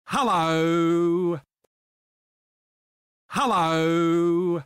Hello. Hello.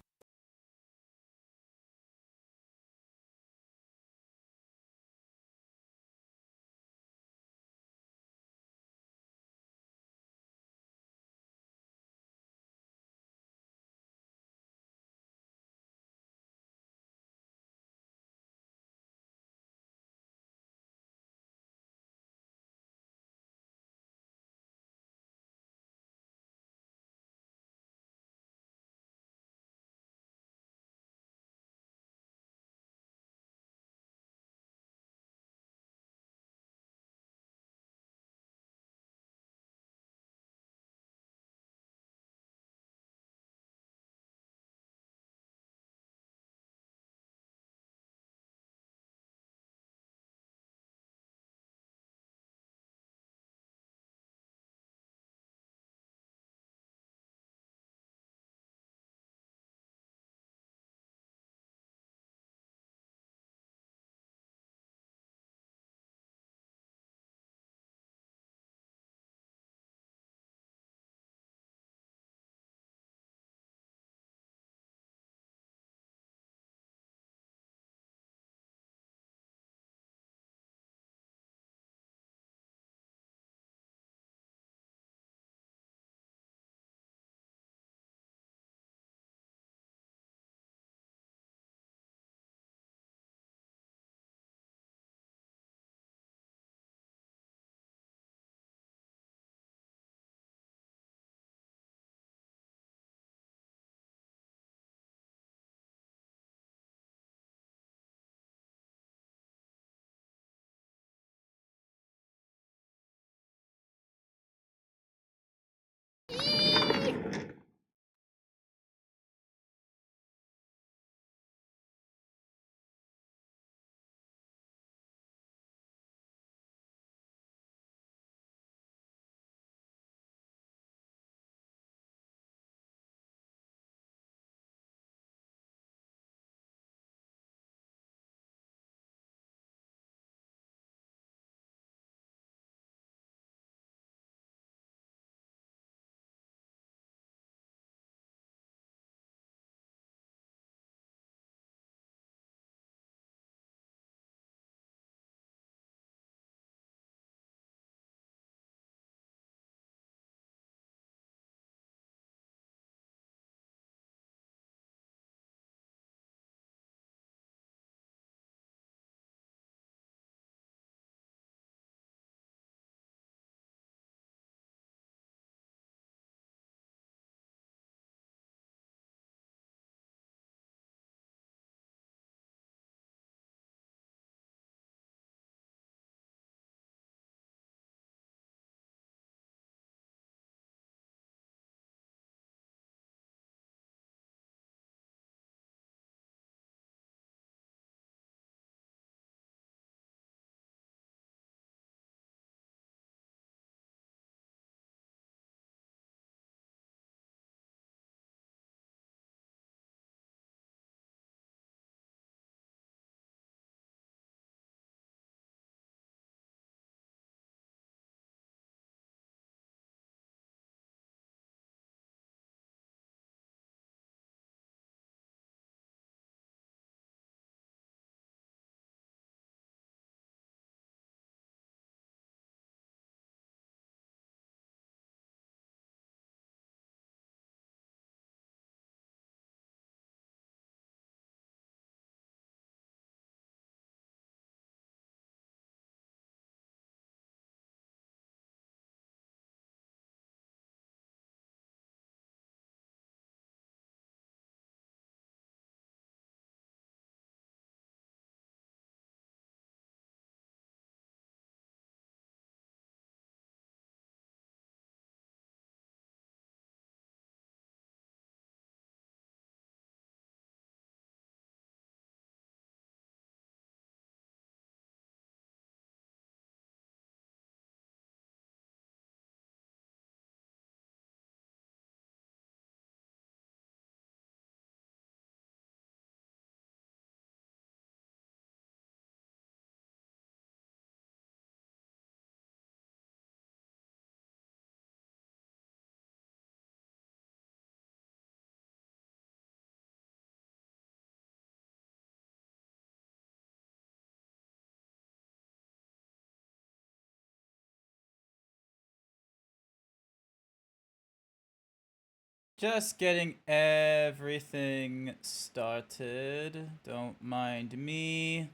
Just getting everything started. Don't mind me.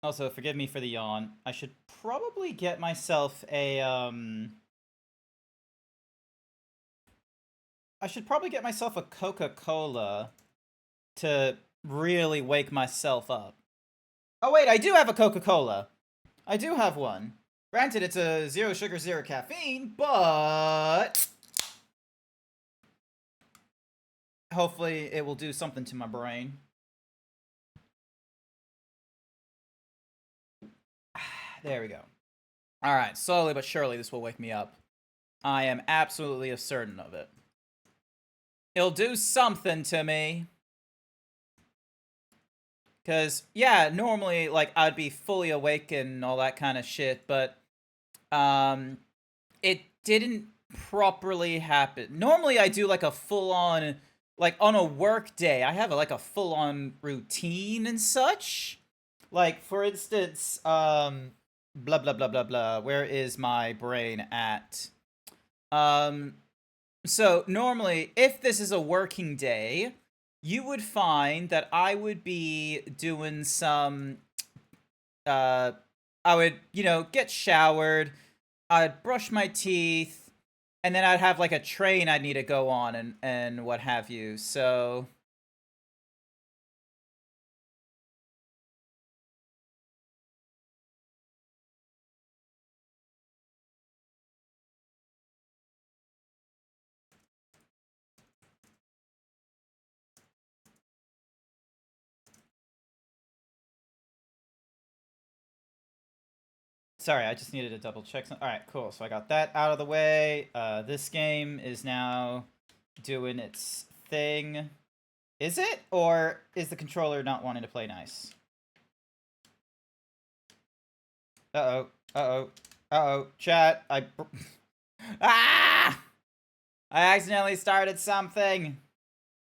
Also, forgive me for the yawn. I should probably get myself a, I should probably get myself a Coca-Cola to really wake myself up. Oh wait, I do have a Coca-Cola. I do have one. Granted, it's a 0 sugar, 0 caffeine, but hopefully it will do something to my brain. There we go. Alright, slowly but surely this will wake me up. I am absolutely certain of it. It'll do something to me. Because, yeah, normally, like, I'd be fully awake and all that kind of shit, but, it didn't properly happen. Normally, I do, like, a full-on, like, on a work day, I have, like, a full-on routine and such. Like, for instance, blah, blah, blah, blah, blah, where is my brain at? So, normally, if this is a working day, you would find that I would be doing some, I would, you know, get showered, I'd brush my teeth, and then I'd have, like, a train I'd need to go on and what have you, so... Sorry, I just needed to double check some. Alright, cool. So I got that out of the way. This game is now doing its thing. Is it? Or is the controller not wanting to play nice? Uh-oh. Uh-oh. Uh-oh. Chat, Ah! I accidentally started something.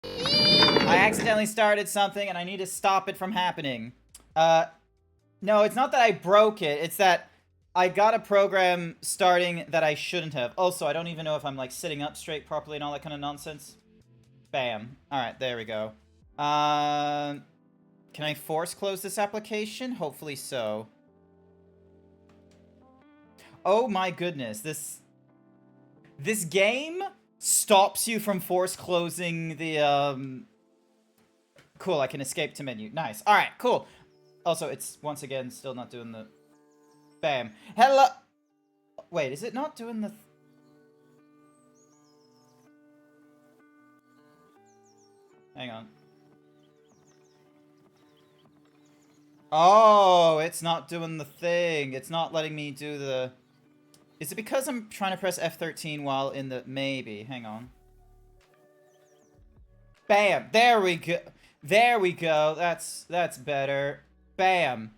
I accidentally started something and I need to stop it from happening. No, it's not that I broke it. It's that I got a program starting that I shouldn't have. Also, I don't even know if I'm, like, sitting up straight properly and all that kind of nonsense. Bam. Alright, there we go. Can I force close this application? Hopefully so. Oh my goodness, this game stops you from force closing the, Cool, I can escape to menu. Nice. Alright, cool. Also, it's, once again, still not doing the... Bam. Hello... Wait, is it not doing the... Hang on. Oh, it's not doing the thing. It's not letting me do the... Is it because I'm trying to press F13 while in the... Maybe. Hang on. Bam. There we go. There we go. That's better. Bam.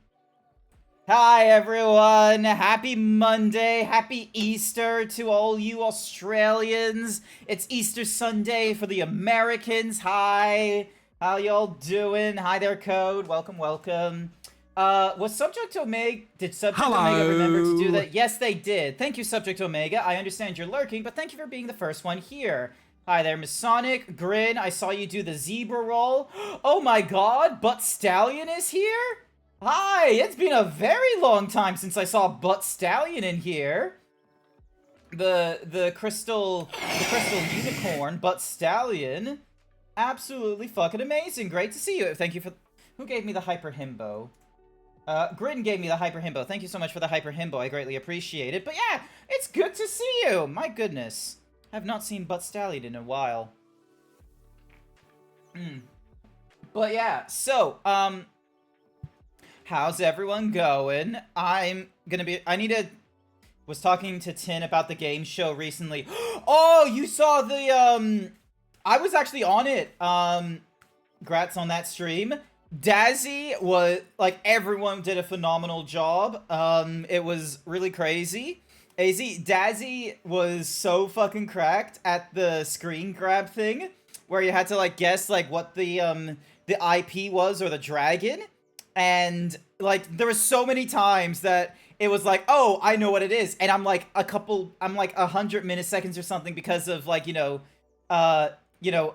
Hi, everyone. Happy Monday. Happy Easter to all you Australians. It's Easter Sunday for the Americans. Hi. How y'all doing? Hi there, Code. Welcome, welcome. Was Subject Omega... Did Subject Omega remember to do that? Yes, they did. Thank you, Subject Omega. I understand you're lurking, but thank you for being the first one here. Hi there, Miss Sonic. Grin, I saw you do the zebra roll. Oh my god, Butt Stallion is here? Hi, it's been a very long time since I saw Butt Stallion in here. The crystal unicorn, Butt Stallion. Absolutely fucking amazing. Great to see you. Thank you for... Who gave me the Hyper Himbo? Grin gave me the Hyper Himbo. Thank you so much for the Hyper Himbo. I greatly appreciate it. But yeah, it's good to see you. My goodness. I have not seen Butt Stallion in a while. But yeah, so, how's everyone going? Was talking to Tin about the game show recently. Oh, you saw the, I was actually on it. Grats on that stream. Dazzy was, like, everyone did a phenomenal job. It was really crazy. Dazzy was so fucking cracked at the screen grab thing, where you had to, like, guess, like, what the IP was, or the dragon. And like there were so many times that it was like, oh, I know what it is, and I'm like 100 milliseconds or something because of like uh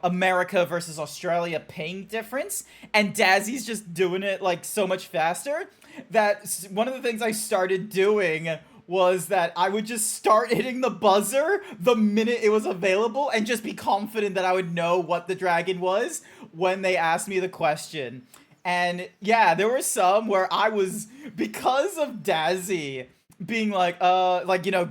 America versus Australia ping difference, and Dazzy's just doing it like so much faster that one of the things I started doing was that I would just start hitting the buzzer the minute it was available and just be confident that I would know what the dragon was when they asked me the question. And yeah, there were some where I was, because of Dazzy being like,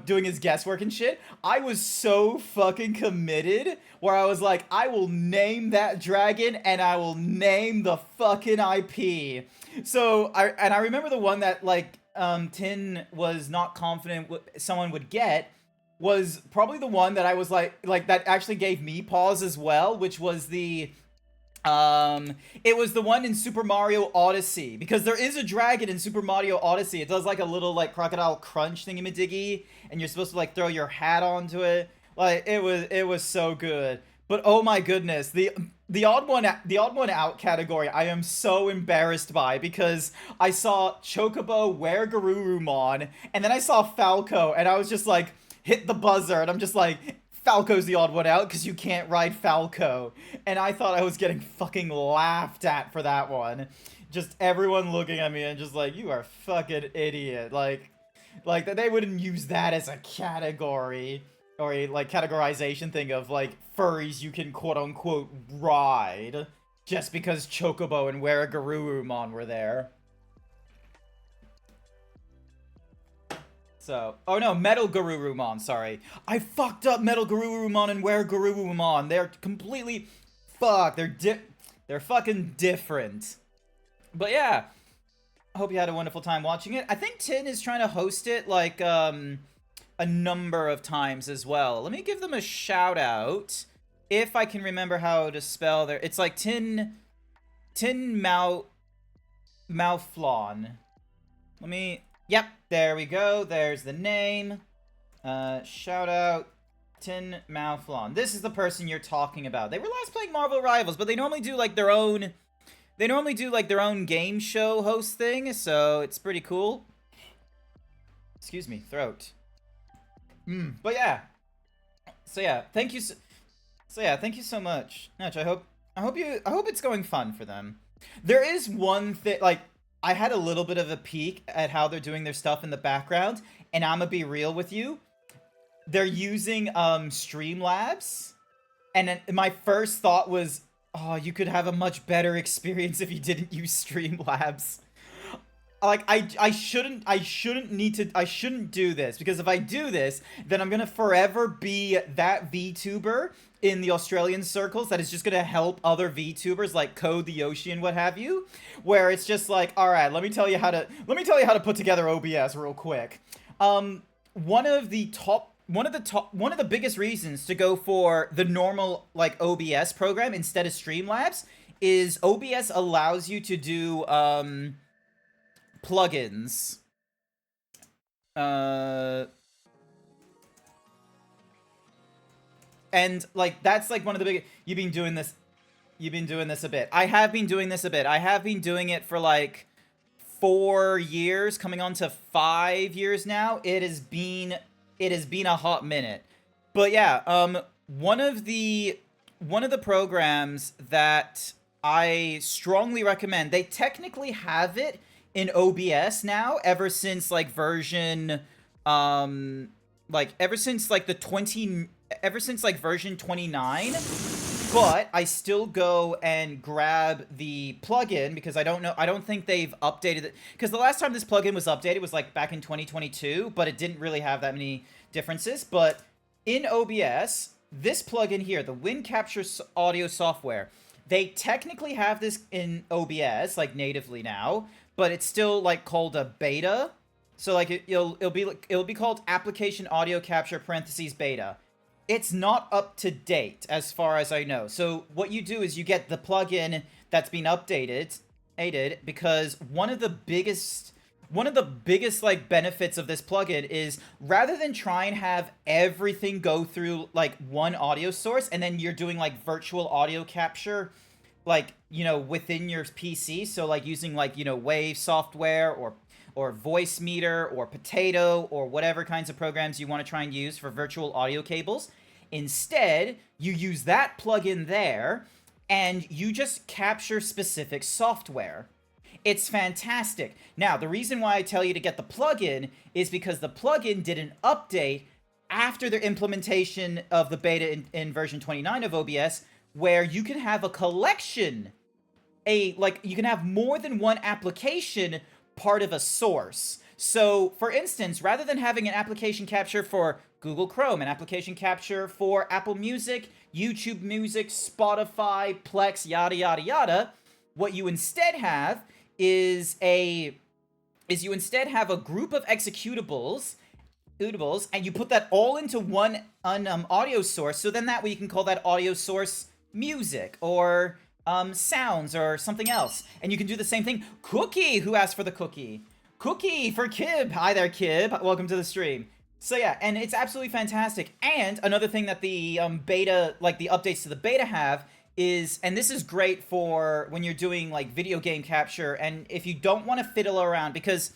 doing his guesswork and shit, I was so fucking committed where I was like, I will name that dragon and I will name the fucking IP. So I remember the one that like Tin was not confident someone would get was probably the one that I was like that actually gave me pause as well, which was the it was the one in Super Mario Odyssey, because there is a dragon in Super Mario Odyssey. It does like a little like crocodile crunch thingy-majiggy, and you're supposed to like throw your hat onto it. Like it was so good. But oh my goodness, the odd one out category I am so embarrassed by, because I saw Chocobo wear Garurumon, and then I saw Falco, and I was just like, hit the buzzer, and I'm just like, Falco's the odd one out because you can't ride Falco. And I thought I was getting fucking laughed at for that one. Just everyone looking at me and just like, you are a fucking idiot. Like that they wouldn't use that as a category or a like categorization thing of like furries you can quote unquote ride just because Chocobo and Weragarurumon were there. So, oh no, Metal Garurumon, sorry. I fucked up Metal Garurumon and Weragarurumon. They're completely, they're fucking different. But yeah, I hope you had a wonderful time watching it. I think Tin is trying to host it like a number of times as well. Let me give them a shout out if I can remember how to spell their. It's like Tin Mouflon. Let me. Yep, there we go. There's the name. Shout out Tin Mouflon. This is the person you're talking about. They were last playing Marvel Rivals, but they normally do like their own. They normally do like their own game show host thing, so it's pretty cool. Excuse me, throat. But yeah. So yeah, thank you. So yeah, thank you so much, Natch. I hope it's going fun for them. There is one thing, like, I had a little bit of a peek at how they're doing their stuff in the background, and I'm gonna be real with you. They're using Streamlabs, and then my first thought was, oh, you could have a much better experience if you didn't use Streamlabs. Like, I shouldn't do this, because if I do this, then I'm gonna forever be that VTuber in the Australian circles that is just gonna help other VTubers like Code the Yoshi and what have you, where it's just like, all right, let me tell you how to put together OBS real quick. One of the biggest reasons to go for the normal like OBS program instead of Streamlabs is OBS allows you to do plugins. And like that's like one of the big. You've been doing this a bit. I have been doing this a bit. I have been doing it for like 4 years, coming on to 5 years now. It has been a hot minute. But yeah, one of the programs that I strongly recommend, they technically have it in OBS now ever since like version version 29, but I still go and grab the plugin because I don't think they've updated it, because the last time this plugin was updated was like back in 2022, but it didn't really have that many differences. But in OBS, this plugin here, the Wind Capture audio software, they technically have this in OBS like natively now, but it's still like called a beta. So like it'll be called Application Audio Capture parentheses beta. It's not up to date as far as I know. So what you do is you get the plugin that's been updated, because one of the biggest like benefits of this plugin is, rather than try and have everything go through like one audio source and then you're doing like virtual audio capture like, within your PC. So like using like, Wave software or Voice Meter or Potato or whatever kinds of programs you want to try and use for virtual audio cables. Instead, you use that plugin there and you just capture specific software. It's fantastic. Now, the reason why I tell you to get the plugin is because the plugin did an update after their implementation of the beta in version 29 of OBS, where you can have a collection, you can have more than one application part of a source. So, for instance, rather than having an application capture for Google Chrome, an application capture for Apple Music, YouTube Music, Spotify, Plex, yada yada yada, what you instead have is you instead have a group of executables, and you put that all into one audio source. So then that way you can call that audio source music or sounds or something else. And you can do the same thing. Cookie, who asked for the cookie? Cookie for Kib. Hi there, Kib. Welcome to the stream. So yeah, and it's absolutely fantastic. And another thing that the beta, like the updates to the beta have is, and this is great for when you're doing like video game capture, and if you don't want to fiddle around, because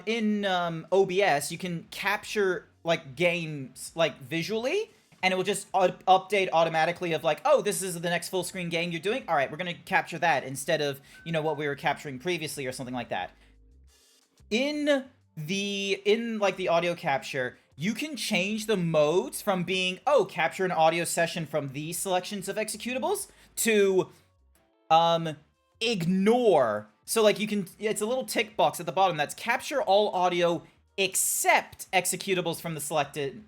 in OBS you can capture like games like visually, and it will just update automatically of like, oh, this is the next full screen game you're doing. All right, we're gonna capture that instead of what we were capturing previously or something like that. In the audio capture, you can change the modes from being, oh, capture an audio session from these selections of executables to ignore. So like you can, it's a little tick box at the bottom that's capture all audio except executables from the selected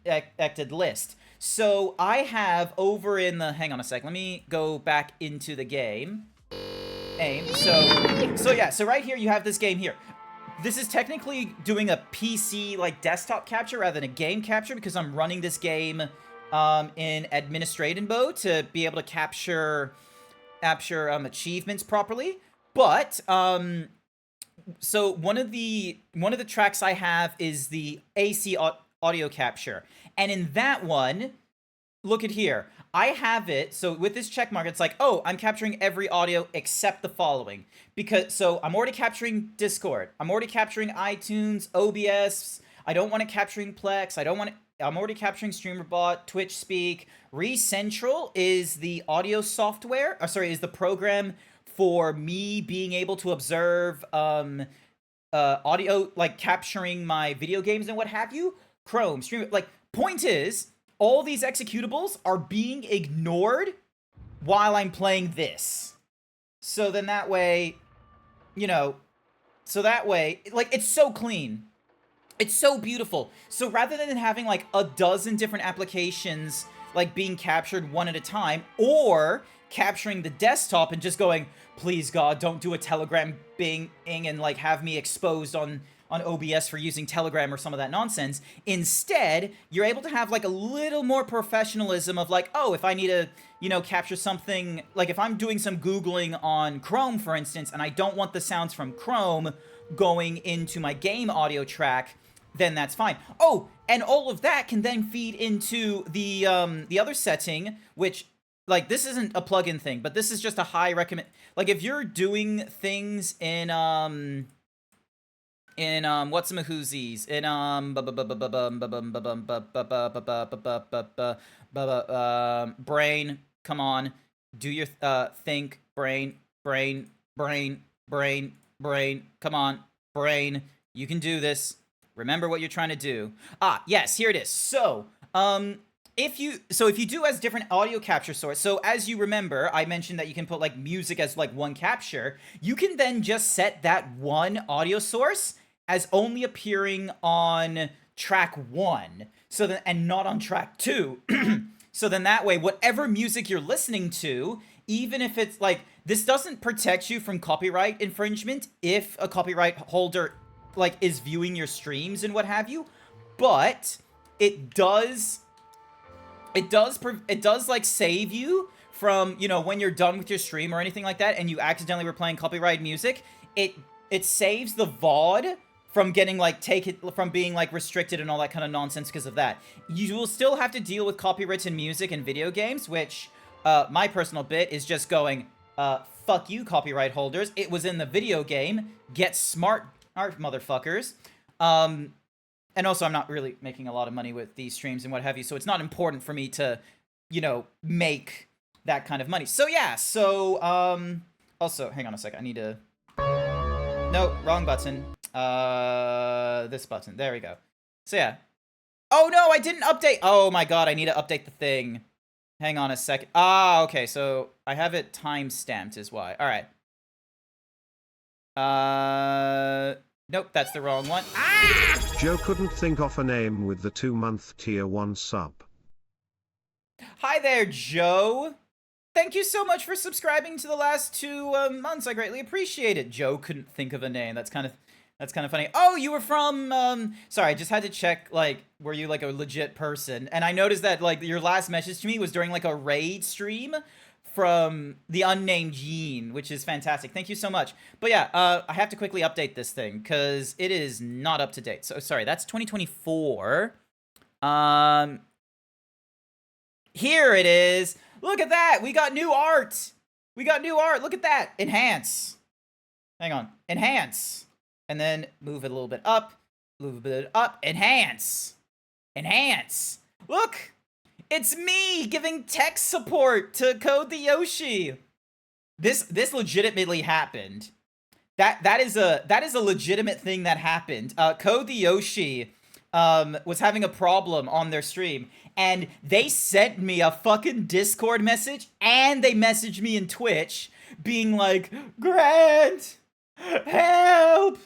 list. So I have over in the, hang on a sec, let me go back into the game. So right here you have this game here. This is technically doing a PC, like, desktop capture rather than a game capture, because I'm running this game in administrative mode to be able to capture achievements properly. But so one of the tracks I have is the AC audio capture, and in that one, look at here. I have it, so with this check mark, it's like, oh, I'm capturing every audio except the following. So I'm already capturing Discord. I'm already capturing iTunes, OBS. I don't want it capturing Plex. I'm already capturing StreamerBot, Twitch Speak. ReCentral is the audio software, is the program for me being able to observe audio, like capturing my video games and what have you. Chrome, Stream, like, point is, all these executables are being ignored while I'm playing this. So then that way, like, it's so clean. It's so beautiful. So rather than having like a dozen different applications like being captured one at a time, or capturing the desktop and just going, please God, don't do a Telegram bing and like have me exposed on OBS for using Telegram or some of that nonsense. Instead, you're able to have like a little more professionalism of like, oh, if I need to, capture something, like if I'm doing some Googling on Chrome, for instance, and I don't want the sounds from Chrome going into my game audio track, then that's fine. Oh, and all of that can then feed into the other setting, which, like, this isn't a plugin thing, but this is just a high recommend. Like, if you're doing things in whatsamahoozies, brain, come on, do your think, brain, come on, brain, you can do this. Remember what you're trying to do. Ah, yes, here it is. So, if you do as different audio capture source, so as you remember, I mentioned that you can put like music as like one capture. You can then just set that one audio source as only appearing on track 1, so then, and not on track 2. So then that way, whatever music you're listening to, even if it's like, this doesn't protect you from copyright infringement if a copyright holder like is viewing your streams and what have you, but it does like save you from, when you're done with your stream or anything like that and you accidentally were playing copyright music, it saves the VOD from getting like from being like restricted and all that kind of nonsense because of that. You will still have to deal with copyrights in music and video games, which my personal bit is just going, Fuck you, copyright holders. It was in the video game. Get smart, motherfuckers. And also, I'm not really making a lot of money with these streams and what have you, so it's not important for me to, you know, make that kind of money. So, yeah, so, also, hang on a second, I need to... No, wrong button. This button, there we go. So, yeah. Oh, no, I didn't update! Oh, my God, I need to update the thing. Hang on a second. Ah, okay, so I have it time-stamped is why. Alright. Nope, that's the wrong one. Ah! Joe couldn't think of a name with the 2-month tier 1 sub. Hi there, Joe. Thank you so much for subscribing to the last 2 months. I greatly appreciate it. Joe couldn't think of a name. That's kind of funny. Oh, you were from, sorry, I just had to check, like, were you, like, a legit person? And I noticed that, like, your last message to me was during, like, a raid stream from the unnamed Gene, which is fantastic. Thank you so much. But yeah, I have to quickly update this thing, because it is not up to date. So, sorry, that's 2024. Here it is. Look at that! We got new art! We got new art! Look at that! Enhance! Hang on. Enhance! And then move it a little bit up. Move it up. Enhance! Enhance! Look! It's me giving tech support to Code the Yoshi. This legitimately happened. That is a legitimate thing that happened. Code the Yoshi was having a problem on their stream, and they sent me a fucking Discord message, and they messaged me in Twitch, being like, Grant, help!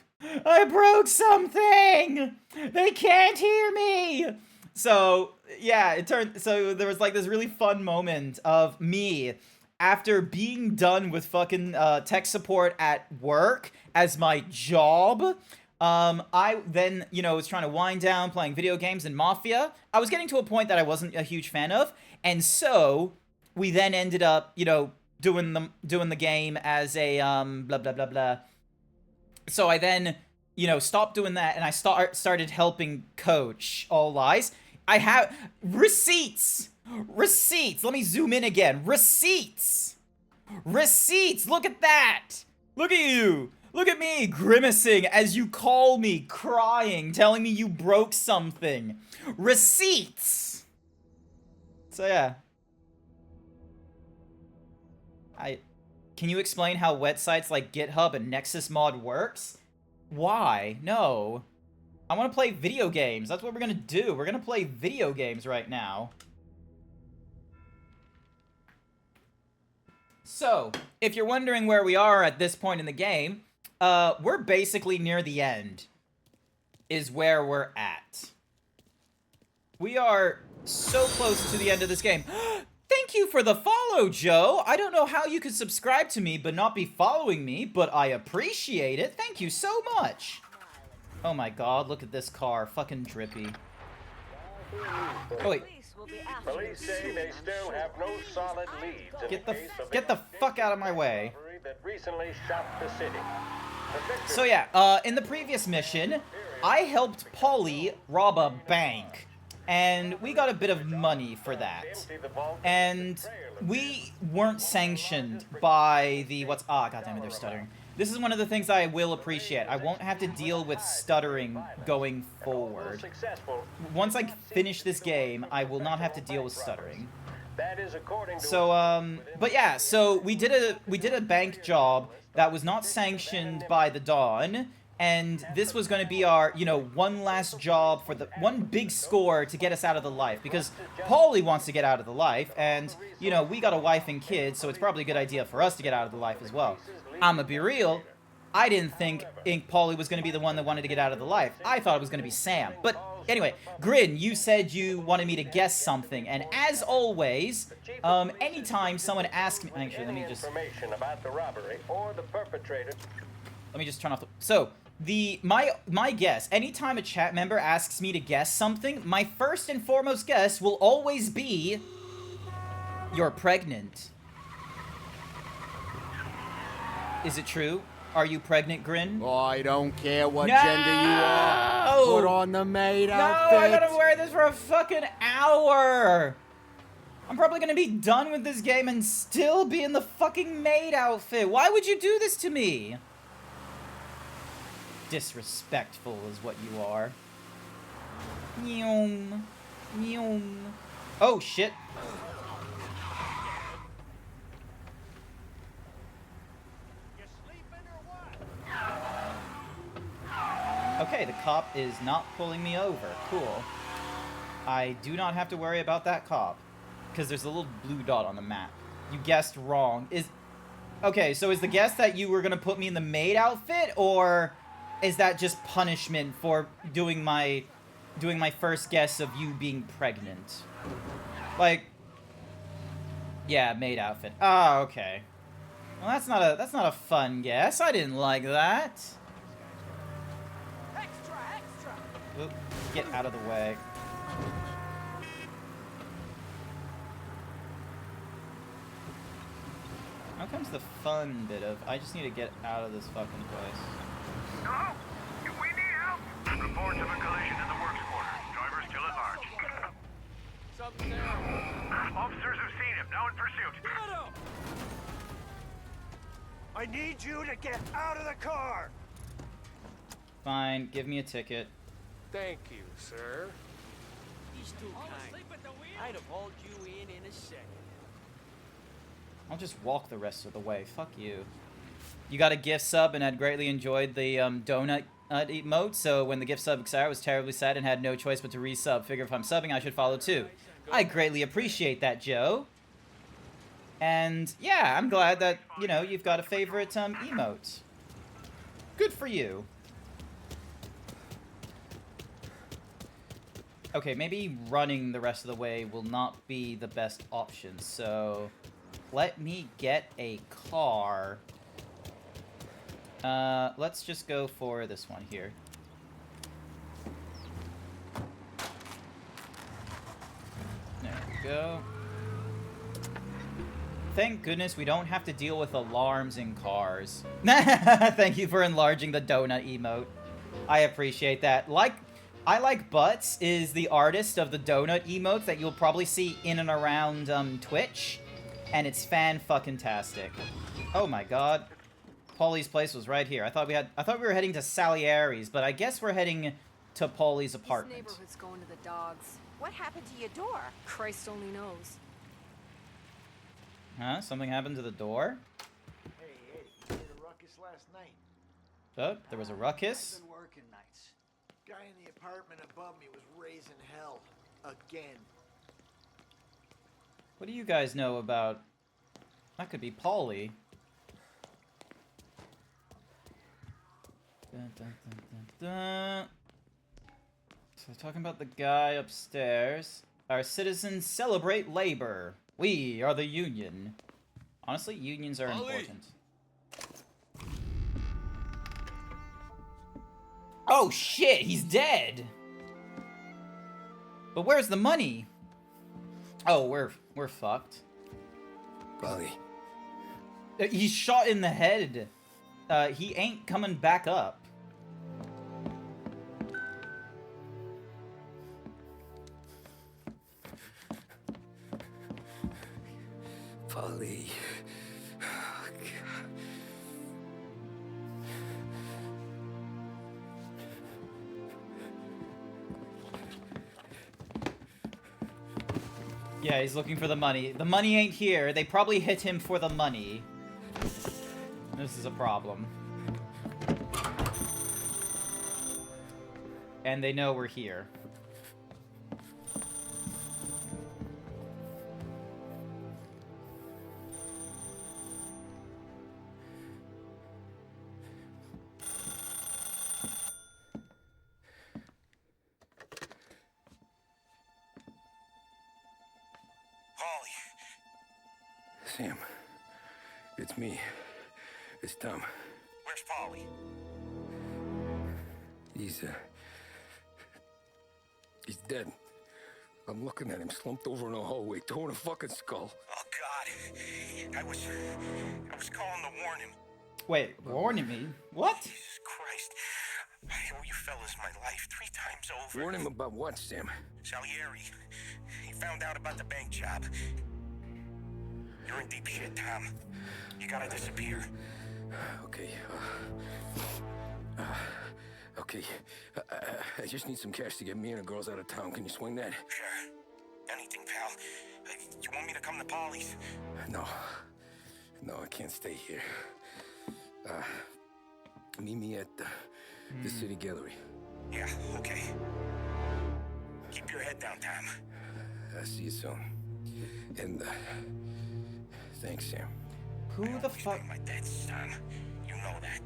I broke something! They can't hear me! So, yeah, so there was like this really fun moment of me, after being done with fucking tech support at work as my job, I then, you know, was trying to wind down playing video games and Mafia. I was getting to a point that I wasn't a huge fan of, and so we then ended up, you know, doing the game as a blah blah blah blah. So I then, you know, stopped doing that, and I started helping coach. All lies. I have receipts. Receipts. Let me zoom in again. Receipts. Receipts. Look at that. Look at you. Look at me grimacing as you call me, crying, telling me you broke something. Receipts. So yeah. Can you explain how websites like GitHub and Nexus Mod works? Why? No. I want to play video games. That's what we're going to do. We're going to play video games right now. So, if you're wondering where we are at this point in the game, we're basically near the end, is where we're at. We are so close to the end of this game. Thank you for the follow, Joe. I don't know how you could subscribe to me but not be following me, but I appreciate it. Thank you so much. Oh my god, look at this car. Fucking drippy. Oh wait. Police say they still have no solid leads. Get the fuck out of my way. That recently shocked the city. So yeah, in the previous mission, I helped Polly rob a bank. And we got a bit of money for that. And we weren't sanctioned by the goddammit, they're stuttering. This is one of the things I will appreciate. I won't have to deal with stuttering going forward. Once I finish this game, I will not have to deal with stuttering. So, but yeah, so we did a bank job that was not sanctioned by the Dawn, and this was going to be our, you know, one last job for the one big score to get us out of the life, because Paulie wants to get out of the life, and, you know, we got a wife and kids, so it's probably a good idea for us to get out of the life as well. I'ma be real, I didn't think Paulie was going to be the one that wanted to get out of the life. I thought it was going to be Sam. But anyway, Grin, you said you wanted me to guess something, and as always, anytime someone asks me, actually, let me just turn off the, so, my guess, anytime a chat member asks me to guess something, my first and foremost guess will always be, you're pregnant. Is it true? Are you pregnant, Grin? Oh, I don't care what gender you are. Put on the maid outfit. No, I gotta wear this for a fucking hour. I'm probably gonna be done with this game and still be in the fucking maid outfit. Why would you do this to me? Disrespectful is what you are. Nyom. Nyom. Oh, shit. Okay, the cop is not pulling me over. Cool. I do not have to worry about that cop. Because there's a little blue dot on the map. You guessed wrong. Okay, so is the guess that you were going to put me in the maid outfit? Or is that just punishment for doing my first guess of you being pregnant? Like, yeah, maid outfit. Oh, okay. Well, that's not a fun guess. I didn't like that. Oop, get out of the way. Now comes the fun bit of, I just need to get out of this fucking place. Hello? Do we need help? Reports of a collision in the works quarter. Driver still at large. Something there. Officers have seen him. Now in pursuit. I need you to get out of the car! Fine, give me a ticket. Thank you, sir. He's too kind. I'd have hauled you in a second. I'll just walk the rest of the way. Fuck you. You got a gift sub and had greatly enjoyed the donut emote, so when the gift sub expired, I was terribly sad and had no choice but to resub. Figure if I'm subbing, I should follow too. I greatly appreciate that, Joe. And yeah, I'm glad that, you know, you've got a favorite emote. Good for you. Okay, maybe running the rest of the way will not be the best option, so let me get a car. Let's just go for this one here. There we go. Thank goodness we don't have to deal with alarms in cars. Thank you for enlarging the donut emote. I appreciate that. I Like Butts is the artist of the donut emotes that you'll probably see in and around Twitch, and it's fan-fucking-tastic. Oh my god. Paulie's place was right here. I thought we were heading to Salieri's, but I guess we're heading to Paulie's apartment. This neighborhood's going to the dogs. What happened to your door? Christ only knows. Huh? Something happened to the door? Hey, you made a ruckus last night. Oh, there was a ruckus? I've been working nights. Guy in the apartment above me was raising hell. Again. What do you guys know about... That could be Paulie. Dun, dun, dun, dun, dun. So talking about the guy upstairs. Our citizens celebrate labor. We are the union. Honestly, unions are important. Oh shit, he's dead. But where's the money? Oh, we're fucked. Polly. He's shot in the head. He ain't coming back up. Polly. Yeah, he's looking for the money. The money ain't here. They probably hit him for the money. This is a problem. And they know we're here. Sam, it's me. It's Tom. Where's Polly? He's dead. I'm looking at him slumped over in the hallway, torn a fucking skull. Oh, God. I was calling to warn him. Wait, warning me? What? Jesus Christ. I owe you fellas my life. wife 3 times over. Warn him about what, Sam? Salieri. He found out about the bank job. You're in deep shit, Tom. You gotta disappear. Okay. Okay. I just need some cash to get me and the girls out of town. Can you swing that? Sure. Anything, pal. You want me to come to Polly's? No. No, I can't stay here. Meet me at the city gallery. Yeah, okay. Keep your head down, Tom. I'll see you soon. And, thanks, Sam. Who the fuck? My dad's son. You know that.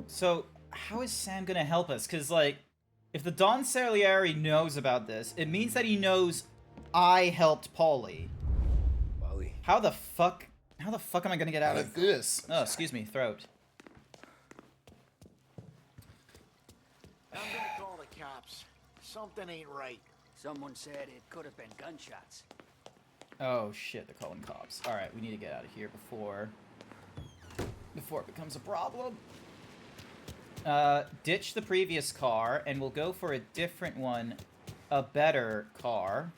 So, how is Sam gonna help us? Because, like, if the Don Salieri knows about this, it means that he knows I helped Paulie. Paulie? How the fuck am I gonna get out of this? Oh, excuse me, throat. I'm gonna call the cops. Something ain't right. Someone said it could have been gunshots. Oh shit, they're calling cops. Alright, we need to get out of here before it becomes a problem. Ditch the previous car, and we'll go for a different one. A better car.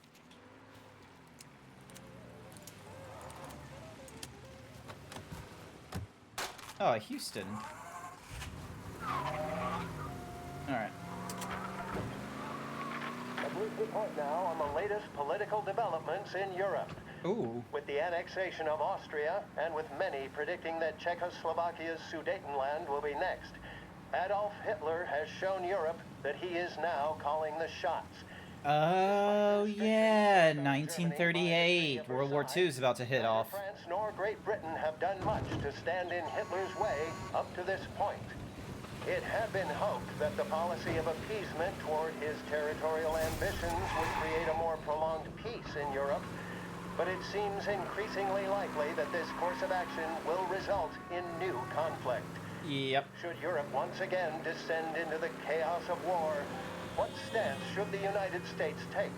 Oh, Houston. Alright. A brief report now on the latest political developments in Europe. Ooh. With the annexation of Austria, and with many predicting that Czechoslovakia's Sudetenland will be next, Adolf Hitler has shown Europe that he is now calling the shots. Oh, yeah, 1938. World War II is about to hit off. Neither France nor Great Britain have done much to stand in Hitler's way up to this point. It had been hoped that the policy of appeasement toward his territorial ambitions would create a more prolonged peace in Europe, but it seems increasingly likely that this course of action will result in new conflict. Yep. Should Europe once again descend into the chaos of war, what stance should the United States take?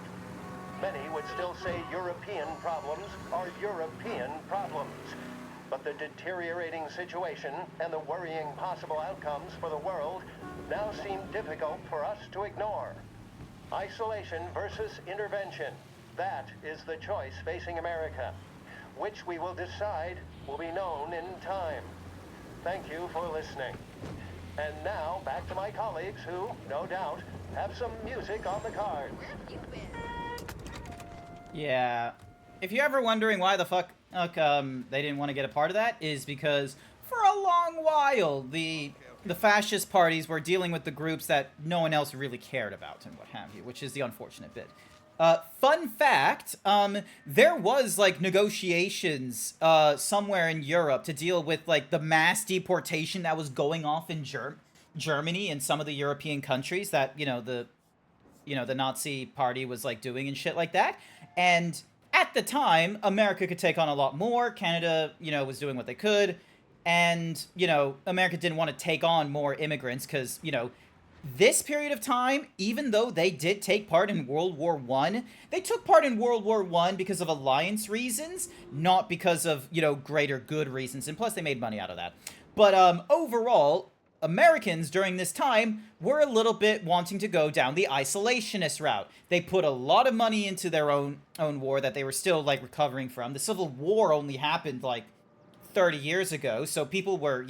Many would still say European problems are European problems. But the deteriorating situation and the worrying possible outcomes for the world now seem difficult for us to ignore. Isolation versus intervention. That is the choice facing America. Which we will decide will be known in time. Thank you for listening. And now, back to my colleagues who, no doubt, have some music on the cards. Yeah. If you're ever wondering why the fuck they didn't want to get a part of that, is because for a long while the fascist parties were dealing with the groups that no one else really cared about and what have you, which is the unfortunate bit. Fun fact, there was, like, negotiations, somewhere in Europe to deal with, like, the mass deportation that was going off in Germany and some of the European countries that, the Nazi party was, like, doing and shit like that. And at the time, America could take on a lot more. Canada, was doing what they could. And, America didn't want to take on more immigrants because, this period of time, even though they did take part in World War I, they took part in World War I because of alliance reasons, not because of, greater good reasons. And plus, they made money out of that. But overall, Americans during this time were a little bit wanting to go down the isolationist route. They put a lot of money into their own war that they were still, like, recovering from. The Civil War only happened, like, 30 years ago, so people were,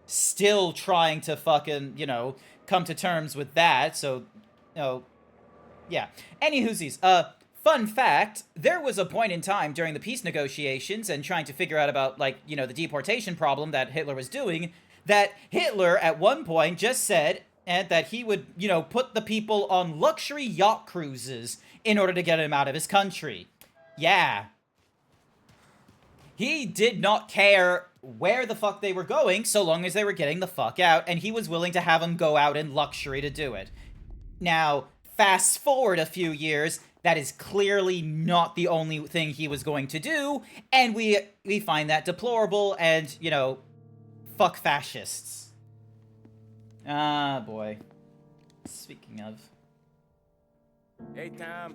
still trying to fucking, come to terms with that, so, yeah. Anywhoosies, fun fact, there was a point in time during the peace negotiations and trying to figure out about, like, the deportation problem that Hitler was doing, that Hitler, at one point, just said that he would, put the people on luxury yacht cruises in order to get him out of his country. Yeah. He did not care where the fuck they were going, so long as they were getting the fuck out, and he was willing to have them go out in luxury to do it. Now, fast forward a few years, that is clearly not the only thing he was going to do, and we find that deplorable, and, fuck fascists. Ah, boy. Speaking of... Hey, Tom.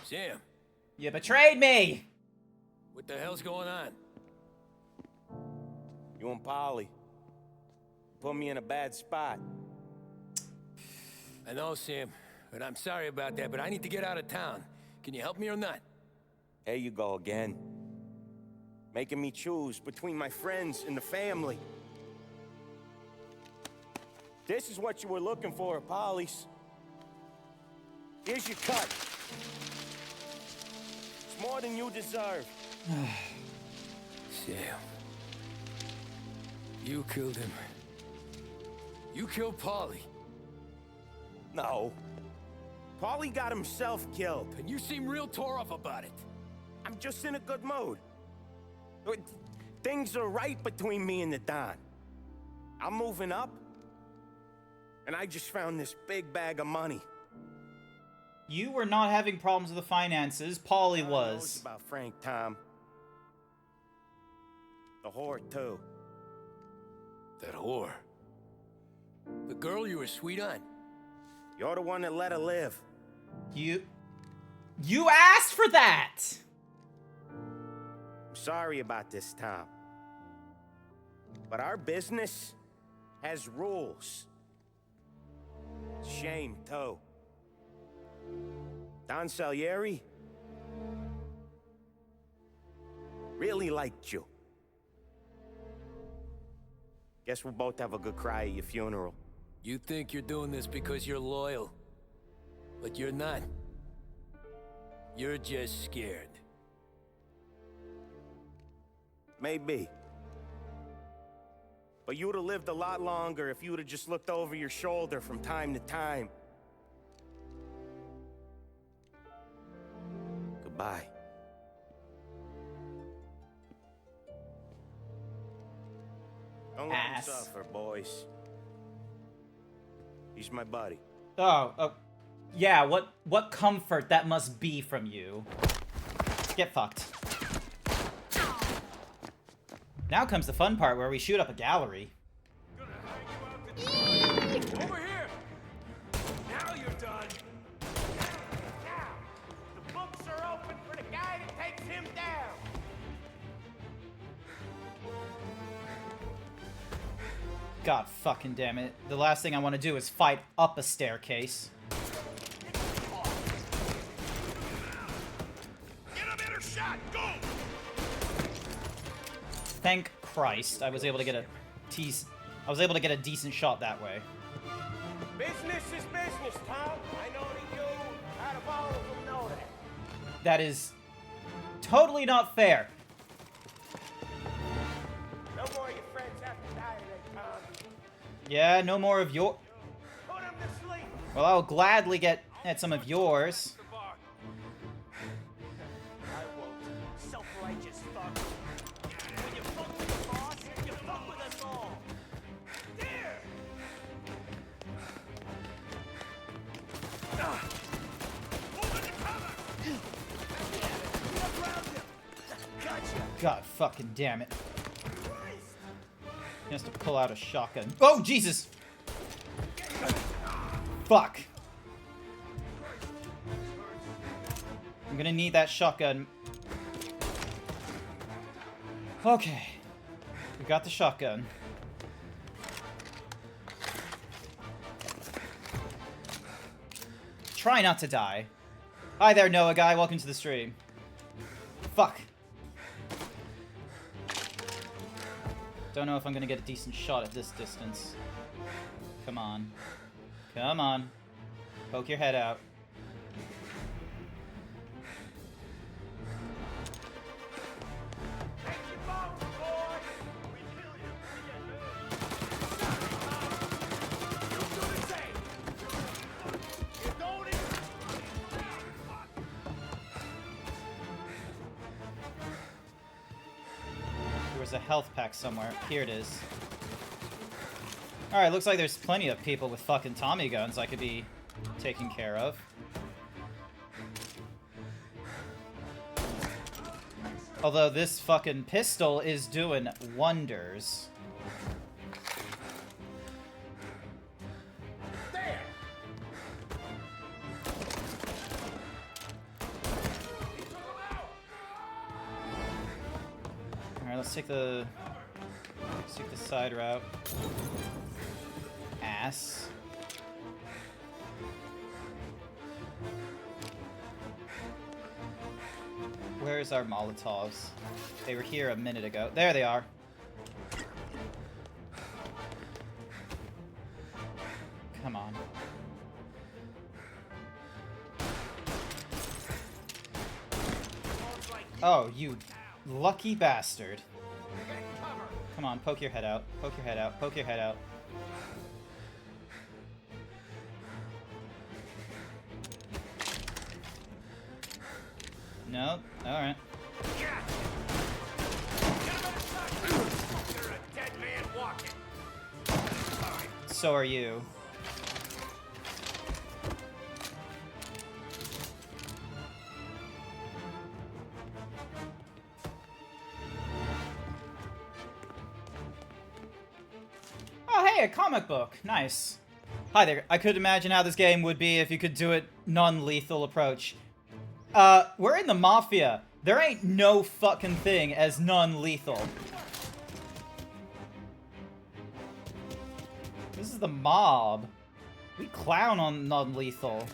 Sam. You betrayed me! What the hell's going on? You and Polly put me in a bad spot. I know, Sam, but I'm sorry about that, but I need to get out of town. Can you help me or not? There you go again. Making me choose between my friends and the family. This is what you were looking for, Polly's. Here's your cut. It's more than you deserve. Sam. You killed him. You killed Paulie. No. Paulie got himself killed. And you seem real tore up about it. I'm just in a good mood. Things are right between me and the Don. I'm moving up. And I just found this big bag of money. You were not having problems with the finances. Paulie Knows was. about Frank, Tom. The whore, too. That whore. The girl you were sweet on. You're the one that let her live. You asked for that! I'm sorry about this, Tom. But our business has rules. Shame, too. Don Salieri really liked you. Guess we'll both have a good cry at your funeral. You think you're doing this because you're loyal. But you're not. You're just scared. Maybe. But you would have lived a lot longer if you would have just looked over your shoulder from time to time. Goodbye. Don't let him Ass. suffer, boys. He's my buddy. Oh, yeah, what comfort that must be from you. Get fucked. Now comes the fun part where we shoot up a gallery. Over here! Now you're done! Now, the books are open for the guy that takes him down. God fucking damn it. The last thing I want to do is fight up a staircase. Get a better shot! Go! Thank Christ, I was able to get a decent shot that way. Business is business, Tom. I know that you, out of all of them, know that. That is totally not fair. No more of your friends have to die today, Tom. Yeah, no more of your... Put him to sleep. Well, I'll gladly get at some of yours. I won't. Self-righteous fuck. When you fuck with the boss, you fuck with us all. There! God fucking damn it. He has to pull out a shotgun. Oh, Jesus! Fuck. I'm gonna need that shotgun. Okay. We got the shotgun. Try not to die. Hi there, Noah guy. Welcome to the stream. Fuck. Don't know if I'm gonna get a decent shot at this distance. Come on. Come on. Poke your head out. There's a health pack somewhere. Here it is. Alright, looks like there's plenty of people with fucking Tommy guns I could be taking care of. Although this fucking pistol is doing wonders. let's take the side route. Ass. Where's our Molotovs? They were here a minute ago. There they are. Come on. Oh, you lucky bastard. Come on, poke your head out. Poke your head out. Poke your head out. No? Alright. You're a dead man walking. So are you. Oh, hey, a comic book. Nice. Hi there. I could imagine how this game would be if you could do it non-lethal approach. We're in the Mafia. There ain't no fucking thing as non-lethal. This is the mob. We clown on non-lethal.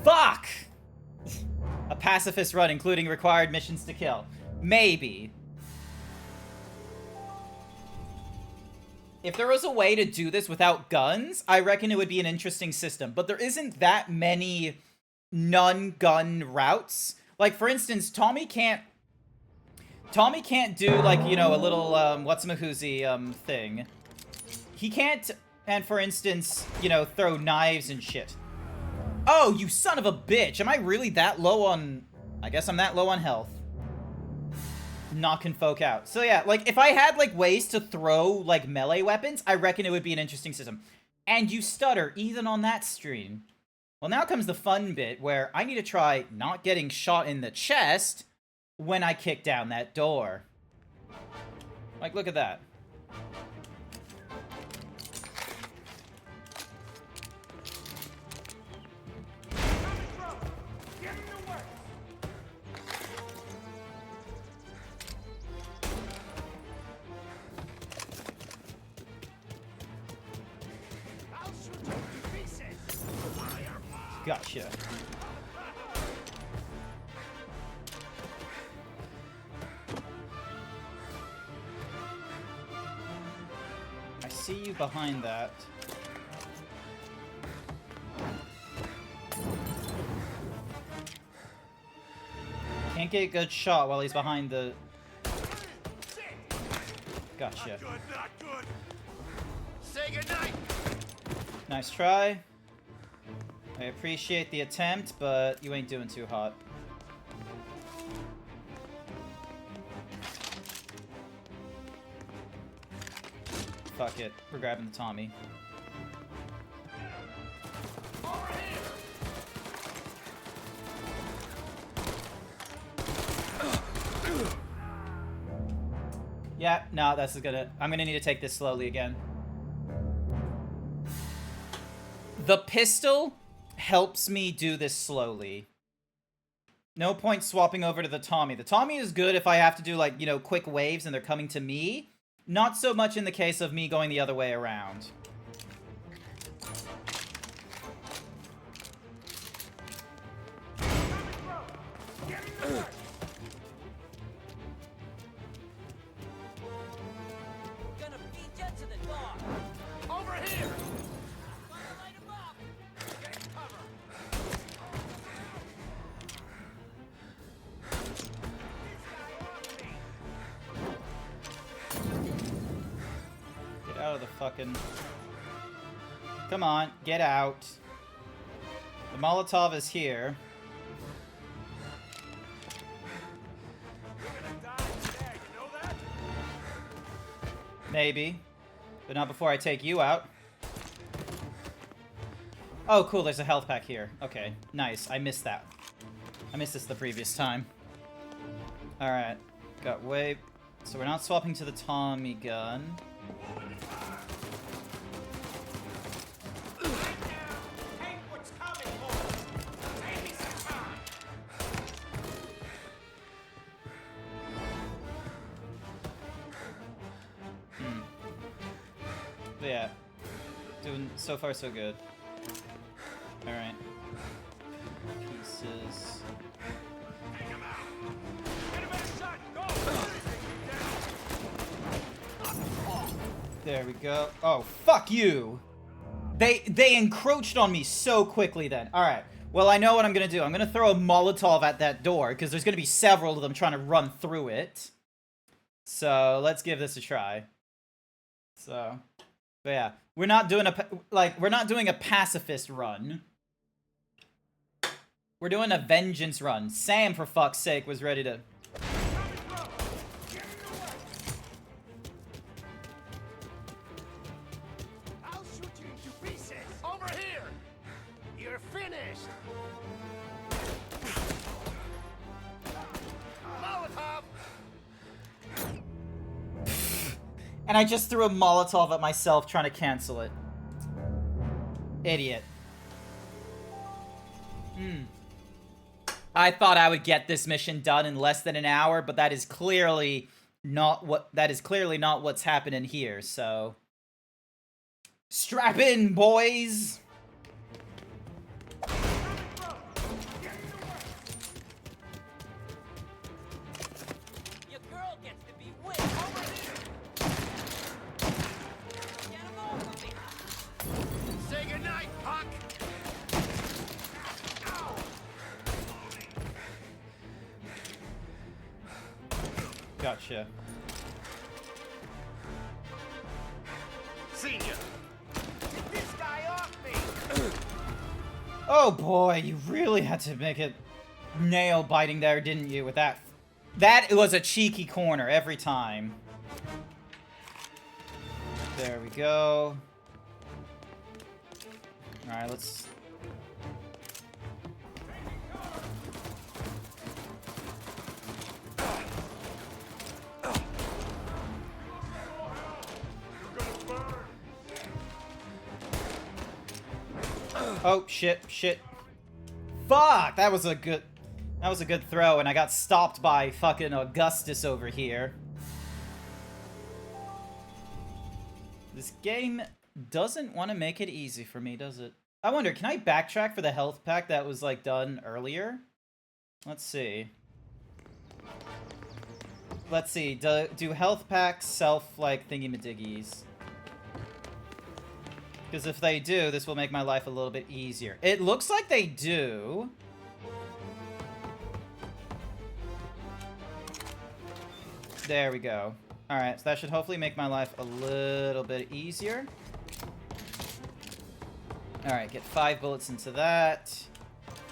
Fuck! A pacifist run, including required missions to kill. Maybe. If there was a way to do this without guns, I reckon it would be an interesting system. But there isn't that many non-gun routes. Like, for instance, Tommy can't do, like, you know, a little, whatsamahoozy, thing. He can't, and for instance, you know, throw knives and shit. Oh, you son of a bitch! Am I really that low on... I guess I'm that low on health. Knocking folk out. So yeah, like, if I had, like, ways to throw, like, melee weapons, I reckon it would be an interesting system. And you stutter, even on that stream. Well, now comes the fun bit, where I need to try not getting shot in the chest when I kick down that door. Like, look at that. Gotcha. I see you behind that. Can't get a good shot while he's behind the... Gotcha. Not good, not good. Say goodnight. Nice try. I appreciate the attempt, but you ain't doing too hot. Fuck it. We're grabbing the Tommy. Yeah, no, this is gonna... I'm gonna need to take this slowly again. The pistol helps me do this slowly. No point swapping over to the Tommy. The Tommy is good if I have to do, like, you know, quick waves and they're coming to me. Not so much in the case of me going the other way around. Gonna feed you to the dog. Over here. Light him up. Get cover. Get out of the fucking... Come on, get out. The Molotov is here. You're gonna die today, you know that? Maybe. But not before I take you out. Oh, cool, there's a health pack here. Okay, nice. I missed that. I missed this the previous time. Alright. Got way... So we're not swapping to the Tommy gun. But yeah, doing so far so good. All right, pieces. There we go. Oh, fuck you! They encroached on me so quickly then. All right. Well, I know what I'm gonna do. I'm gonna throw a Molotov at that door because there's gonna be several of them trying to run through it. So let's give this a try. So, but yeah, we're not doing a pacifist run. We're doing a vengeance run. Sam, for fuck's sake, was ready to. I'll shoot you into pieces. Over here. You're finished. Molotov. And I just threw a Molotov at myself trying to cancel it. Idiot. I thought I would get this mission done in less than an hour, but that is clearly not what's happening here, so strap in, boys. Your girl gets to be with. Over here. Get him over me. Say goodnight, Puck. Gotcha. See ya. Get this guy off me. Oh boy, you really had to make it nail biting there, didn't you, with that? That was a cheeky corner every time. There we go. Alright, let's... Oh, shit. Fuck! That was a good throw, and I got stopped by fucking Augustus over here. This game doesn't want to make it easy for me, does it? I wonder, can I backtrack for the health pack that was, like, done earlier? Let's see. Let's see, do health packs self, like, thingy-madiggies? Because if they do, this will make my life a little bit easier. It looks like they do. There we go. Alright, so that should hopefully make my life a little bit easier. Alright, get 5 bullets into that.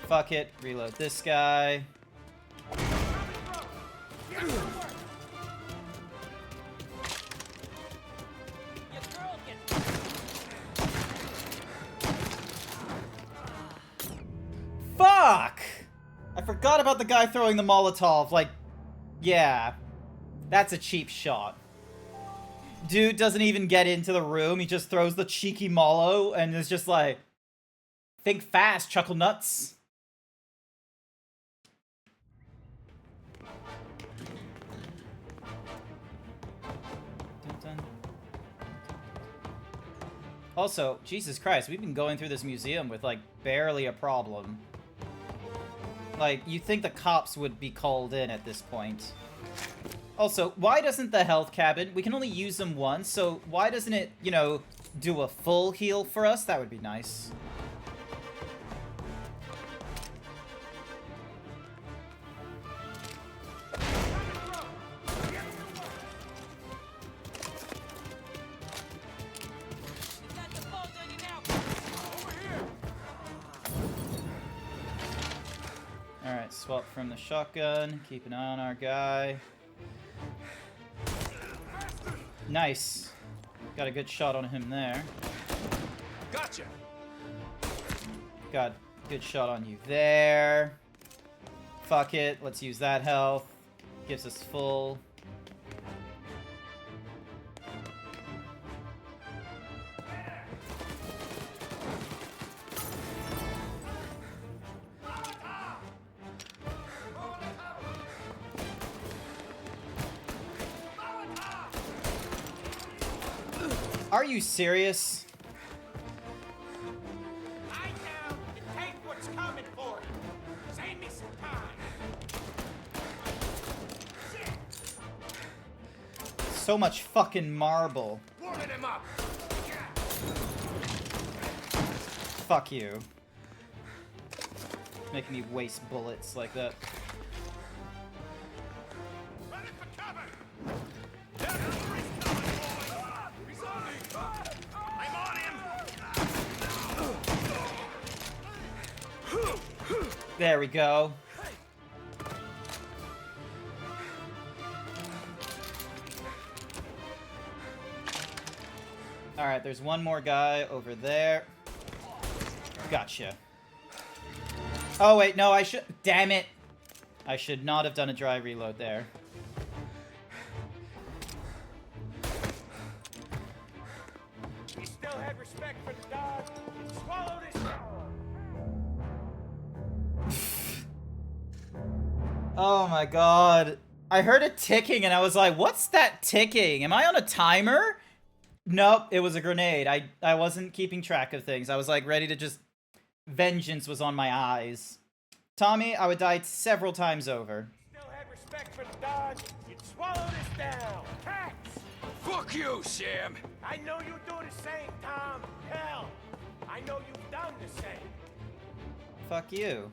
Fuck it, reload this guy. Fuck! I forgot about the guy throwing the Molotov. Like, yeah. That's a cheap shot. Dude doesn't even get into the room. He just throws the cheeky Molo and is just like, think fast, chuckle nuts. Dun, dun. Also, Jesus Christ, we've been going through this museum with, like, barely a problem. Like, you'd think the cops would be called in at this point. Also, why doesn't the health cabin... We can only use them once, so why doesn't it, you know, do a full heal for us? That would be nice. Alright, swap from the shotgun. Keep an eye on our guy. Nice. Got a good shot on him there. Gotcha. Got a good shot on you there. Fuck it. Let's use that health. Gives us full. Are you serious? Lie down and take what's coming for you. Save me some time. So much fucking marble. Warming him up. Fuck you. Making me waste bullets like that. Ready for cover. He's on me! I'm on him. There we go. Alright, there's one more guy over there. Gotcha. Oh, wait, no, I should... Damn it! I should not have done a dry reload there. He still had respect for the dog. Swallow this. Oh my god. I heard a ticking and I was like, what's that ticking? Am I on a timer? Nope, it was a grenade. I wasn't keeping track of things. I was like ready to just... Vengeance was on my eyes. Tommy, I would die several times over. Still had respect for the dog. You'd swallow this down. Tax! Fuck you, Sam! I know you do the same, Tom. Hell, I know you've done the same. Fuck you.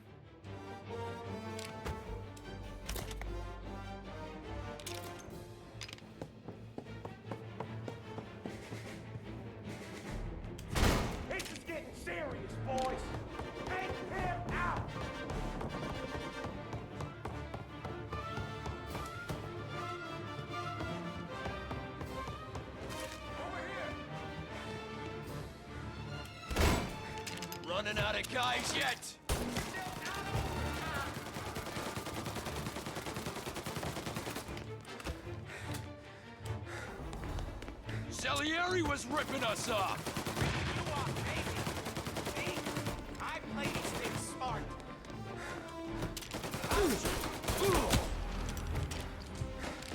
This is getting serious, boys. Take him out. Running out of guys yet? Salieri was ripping us off! You are, baby. See? I play these things smart.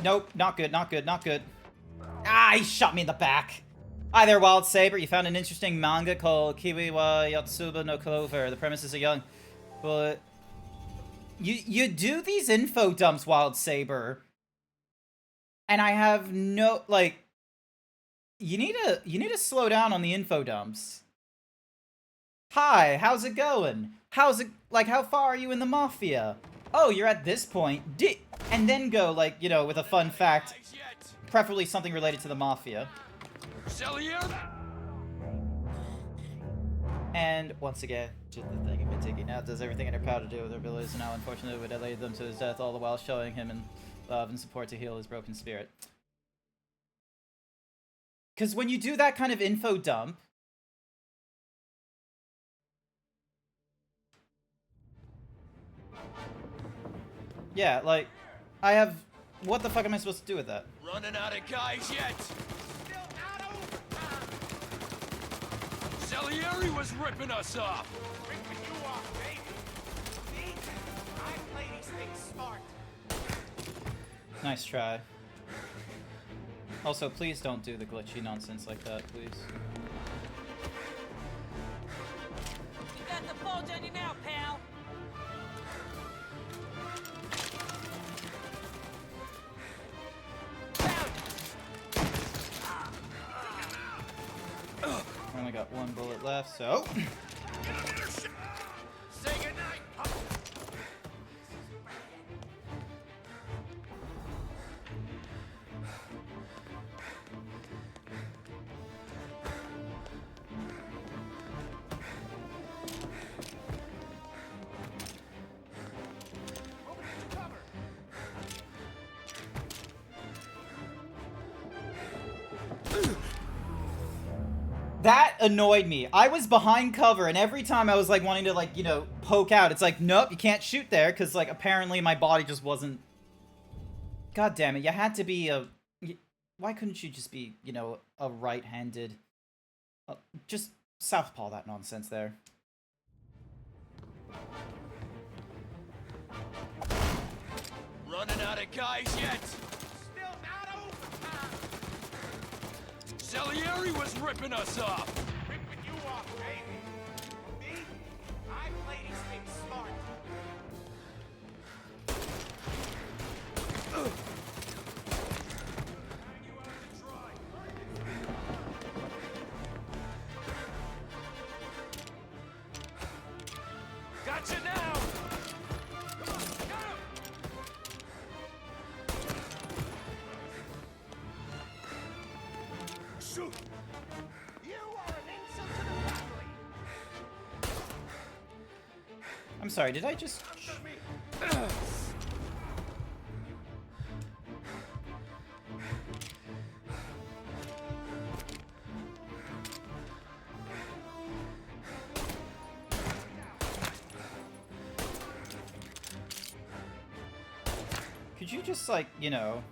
Nope, not good, not good, not good. Ah, he shot me in the back. Hi there, Wild Saber. You found an interesting manga called Kiwi wa Yotsuba no Clover. The premise is a young... But... You do these info dumps, Wild Saber. And I have no... Like... You need to slow down on the info dumps. Hi, how's it going? How's it... Like, how far are you in the Mafia? Oh, you're at this point. And then go, like, you know, with a fun fact. Preferably something related to the Mafia. Salieri? And once again, just the thing of been taking out does everything in her power to do with her abilities, and now unfortunately would lead them to his death, all the while showing him in love and support to heal his broken spirit. Because when you do that kind of info dump, yeah, like, I have... What the fuck am I supposed to do with that? Running out of guys yet? Still not over, Tom. Salieri was ripping us off! Ripping you off, baby. See? I play these things smart. Nice try. Also, please don't do the glitchy nonsense like that, please. You got the bulge on you now, pal. Only got one bullet left, so... Say goodnight, pup. That annoyed me. I was behind cover, and every time I was, like, wanting to, like, you know, poke out, it's like, nope, you can't shoot there, because, like, apparently my body just wasn't... God damn it, you had to be a... Why couldn't you just be, you know, a right-handed... just southpaw that nonsense there. Running out of guys yet? Still not over, Tom. Salieri was Who's ripping us off? Ripping you off, baby. Me? I play these things smart. Gotcha now! Come on, get him! Shoot! You are an insult to the family. I'm sorry, did I just... Could you just, like, you know...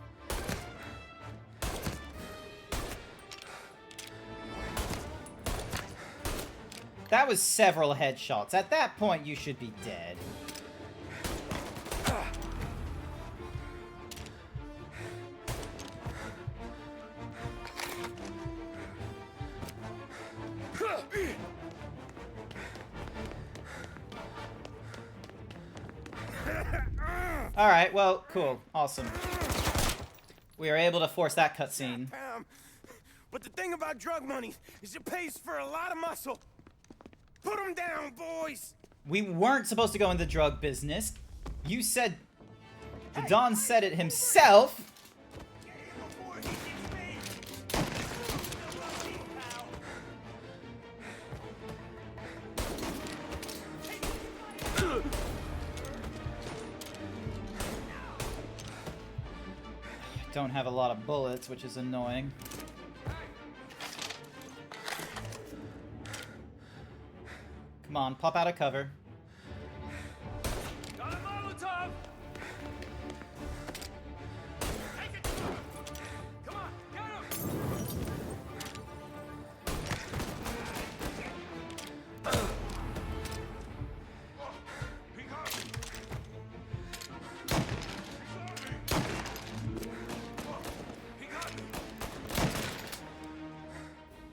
That was several headshots. At that point, you should be dead. Alright, well, cool. Awesome. We were able to force that cutscene. But the thing about drug money is it pays for a lot of muscle. Put them down, boys! We weren't supposed to go in the drug business. You said... The Don said it himself. Don't have a lot of bullets, which is annoying. Come on, pop out of cover. Got a Molotov! Take it! Come on, get him! He got me! He got me!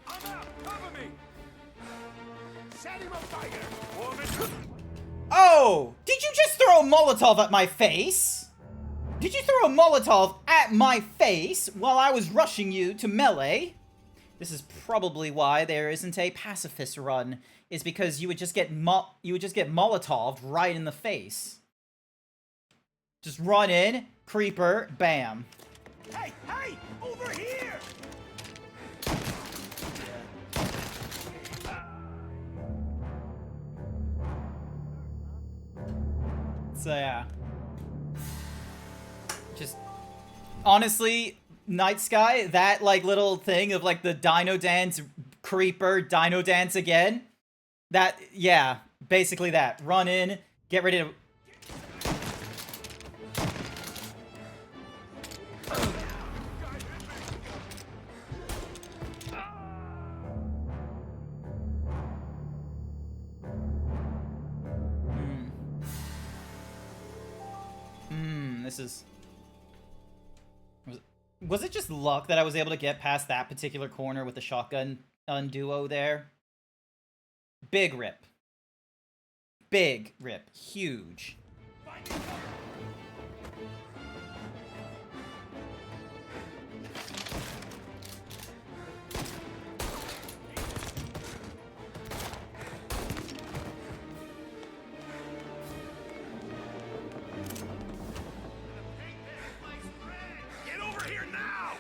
I'm out! Cover me! Set him afire. Oh! Did you just throw a Molotov at my face? Did you throw a Molotov at my face while I was rushing you to melee? This is probably why there isn't a pacifist run, is because you would just get Molotov'd right in the face. Just run in, creeper, bam. Hey, hey, over here! So yeah. Just honestly, Night Sky, that like little thing of like the Dino Dance creeper, Dino Dance again. That, yeah, basically that. Run in, get ready to... This is... Was it just luck that I was able to get past that particular corner with the shotgun duo there? Big rip. Big rip. Huge. Get over here now!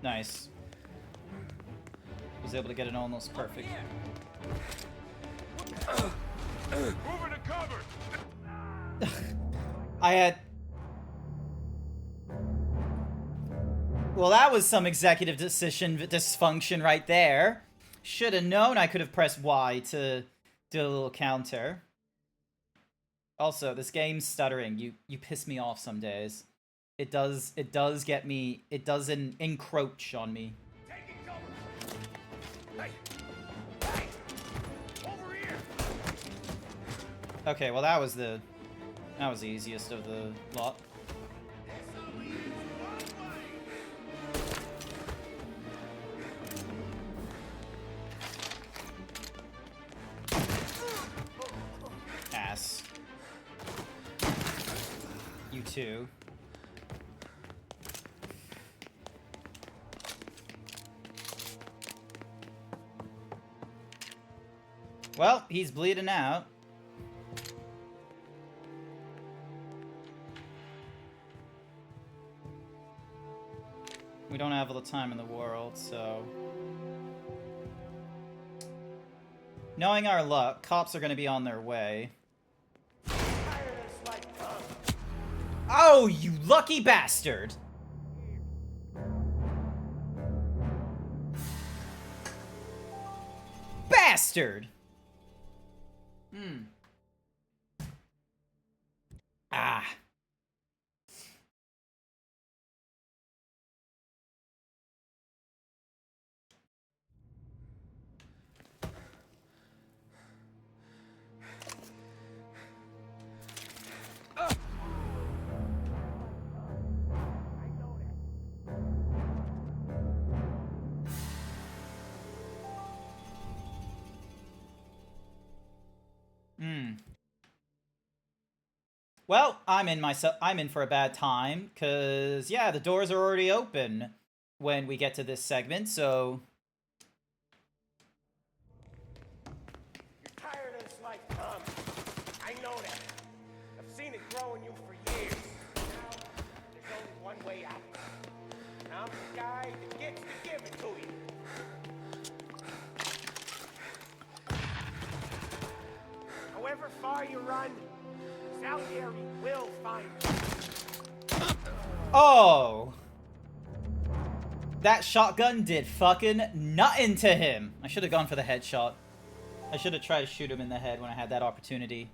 Nice. Was able to get it almost perfect. Moving to cover! I had... Well, that was some executive decision dysfunction right there. Should have known I could have pressed Y to do a little counter. Also, this game's stuttering. You piss me off some days. It does get me, it does encroach on me. Taking cover! Hey! Hey! Over here! Okay, well that was the easiest of the lot. too. Well, he's bleeding out. We don't have all the time in the world, so... Knowing our luck, cops are gonna be on their way. Oh, you lucky bastard! Bastard! Ah. Well, I'm in for a bad time, cause yeah, the doors are already open when we get to this segment, so You're tired of this life, Tom. I know that. I've seen it grow in you for years. Now, there's only one way out. And I'm the guy that gets to give it to you. However far you run, Salieri will find you. oh! That shotgun did fucking nothing to him. I should have gone for the headshot. I should have tried to shoot him in the head when I had that opportunity.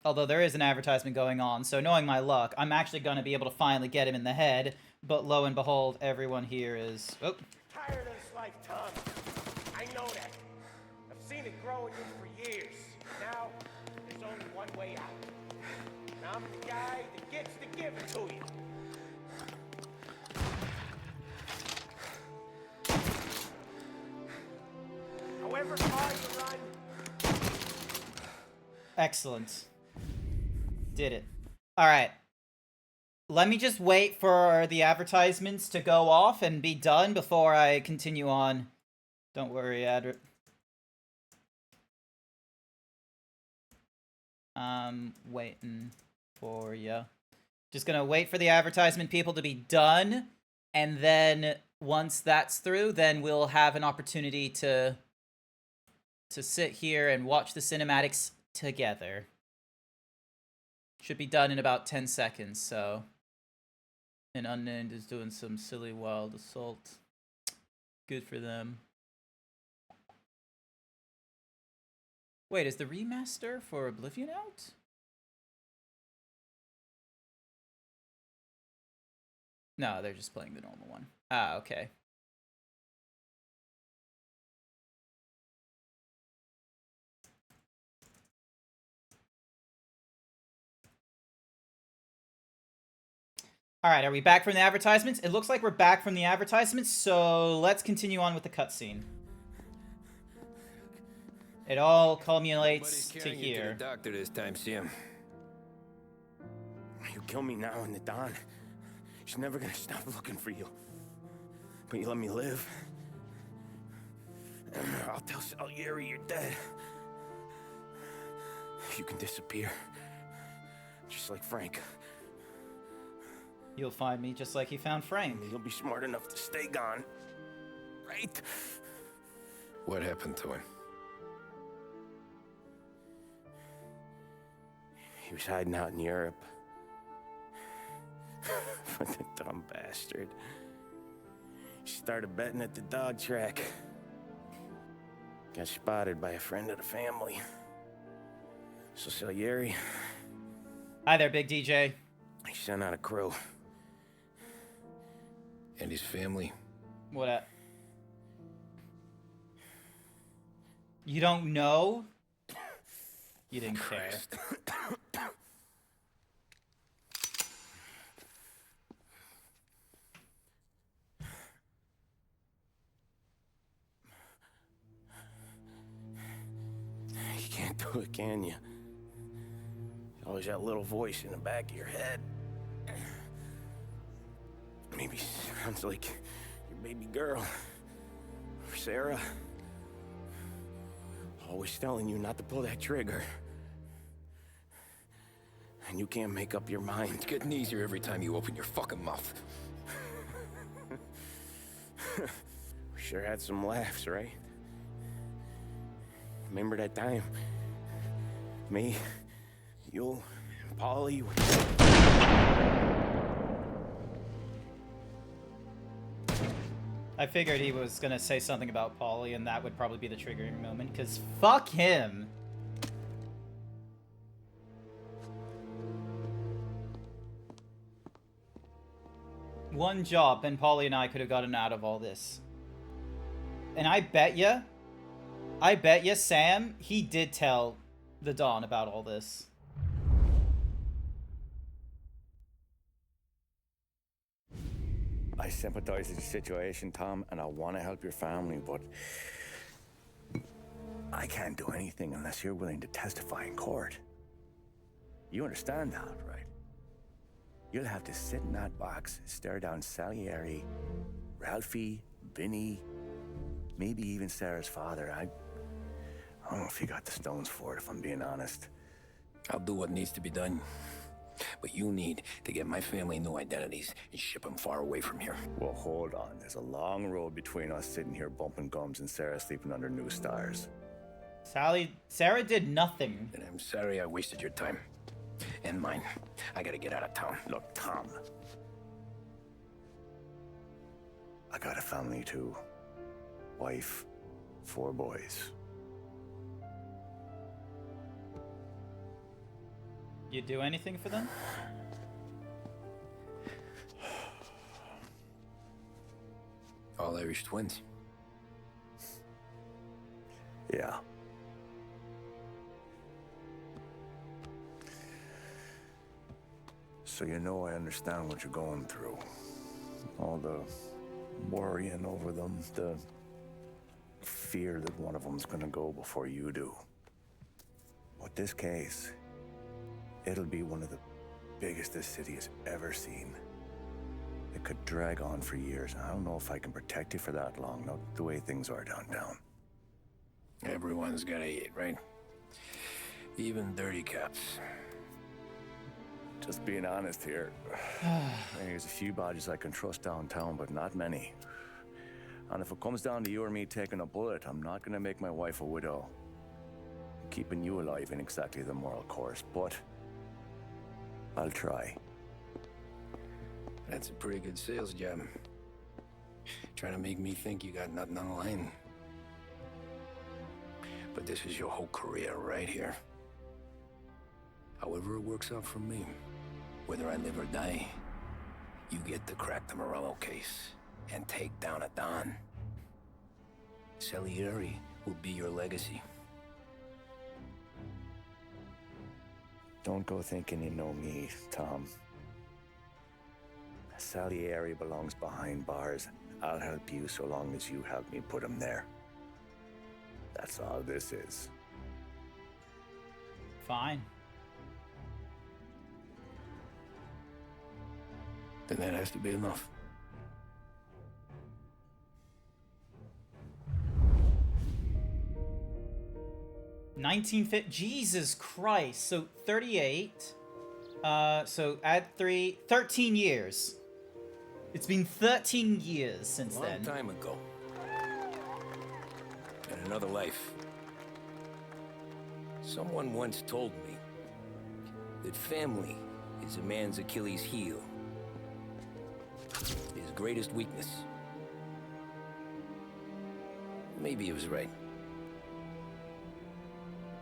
Although there is an advertisement going on, so knowing my luck, I'm actually going to be able to finally get him in the head. But lo and behold, everyone here is... Oh. You're tired of this life, Tom. I know that. I've seen it grow in you for years. Now, there's only one way out. And I'm the guy that gets to give it to you. However far you run... Excellent. Did it. Alright. Let me just wait for the advertisements to go off and be done before I continue on. Don't worry, waiting for ya. Just gonna wait for the advertisement people to be done, and then once that's through, then we'll have an opportunity to sit here and watch the cinematics together. Should be done in about 10 seconds, so... And Unnamed is doing some silly wild assault. Good for them. Wait, is the remaster for Oblivion out? No, they're just playing the normal one. Ah, okay. Alright, are we back from the advertisements? It looks like we're back from the advertisements, so let's continue on with the cutscene. It all culminates to here. To the doctor this time, Sam. You kill me now in the dawn. She's never gonna stop looking for you. But you let me live. I'll tell Salieri you're dead. You can disappear. Just like Frank. You'll find me just like you found Frank. You'll be smart enough to stay gone. Right? What happened to him? He was hiding out in Europe. What a dumb bastard. He started betting at the dog track. Got spotted by a friend of the family. So Salieri... Hi there, Big DJ. He sent out a crew. And his family? What up? You don't know? You didn't care. You can't do it, can you? Always that little voice in the back of your head. Maybe sounds like your baby girl. Or Sarah. Always telling you not to pull that trigger. And you can't make up your mind. It's getting easier every time you open your fucking mouth. We sure had some laughs, right? Remember that time? Me, you, and Polly. I figured he was gonna say something about Paulie, and that would probably be the triggering moment, because fuck him. One job, and Paulie and I could have gotten out of all this. And I bet ya, Sam, he did tell the Don about all this. I sympathize with the situation, Tom, and I want to help your family, but I can't do anything unless you're willing to testify in court. You understand that, right? You'll have to sit in that box, stare down Salieri, Ralphie, Vinny, maybe even Sarah's father. I don't know if you got the stones for it, if I'm being honest. I'll do what needs to be done. But you need to get my family new identities and ship them far away from here. Well, hold on. There's a long road between us sitting here bumping gums and Sarah sleeping under new stars. Sarah did nothing. And I'm sorry I wasted your time. And mine. I gotta get out of town. Look, Tom. I got a family too. Wife, 4 boys. You do anything for them? All Irish twins. Yeah. So you know I understand what you're going through. All the worrying over them, the fear that one of them's gonna go before you do. With this case, it'll be one of the biggest this city has ever seen. It could drag on for years. I don't know if I can protect you for that long, not the way things are downtown. Everyone's gotta eat, right? Even dirty cops. Just being honest here. There's a few bodies I can trust downtown, but not many. And if it comes down to you or me taking a bullet, I'm not gonna make my wife a widow. Keeping you alive ain't exactly the moral course, but I'll try. That's a pretty good sales job. Trying to make me think you got nothing on the line. But this is your whole career right here. However it works out for me, whether I live or die, you get to crack the Morello case and take down a Don. Salieri will be your legacy. Don't go thinking you know me, Tom. Salieri belongs behind bars. I'll help you so long as you help me put him there. That's all this is. Fine. Then that has to be enough. Jesus Christ. So 38. So add 3. 13 years. It's been 13 years since then. Long time ago. In another life. Someone once told me that family is a man's Achilles heel. His greatest weakness. Maybe he was right.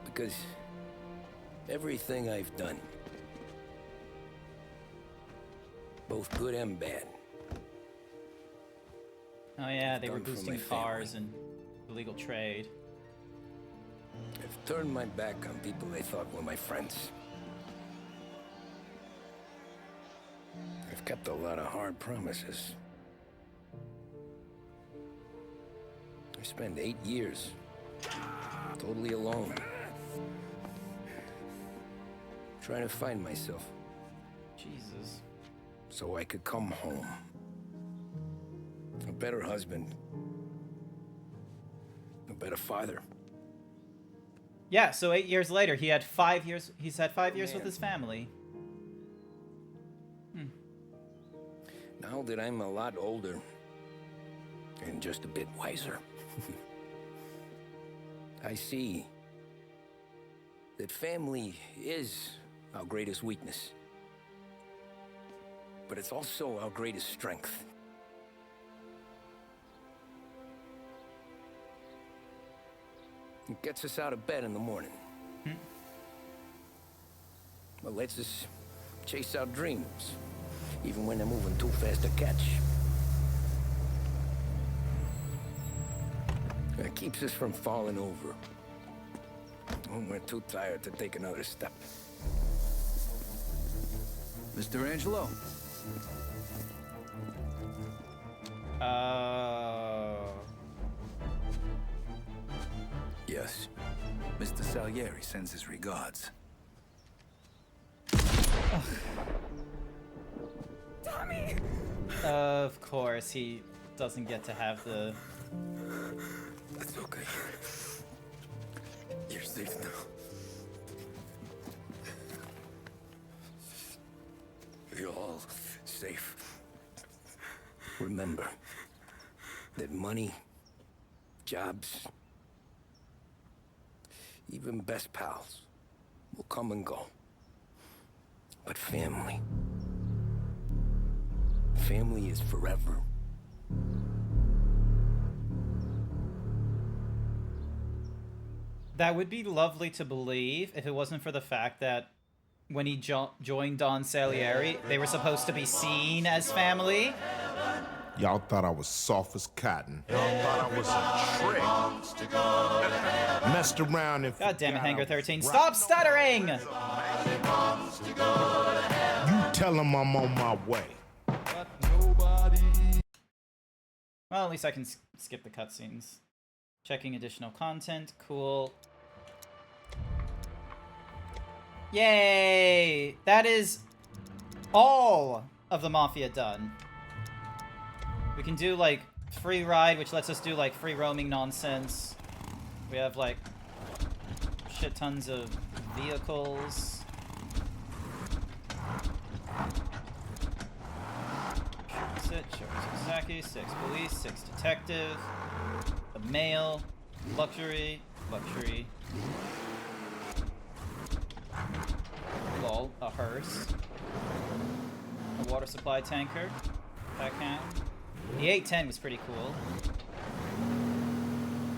Because everything I've done, both good and bad. Oh yeah, they were done for boosting my cars family. and illegal trade. I've turned my back on people they thought were my friends. I've kept a lot of hard promises. I spent 8 years totally alone. Trying to find myself. Jesus. So I could come home. A better husband. A better father. Yeah, so 8 years later, he had 5 years. He's had 5 years with Man. his family. Now that I'm a lot older and just a bit wiser, I see that family is our greatest weakness, but it's also our greatest strength. It gets us out of bed in the morning. It lets us chase our dreams, even when they're moving too fast to catch. It keeps us from falling over when we're too tired to take another step. Mr. Angelo. Yes. Mr. Salieri sends his regards. Tommy! Of course, he doesn't get to have the... That's okay. You're safe now. You're all safe. Remember that money, jobs, even best pals will come and go. But family is forever. That would be lovely to believe if it wasn't for the fact that when he joined Don Salieri, they were supposed to be seen as family. Y'all thought I was soft as cotton. Y'all thought I was a trick. Messed around and... God damn it, Hangar 13. Stop stuttering! You tell him I'm on my way. Well, at least I can skip the cutscenes. Checking additional content. Cool. Yay! That is all of the Mafia done. We can do, like, free ride, which lets us do, like, free roaming nonsense. We have, like, shit tons of vehicles. Saki, 6 police, 6 detective. The mail, luxury. Lol, a hearse. A water supply tanker. Backhand. The 810 was pretty cool.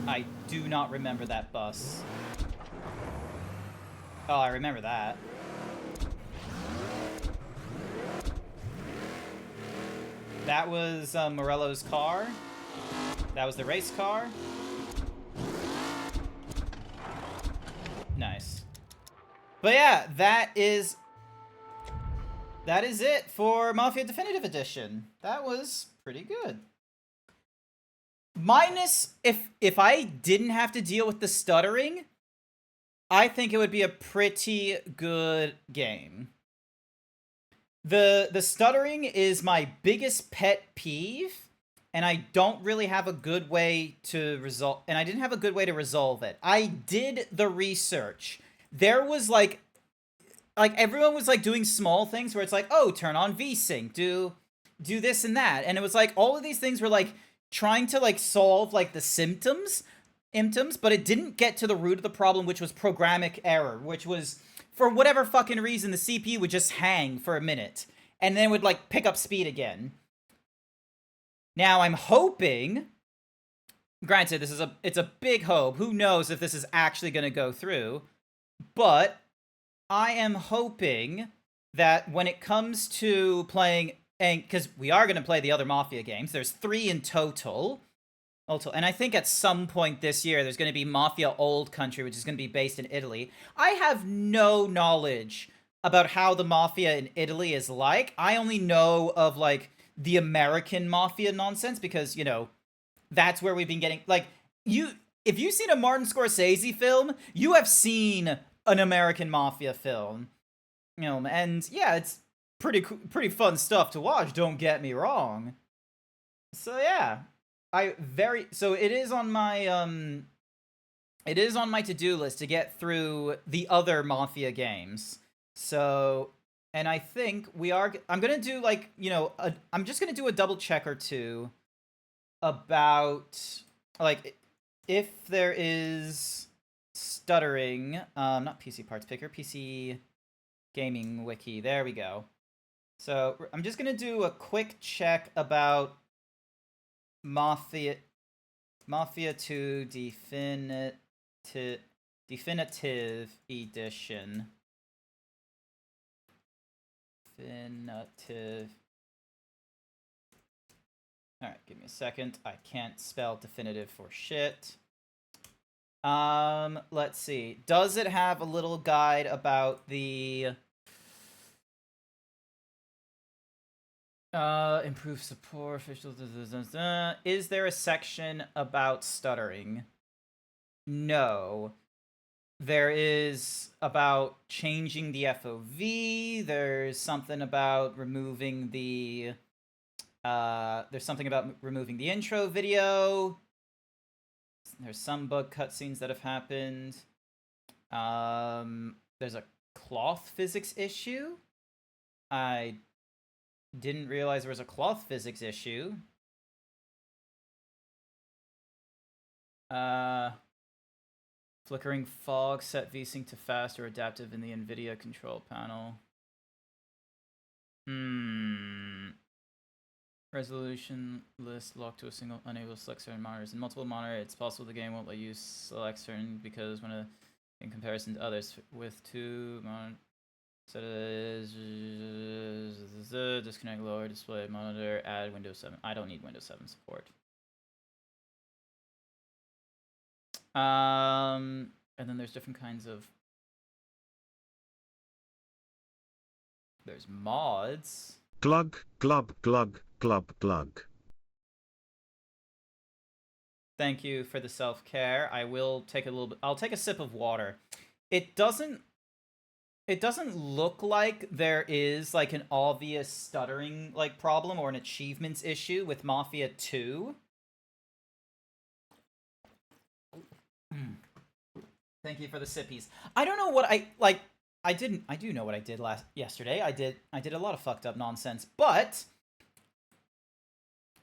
I do not remember that bus. Oh, I remember that. That was Morello's car. That was the race car. Nice. But yeah, that is it for Mafia Definitive Edition. That was pretty good. Minus, if I didn't have to deal with the stuttering, I think it would be a pretty good game. The stuttering is my biggest pet peeve, and I don't really have a good way to resolve, and I didn't have a good way to resolve it. I did the research. There was like everyone was like doing small things where it's like, oh, turn on VSync, do this and that, and it was like all of these things were like trying to like solve like the symptoms, but it didn't get to the root of the problem, which was programmatic error, which was, for whatever fucking reason, the CPU would just hang for a minute, and then would, like, pick up speed again. Now, I'm hoping... Granted, it's a big hope. Who knows if this is actually going to go through. But I am hoping that when it comes to playing... Because we are going to play the other Mafia games. There's 3 in total. And I think at some point this year, there's going to be Mafia Old Country, which is going to be based in Italy. I have no knowledge about how the Mafia in Italy is like. I only know of, like, the American Mafia nonsense, because, you know, that's where we've been getting... Like, if you've seen a Martin Scorsese film, you have seen an American Mafia film. and yeah, it's pretty fun stuff to watch, don't get me wrong. So yeah, so it is on my to-do list to get through the other Mafia games. So, and I think I'm gonna do like, I'm just gonna do a double check or two about like if there is stuttering, not PC Parts Picker, PC Gaming Wiki, there we go. So I'm just gonna do a quick check about Mafia 2 Definitive Edition. Definitive. Alright, give me a second. I can't spell definitive for shit. Let's see. Does it have a little guide about the improve support, official. Is there a section about stuttering? No. There is about changing the FOV. There's something about removing the intro video. There's some bug cutscenes that have happened. There's a cloth physics issue. I didn't realize there was a cloth physics issue. Flickering fog, set VSync to fast or adaptive in the NVIDIA control panel. Resolution list locked to a single, unable to select certain monitors. In multiple monitors, it's possible the game won't let you select certain because in comparison to others with 2 monitors. So disconnect lower display monitor, add Windows 7. I don't need Windows 7 support. And then there's different kinds of... There's mods. Glug, glub, glug, glub, glug. Thank you for the self-care. I will take a little bit... I'll take a sip of water. It doesn't look like there is, like, an obvious stuttering, like, problem or an achievements issue with Mafia 2. Thank you for the sippies. I don't know what I do know what I did yesterday. I did a lot of fucked up nonsense, but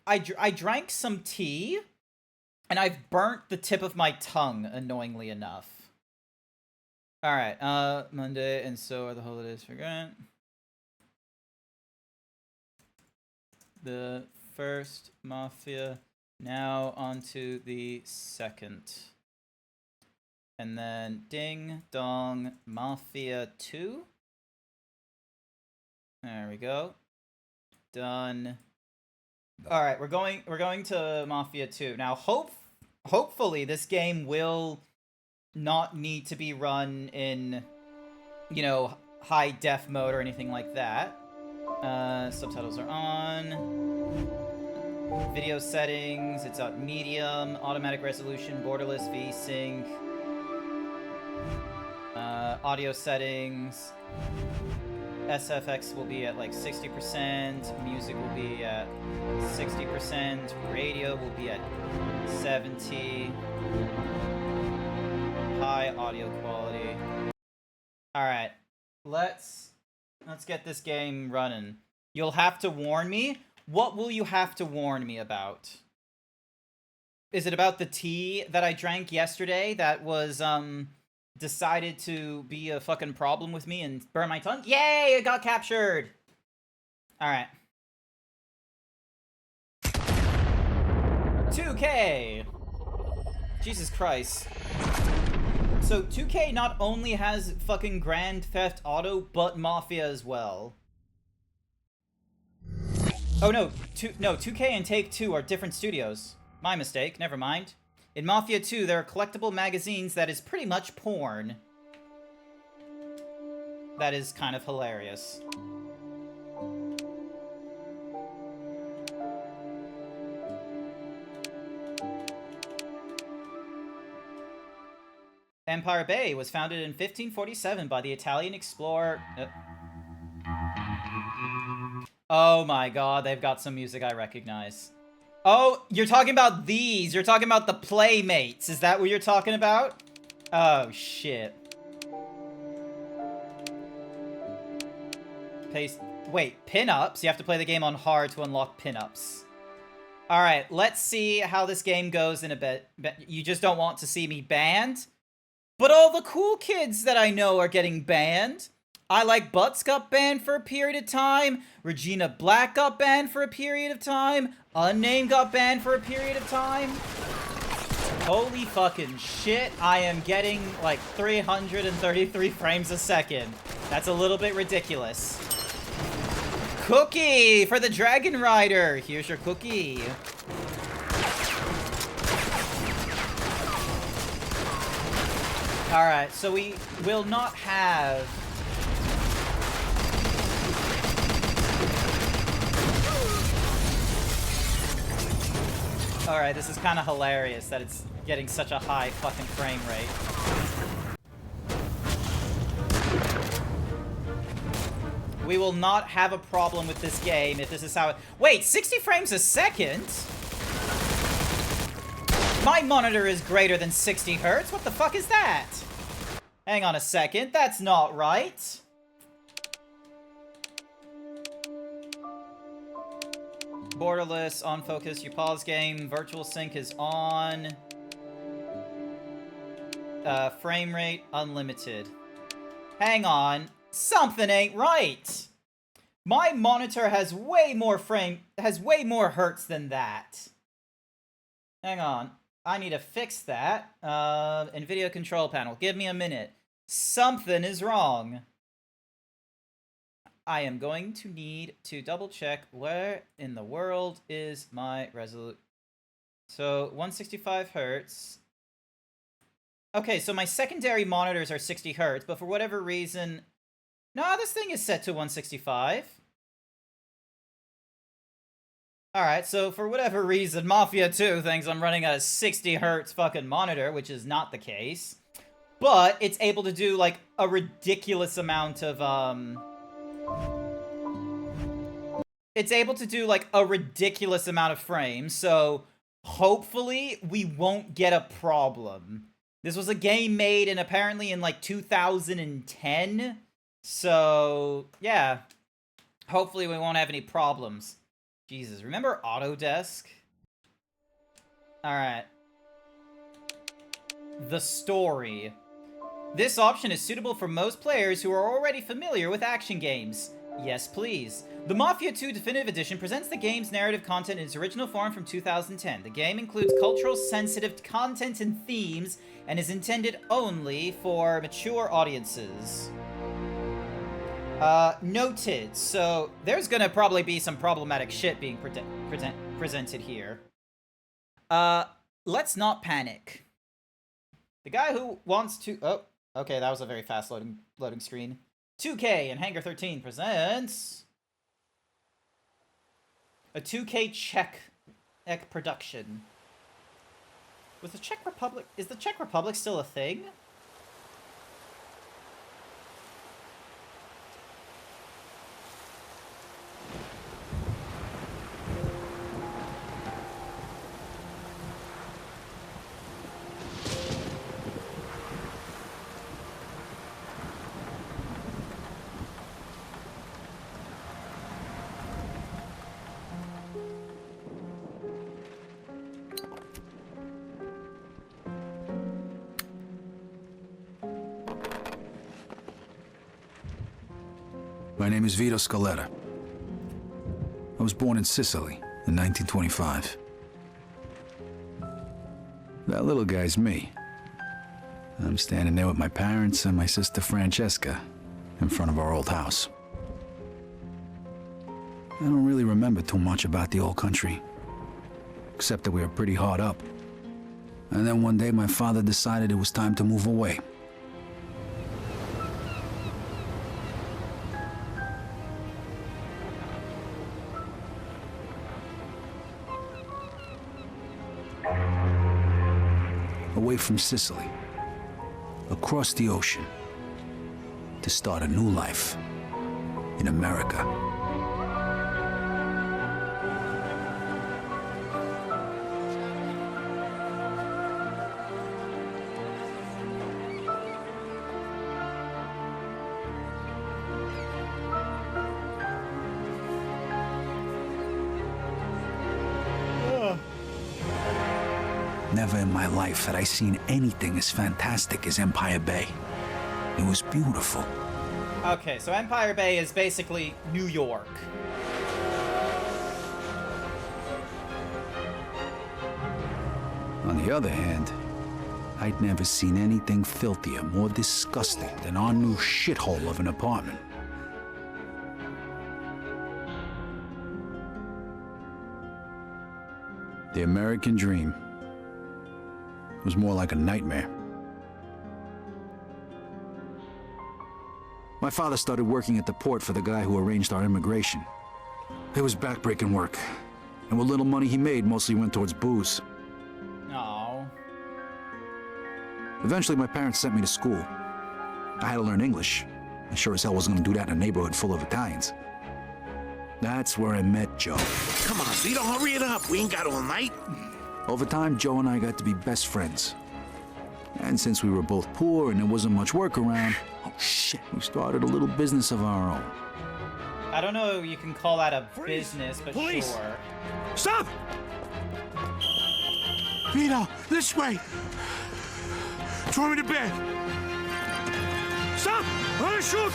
I drank some tea, and I've burnt the tip of my tongue, annoyingly enough. Alright, Monday, and so are the holidays for Grant. The first Mafia, now onto the second. And then Ding Dong Mafia 2. There we go. Done. Alright, we're going to Mafia 2. Now hopefully this game will not need to be run in, high def mode or anything like that. Subtitles are on. Video settings, it's on medium, automatic resolution, borderless VSync. Audio settings. SFX will be at like 60%, music will be at 60%, radio will be at 70%. High audio quality. Alright, let's get this game running. You'll have to warn me. What will you have to warn me about? Is it about the tea that I drank yesterday that was, decided to be a fucking problem with me and burn my tongue? Yay, it got captured! Alright. 2K! Jesus Christ. So 2K not only has fucking Grand Theft Auto, but Mafia as well. Oh no, 2K and Take-Two are different studios. My mistake, never mind. In Mafia 2, there are collectible magazines that is pretty much porn. That is kind of hilarious. Empire Bay was founded in 1547 by the Italian explorer... Oh my god, they've got some music I recognize. Oh, you're talking about these. You're talking about the Playmates. Is that what you're talking about? Oh, shit. Paste. Wait, pinups? You have to play the game on hard to unlock pinups. Alright, let's see how this game goes in a bit. You just don't want to see me banned? But all the cool kids that I know are getting banned. I Like Butts got banned for a period of time. Regina Black got banned for a period of time. Unnamed got banned for a period of time. Holy fucking shit, I am getting like 333 frames a second. That's a little bit ridiculous. Cookie for the Dragon Rider. Here's your cookie. Alright, so we will not have... Alright, this is kind of hilarious that it's getting such a high fucking frame rate. We will not have a problem with this game if this is how it... Wait, 60 frames a second? My monitor is greater than 60 hertz? What the fuck is that? Hang on a second, that's not right. Borderless, on focus, you pause game, virtual sync is on. Frame rate, unlimited. Hang on, something ain't right. My monitor has way more hertz than that. Hang on, I need to fix that. NVIDIA control panel, give me a minute. Something is wrong. I am going to need to double check where in the world is my resolution. So 165 hertz. Okay, so my secondary monitors are 60 hertz, but for whatever reason... No, this thing is set to 165. Alright, so for whatever reason, Mafia 2 thinks I'm running a 60 hertz fucking monitor, which is not the case. But it's able to do, like, a ridiculous amount of, It's able to do, like, a ridiculous amount of frames, so hopefully we won't get a problem. This was a game made apparently in, like, 2010, so, yeah. Hopefully we won't have any problems. Jesus, remember Autodesk? Alright. The story. This option is suitable for most players who are already familiar with action games. Yes, please. The Mafia 2 Definitive Edition presents the game's narrative content in its original form from 2010. The game includes cultural sensitive content and themes, and is intended only for mature audiences. Noted. So, there's gonna probably be some problematic shit being presented here. Let's not panic. The guy who wants to... Oh, okay, that was a very fast loading screen. 2K and Hangar 13 presents... a 2K Czech production. Was the Czech Republic... Is the Czech Republic still a thing? My name is Vito Scaletta. I was born in Sicily in 1925. That little guy's me. I'm standing there with my parents and my sister Francesca in front of our old house. I don't really remember too much about the old country, except that we were pretty hard up. And then one day my father decided it was time to move away. Away from Sicily, across the ocean, to start a new life in America. Never in my life had I seen anything as fantastic as Empire Bay. It was beautiful. Okay, so Empire Bay is basically New York. On the other hand, I'd never seen anything filthier, more disgusting than our new shithole of an apartment. The American dream was more like a nightmare. My father started working at the port for the guy who arranged our immigration. It was backbreaking work, and what little money he made mostly went towards booze. Oh. Eventually, my parents sent me to school. I had to learn English. I sure as hell wasn't gonna do that in a neighborhood full of Italians. That's where I met Joe. Come on, Vito, hurry it up. We ain't got all night. Over time, Joe and I got to be best friends. And since we were both poor and there wasn't much work around, oh shit, we started a little business of our own. I don't know if you can call that a business, but Police. sure. Stop! Vito, this way. Throw me to bed. Stop! I'm gonna shoot!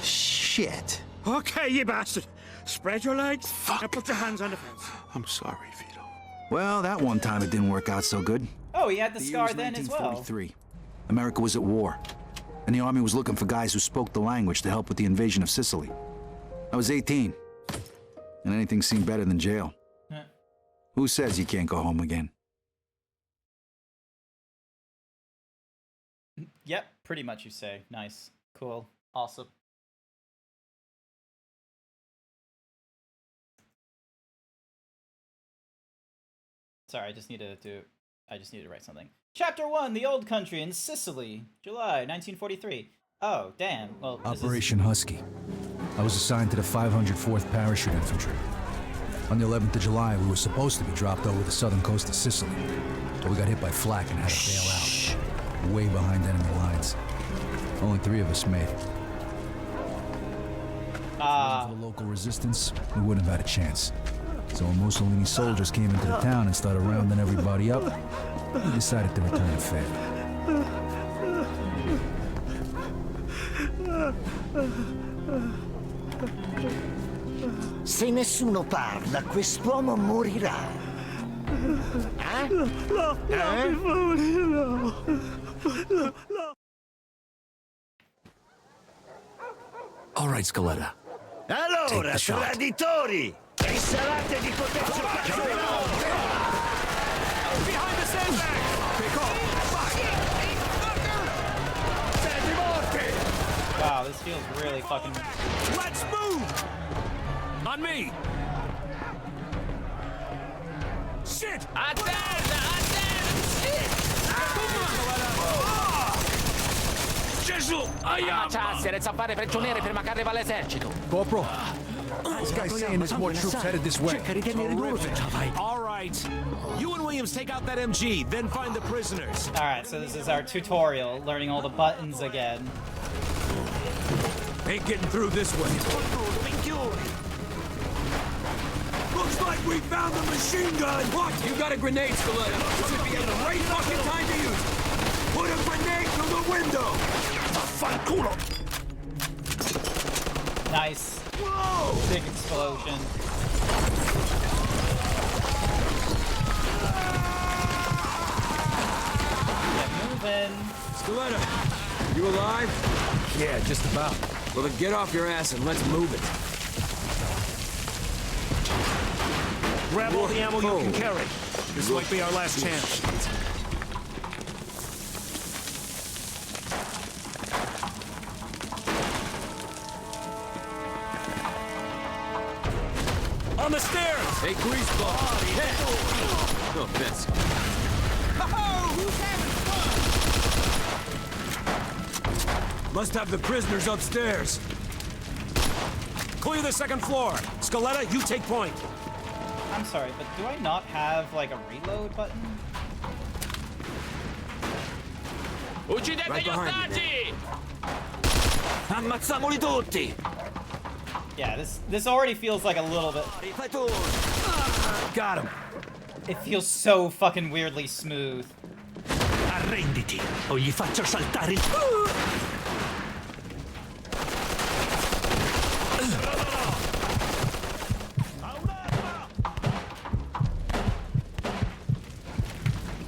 Shit. Okay, you bastard. Spread your legs. Fuck. Now put your hands on the fence. I'm sorry, Vito. Well, that one time it didn't work out so good. Oh, he had the year scar was then as well. 1943. America was at war, and the army was looking for guys who spoke the language to help with the invasion of Sicily. I was 18, and anything seemed better than jail. Huh. Who says you can't go home again? Yep, pretty much you say. Nice. Cool. Awesome. Sorry, I just need to write something. Chapter 1, The Old Country in Sicily, July 1943. Oh, damn. Well, Operation Husky. I was assigned to the 504th Parachute Infantry. On the 11th of July, we were supposed to be dropped over the southern coast of Sicily, but we got hit by flak and had to bail out, way behind enemy lines. Only 3 of us made it. If it wasn't for the local resistance, we wouldn't have had a chance. So when Mussolini's soldiers came into the town and started rounding everybody up, we decided to return the favor. Se nessuno parla, quest'uomo morirà. Eh? No, All right, Scaletta. Allora, traditori! Pensavate di poter giocare? Behind the sandbags! Take off! Siete morti! Wow, this feels really fucking... Let's move! On me! Shit! Gesù! Ammacciarsi, resta a fare prigionieri prima che arriva l'esercito. Corporal, this guy's saying there's more troops headed this way. All right. You and Williams take out that MG, then find the prisoners. All right, so this is our tutorial, learning all the buttons again. Ain't getting through this way. Looks like we found the machine gun. What? You got a grenade, Scaletta. This would be the right fucking time to use it. Put a grenade through the window. Fanculo. Nice. Whoa! Big explosion. Get moving. Scaletta, you alive? Yeah, just about. Well, then get off your ass and let's move it. Grab all the ammo you can carry. This might be our last chance. On the stairs! Hey, greaseball! No offense. Must have the prisoners upstairs. Clear the second floor. Scaletta, you take point. I'm sorry, but do I not have, like, a reload button? Uccidete Right gli behind ostaggi! Ammazziamoli tutti! Yeah, this already feels like a little bit... Fai tu! Got him. It feels so fucking weirdly smooth. Arrenditi, o gli faccio saltare il...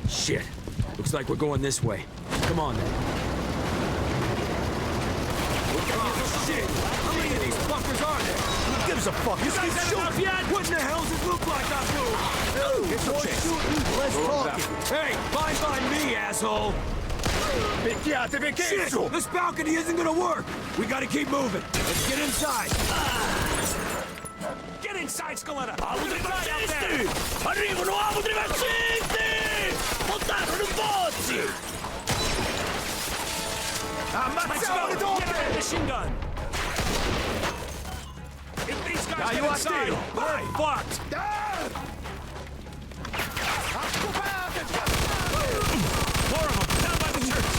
Shit. Looks like we're going this way. Come on, then. Oh, shit! How many of these fuckers are there? Who gives a fuck? You guys had enough yet? What in the hell does it look like I'm doing? Get some chance. Less talking. Hey, fine by me, asshole! Shit! This balcony isn't gonna work! We gotta keep moving. Let's get inside. Get inside, Scaletta! Arrivano autri fascisti! Montano i bozzi! Ammazziamoli tutti! Machine gun! If these guys get inside, we're fucked! More of them, down by the church!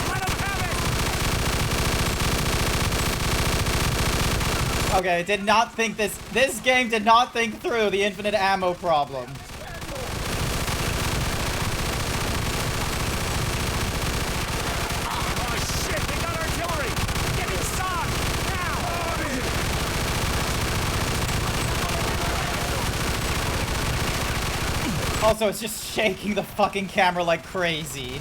Let them have it! Okay, did not think this game did not think through the infinite ammo problem. Oh shit, they got artillery! Get inside! Now! Also, it's just shaking the fucking camera like crazy.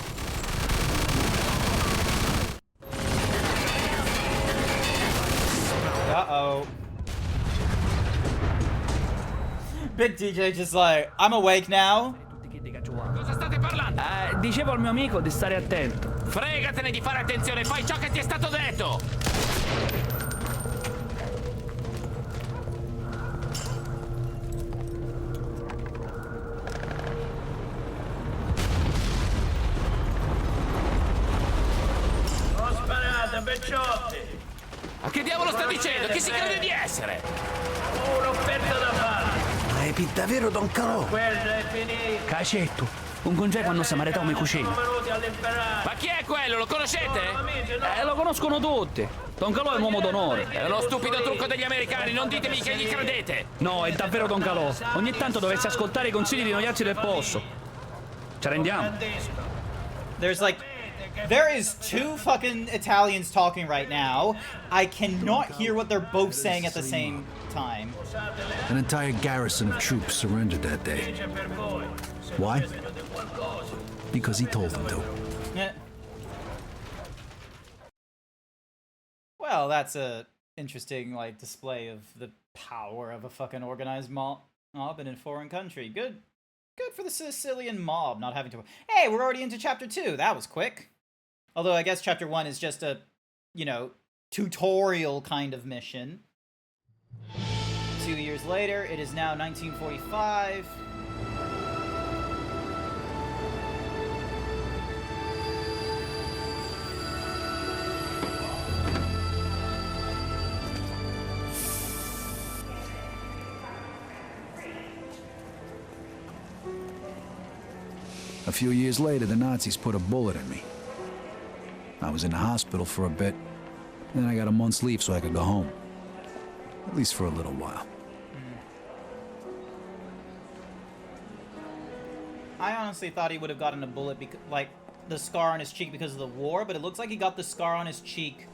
Uh-oh. Big DJ just like, I'm awake now. Cosa state parlando? Dicevo al mio amico di stare attento. Fregatene di fare attenzione, fai ciò che ti è stato detto! Non sparate, becciotti! Ma che diavolo sta dicendo? Chi si crede di essere? Ho un'offerta da fare! Ma è davvero Don Calò? Quella è finita! Cacetto, un congeco quando samarità come cucina. Venuti all'imperare! Ma chi è quello? Lo conoscete? Lo conoscono tutti. Don Calò è un uomo d'onore. È uno stupido trucco degli americani, non ditemi che gli credete! No, è davvero Don Calò. Ogni tanto dovresti ascoltare i consigli di noiazzi del posto. Ci rendiamo? There is two fucking Italians talking right now. I cannot hear what they're both saying at the same time. An entire garrison of troops surrendered that day. Why? Because he told them to. Yeah. Well, that's a interesting, like, display of the power of a fucking organized mob in a foreign country. Good for the Sicilian mob not having to... Hey, we're already into chapter 2. That was quick. Although I guess chapter 1 is just a, you know, tutorial kind of mission. 2 years later, it is now 1945. A few years later, the Nazis put a bullet in me. I was in the hospital for a bit, and then I got a month's leave so I could go home. At least for a little while. I honestly thought he would have gotten a bullet, like, the scar on his cheek because of the war, but it looks like he got the scar on his cheek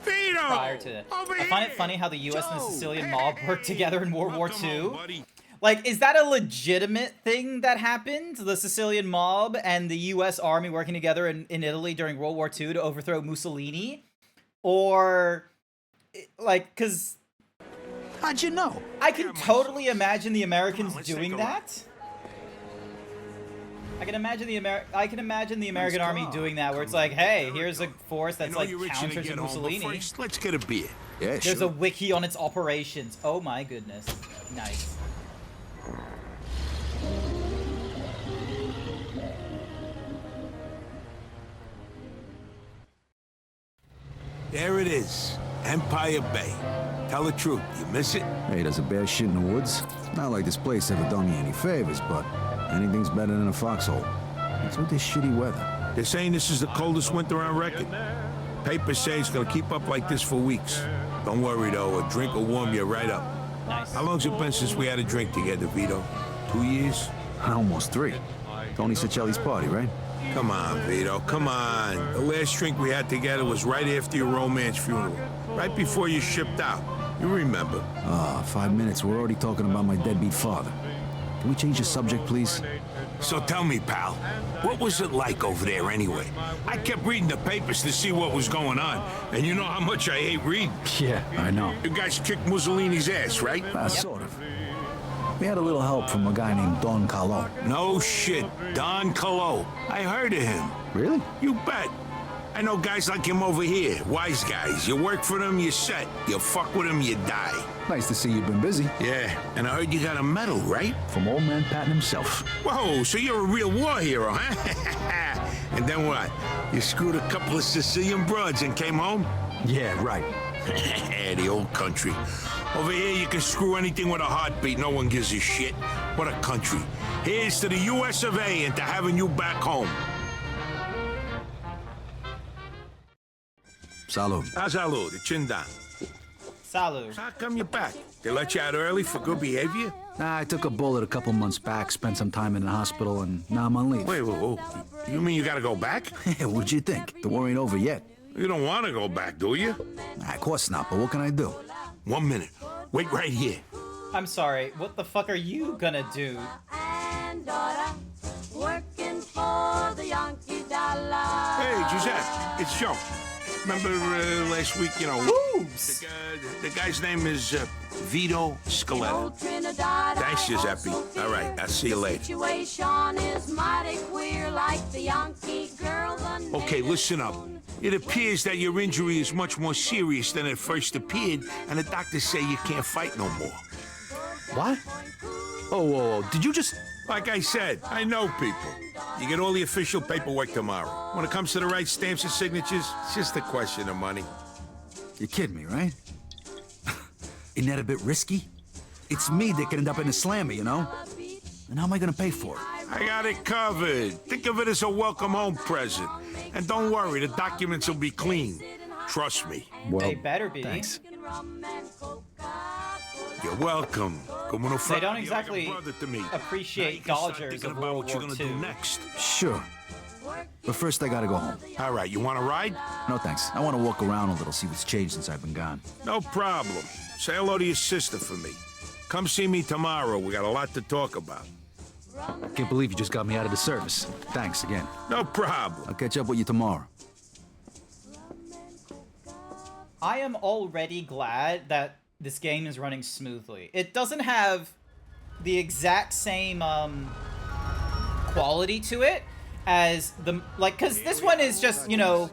prior to it. I find it funny how the US and the Sicilian mob worked together in World War II. Like, is that a legitimate thing that happened? The Sicilian mob and the US Army working together in Italy during World War II to overthrow Mussolini? Or, like, because... How'd you know? I can totally imagine the Americans doing that. I can imagine the American army doing that, where it's like, hey, here's a force that's like counter to Mussolini. Let's get a beer. Yeah, There's a wiki on its operations. Oh my goodness. Nice. There it is. Empire Bay. Tell the truth, you miss it? Hey, does a bear shit in the woods? Not like this place ever done me any favors, but anything's better than a foxhole. What's with this shitty weather? They're saying this is the coldest winter on record. Papers say it's gonna keep up like this for weeks. Don't worry though, a drink will warm you right up. Nice. How long's it been since we had a drink together, Vito? 2 years? Almost 3. Tony Cicelli's party, right? Come on, Vito, come on. The last drink we had together was right after your romance funeral. Right before you shipped out. You remember. 5 minutes. We're already talking about my deadbeat father. Can we change the subject, please? So tell me, pal, what was it like over there anyway? I kept reading the papers to see what was going on, and you know how much I hate reading. Yeah, I know. You guys kicked Mussolini's ass, right? Sort of. We had a little help from a guy named Don Carlo. No shit, Don Carlo. I heard of him. Really? You bet. I know guys like him over here, wise guys. You work for them, you're set. You fuck with them, you die. Nice to see you've been busy. Yeah, and I heard you got a medal, right? From old man Patton himself. Whoa, so you're a real war hero, huh? And then what? You screwed a couple of Sicilian broads and came home? Yeah, right. The old country. Over here, you can screw anything with a heartbeat. No one gives a shit. What a country. Here's to the US of A and to having you back home. Salud. Salud, chin down. Salud. How come you're back? They let you out early for good behavior? Nah, I took a bullet a couple months back, spent some time in the hospital, and now I'm on leave. Wait, you mean you gotta go back? What'd you think? The war ain't over yet. You don't want to go back, do you? Nah, of course not, but what can I do? 1 minute. Wait right here. I'm sorry, what the fuck are you gonna do? Working for the Yankee dollar. Hey, Giuseppe, it's Joe. Remember last week, you know, the guy's name is Vito Scaletta. Thanks, Giuseppe. All right, I'll see you later. Situation is mighty queer, like the Yankee girl. Okay, listen up. It appears that your injury is much more serious than it first appeared, and the doctors say you can't fight no more. What? Oh, whoa, did you just... Like I said, I know people. You get all the official paperwork tomorrow. When it comes to the right stamps and signatures, it's just a question of money. You're kidding me, right? Isn't that a bit risky? It's me that could end up in a slammer, you know? And how am I gonna pay for it? I got it covered. Think of it as a welcome home present. And don't worry, the documents will be clean. Trust me. Well, they better be. Thanks. You're welcome. They don't exactly appreciate dodgers of World War II. Next. Sure. But first, I gotta go home. All right, you want to ride? No, thanks. I want to walk around a little, see what's changed since I've been gone. No problem. Say hello to your sister for me. Come see me tomorrow. We got a lot to talk about. I can't believe you just got me out of the service. Thanks again. No problem. I'll catch up with you tomorrow. I am already glad that this game is running smoothly. It doesn't have the exact same quality to it as the because this one is just, you know,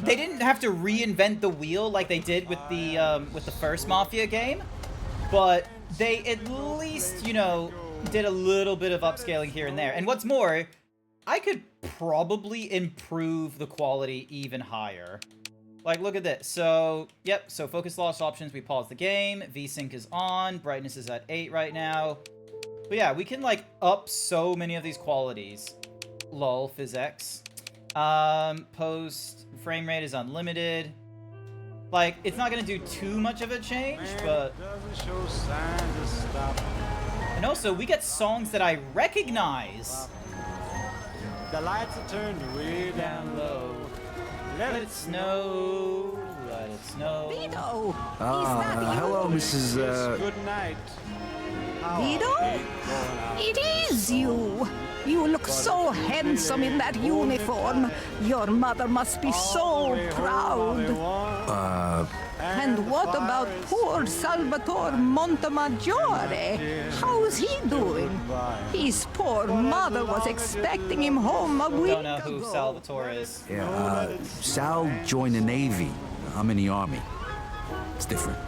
they didn't have to reinvent the wheel like they did with the first Mafia game, but they at least, you know, did a little bit of upscaling here and there. And what's more, I could probably improve the quality even higher. Like, look at this. So, yep, so focus loss options, we pause the game. VSync is on. Brightness is at 8 right now. But yeah, we can, like, up so many of these qualities. Lol, PhysX. Post frame rate is unlimited. Like, it's not going to do too much of a change, but... And also, we get songs that I recognize. The lights are turned way down low. Let it snow, let it snow. Vito! Hello, Mrs. Good night. Vito? It is you! You look so handsome in that uniform. Your mother must be so proud. And what about poor Salvatore Montemaggiore? How's he doing? His poor mother was expecting him home a week ago. Don't know who Salvatore is. Yeah, Sal joined the Navy. I'm in the Army. It's different.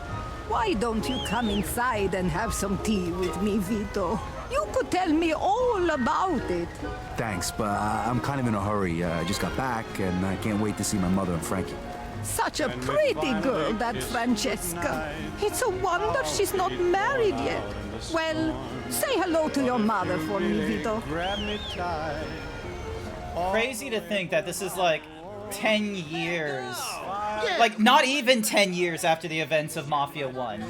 Why don't you come inside and have some tea with me, Vito? You could tell me all about it. Thanks, but I'm kind of in a hurry. I just got back, and I can't wait to see my mother and Frankie. Such a pretty girl, that Francesca. It's a wonder she's not married yet. Well, say hello to your mother for me, Vito. Crazy to think that this is like 10 years. Like, not even 10 years after the events of Mafia 1.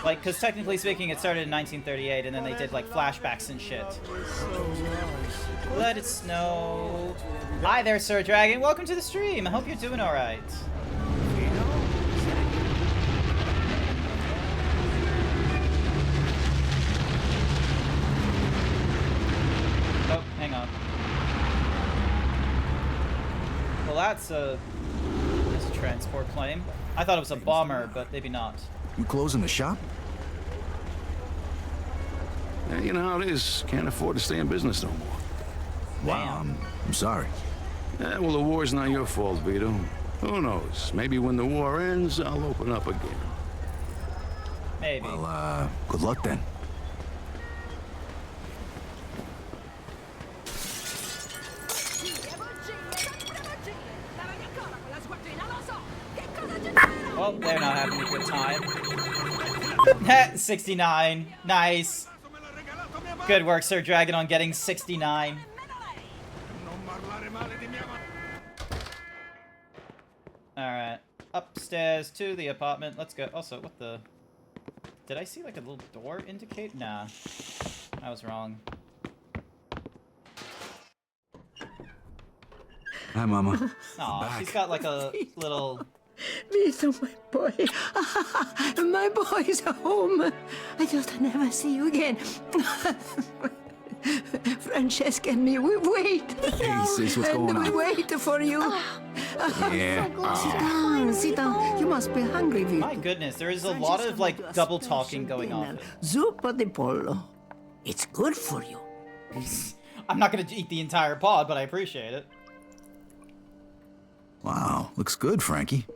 Like, because technically speaking, it started in 1938, and then they did, like, flashbacks and shit. Let it snow. Hi there, Sir Dragon. Welcome to the stream. I hope you're doing alright. Oh, hang on. Well, that's a transport plane. I thought it was a bomber, but maybe not. You closing the shop? Yeah, you know how it is. Can't afford to stay in business no more. Wow, I'm sorry. Yeah, well, the war's not your fault, Vito. Who knows? Maybe when the war ends, I'll open up again. Maybe. Well, good luck then. Well, they're not having a good time. 69. Nice. Good work, Sir Dragon, on getting 69. Alright. Upstairs to the apartment. Let's go. Also, what the... Did I see, like, a little door indicate? Nah. I was wrong. Hi, Mama. Aw, she's got, like, a little... Vito, my boy. My boy's home. I just never see you again. Francesca and me, we wait. Hey, sis, what's going on? We wait for you. Yeah. Sit down. You must be hungry, Vito. My goodness, there is a lot of, like, double talking going on. Zuppa di pollo. It's good for you. I'm not gonna eat the entire pod, but I appreciate it. Wow, looks good, Frankie.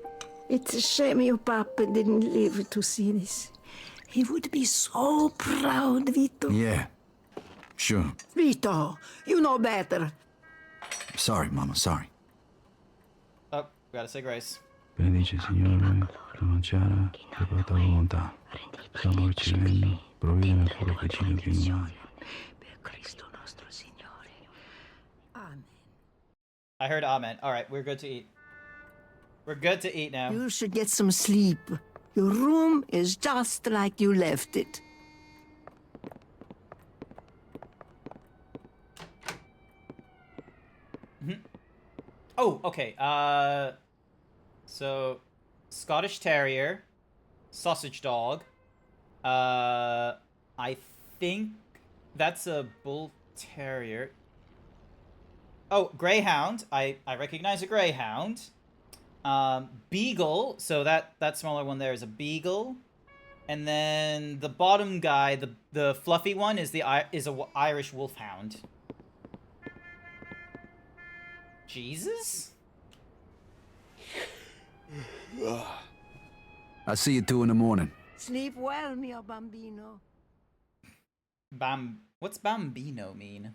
It's a shame your papa didn't live to see this. He would be so proud, Vito. Yeah, sure. Vito, you know better. Sorry, Mama, sorry. Oh, gotta say grace. Benedice, Signore, la mangiara, che porta volontà. S'amorci regno, provvide nel cuore piccino che non hai. I heard amen. Alright, we're good to eat. We're good to eat now. You should get some sleep. Your room is just like you left it. Oh, okay. So Scottish Terrier, sausage dog. I think that's a Bull Terrier. Oh, Greyhound. I recognize a Greyhound. Beagle. So that smaller one there is a Beagle. And then the bottom guy, the fluffy one, is a Irish Wolfhound. Jesus? I'll see you 2 in the morning. Sleep well, mio bambino. What's bambino mean?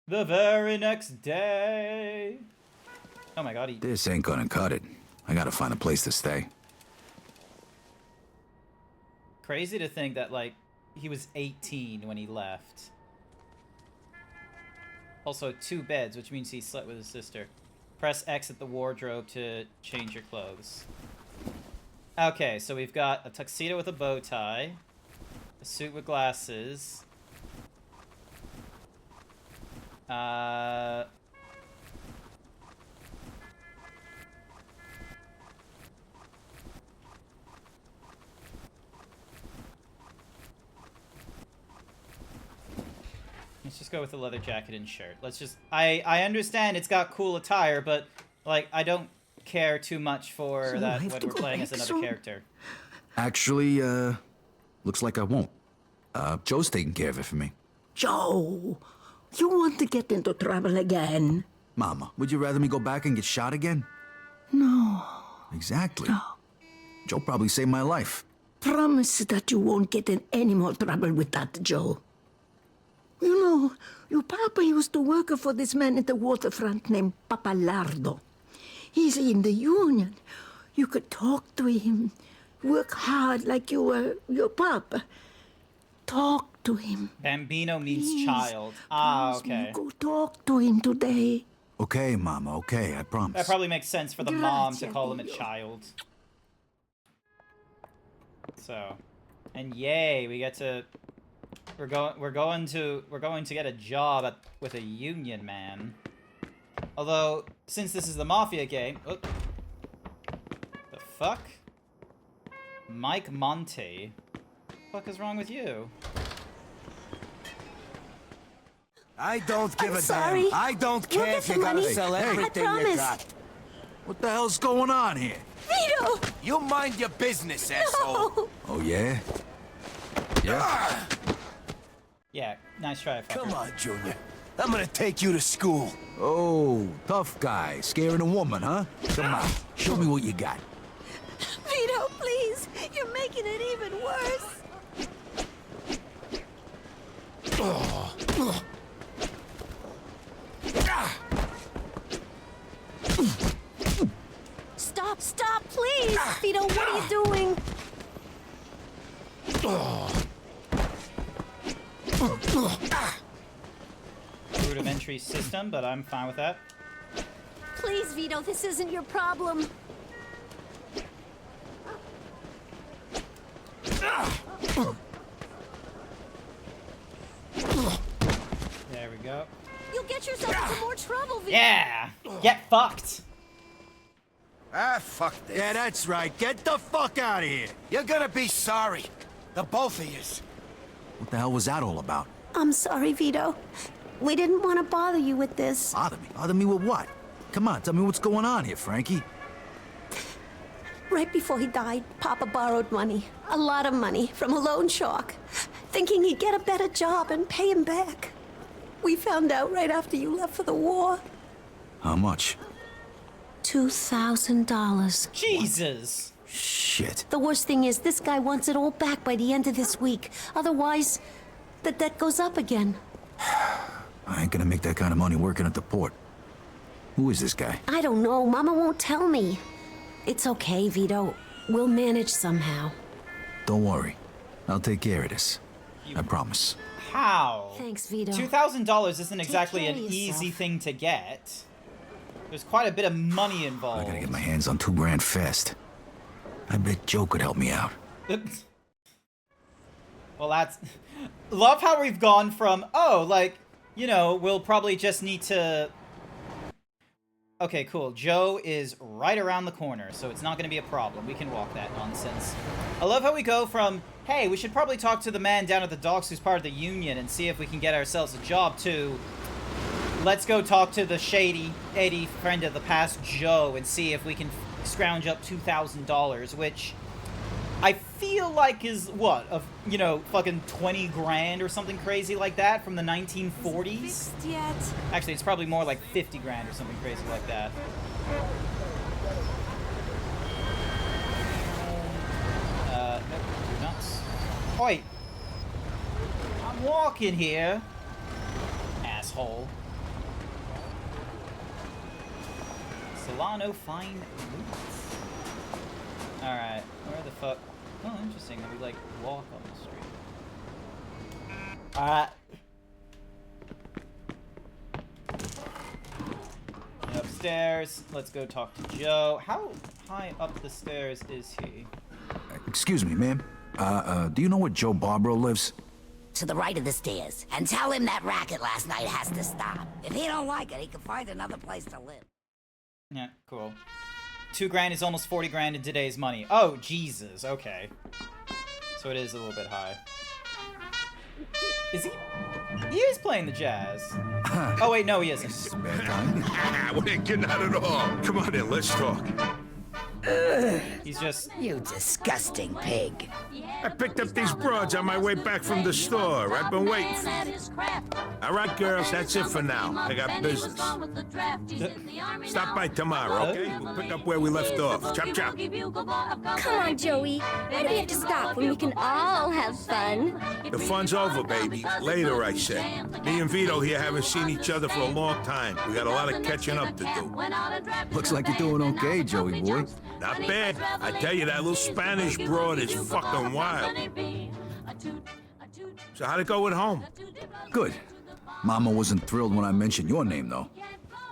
The very next day. Oh my god, This ain't gonna cut it. I gotta find a place to stay. Crazy to think that, like, he was 18 when he left. Also, 2 beds, which means he slept with his sister. Press X at the wardrobe to change your clothes. Okay, so we've got a tuxedo with a bow tie. A suit with glasses. Let's just go with the leather jacket and shirt. Let's just... I understand it's got cool attire, but, like, I don't care too much for So that I have when to we're go playing back as another soon? character. Actually, looks like I won't. Joe's taking care of it for me. Joe, you want to get into trouble again? Mama, would you rather me go back and get shot again? No. Exactly. No. Joe probably saved my life. Promise that you won't get in any more trouble with that, Joe. You know, your papa used to work for this man at the waterfront named Papalardo. He's in the union. You could talk to him. Work hard like you were your papa. Talk to him. Bambino means Please, child. promise me you go talk to him today. Okay, Mama, okay, I promise. That probably makes sense for the mom to call him a child. So, and yay, we get to we're going to get a job with a union man. Although, since this is the Mafia game, the fuck? Mike Monte. What the fuck is wrong with you? I don't give a sorry. damn. I don't We'll care get if you the gotta money. sell I everything you promise. got. What the hell's going on here? Vito! You mind your business, asshole. Oh, yeah? Yeah? Yeah, nice try, fucker. Come on, Junior. I'm gonna take you to school. Oh, tough guy, scaring a woman, huh? Come on, show me what you got. Vito, please! You're making it even worse! Stop, please! Vito, what are you doing? Rudimentary system, but I'm fine with that. Please, Vito, this isn't your problem. There we go. You'll get yourself into more trouble, Vito. Yeah! Get fucked! Ah, fuck this. Yeah, that's right. Get the fuck out of here. You're gonna be sorry. The both of yous. What the hell was that all about? I'm sorry, Vito. We didn't want to bother you with this. Bother me? Bother me with what? Come on, tell me what's going on here, Frankie. Right before he died, Papa borrowed money. A lot of money from a loan shark. Thinking he'd get a better job and pay him back. We found out right after you left for the war. How much? $2,000. Jesus! Shit. The worst thing is, this guy wants it all back by the end of this week. Otherwise, the debt goes up again. I ain't gonna make that kind of money working at the port. Who is this guy? I don't know. Mama won't tell me. It's okay, Vito. We'll manage somehow. Don't worry. I'll take care of this. I promise. How? Thanks, Vito. $2,000 isn't exactly care an of easy yourself. thing to get. There's quite a bit of money involved. I gotta get my hands on $2 grand fast. I bet Joe could help me out. Well, that's... Love how we've gone from, oh, like, you know, we'll probably just need to... Okay, cool. Joe is right around the corner, so it's not going to be a problem. We can walk that nonsense. I love how we go from, hey, we should probably talk to the man down at the docks who's part of the union and see if we can get ourselves a job, to... Let's go talk to the shady Eddie friend of the past, Joe, and see if we can scrounge up $2,000, which I feel like is, what, of, you know, fucking 20 grand or something crazy like that from the 1940s? Fixed yet? Actually, it's probably more like 50 grand or something crazy like that. Nope, you're nuts. Oi! I'm walking here, asshole. Solano fine boots. Alright, where the fuck? Oh, interesting that we, like, walk on the street. Alright. Upstairs. Let's go talk to Joe. How high up the stairs is he? Excuse me, ma'am. Do you know where Joe Barbaro lives? To the right of the stairs. And tell him that racket last night has to stop. If he don't like it, he can find another place to live. Yeah, cool. 2 grand is almost 40 grand in today's money. Oh, Jesus. Okay. So it is a little bit high. Is he? He is playing the jazz. Oh, wait, no, he isn't. We ain't getting out at all. Come on in, let's talk. He's just... You disgusting pig. I picked up these broads on my way back from the store. I've been waiting for you. All right, girls, that's it for now. I got business. Stop by tomorrow, okay? We'll pick up where we left off. Chop, chop. Come on, Joey. Why do we have to stop when we can all have fun? The fun's over, baby. Later, I said. Me and Vito here haven't seen each other for a long time. We got a lot of catching up to do. Looks like you're doing okay, Joey boy. Not bad. I tell you, that little Spanish broad is fucking wild. So how'd it go at home? Good. Mama wasn't thrilled when I mentioned your name, though.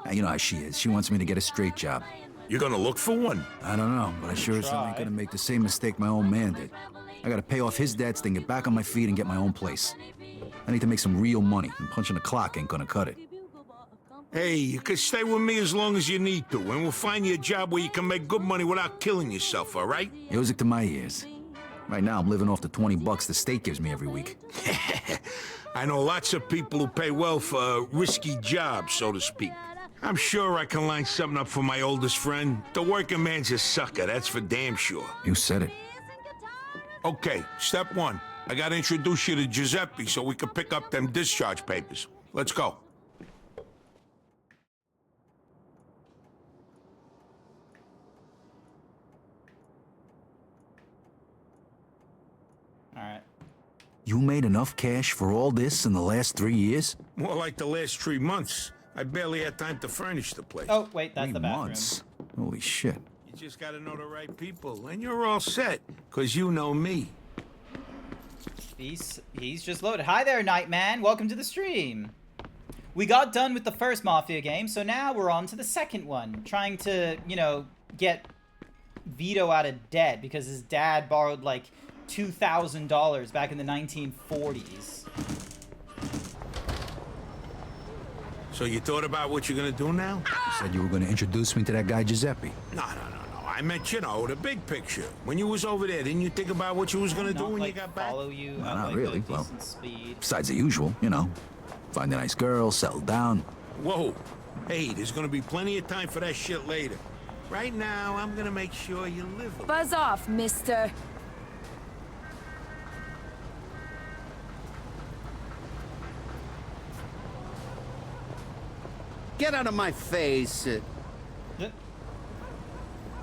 You know how she is. She wants me to get a straight job. You're gonna look for one? I don't know, but I sure as hell ain't gonna make the same mistake my own man did. I gotta pay off his debts, then get back on my feet and get my own place. I need to make some real money, and punching the clock ain't gonna cut it. Hey, you can stay with me as long as you need to, and we'll find you a job where you can make good money without killing yourself, all right? Music to my ears. Right now, I'm living off the $20 the state gives me every week. I know lots of people who pay well for risky jobs, so to speak. I'm sure I can line something up for my oldest friend. The working man's a sucker, that's for damn sure. You said it. Okay, step one. I gotta introduce you to Giuseppe so we can pick up them discharge papers. Let's go. Alright. You made enough cash for all this in the last 3 years? More like the last 3 months. I barely had time to furnish the place. Oh, wait, that's the bathroom. 3 months? Holy shit. You just gotta know the right people, and you're all set, because you know me. He's just loaded. Hi there, Nightman. Welcome to the stream. We got done with the first Mafia game, so now we're on to the second one. Trying to, you know, get Vito out of debt because his dad borrowed, like, $2,000 back in the 1940s. So you thought about what you're gonna do now? You said you were gonna introduce me to that guy Giuseppe. No. I meant, you know, the big picture. When you was over there, didn't you think about what you was gonna do when you got back? Follow you No, at, not like, really. a Well, decent speed. besides the usual, you know. Find a nice girl, settle down. Whoa. Hey, there's gonna be plenty of time for that shit later. Right now, I'm gonna make sure you live a Buzz off, mister. Get out of my face.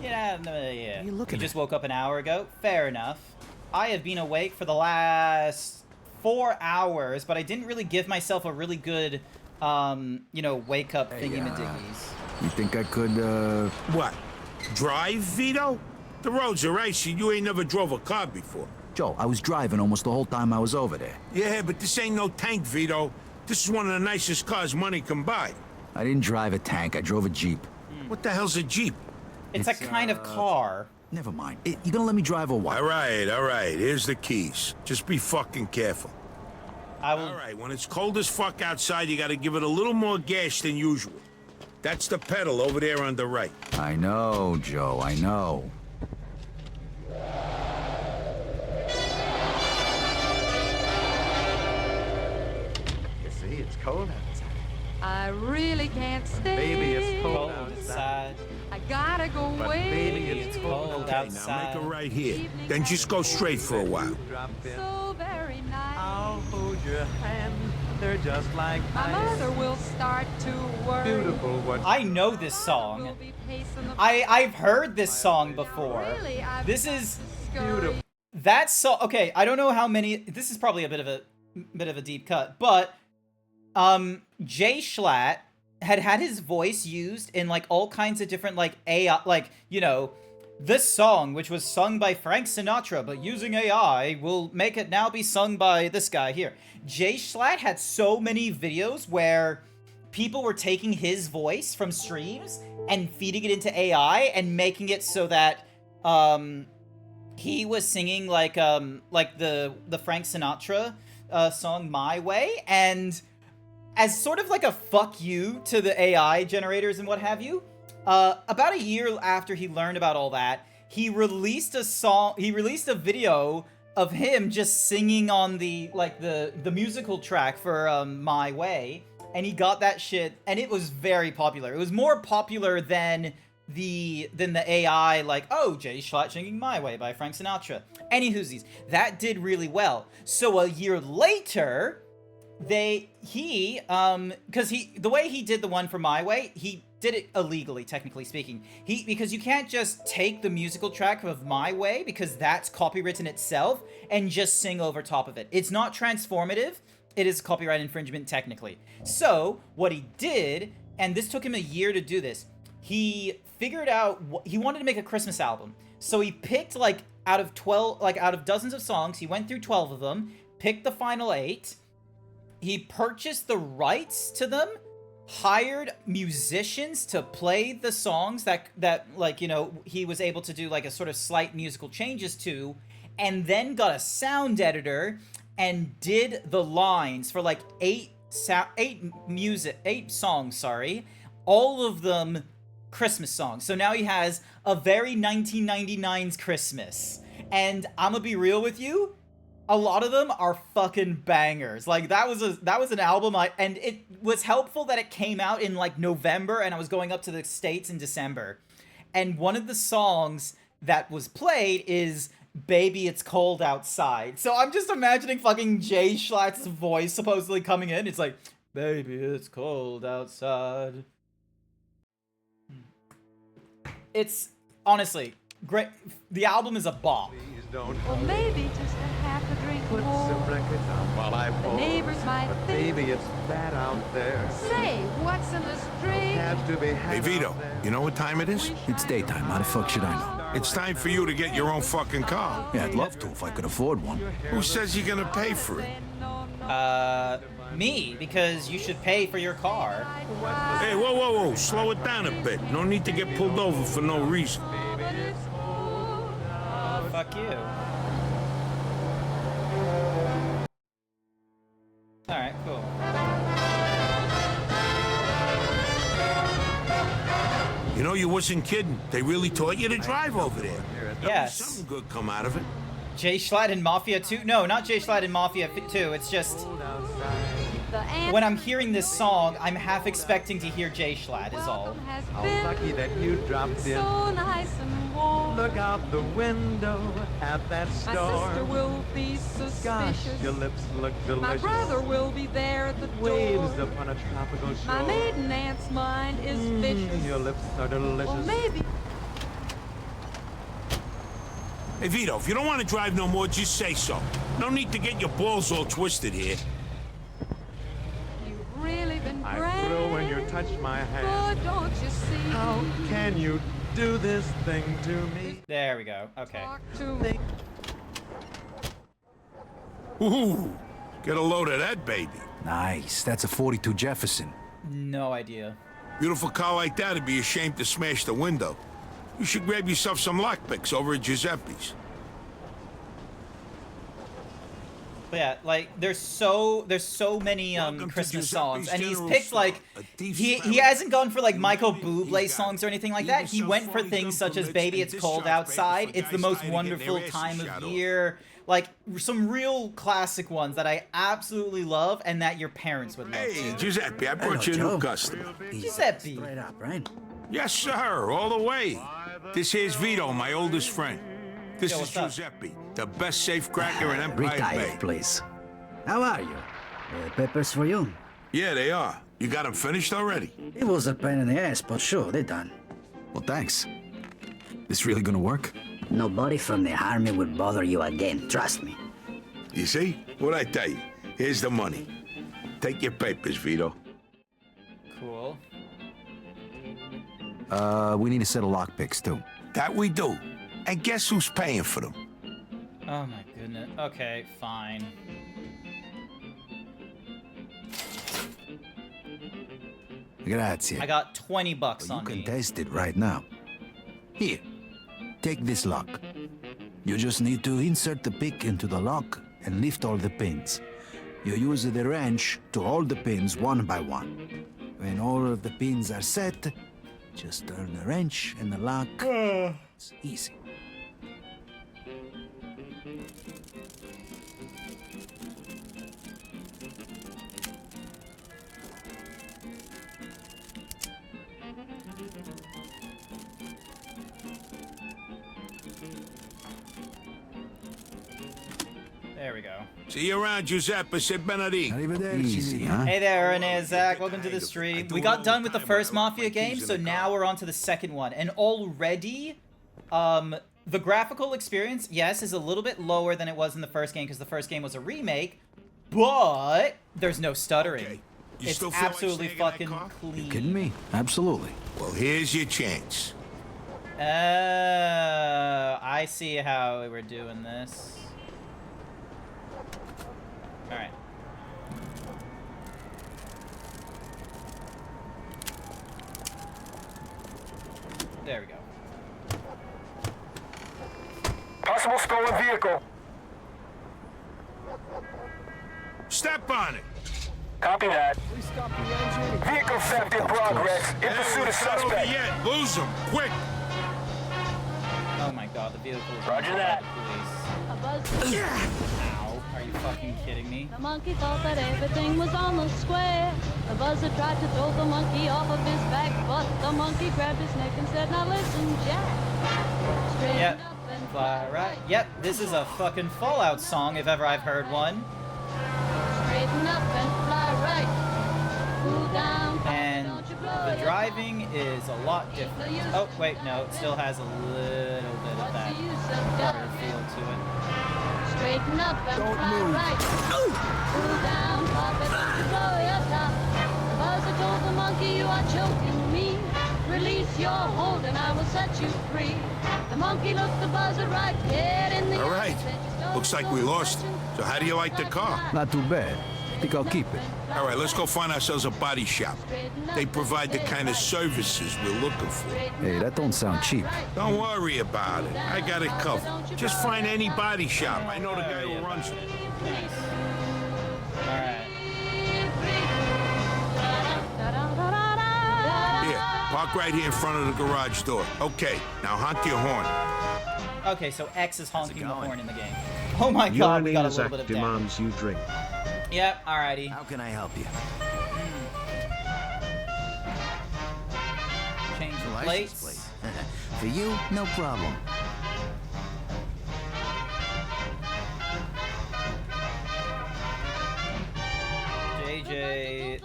Get out of the... Yeah. You looking You just woke up an hour ago? Fair enough. I have been awake for the last 4 hours, but I didn't really give myself a really good, you know, wake-up thingy-madiggies. You think I could, What? Drive, Vito? The roads are icy. You ain't never drove a car before. Joe, I was driving almost the whole time I was over there. Yeah, but this ain't no tank, Vito. This is one of the nicest cars money can buy. I didn't drive a tank, I drove a Jeep. What the hell's a Jeep? It's a kind of car. Never mind. You gonna let me drive or what? All right. Here's the keys. Just be fucking careful. I will... All right, when it's cold as fuck outside, you gotta give it a little more gas than usual. That's the pedal over there on the right. I know, Joe, I know. You see, it's cold outside. I really can't stay. Baby, it's cold outside. I gotta go But away. baby, it's cold Okay, outside. now make it right here. Then just go straight for a while. Drop in. So very nice. I'll hold your hand. They're just like My ice. mother will start to worry. Beautiful. What? I know this song. We'll be pacing the I've heard this song before. Really, I've This is... scurry. That song... Okay, I don't know how many... This is probably a bit of a deep cut, but... Jay Schlatt had his voice used in, like, all kinds of different, like, AI... Like, you know... This song, which was sung by Frank Sinatra, but using AI, will make it now be sung by this guy here. Jay Schlatt had so many videos where people were taking his voice from streams and feeding it into AI and making it so that he was singing like the Frank Sinatra song My Way, and as sort of like a fuck you to the AI generators and what have you. About a year after he learned about all that, he released a video of him just singing on the musical track for My Way, and he got that shit, and it was very popular. It was more popular than the AI, like, oh, Jay Schlatt singing My Way by Frank Sinatra. Any whoosies. That did really well. So a year later, the way he did the one for My Way, he did it illegally, technically speaking. Because you can't just take the musical track of My Way, because that's copywritten itself, and just sing over top of it. It's not transformative. It is copyright infringement, technically. So, what he did, and this took him a year to do this, he figured out, he wanted to make a Christmas album. So he picked, like, out of dozens of songs, he went through 12 of them, picked the final 8, he purchased the rights to them, hired musicians to play the songs that like, you know, he was able to do, like, a sort of slight musical changes to, and then got a sound editor and did the lines for, like, 8 songs, all of them Christmas songs. So now he has a very 1999's Christmas. And I'm gonna be real with you, a lot of them are fucking bangers. Like, that was an album and it was helpful that it came out in, like, November, and I was going up to the States in December. And one of the songs that was played is Baby It's Cold Outside. So I'm just imagining fucking Jay Schlatt's voice supposedly coming in. It's like, baby, it's cold outside. It's honestly great. The album is a bop. Well, maybe just a half a drink more. Some records on while I The pour. neighbors might But think. baby, it's bad out there. Say, what's in the street? Have to be Hey, Vito, you know what time it is? It's daytime. How the fuck should I know? It's time for you to get your own fucking car. Yeah, I'd love to if I could afford one. Who says you're gonna pay for it? Me, because you should pay for your car. Hey, whoa, slow it down a bit. No need to get pulled over for no reason. Fuck you. Alright, cool. You know, you wasn't kidding. They really taught you to drive over there. Yes. Something good come out of it. Jay Schlatt in Mafia 2? No, not Jay Schlatt in Mafia 2. It's just, when I'm hearing this song, I'm half expecting to hear Jay Schlatt is all. How lucky that you dropped in. So nice and warm. Look out the window at that My store. sister will be Gosh, suspicious. your lips look My delicious. brother will be there at the Waves door. upon a tropical shore. My maiden aunt's mind is vicious. Your lips are delicious. Well, maybe. Hey, Vito, if you don't want to drive no more, just say so. No need to get your balls all twisted here. You've really been I great. thrill when you touch my hand. Good, don't you see? How can you do this thing to me? There we go. Okay. Talk to me. Ooh, get a load of that, baby. Nice. That's a 42 Jefferson. No idea. Beautiful car like that would be ashamed to smash the window. You should grab yourself some lockpicks over at Giuseppe's. But yeah, like, there's so many Christmas songs, and he's picked, like, he hasn't gone for, like, Michael Bublé songs or anything like that. He went for things such as Baby It's Cold Outside, It's the Most Wonderful Time of Year, like, some real classic ones that I absolutely love and that your parents would love Hey, too. Giuseppe, I brought you a new customer. Giuseppe. Straight up, right? Yes, sir, all the way. This here's Vito, my oldest friend. This Yo, is what's up? Giuseppe, the best safecracker in Empire Bay. Retired, please. How are you? Peppers for you? Yeah, they are. You got them finished already? It was a pain in the ass, but sure, they're done. Well, thanks. This really gonna work? Nobody from the army would bother you again, trust me. You see? What'd I tell you? Here's the money. Take your papers, Vito. Cool. We need a set of lockpicks, too. That we do. And guess who's paying for them? Oh my goodness. Okay, fine. Grazie. I got 20 bucks You on can me. test it right now. Here, take this lock. You just need to insert the pick into the lock and lift all the pins. You use the wrench to hold the pins one by one. When all of the pins are set, just turn the wrench and the lock. It's easy. There we go. See you around, Giuseppe. Say Benedict. Easy, huh? Hey there, Renee, Zach. Welcome to the stream. We got done with the first Mafia game, so now we're on to the second one. And already, the graphical experience, yes, is a little bit lower than it was in the first game because the first game was a remake, but there's no stuttering. Okay. You It's still feel like absolutely snagging that fucking car? clean. You kidding me? Absolutely. Well, here's your chance. I see how we're doing this. Alright. There we go. Possible stolen vehicle. Step on it. Copy that. Vehicle theft in progress. In pursuit of It's not over suspect. yet. Lose him, quick. Oh my god, the vehicle is Roger owned by that. the police. A buzz. Ow, are you fucking kidding me? The monkey thought that everything was on the square. The buzzer tried to throw the monkey off of his back, but the monkey grabbed his neck and said, "Now listen, Jack. Straighten Yep. up and Fly right. Yep, this is a fucking Fallout song if ever I've heard one. straighten up and fly right. Cool down, Papa, And don't you blow the your driving is a lot different. Oh, wait, no, it still has a little bit of that water feel to it. Straighten up and fly right. Cool down, Papa, don't you blow your top. The buzzer told the monkey, "You are choking me. Release your hold and I will set you free." The monkey looked the buzzer right dead in the All eye right. and said, "You stole Looks like we lost him. So how do you like the car? Not too bad. Think I'll keep it. All right, let's go find ourselves a body shop. They provide the kind of services we're looking for. Hey, that don't sound cheap. Don't worry about it. I got it covered. Just find any body shop. I know the guy who runs it. Alright. Here, park right here in front of the garage door. Okay, now honk your horn. Okay, so X is honking the horn in the game. Oh my god, we got a little bit of damage. demands you drink. Yep, alrighty. How can I help you? Change the License plates. plate. For you, no problem. JJ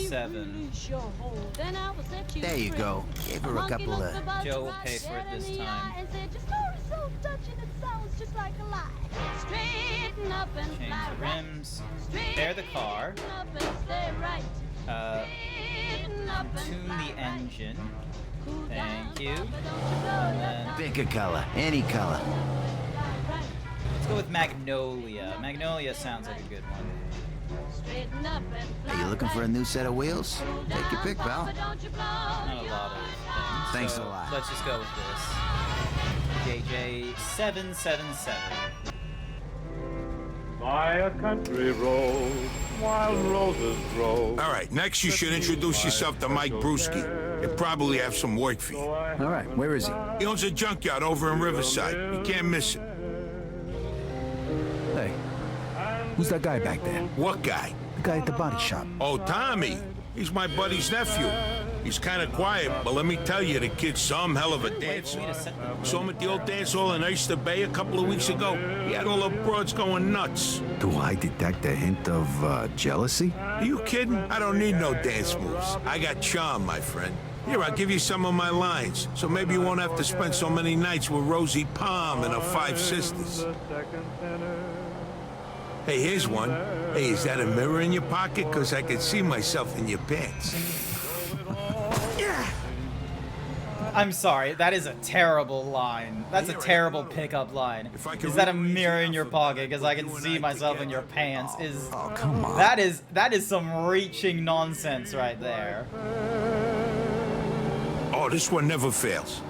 7. There you go. Gave her a couple of... Joe will pay for it this time. Change the rims. Repair the car. Tune the engine. Thank you. And then Pick a color. Any color. let's go with Magnolia. Magnolia sounds like a good one. Are you looking for a new set of wheels? Take your pick, pal. Not a lot of things. Thanks so a lot. Let's just go with this. JJ 777. By a country road, wild roses grow. All right, next you should introduce yourself to Mike Brewski. He'll probably have some work for you. All right, where is he? He owns a junkyard over in Riverside. You can't miss it. Hey, who's that guy back there? What guy? The guy at the body shop. Oh, Tommy. He's my buddy's nephew. He's kind of quiet, but let me tell you, the kid's some hell of a dancer. Saw him at the old dance hall in Oyster Bay a couple of weeks ago. He had all the broads going nuts. Do I detect a hint of jealousy? Are you kidding? I don't need no dance moves. I got charm, my friend. Here, I'll give you some of my lines, so maybe you won't have to spend so many nights with Rosie Palm and her 5 sisters. Hey, here's one. Hey, is that a mirror in your pocket? Because I can see myself in your pants. I'm sorry, that is a terrible line. That's a terrible pickup line. Is that a mirror in your pocket? Because I can see myself in your pants. Oh, come on. That is some reaching nonsense right there. Oh, this one never fails.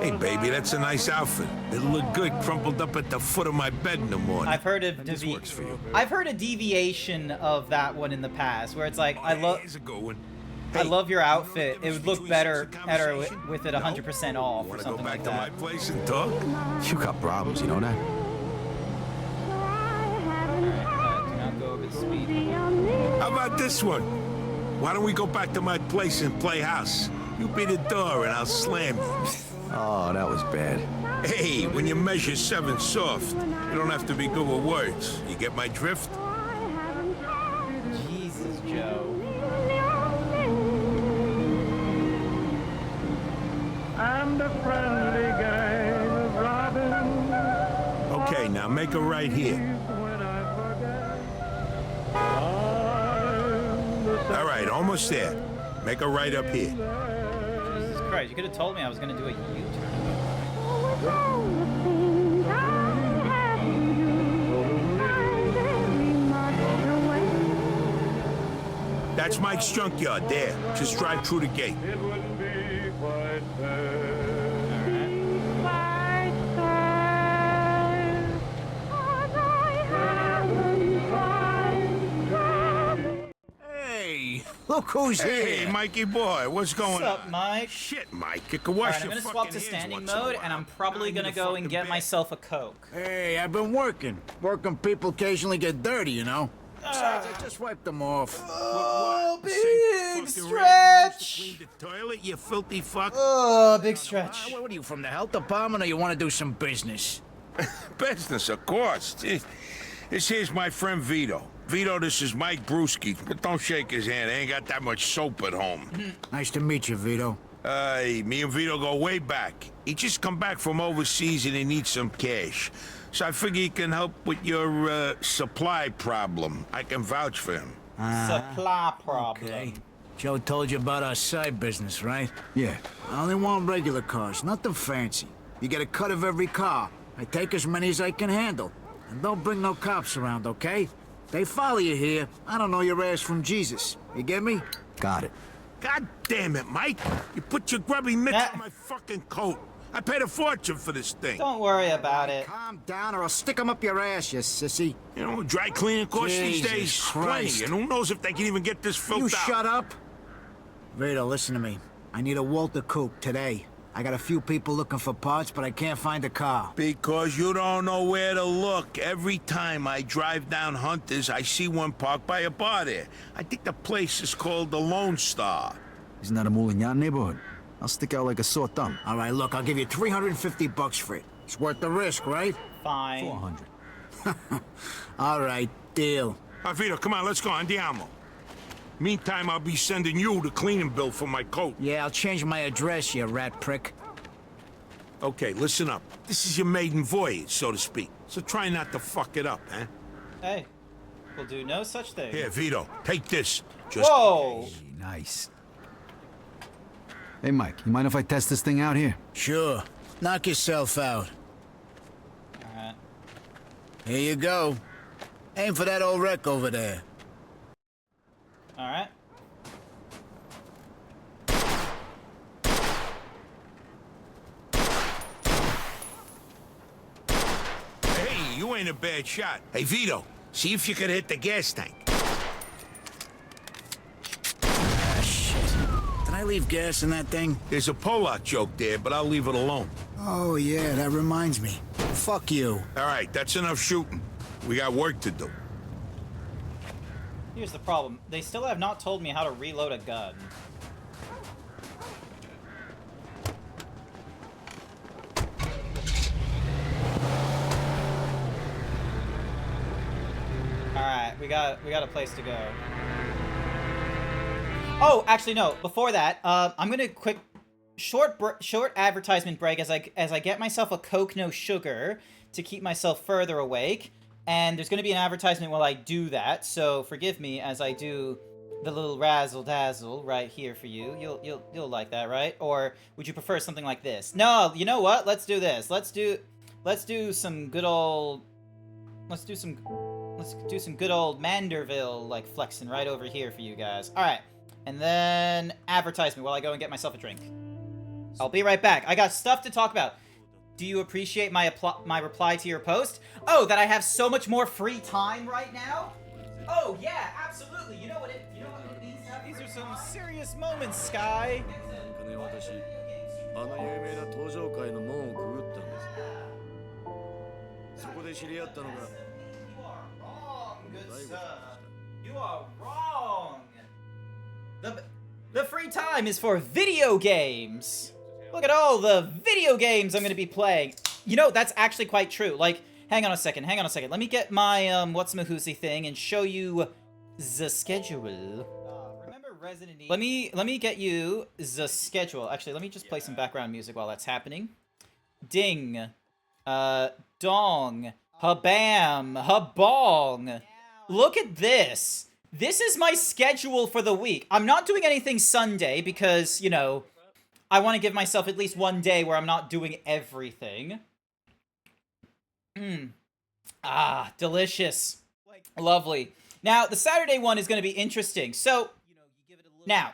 Hey, baby, that's a nice outfit. It'll look good crumpled up at the foot of my bed in the morning. I've heard of I've heard a deviation of that one in the past, where it's like, I love your outfit. It would look better with it 100% off or something like that. My place and talk? You got problems, you know that? Do not go over the speed. How about this one? Why don't we go back to my place and play house? You be the door and I'll slam you. Oh, that was bad. Hey, when you measure 7 soft, you don't have to be good with words. You get my drift? Jesus, Joe. I'm the friendly gang of Robin. Okay, now make a right here. All right, almost there. Make a right up here. Jesus Christ, you could have told me I was gonna do a U-turn. That's Mike's junkyard there. Just drive through the gate. Hey, look who's here. Hey, Mikey boy, what's going What's up, on? Mike? Shit, Mike, you can wash Alright, I'm your gonna swap fucking to hands standing once in a mode, while. and I'm probably Now I gonna need a go and fucking get bed. myself a Coke. Hey, I've been working. Working people occasionally get dirty, you know. Besides, I just wiped them off. Oh, Same big fucking stretch! Clean the toilet, you filthy fuck. Oh, big stretch. What are you, from the health department, or you want to do some business? Business, of course. This here's my friend Vito. Vito, this is Mike Brewski, but don't shake his hand. I ain't got that much soap at home. Nice to meet you, Vito. Me and Vito go way back. He just come back from overseas and he needs some cash. So I figure he can help with your supply problem. I can vouch for him. Supply problem. Okay. Joe told you about our side business, right? Yeah. I only want regular cars, nothing fancy. You get a cut of every car. I take as many as I can handle. And don't bring no cops around, okay? They follow you here. I don't know your ass from Jesus. You get me? Got it. God damn it, Mike! You put your grubby mitts on my fucking coat. I paid a fortune for this thing. Don't worry about it. Calm down or I'll stick 'em up your ass, you sissy. You know, dry cleaning costs these Jesus days Christ. plenty, and who knows if they can even get this filth You out. shut up. Vito, listen to me. I need a Walter Coupe today. I got a few people looking for parts, but I can't find a car. Because you don't know where to look. Every time I drive down Hunters, I see one parked by a bar there. I think the place is called the Lone Star. Isn't that a Moulignan neighborhood? I'll stick out like a sore thumb. All right, look, I'll give you $350 for it. It's worth the risk, right? Fine. 400. All right, deal. Vito, come on, let's go. Andiamo. Meantime, I'll be sending you the cleaning bill for my coat. Yeah, I'll change my address, you rat prick. Okay, listen up. This is your maiden voyage, so to speak. So try not to fuck it up, huh? Hey, we'll do no such thing. Here, Vito, take this. Just Whoa! Nice. Hey, Mike, you mind if I test this thing out here? Sure. Knock yourself out. Alright. Here you go. Aim for that old wreck over there. Alright. Hey, you ain't a bad shot. Hey, Vito, see if you could hit the gas tank. Ah, shit. Did I leave gas in that thing? There's a Polak joke there, but I'll leave it alone. Oh, yeah, that reminds me. Fuck you. All right, that's enough shooting. We got work to do. Here's the problem. They still have not told me how to reload a gun. Alright, we got a place to go. Oh, actually no, before that, I'm gonna quick short advertisement break as I get myself a Coke no sugar to keep myself further awake. And there's gonna be an advertisement while I do that, so forgive me as I do the little razzle dazzle right here for you. You'll like that, right? Or would you prefer something like this? No, you know what? Let's do this. Let's do some good old good old Manderville like flexing right over here for you guys. All right, and then advertisement while I go and get myself a drink. I'll be right back. I got stuff to talk about. Do you appreciate my reply to your post? Oh, that I have so much more free time right now? Oh yeah, absolutely. You know what it means? These are some serious moments, Sky. 金を渡し、あの有名な登場界の門をくぐったんです。そこで知り合ったのが You are wrong. The free time is for video games. Look at all the video games I'm gonna be playing. You know, that's actually quite true. Like, hang on a second. Let me get my, what's-mahoozy thing and show you the schedule. Remember Resident Evil? Let me get you the schedule. Actually, let me just play some background music while that's happening. Ding. Dong. Habam. Habong. Look at this. This is my schedule for the week. I'm not doing anything Sunday because, you know, I want to give myself at least one day where I'm not doing everything. Ah, delicious. Lovely. Now, the Saturday one is going to be interesting. So, now,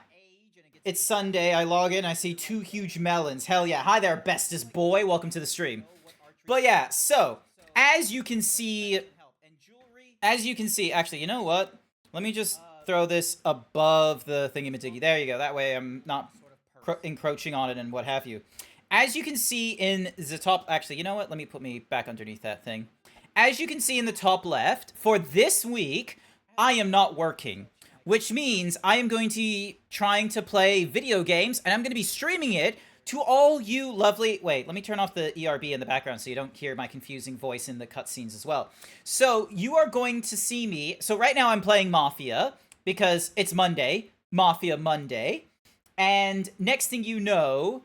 it's Sunday. I log in. I see 2 huge melons. Hell yeah. Hi there, bestest boy. Welcome to the stream. But yeah, so, as you can see, actually, you know what? Let me just throw this above the thingy-majiggy. There you go. That way I'm not encroaching on it and what have you. As you can see in the top... Actually, you know what? Let me put me back underneath that thing. As you can see in the top left, for this week, I am not working. Which means I am going to be trying to play video games, and I'm going to be streaming it to all you lovely... Wait, let me turn off the ERB in the background so you don't hear my confusing voice in the cutscenes as well. So, you are going to see me... So, right now I'm playing Mafia, because it's Monday. Mafia Monday. And next thing you know...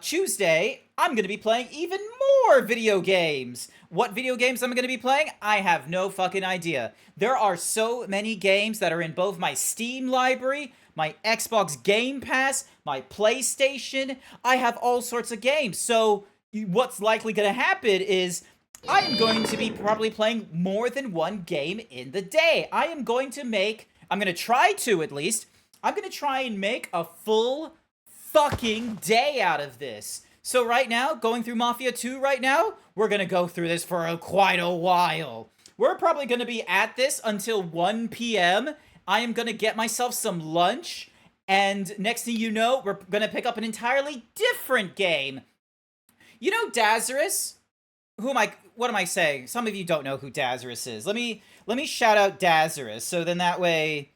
Tuesday, I'm going to be playing even more video games. What video games I'm going to be playing? I have no fucking idea. There are so many games that are in both my Steam library, my Xbox Game Pass, my PlayStation. I have all sorts of games. So what's likely going to happen is I am going to be probably playing more than one game in the day. I'm going to try to at least. I'm going to try and make a full fucking day out of this. So right now, going through Mafia 2 right now, we're gonna go through this for quite a while. We're probably gonna be at this until 1 p.m. I am gonna get myself some lunch, and next thing you know, we're gonna pick up an entirely different game. You know Dazarus? What am I saying? Some of you don't know who Dazarus is. Let me shout out Dazarus, so then that way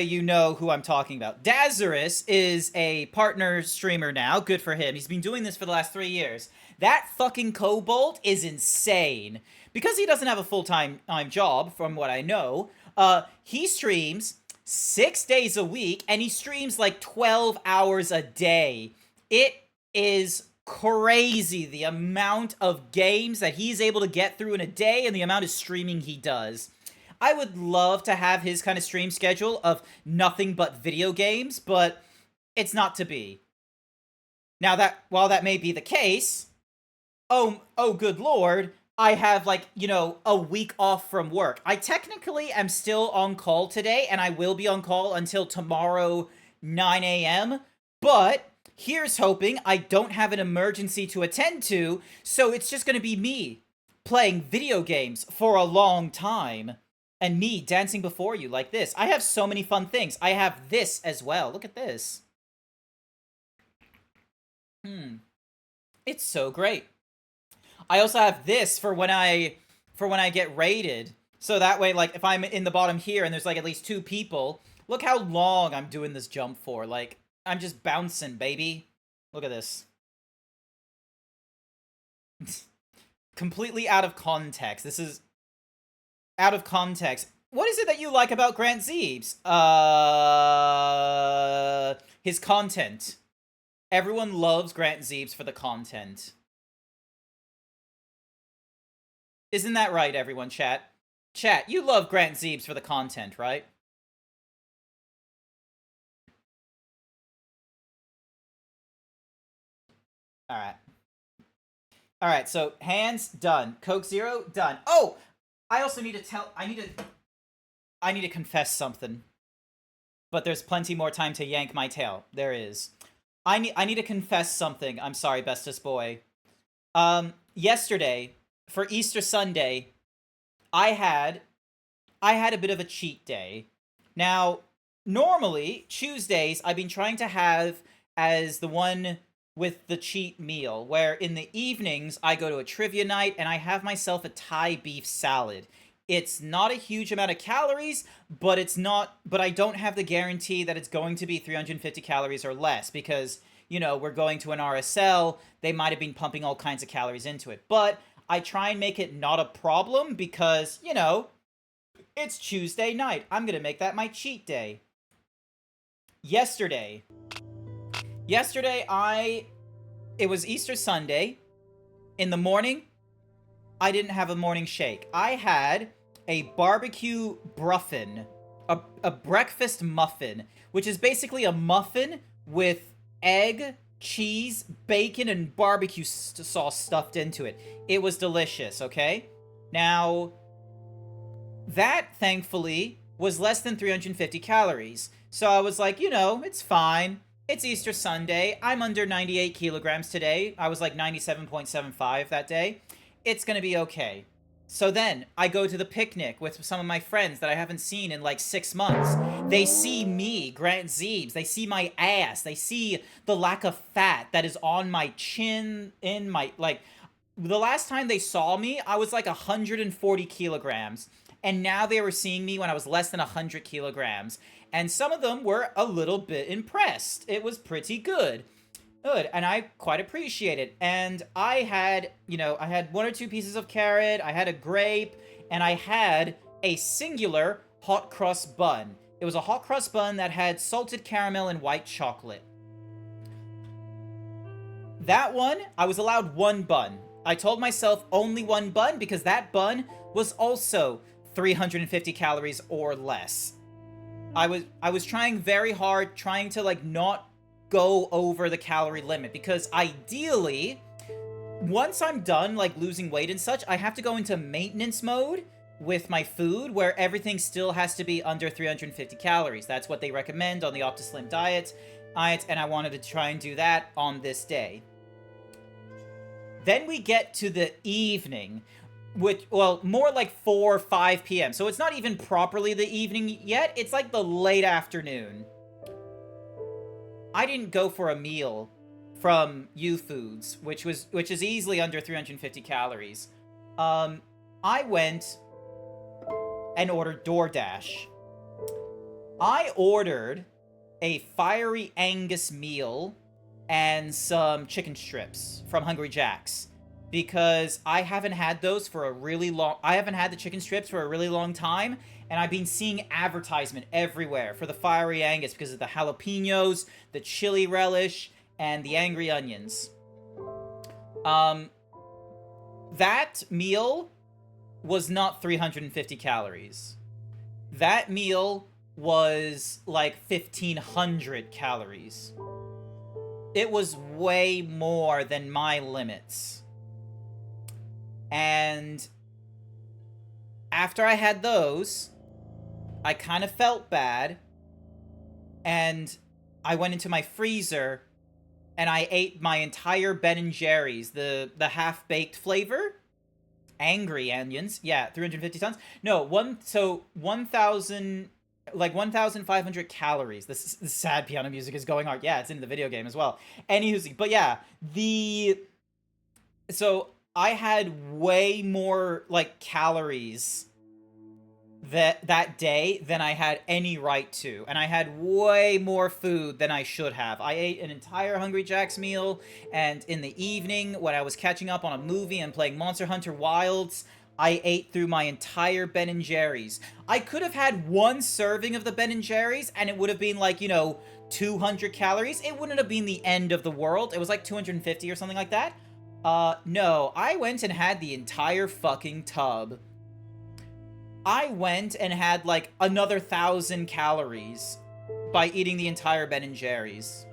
you know who I'm talking about. Dazarus is a partner streamer now. Good for him. He's been doing this for the last 3 years. That fucking kobold is insane. Because he doesn't have a full-time job, from what I know, he streams 6 days a week, and he streams like 12 hours a day. It is crazy the amount of games that he's able to get through in a day and the amount of streaming he does. I would love to have his kind of stream schedule of nothing but video games, but it's not to be. Now while that may be the case, oh good lord, I have like, you know, a week off from work. I technically am still on call today, and I will be on call until tomorrow 9 a.m., but here's hoping I don't have an emergency to attend to, so it's just gonna be me playing video games for a long time. And me dancing before you like this. I have so many fun things. I have this as well. Look at this. It's so great. I also have this for when I get raided. So that way, like, if I'm in the bottom here and there's like at least 2 people, look how long I'm doing this jump for. Like, I'm just bouncing, baby. Look at this. Completely out of context. This is out of context. What is it that you like about GrantZeebs? His content. Everyone loves GrantZeebs for the content. Isn't that right, everyone, chat? Chat, you love GrantZeebs for the content, right? Alright. Alright, so hands done. Coke Zero done. Oh! I also need to I need to confess something. But there's plenty more time to yank my tail. There is. I need to confess something. I'm sorry, bestest boy. Yesterday, for Easter Sunday, I had a bit of a cheat day. Now, normally, Tuesdays, I've been trying to have as the one with the cheat meal, where in the evenings, I go to a trivia night, and I have myself a Thai beef salad. It's not a huge amount of calories, but I don't have the guarantee that it's going to be 350 calories or less, because you know, we're going to an RSL, they might have been pumping all kinds of calories into it. But I try and make it not a problem because, you know, it's Tuesday night. I'm gonna make that my cheat day. Yesterday, it was Easter Sunday. In the morning, I didn't have a morning shake. I had a barbecue bruffin, a breakfast muffin, which is basically a muffin with egg, cheese, bacon, and barbecue sauce stuffed into it. It was delicious, okay? Now, that, thankfully, was less than 350 calories. So I was like, you know, it's fine. It's Easter Sunday. I'm under 98 kilograms today. I was like 97.75 that day. It's gonna be okay. So then, I go to the picnic with some of my friends that I haven't seen in like 6 months. They see me, GrantZeebs. They see my ass. They see the lack of fat that is on my chin, in my, like, the last time they saw me, I was like 140 kilograms. And now they were seeing me when I was less than 100 kilograms. And some of them were a little bit impressed. It was pretty good. And I quite appreciate it. And I had, you know, I had 1 or 2 pieces of carrot, I had a grape, and I had a singular hot cross bun. It was a hot cross bun that had salted caramel and white chocolate. That one, I was allowed 1 bun. I told myself only 1 bun because that bun was also 350 calories or less. I was trying very hard, trying to like not go over the calorie limit, because ideally, once I'm done like losing weight and such, I have to go into maintenance mode with my food where everything still has to be under 350 calories. That's what they recommend on the OptiSlim diet, and I wanted to try and do that on this day. Then we get to the evening, which, well, more like 4 or 5 p.m. So it's not even properly the evening yet. It's like the late afternoon. I didn't go for a meal from U-Foods, which is easily under 350 calories. I went and ordered DoorDash. I ordered a fiery Angus meal and some chicken strips from Hungry Jack's, because I haven't had those for a really long... I haven't had the chicken strips for a really long time, and I've been seeing advertisement everywhere for the fiery Angus because of the jalapenos, the chili relish, and the angry onions. That meal was not 350 calories. That meal was like 1,500 calories. It was way more than my limits. And after I had those, I kind of felt bad, and I went into my freezer and I ate my entire Ben & Jerry's, the half-baked flavor. Angry onions. Yeah, 350 tons. No, 1,500 calories. This sad piano music is going on. Yeah, it's in the video game as well. Anywho, but yeah, so I had way more, like, calories that day than I had any right to. And I had way more food than I should have. I ate an entire Hungry Jack's meal, and in the evening, when I was catching up on a movie and playing Monster Hunter Wilds, I ate through my entire Ben & Jerry's. I could have had 1 serving of the Ben & Jerry's, and it would have been like, you know, 200 calories. It wouldn't have been the end of the world. It was like 250 or something like that. No, I went and had the entire fucking tub. I went and had like another 1,000 calories by eating the entire Ben & Jerry's.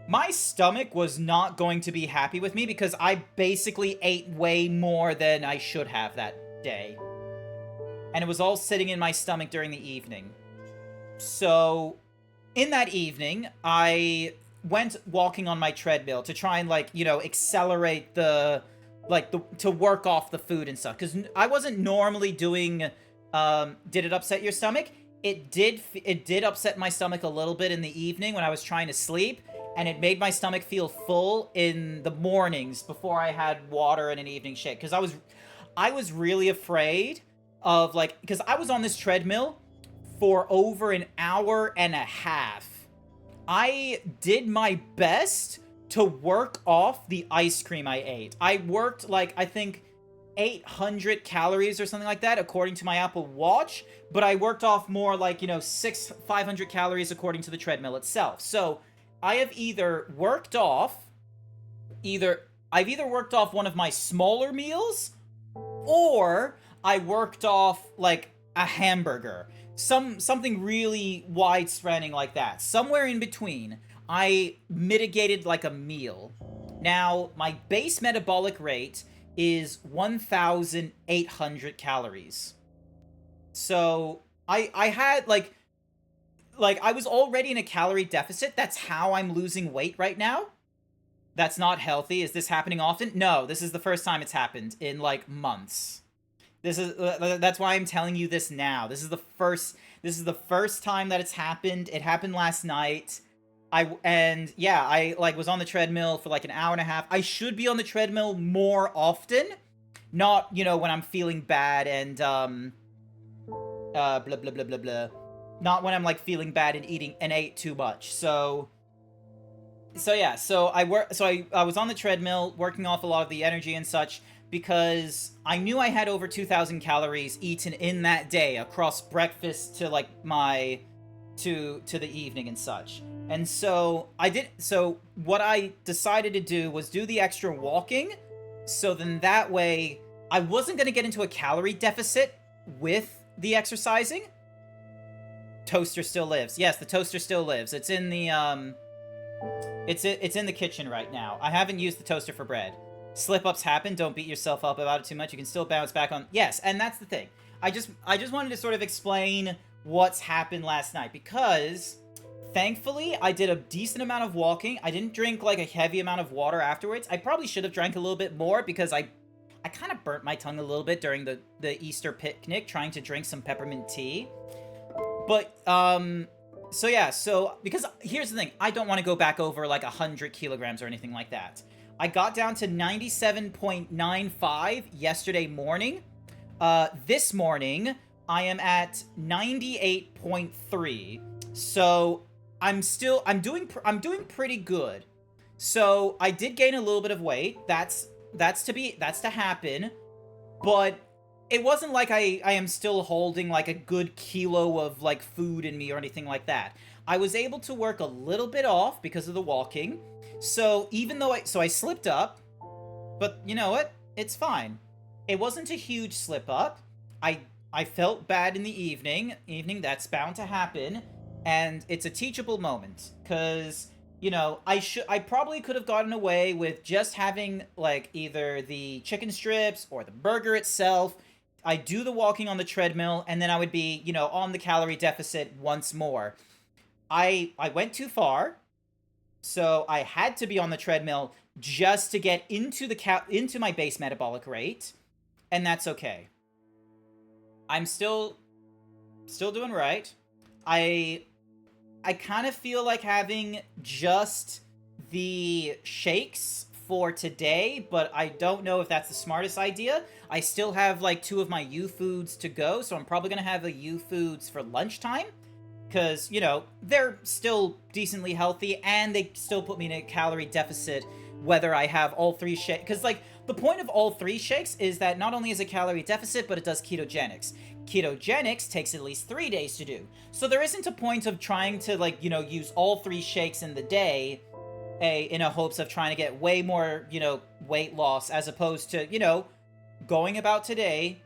My stomach was not going to be happy with me because I basically ate way more than I should have that day. And it was all sitting in my stomach during the evening. So, in that evening, I went walking on my treadmill to try and, like, you know, accelerate to work off the food and stuff. Because I wasn't normally doing, did it upset your stomach? It did upset my stomach a little bit in the evening when I was trying to sleep. And it made my stomach feel full in the mornings before I had water and an evening shake. Because I was really afraid of, like, because I was on this treadmill for over an hour and a half. I did my best to work off the ice cream I ate. I worked, like, I think 800 calories or something like that, according to my Apple Watch, but I worked off more like, you know, 500 calories according to the treadmill itself. So I have either worked off, I've either worked off one of my smaller meals, or I worked off, like, a hamburger. Something really wide-spreading like that. Somewhere in between, I mitigated like a meal. Now, my base metabolic rate is 1,800 calories. So, I had, like, I was already in a calorie deficit. That's how I'm losing weight right now. That's not healthy. Is this happening often? No, this is the first time it's happened in, like, months. That's why I'm telling you this now. This is the first time that it's happened. It happened last night. I like was on the treadmill for like an hour and a half. I should be on the treadmill more often. Not, you know, when I'm feeling bad and blah blah blah blah blah. Not when I'm like feeling bad and ate too much. So yeah, I was on the treadmill working off a lot of the energy and such, because I knew I had over 2,000 calories eaten in that day across breakfast to like to the evening and such. And so what I decided to do was do the extra walking, so then that way I wasn't going to get into a calorie deficit with the exercising. Toaster still lives. Yes, the toaster still lives. It's in the it's in the kitchen right now. I haven't used the toaster for bread. Slip-ups happen. Don't beat yourself up about it too much. You can still bounce back on... Yes, and that's the thing. I just wanted to sort of explain what's happened last night, because thankfully I did a decent amount of walking. I didn't drink like a heavy amount of water afterwards. I probably should have drank a little bit more, because I kind of burnt my tongue a little bit during the Easter picnic trying to drink some peppermint tea. But because here's the thing, I don't want to go back over like 100 kilograms or anything like that. I got down to 97.95 yesterday morning. This morning, I am at 98.3. So I'm doing pretty good. So I did gain a little bit of weight. That's to happen. But it wasn't like I am still holding like a good kilo of like food in me or anything like that. I was able to work a little bit off because of the walking. So even though I slipped up, but you know what? It's fine. It wasn't a huge slip up. I felt bad in the evening. That's bound to happen, and it's a teachable moment, cuz you know, I probably could have gotten away with just having like either the chicken strips or the burger itself. I do the walking on the treadmill, and then I would be, you know, on the calorie deficit once more. I went too far. So I had to be on the treadmill just to get into into my base metabolic rate, and that's okay. I'm still doing right. I kind of feel like having just the shakes for today, but I don't know if that's the smartest idea. I still have like 2 of my U-Foods to go, so I'm probably going to have the U-Foods for lunchtime. Because, you know, they're still decently healthy, and they still put me in a calorie deficit whether I have all 3 shakes. Because, like, the point of all 3 shakes is that not only is it calorie deficit, but it does ketogenics. Ketogenics takes at least 3 days to do. So there isn't a point of trying to, like, you know, use all 3 shakes in the day in a hopes of trying to get way more, you know, weight loss, as opposed to, you know, going about today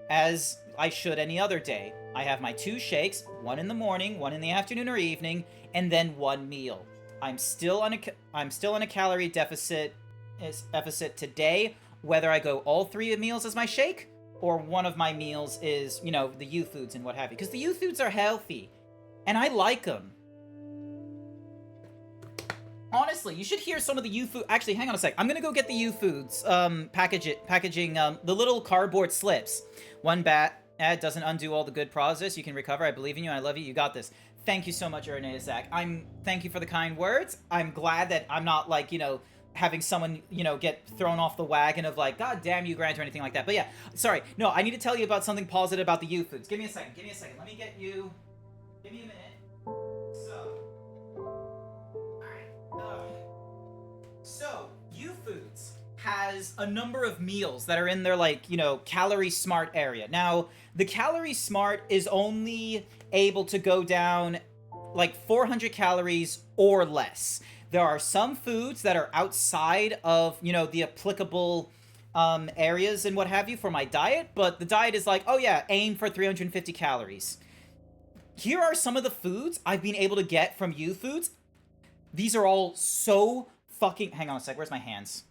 as I should any other day. I have my 2 shakes, 1 in the morning, 1 in the afternoon or evening, and then 1 meal. I'm still on a calorie deficit today, whether I go all 3 meals as my shake, or one of my meals is, you know, the U-Foods and what have you. Because the U-Foods are healthy, and I like them. Honestly, you should hear some of the U-Food... Actually, hang on a sec. I'm gonna go get the U-Foods packaging, the little cardboard slips. One bat... It doesn't undo all the good process. You can recover. I believe in you. I love you. You got this. Thank you so much, Zach. Thank you for the kind words. I'm glad that I'm not, like, you know, having someone, you know, get thrown off the wagon of, like, God damn you, Grant, or anything like that. But yeah, sorry. No, I need to tell you about something positive about the U-Foods. Give me a second. Let me get you... Give me a minute. So... So, U-Foods has a number of meals that are in their, like, you know, calorie smart area. Now, the calorie smart is only able to go down like 400 calories or less. There are some foods that are outside of, you know, the applicable areas and what have you for my diet, but the diet is like, oh yeah, aim for 350 calories. Here are some of the foods I've been able to get from U-Foods. These are all so fucking... Hang on a sec, where's my hands?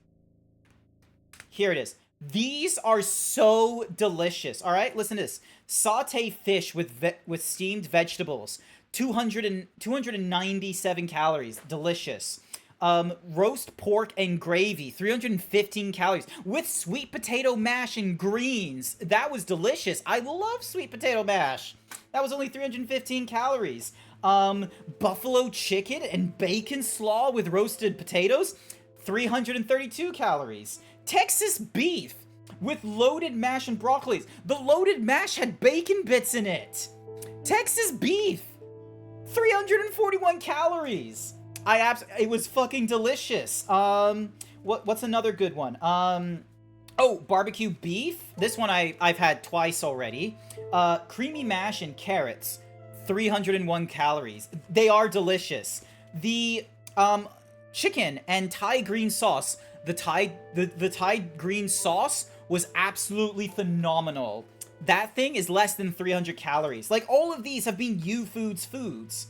Here it is. These are so delicious. All right, listen to this. Sauté fish with steamed vegetables. 297 calories. Delicious. Roast pork and gravy. 315 calories. With sweet potato mash and greens. That was delicious. I love sweet potato mash. That was only 315 calories. Buffalo chicken and bacon slaw with roasted potatoes. 332 calories. Texas beef with loaded mash and broccolis. The loaded mash had bacon bits in it. Texas beef. 341 calories. It was fucking delicious. What's another good one? Oh, barbecue beef. This one I've had twice already. Creamy mash and carrots. 301 calories. They are delicious. The chicken and Thai green sauce. The Thai green sauce was absolutely phenomenal. That thing is less than 300 calories. Like, all of these have been U-Foods foods.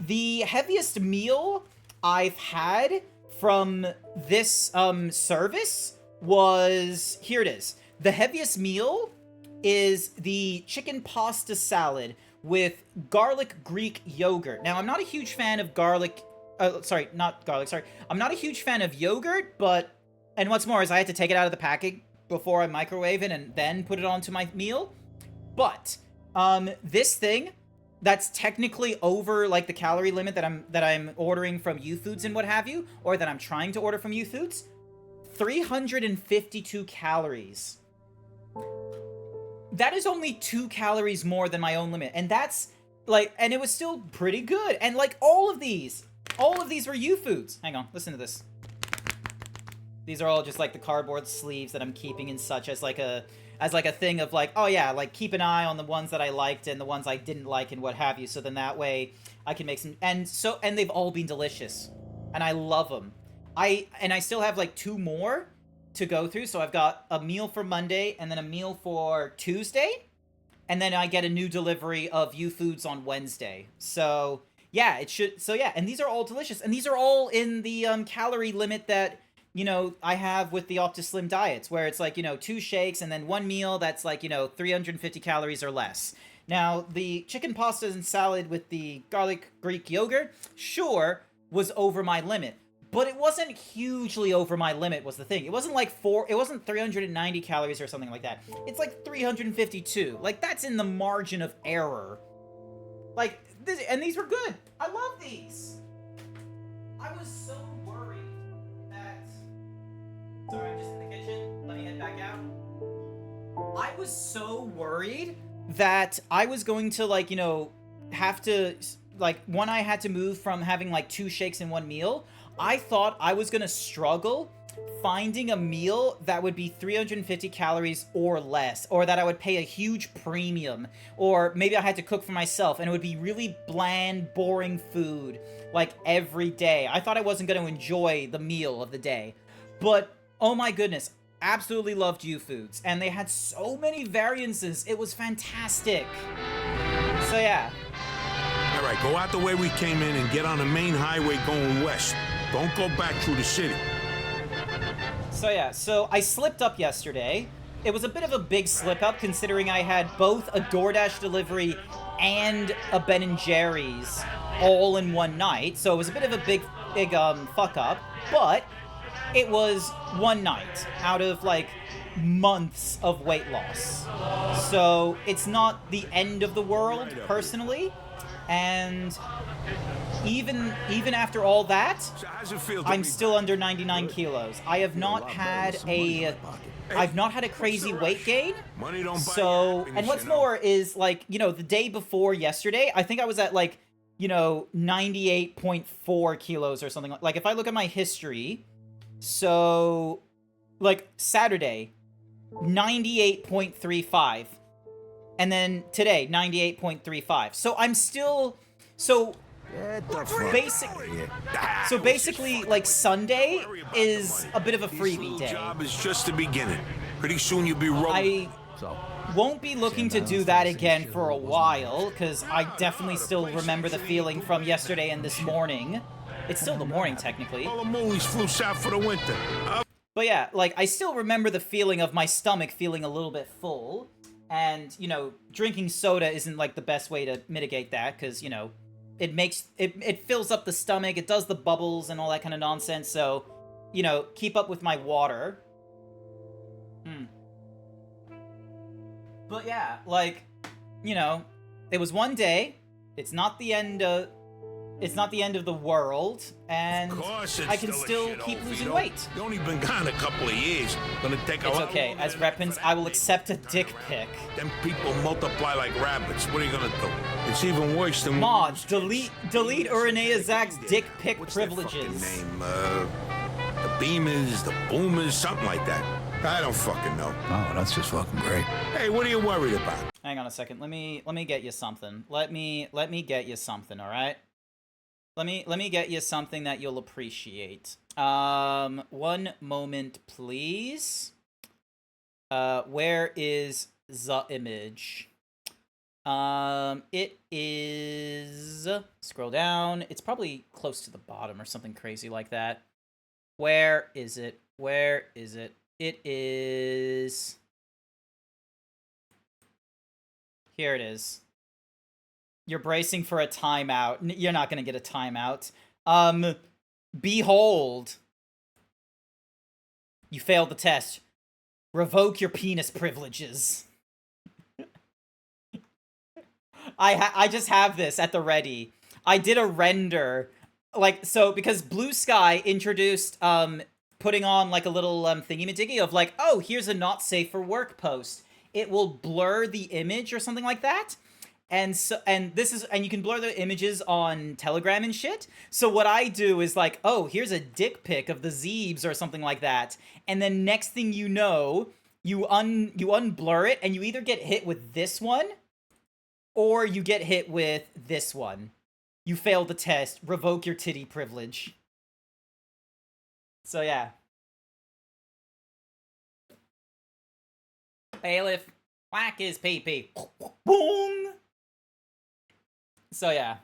The heaviest meal I've had from this service was... Here it is. The heaviest meal is the chicken pasta salad with garlic Greek yogurt. Now, I'm not a huge fan of garlic... sorry, not garlic, sorry. I'm not a huge fan of yogurt, but... And what's more is I had to take it out of the package before I microwave it and then put it onto my meal. But, this thing... that's technically over, like, the calorie limit that I'm ordering from U-Foods and what have you, or that I'm trying to order from U-Foods, 352 calories. That is only 2 calories more than my own limit, and that's, like, and it was still pretty good, and, like, all of these were U-Foods. Hang on, listen to this. These are all just, like, the cardboard sleeves that I'm keeping and such as, like, a thing of, like, oh yeah, like, keep an eye on the ones that I liked and the ones I didn't like and what have you, so then that way I can make some, and they've all been delicious, and I love them. I still have, like, 2 more to go through, so I've got a meal for Monday, and then a meal for Tuesday, and then I get a new delivery of U-Foods on Wednesday. So, yeah, and these are all delicious, and these are all in the, calorie limit that, you know, I have with the OptiSlim diets, where it's like, you know, 2 shakes and then 1 meal that's like, you know, 350 calories or less. Now, the chicken pasta and salad with the garlic Greek yogurt, sure, was over my limit. But it wasn't hugely over my limit, was the thing. It wasn't like it wasn't 390 calories or something like that. It's like 352. Like, that's in the margin of error. Like, and these were good. I love these. I was so worried. Sorry, I'm just in the kitchen. Let me head back out. I was so worried that I was going to, like, you know, have to, like, when I had to move from having, like, 2 shakes in 1 meal, I thought I was going to struggle finding a meal that would be 350 calories or less, or that I would pay a huge premium, or maybe I had to cook for myself, and it would be really bland, boring food, like, every day. I thought I wasn't going to enjoy the meal of the day. But... oh my goodness, absolutely loved U-Foods, and they had so many variances, it was fantastic. So yeah. Alright, go out the way we came in and get on the main highway going west. Don't go back through the city. So yeah, so I slipped up yesterday. It was a bit of a big slip up considering I had both a DoorDash delivery and a Ben & Jerry's all in one night, so it was a bit of a big fuck up, but... it was one night out of, like, months of weight loss. So, it's not the end of the world, personally. And even after all that, I'm still under 99 kilos. I've not had a crazy weight gain. So, and what's more is, like, you know, the day before yesterday, I think I was at, like, you know, 98.4 kilos or something. Like, if I look at my history... So, like, Saturday, 98.35. And then today, 98.35. So I'm still... So, basically, like, Sunday is a bit of a freebie day. Job is just the beginning. Pretty soon you'll be rolling. I won't be looking to do that again for a while, because I definitely still remember the feeling from yesterday and this morning. It's still the morning, technically. All the moolies flew south for the winter. But yeah, like, I still remember the feeling of my stomach feeling a little bit full. And, you know, drinking soda isn't, like, the best way to mitigate that, because, you know, it fills up the stomach, it does the bubbles and all that kind of nonsense, so, you know, keep up with my water. But yeah, like, you know, it was one day, it's not the end of the world, and I can still keep losing weight. You only been gone a couple of years. Gonna take a It's okay. As Reppins, I will accept a dick pic. Them people multiply like rabbits. What are you gonna do? It's even worse than... Mods, delete Urinea Zach's dick pic privileges. Name, the Beamers, the Boomers, something like that. I don't fucking know. Oh, that's just fucking great. Hey, what are you worried about? Hang on a second. Let me get you something. Let me get you something, all right? Let me get you something that you'll appreciate. 1 moment, please. Where is the image? It is... Scroll down. It's probably close to the bottom or something crazy like that. Where is it? Where is it? It is... Here it is. You're bracing for a timeout. You're not gonna get a timeout. Behold. You failed the test. Revoke your penis privileges. I just have this at the ready. I did a render. Like, so, because Blue Sky introduced, putting on, like, a little, thingy-majiggy of, like, oh, here's a not safe for work post. It will blur the image or something like that. And so, and you can blur the images on Telegram and shit. So what I do is like, oh, here's a dick pic of the Zeebs or something like that. And then next thing you know, you unblur it and you either get hit with this one or you get hit with this one. You failed the test. Revoke your titty privilege. So yeah. Bailiff, whack his pee-pee. Boom! So yeah.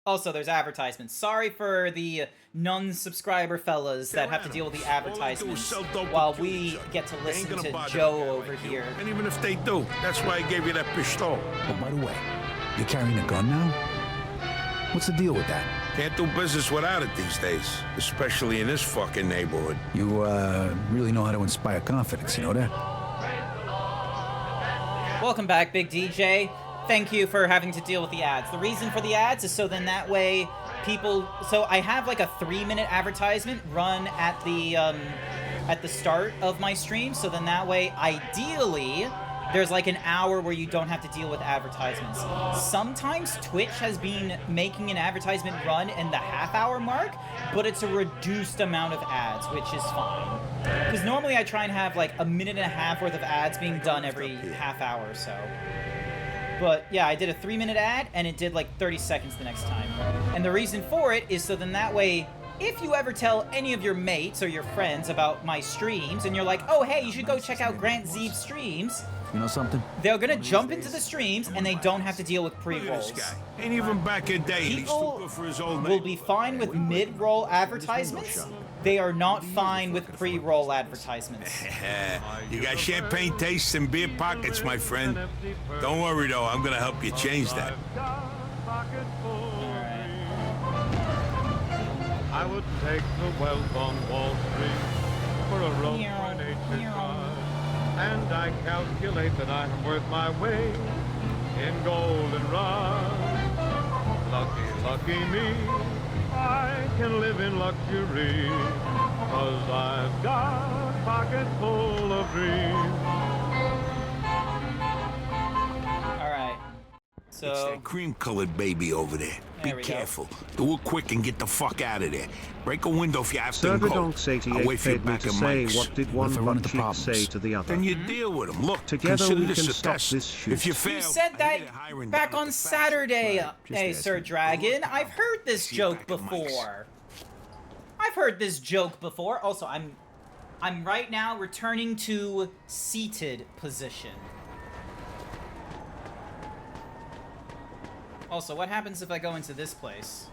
Also, there's advertisements. Sorry for the non-subscriber fellas that have to deal with the advertisements while we get to listen to Joe over here. And even if they do, that's why I gave you that pistol. Oh, by the way, you're carrying a gun now? What's the deal with that? Can't do business without it these days, especially in this fucking neighborhood. You, really know how to inspire confidence, you know that? Welcome back, Big DJ. Thank you for having to deal with the ads. The reason for the ads is so then that way people... So I have like a 3-minute advertisement run at the start of my stream. So then that way, ideally, there's like an hour where you don't have to deal with advertisements. Sometimes Twitch has been making an advertisement run in the half-hour mark, but it's a reduced amount of ads, which is fine. Because normally I try and have like a minute and a half worth of ads being done every half hour or so. But yeah, I did a 3-minute ad, and it did like 30 seconds the next time. And the reason for it is so then that way, if you ever tell any of your mates or your friends about my streams, and you're like, oh hey, you should go check out GrantZeebs streams, you know something? They're gonna jump into the streams, and they don't have to deal with pre-rolls. Ain't even back in day. People will be fine with mid-roll advertisements. They are not fine with pre-roll advertisements. You got champagne tastes and beer pockets, my friend. Don't worry, though. I'm gonna help you change that. I would take the wealth on Wall Street for a road for nature's God. And I calculate that I'm worth my weight in gold and rod. Lucky, lucky me, I can live in luxury, 'cause I've got a pocket full of dreams. Alright, so... It's that cream-colored baby over there. Be careful. Do it quick and get the fuck out of there. Break a window if you have to go. I'll Servodonks88 wait for you paid me back to at say Mike's. what did one butt cheek say to the other. Then you deal with them. Look, Together consider we this can a stop test. this shoot. If you fail, You said that back on Saturday, hey, Sir Dragon. I've heard this joke before. I've heard this joke before. Also, I'm right now returning to seated position. Also, what happens if I go into this place?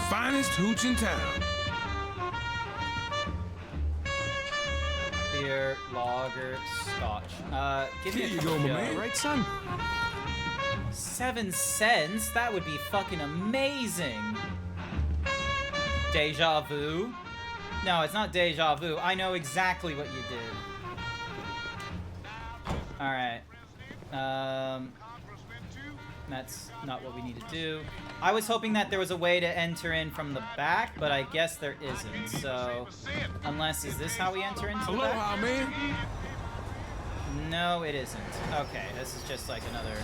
Finest hooch in town. Beer, lager, scotch. Give me a Here you cup go, of my Joe. man. Right, son? 7 cents? That would be fucking amazing. Deja vu? No, it's not deja vu. I know exactly what you did. Alright. That's not what we need to do. I was hoping that there was a way to enter in from the back, but I guess there isn't. So, unless, is this how we enter into the back? Aloha, man. No, it isn't. Okay, this is just like another...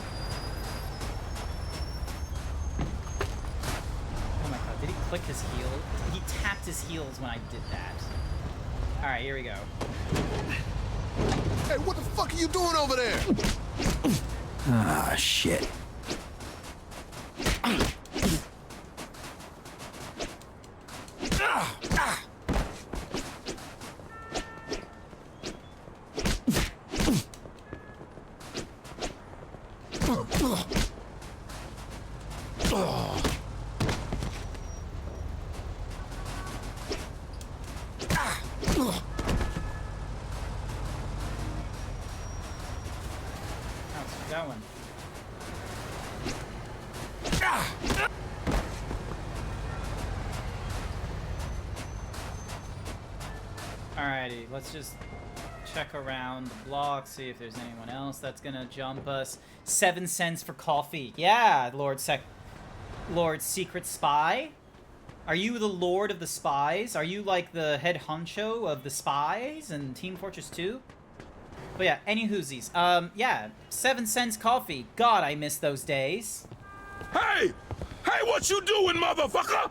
Oh my god, did he click his heel? He tapped his heels when I did that. Alright, here we go. Hey, what the fuck are you doing over there? Ah, shit. How's it going? Alrighty, let's just check around the block, see if there's anyone else that's gonna jump us. 7 cents for coffee. Yeah, Lord Secret Spy? Are you the Lord of the Spies? Are you like the head honcho of the spies in Team Fortress 2? But yeah, any whoosies. Yeah, 7 cents coffee. God, I miss those days. Hey! Hey, what you doing, motherfucker?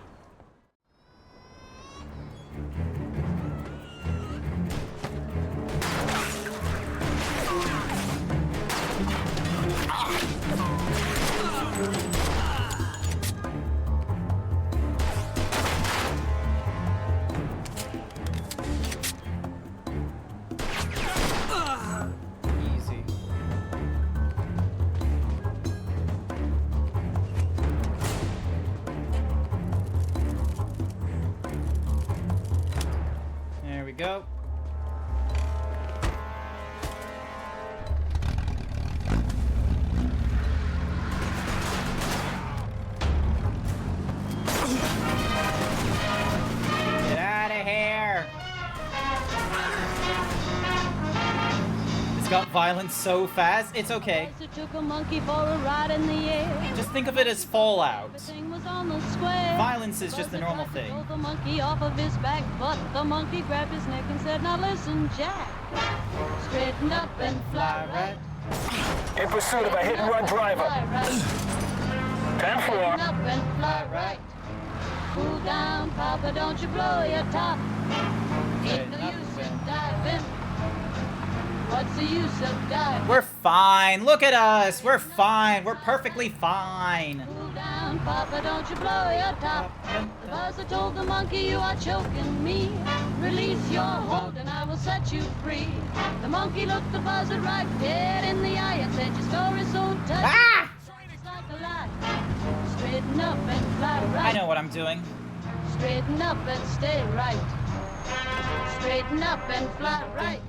Easy. There we go. Get out of here! It's got violence so fast. It's okay. Took a monkey for a ride in the air. Just think of it as Fallout. Everything was on the square. Violence is just the normal thing. Pulled the monkey off of his back, but the monkey grabbed his neck and said, "Now listen, Jack. Straighten up and fly right. In pursuit of a hit-and-run driver. Fly right. 10-4. Straighten up and fly right. Cool down, Papa, don't you blow your top. Ain't no use in diving. What's the use of diving? We're fine. Look at us. We're fine. We're perfectly fine. Cool down, Papa, don't you blow your top. The buzzer told the monkey, you are choking me. Release your hold and I will set you free. The monkey looked the buzzer right dead in the eye and said, your story's so touching. Ah! It's like a lie. Straighten up and fly right. I know what I'm doing. Straighten up and stay right. Straighten up and fly right.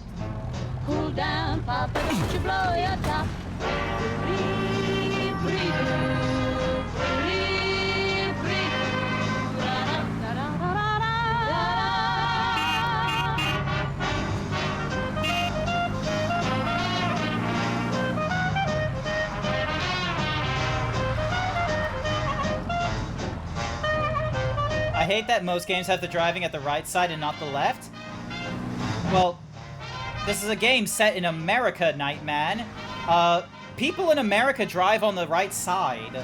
Cool down, Papa, don't you blow your top. Free, free, free, free. I hate that most games have the driving at the right side and not the left. Well, This is a game set in America, Nightman. People in America drive on the right side.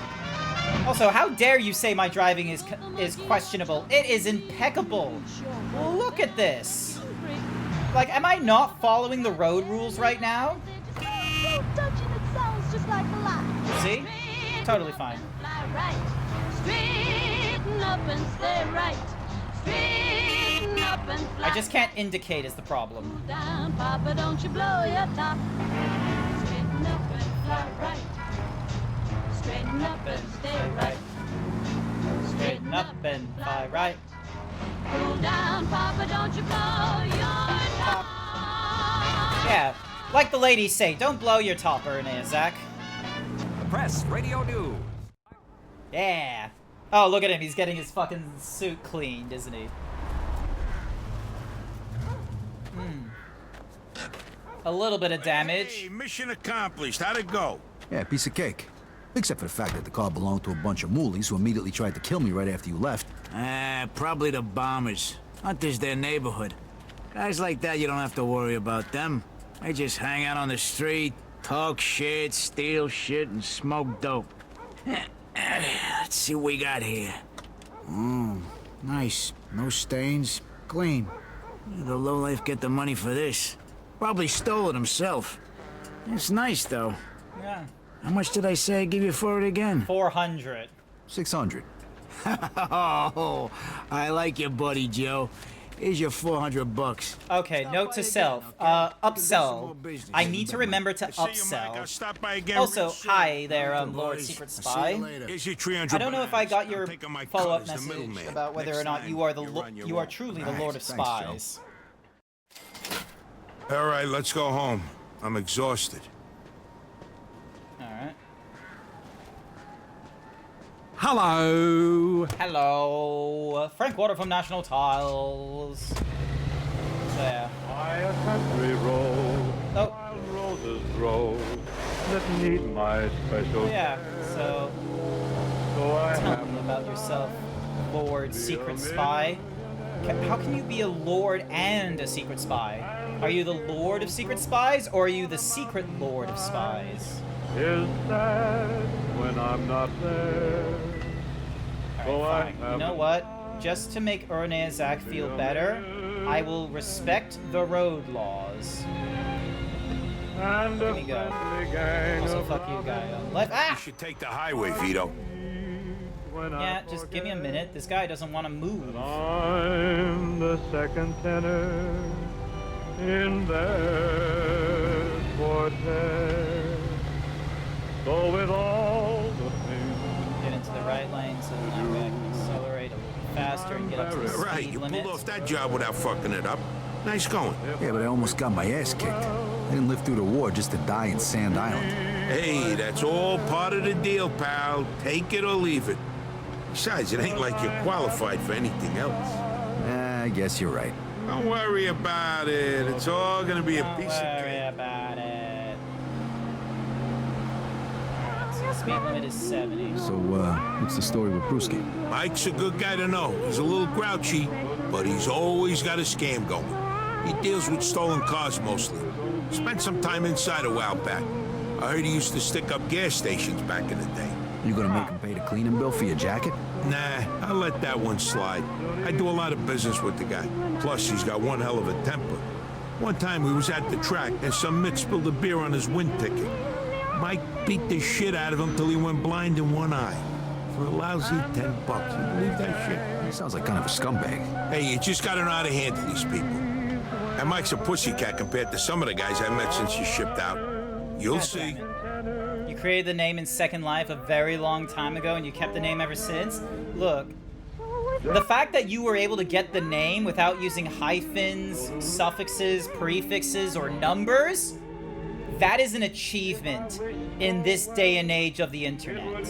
Also, how dare you say my driving is questionable? It is impeccable. Look at this. Like, am I not following the road rules right now? See? Totally fine. I just can't indicate is the problem. Down, Papa, don't you blow your top. Straighten up and fly right. Straighten up and stay right. Straighten up and fly right. Cool down, Papa, don't you blow your top. Yeah, like the ladies say, don't blow your top, Ernest, Zach. Press Radio News. Yeah. Oh, look at him. He's getting his fucking suit cleaned, isn't he? A little bit of damage. Hey, mission accomplished. How'd it go? Yeah, piece of cake. Except for the fact that the car belonged to a bunch of moolies who immediately tried to kill me right after you left. Probably the bombers. Hunter's their neighborhood. Guys like that, you don't have to worry about them. They just hang out on the street, talk shit, steal shit, and smoke dope. Let's see what we got here. Nice. No stains. Clean. The lowlife get the money for this. Probably stole it himself. It's nice, though. Yeah. How much did I say I'd give you for it again? 400. 600. Oh, I like you, buddy Joe. Here's your 400 bucks. Okay, note to self. Upsell. I need to remember to upsell. Also, hi there, Lord Secret Spy. I don't know if I got your follow-up message about whether or not you are truly the Lord of Spies. All right, let's go home. I'm exhausted. Alright. Hello. Hello. Frank Water from National Tiles. There. By a country road, wild roses grow that need my special yeah, so I tell me about yourself, Lord Secret Spy. How can you be a lord and a secret spy? Are you the Lord of Secret Spies, or are you the Secret Lord of Spies? Is sad when I'm not there. Alright, fine. You know what? Just to make Ernest Zach feel better, I will respect the road laws. Here we go. Also, fuck you, guy on the left. Ah! You should take the highway, Vito. Yeah, just give me a minute. This guy doesn't want to move. I'm the second tenor in their quartet. So with all the things get into the right lane so that you can accelerate a little faster and get up to the right, speed you limit. pulled off that job without fucking it up. Nice going. Yeah, but I almost got my ass kicked. I didn't live through the war just to die in Sand Island. Hey, that's all part of the deal, pal. Take it or leave it. Besides, it ain't like you're qualified for anything else. I guess you're right. Don't worry about it. It's all gonna be a piece of cake. Don't worry about it. Alright, so the speed limit is 70. So, what's the story with Brewski? Mike's a good guy to know. He's a little grouchy, but he's always got a scam going. He deals with stolen cars mostly. Spent some time inside a while back. I heard he used to stick up gas stations back in the day. You gonna make him pay the cleaning bill for your jacket? Nah, I'll let that one slide. I do a lot of business with the guy. Plus, he's got one hell of a temper. One time we was at the track and some mitt spilled a beer on his wind ticket. Mike beat the shit out of him till he went blind in one eye. For a lousy $10. You believe that shit? He sounds like kind of a scumbag. Hey, you just gotta know how to handle these people. And Mike's a pussycat compared to some of the guys I met since you shipped out. You'll see. You created the name in Second Life a very long time ago, and you kept the name ever since. Look, the fact that you were able to get the name without using hyphens, suffixes, prefixes, or numbers, that is an achievement in this day and age of the internet.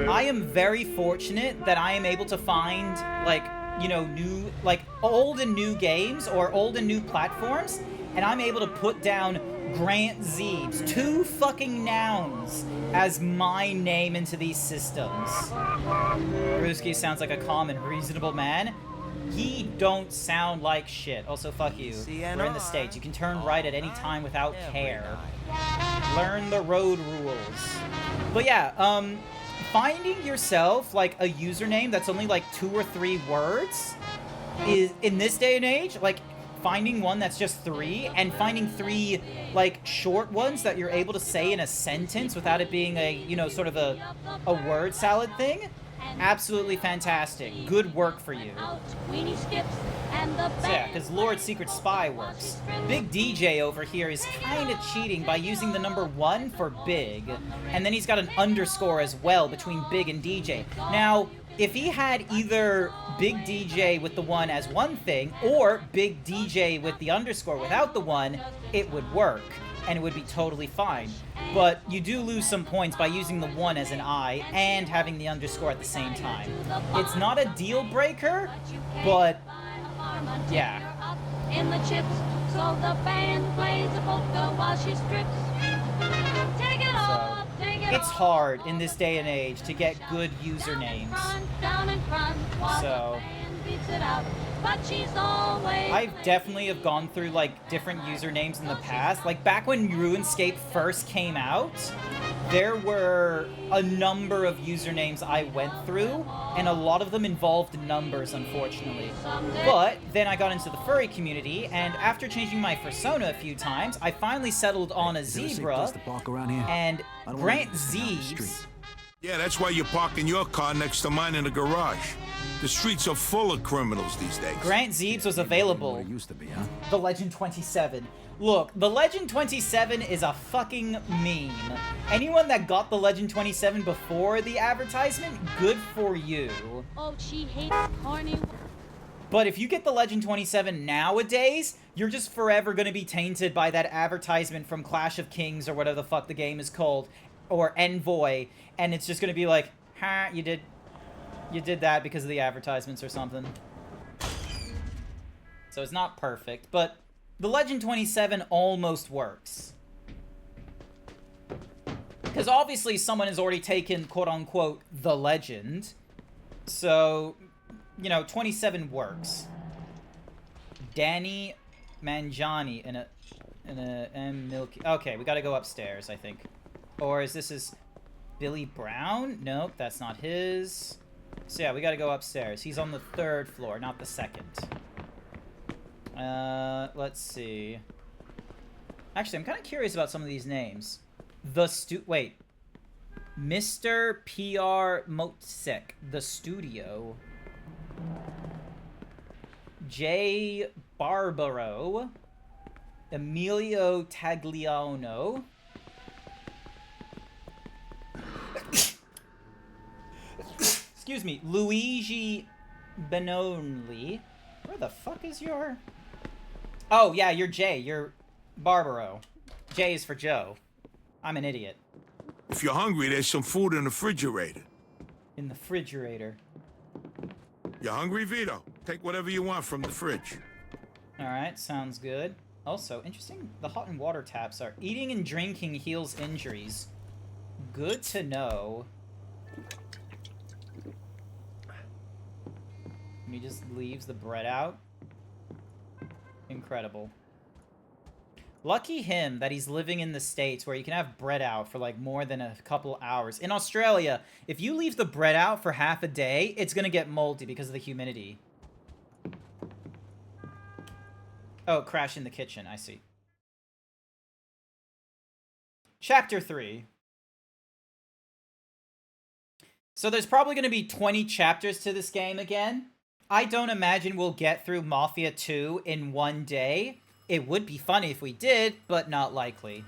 I am very fortunate that I am able to find, like, you know, new, like, old and new games or old and new platforms, and I'm able to put down GrantZeebs, 2 fucking nouns, as my name into these systems. Brewski sounds like a calm and reasonable man. He don't sound like shit. Also, fuck you. We're in the States. You can turn right at any time without care. Learn the road rules. But yeah, finding yourself, like, a username that's only, like, 2 or 3 words is, in this day and age, like, finding one that's just 3, and finding 3, like, short ones that you're able to say in a sentence without it being a, you know, sort of a word salad thing, absolutely fantastic. Good work for you. So yeah, because Lord Secret Spy works. Big DJ over here is kind of cheating by using the number 1 for big, and then he's got an underscore as well between big and DJ. Now, if he had either Big DJ with the 1 as one thing, or Big DJ with the underscore without the 1, it would work, and it would be totally fine. But you do lose some points by using the 1 as an I, and having the underscore at the same time. It's not a deal breaker, but yeah. In the chips, so the band plays a polka while she strips. Take it off, take it It's hard in this day and age to get good usernames. So but she's always I definitely have gone through like different usernames in the past. Like back when RuneScape first came out, there were a number of usernames I went through, and a lot of them involved numbers, unfortunately. But then I got into the furry community, and after changing my persona a few times, I finally settled on a zebra and GrantZeebs. Yeah, that's why you're parking your car next to mine in the garage. The streets are full of criminals these days. GrantZeebs was available. The Legend 27. Look, the Legend 27 is a fucking meme. Anyone that got the Legend 27 before the advertisement, good for you. Oh, she hates corny. But if you get the Legend 27 nowadays, you're just forever gonna be tainted by that advertisement from Clash of Kings or whatever the fuck the game is called, or Envoy, and it's just gonna be like, ha, you did that because of the advertisements or something. So it's not perfect, but the Legend 27 almost works. Because obviously someone has already taken, quote-unquote, the Legend. So, you know, 27 works. Danny Mangiani in a Milky... Okay, we gotta go upstairs, I think. Or is this Billy Brown? Nope, that's not his. So yeah, we gotta go upstairs. He's on the 3rd floor, not the 2nd. Let's see. Actually, I'm kind of curious about some of these names. Wait. Mr. P.R. Motsek, The Studio. J. Barbaro. Emilio Tagliano. Excuse me, Luigi Benonli. Where the fuck is your... Oh, yeah, you're Jay. You're Barbaro. J is for Joe. I'm an idiot. If you're hungry, there's some food in the refrigerator. In the refrigerator. You hungry, Vito? Take whatever you want from the fridge. Alright, sounds good. Also, interesting, the hot and water taps are... Eating and drinking heals injuries. Good to know. And he just leaves the bread out. Incredible. Lucky him that he's living in the States where you can have bread out for like more than a couple hours. In Australia, if you leave the bread out for half a day, it's gonna get moldy because of the humidity. Oh, crash in the kitchen, I see. Chapter 3. So there's probably gonna be 20 chapters to this game again. I don't imagine we'll get through Mafia 2 in one day. It would be funny if we did, but not likely.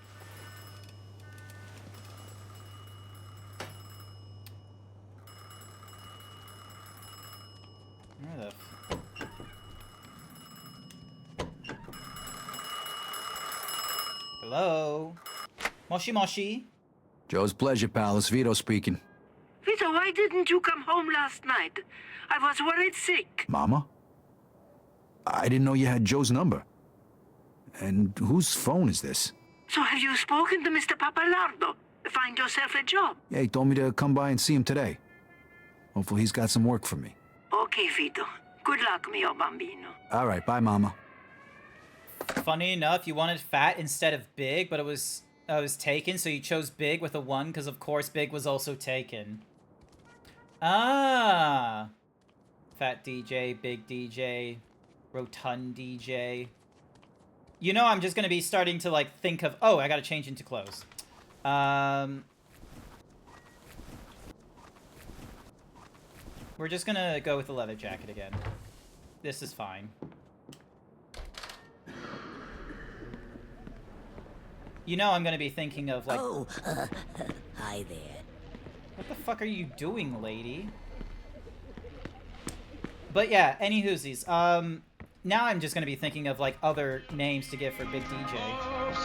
Where the Hello? Moshi Moshi? Joe's pleasure, pal. It's Vito speaking. Vito, why didn't you come home last night? I was worried sick. Mama? I didn't know you had Joe's number. And whose phone is this? So have you spoken to Mr. Papalardo? Find yourself a job. Yeah, he told me to come by and see him today. Hopefully he's got some work for me. Okay, Vito. Good luck, mio bambino. All right, bye, Mama. Funny enough, you wanted fat instead of big, but it was taken, so you chose big with a 1 because of course big was also taken. Ah. Fat DJ, big DJ, rotund DJ. You know, I'm just gonna be starting to like think of, oh, I gotta change into clothes. We're just gonna go with the leather jacket again. This is fine. You know I'm gonna be thinking of like... Oh, hi there. What the fuck are you doing, lady? But yeah, any whoosies. Now I'm just gonna be thinking of like other names to give for Big DJ.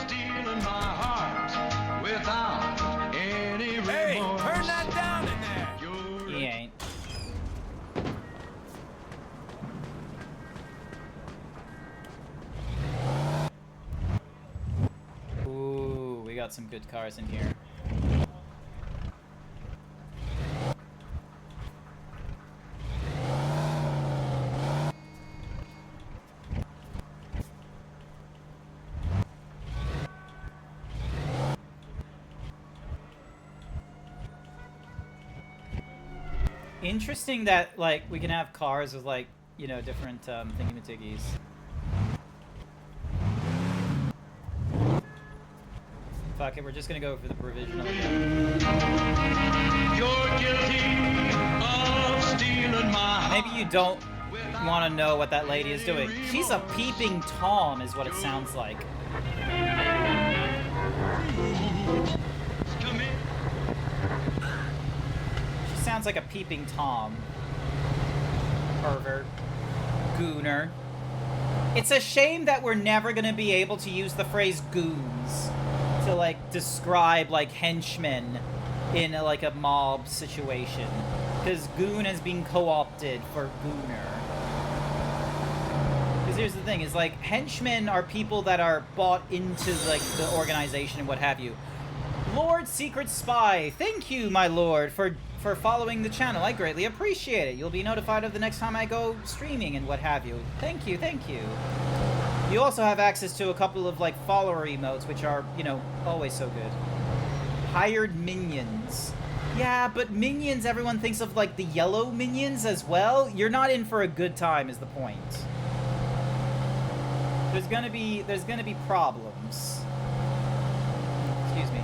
Stealing my heart without any remorse. Hey, turn that down in there. He ain't. Ooh, we got some good cars in here. Interesting that, like, we can have cars with, like, you know, different, thingy-majiggies. Fuck it, we're just gonna go for the provisional again. You're guilty of stealing my Maybe you don't want to know what that lady is doing. She's a peeping Tom, is what it sounds like. Sounds like a peeping Tom. Pervert. Gooner. It's a shame that we're never gonna be able to use the phrase goons to, like, describe, like, henchmen in, like, a mob situation. Because goon has been co-opted for gooner. Because here's the thing, is, like, henchmen are people that are bought into, like, the organization and what have you. Lord Secret Spy, thank you, my lord, for following the channel. I greatly appreciate it. You'll be notified of the next time I go streaming and what have you. Thank you, thank you. You also have access to a couple of, like, follower emotes, which are, you know, always so good. Hired minions. Yeah, but minions, everyone thinks of, like, the yellow minions as well. You're not in for a good time, is the point. There's gonna be problems. Excuse me.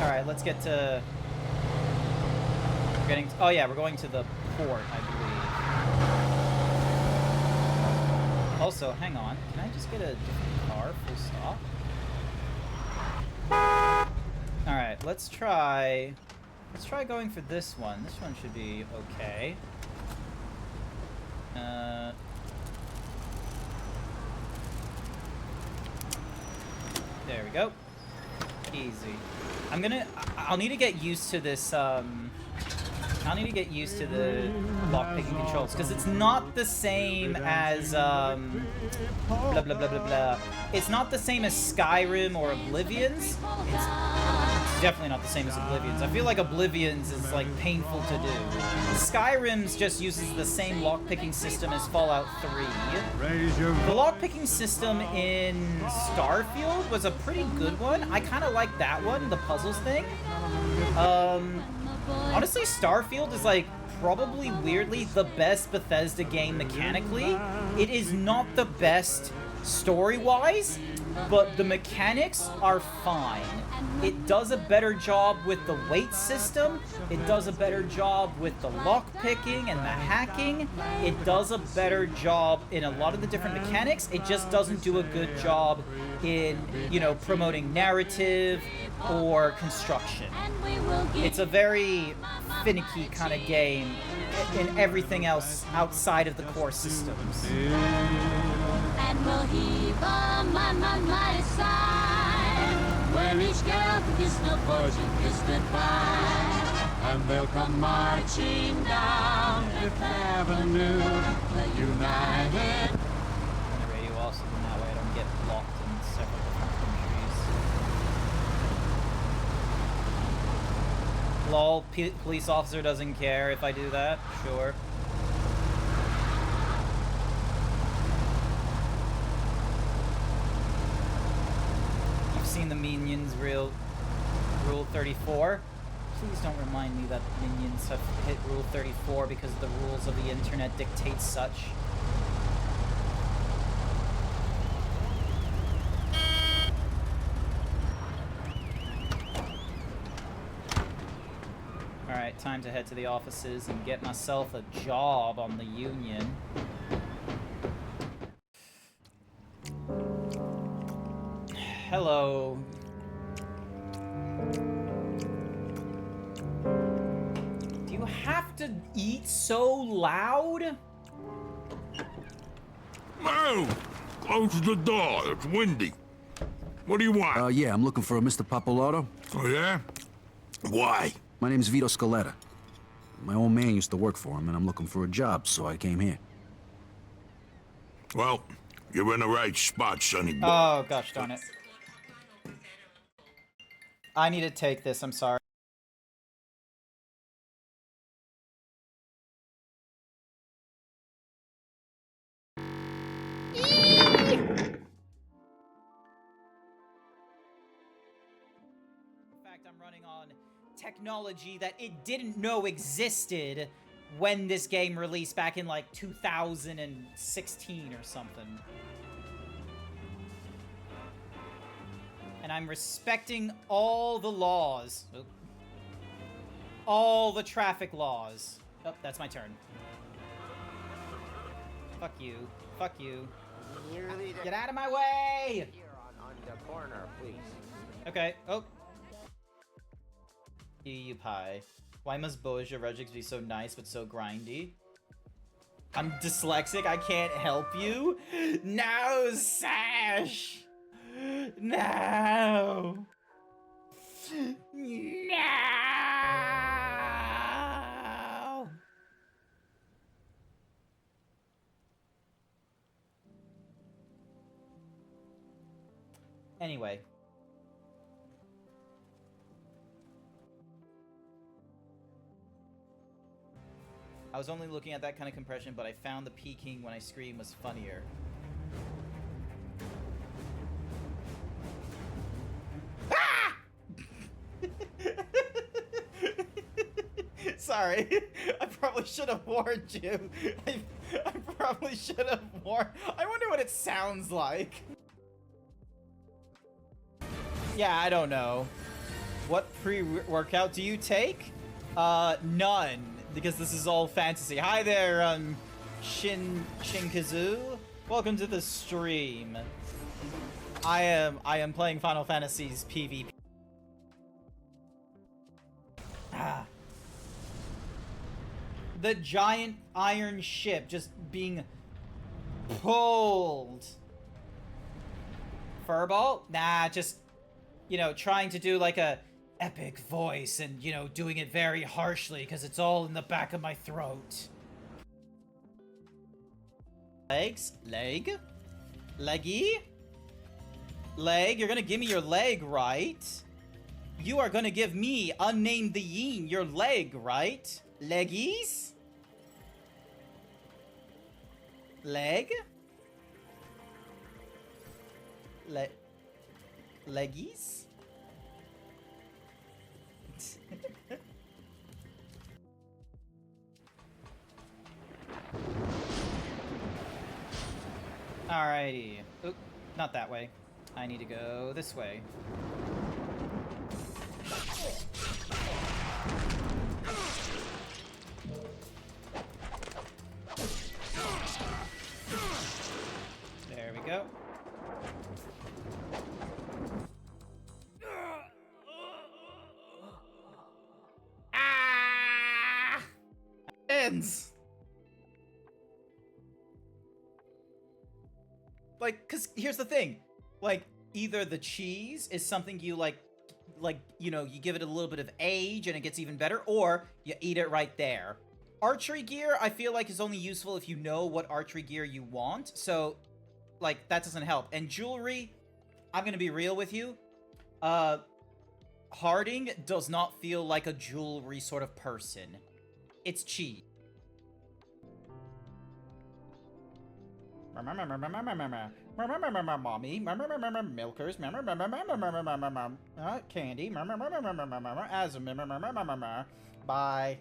Alright, let's get to... We're getting... Oh yeah, we're going to the port, I believe. Also, hang on. Can I just get a different car, full stop? Alright, let's try going for this one. This one should be okay. There we go. Easy. I'll need to get used to this, I'll need to get used to the lockpicking controls, because it's not the same as, blah, blah, blah, blah, blah. It's not the same as Skyrim or Oblivion's. It's definitely not the same as Oblivion's. I feel like Oblivion's is, like, painful to do. Skyrim's just uses the same lockpicking system as Fallout 3. The lockpicking system in Starfield was a pretty good one. I kind of like that one, the puzzles thing. Honestly, Starfield is, like, probably weirdly the best Bethesda game mechanically. It is not the best story-wise, but the mechanics are fine. It does a better job with the weight system. It does a better job with the lockpicking and the hacking. It does a better job in a lot of the different mechanics. It just doesn't do a good job in, you know, promoting narrative or construction. It's a very finicky kind of game in everything else outside of the core systems. And we'll heave a mighty sigh when each girl can kiss the fortune, kiss goodbye. And they'll come marching down Fifth Avenue, the United. The radio also, that way I don't get blocked in several different countries. Lol, police officer doesn't care if I do that? Sure. Minions Rule 34. Please don't remind me that Minions have hit Rule 34 because the rules of the internet dictate such. Alright, time to head to the offices and get myself a job on the Union. Hello. Do you have to eat so loud? No! Close the door. It's windy. What do you want? Yeah, I'm looking for a Mr. Pappalardo. Oh, yeah? Why? My name's Vito Scaletta. My old man used to work for him, and I'm looking for a job, so I came here. Well, you're in the right spot, sonny boy. Oh, gosh darn it. I need to take this, I'm sorry. I'm running on technology that it didn't know existed when this game released back in like 2016 or something. And I'm respecting all the laws. Oh. All the traffic laws. Oh, that's my turn. Fuck you. Fuck you. Get out of my way! Here on the corner, please. Okay. Oh. You pie. Why must Boja Regics be so nice but so grindy? I'm dyslexic, I can't help you? No, Sash! No! No! Anyway. I was only looking at that kind of compression, but I found the peaking when I scream was funnier. Ah! Sorry. I probably should have warned you. I probably should have warned. I wonder what it sounds like. Yeah, I don't know. What pre-workout do you take? None. Because this is all fantasy. Hi there, Shinkazoo. Welcome to the stream. I am playing Final Fantasy's PvP. Ah. The giant iron ship just being pulled. Furball? Nah, just, you know, trying to do like a epic voice and, you know, doing it very harshly because it's all in the back of my throat. Legs? Leg? Leggy? Leg? You're gonna give me your leg, right? You are gonna give me, unnamed the Yeen, your leg, right? Leggies? Leg? Leggies? Alrighty. Oop, not that way. I need to go this way. There we go. Ah! Ends. Like, cause here's the thing, like, either the cheese is something you like, you know, you give it a little bit of age and it gets even better, or you eat it right there. Archery gear, I feel like, is only useful if you know what archery gear you want, so, like, that doesn't help. And jewelry, I'm gonna be real with you, Harding does not feel like a jewelry sort of person. It's cheese. Mommy, milkers, candy, as bye.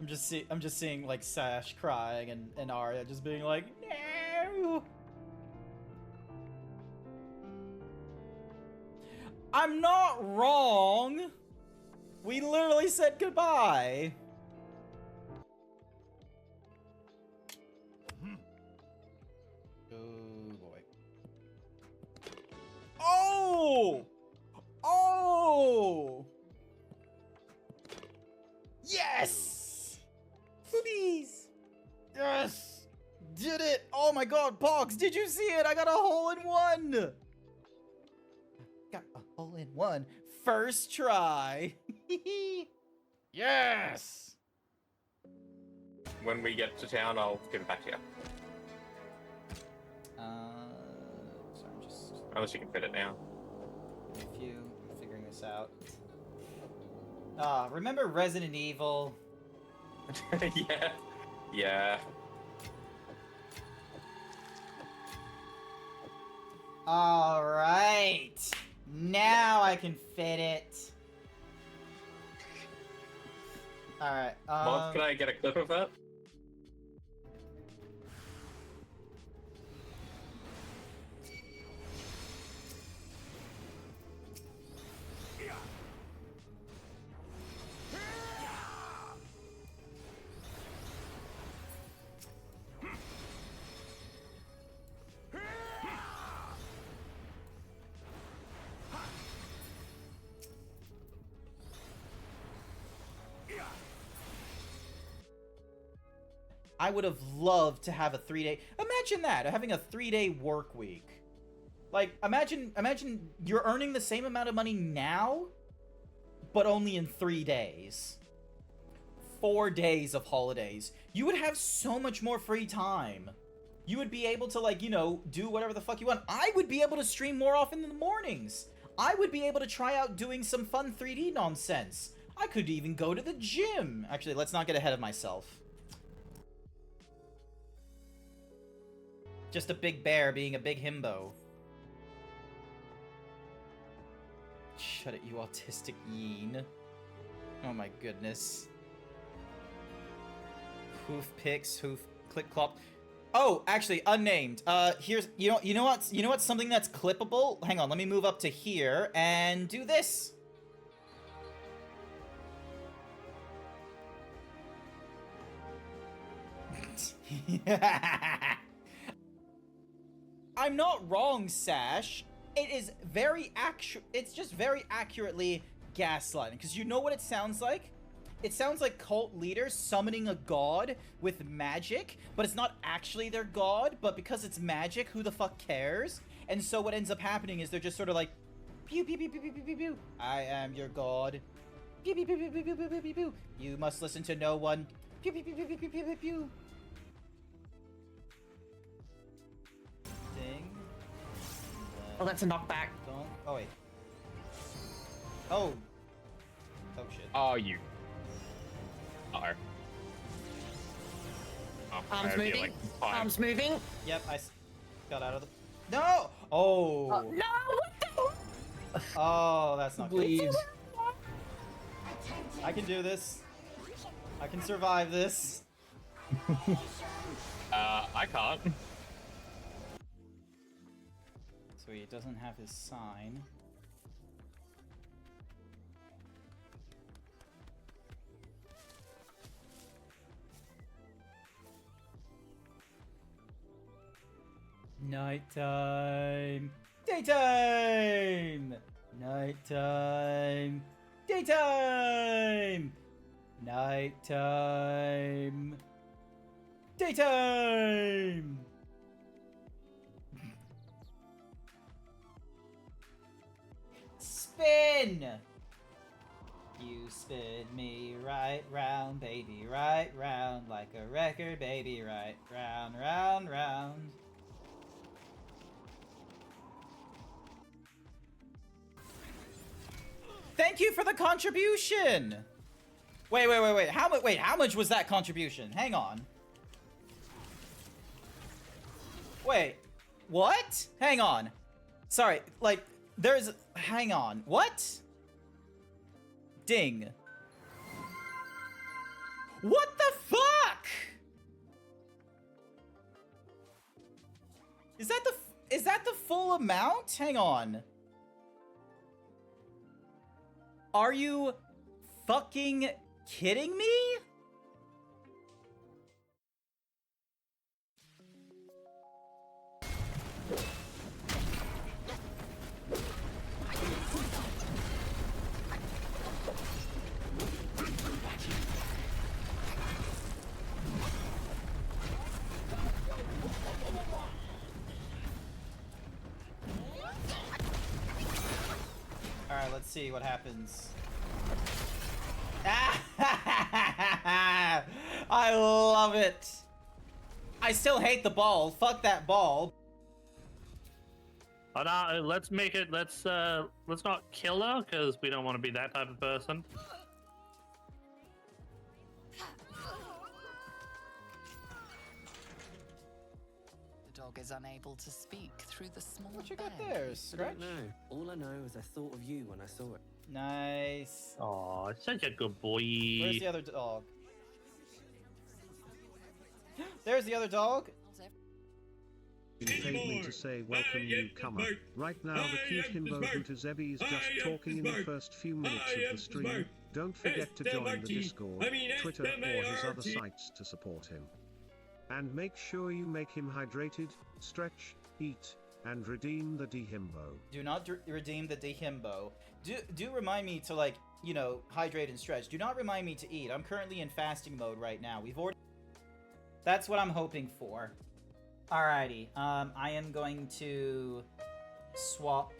I'm just seeing like Sash crying and Arya just being like, no. I'm not wrong. We literally said goodbye. Oh boy. Oh! Oh! Yes! Boobies! Yes! Did it! Oh my god, Pogs, did you see it? I got a hole in one! Got a hole in one. First try. Yes! When we get to town, I'll give it back to you. Sorry, I'm just... Unless you can fit it now. I'm figuring this out. Remember Resident Evil? Yeah. Yeah. Alright! Now I can fit it. Alright, Moth, can I get a clip of that? I would have loved to have a 3-day... Imagine that, having a 3-day work week. Like, imagine you're earning the same amount of money now, but only in 3 days. 4 days of holidays. You would have so much more free time. You would be able to, like, you know, do whatever the fuck you want. I would be able to stream more often in the mornings. I would be able to try out doing some fun 3D nonsense. I could even go to the gym. Actually, let's not get ahead of myself. Just a big bear being a big himbo. Shut it, you autistic yeen. Oh my goodness. Hoof picks, hoof click clop. Oh, actually, unnamed. Here's you know what's something that's clippable? Hang on, let me move up to here and do this. I'm not wrong, Sash. It is very it's just very accurately gaslighting. Because you know what it sounds like? It sounds like cult leaders summoning a god with magic, but it's not actually their god, but because it's magic, who the fuck cares? And so what ends up happening is they're just sort of like, pew pew pew pew pew pew pew pew. I am your god. Pew pew pew pew pew pew pew pew pew. You must listen to no one. Pew pew pew pew pew pew pew pew pew. Ding. Oh, that's a knockback. Don't. Oh wait. Oh. Oh shit. Oh, you. Uh-oh. Oh, Arms moving. Arms moving. Yep, I got out of the... No! Oh! No! What the... Oh, that's not Please. good. I can do this. I can survive this. I can't. Sweet, it doesn't have his sign. Nighttime. Daytime. Nighttime. Daytime. Nighttime. Daytime. Spin. You spin me right round, baby, right round, like a record, baby, right round, round, round. Thank you for the contribution! Wait. How much was that contribution? Hang on. Wait. What? Hang on. Sorry, like, there's... Hang on. What? Ding. What the fuck? Is that the full amount? Hang on. Are you fucking kidding me? Alright, let's see what happens. I love it. I still hate the ball. Fuck that ball. Oh, no, let's make it. Let's not kill her because we don't want to be that type of person. The dog is unable to speak through the small What you got bag. there, I Scratch? don't know. All I know is I thought of you when I saw it. Nice. Oh, such a good boy. Where's the other dog? There's the other dog. You paid me to say welcome newcomer. Right now the cute himbo GrantZeebs is just talking in the first few minutes of the stream. Don't forget to join the Discord, Twitter or his other sites to support him. And make sure you make him hydrated, stretch, eat, and redeem the dehimbo. Do not redeem the dehimbo. Do remind me to, like, you know, hydrate and stretch. Do not remind me to eat. I'm currently in fasting mode right now. We've already... That's what I'm hoping for. Alrighty. I am going to swap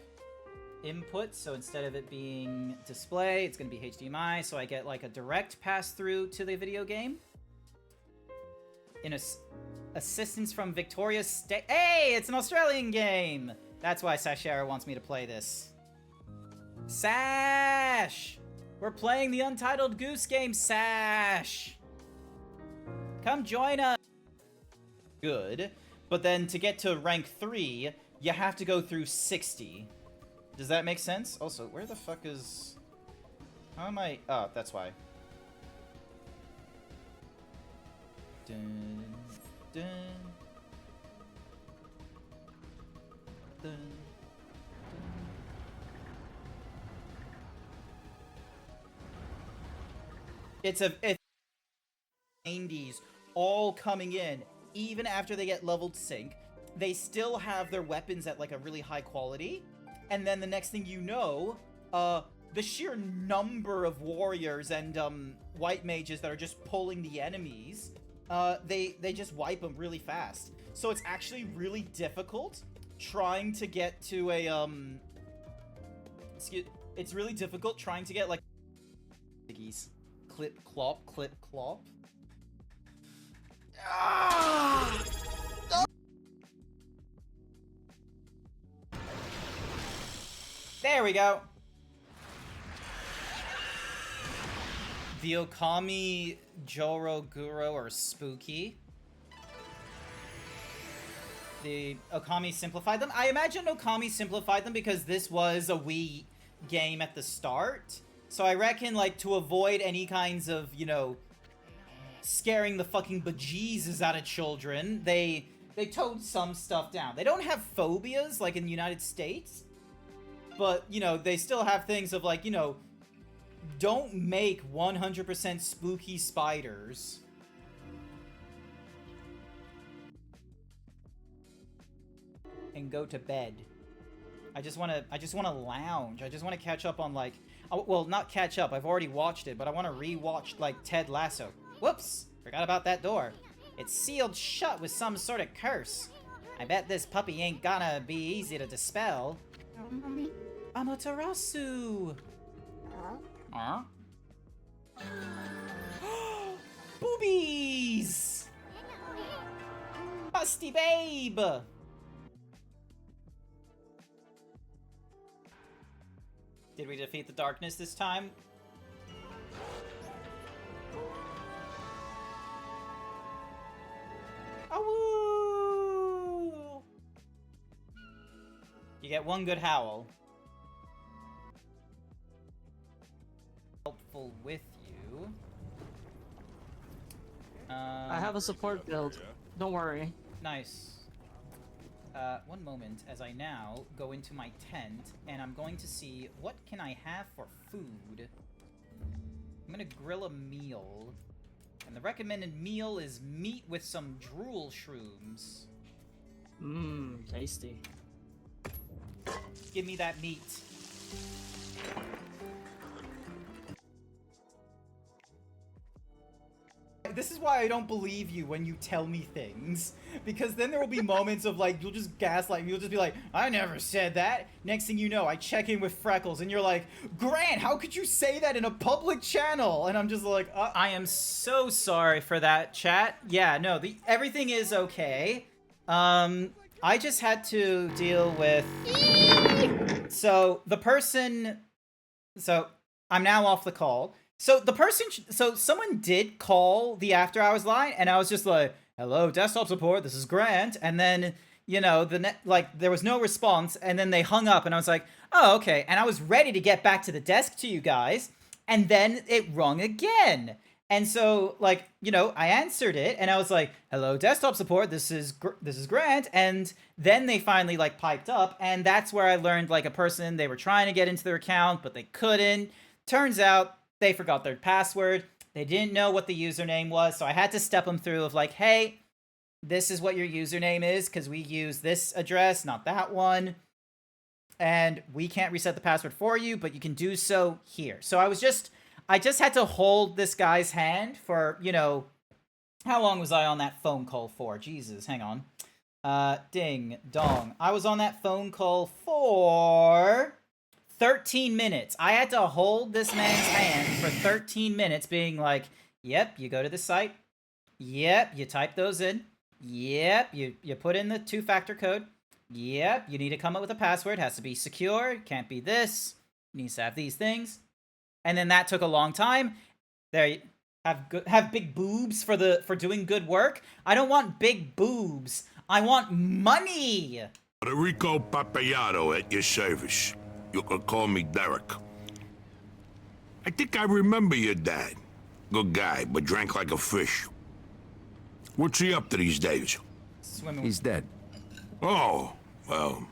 input. So instead of it being display, it's going to be HDMI. So I get, like, a direct pass-through to the video game. In assistance from Victoria State. Hey, it's an Australian game! That's why Sashera wants me to play this. Sash! We're playing the Untitled Goose Game, Sash! Come join us! Good. But then to get to rank 3, you have to go through 60. Does that make sense? Also, where the fuck is... How am I... Oh, that's why. Dun, dun, dun, dun. It's 90s all coming in, even after they get leveled sync. They still have their weapons at like a really high quality, and then the next thing you know, the sheer number of warriors and white mages that are just pulling the enemies, they just wipe them really fast. So it's actually really difficult trying to get to a it's really difficult trying to get like clip clop. Ah! There we go. The Okami Joro Guro or Spooky. The Okami simplified them. I imagine Okami simplified them because this was a Wii game at the start. So I reckon, like, to avoid any kinds of, you know, scaring the fucking bejesus out of children, they toned some stuff down. They don't have phobias like in the United States, but, you know, they still have things of, like, you know, don't make 100% spooky spiders. And go to bed. I just wanna lounge. I just wanna catch up on, like, well, not catch up, I've already watched it, but I wanna re-watch, like, Ted Lasso. Whoops! Forgot about that door. It's sealed shut with some sort of curse. I bet this puppy ain't gonna be easy to dispel. Amaterasu! Huh? Boobies! Busty babe! Did we defeat the darkness this time? Get one good howl. Helpful with you. I have a support build. Don't worry. Nice. One moment, as I now go into my tent, and I'm going to see what can I have for food. I'm gonna grill a meal, and the recommended meal is meat with some drool shrooms. Mmm, tasty. Give me that meat. This is why I don't believe you when you tell me things. Because then there will be moments of like, you'll just gaslight me. You'll just be like, I never said that. Next thing you know, I check in with Freckles and you're like, Grant, how could you say that in a public channel? And I'm just like, I am so sorry for that, chat. Yeah, no, everything is okay. I just had to deal with... So, I'm now off the call. So, someone did call the after hours line, and I was just like, hello, desktop support, this is Grant. And then, you know, there was no response, and then they hung up, and I was like, oh, okay. And I was ready to get back to the desk to you guys, and then it rung again. And so, like, you know, I answered it, and I was like, hello, desktop support, this is Grant. And then they finally, like, piped up, and that's where I learned, like, a person, they were trying to get into their account, but they couldn't. Turns out, they forgot their password. They didn't know what the username was, so I had to step them through of, like, hey, this is what your username is, because we use this address, not that one. And we can't reset the password for you, but you can do so here. So I just had to hold this guy's hand for, you know, how long was I on that phone call for? Jesus, hang on. Ding, dong. I was on that phone call for 13 minutes. I had to hold this man's hand for 13 minutes being like, yep, you go to the site. Yep, you type those in. Yep, you put in the 2-factor code. Yep, you need to come up with a password. Has to be secure. Can't be this. Needs to have these things. And then that took a long time. There, you have big boobs for doing good work. I don't want big boobs. I want money. Federico Papayato at your service. You can call me Derek. I think I remember your dad. Good guy, but drank like a fish. What's he up to these days? Swimming. He's dead. Oh, well,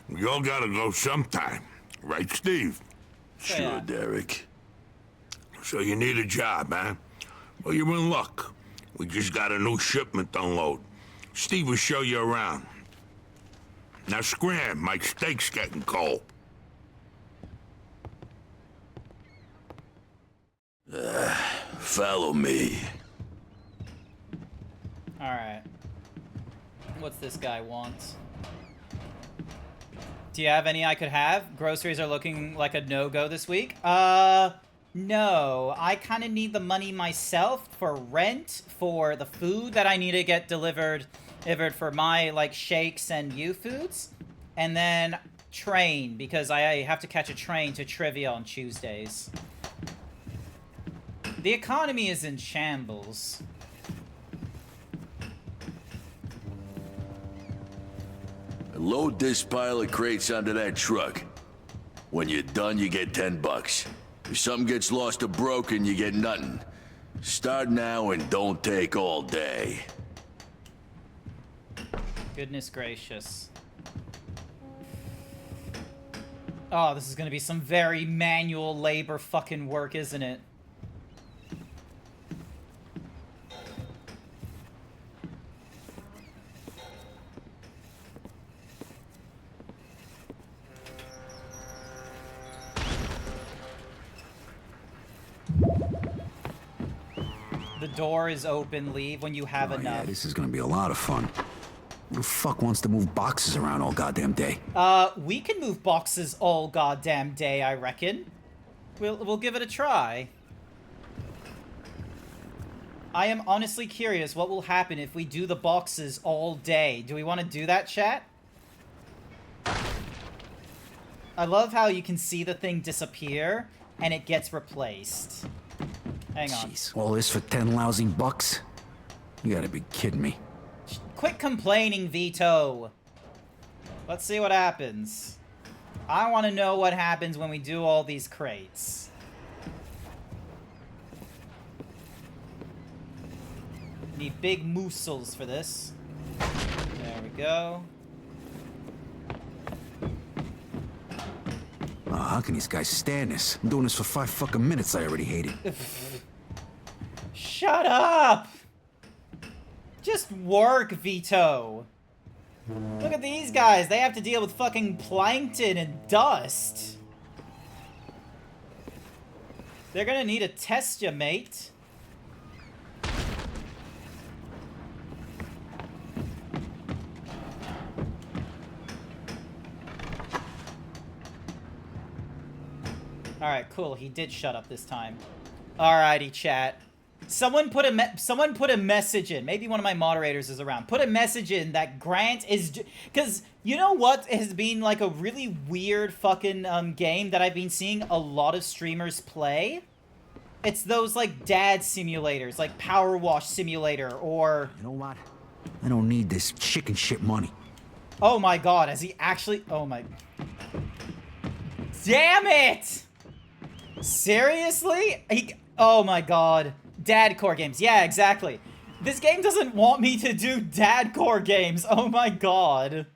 we all gotta go sometime. Right, Steve? So, yeah. Derek. So you need a job, huh? Well, you're in luck. We just got a new shipment to unload. Steve will show you around. Now scram, my steak's getting cold. Follow me. Alright. What's this guy want? Do you have any I could have? Groceries are looking like a no-go this week. No. I kind of need the money myself for rent, for the food that I need to get delivered for my, like, shakes and U-foods. And then train, because I have to catch a train to trivia on Tuesdays. The economy is in shambles. Load this pile of crates onto that truck. When you're done, you get $10. If something gets lost or broken, you get nothing. Start now and don't take all day. Goodness gracious. Oh, this is gonna be some very manual labor fucking work, isn't it? The door is open. Leave when you have enough. Yeah, this is gonna be a lot of fun. Who the fuck wants to move boxes around all goddamn day? We can move boxes all goddamn day, I reckon. We'll give it a try. I am honestly curious what will happen if we do the boxes all day. Do we want to do that, chat? I love how you can see the thing disappear and it gets replaced. Hang on. Jeez, all this for 10 lousy bucks? You gotta be kidding me. Quit complaining, Vito. Let's see what happens. I want to know what happens when we do all these crates. Need big muscles for this. There we go. Oh, how can these guys stand this? I'm doing this for 5 fucking minutes. I already hate it. Shut up! Just work, Vito. Look at these guys. They have to deal with fucking plankton and dust. They're gonna need to test you, mate. Alright, cool. He did shut up this time. Alrighty, chat. Someone put a message in. Maybe one of my moderators is around. Put a message in that Grant is... Because you know what has been like a really weird fucking game that I've been seeing a lot of streamers play? It's those like dad simulators, like Power Wash Simulator or... You know what? I don't need this chicken shit money. Oh my god, has he actually... Oh my... Damn it! Seriously? Oh my god. Dad core games. Yeah, exactly. This game doesn't want me to do dad core games. Oh my god.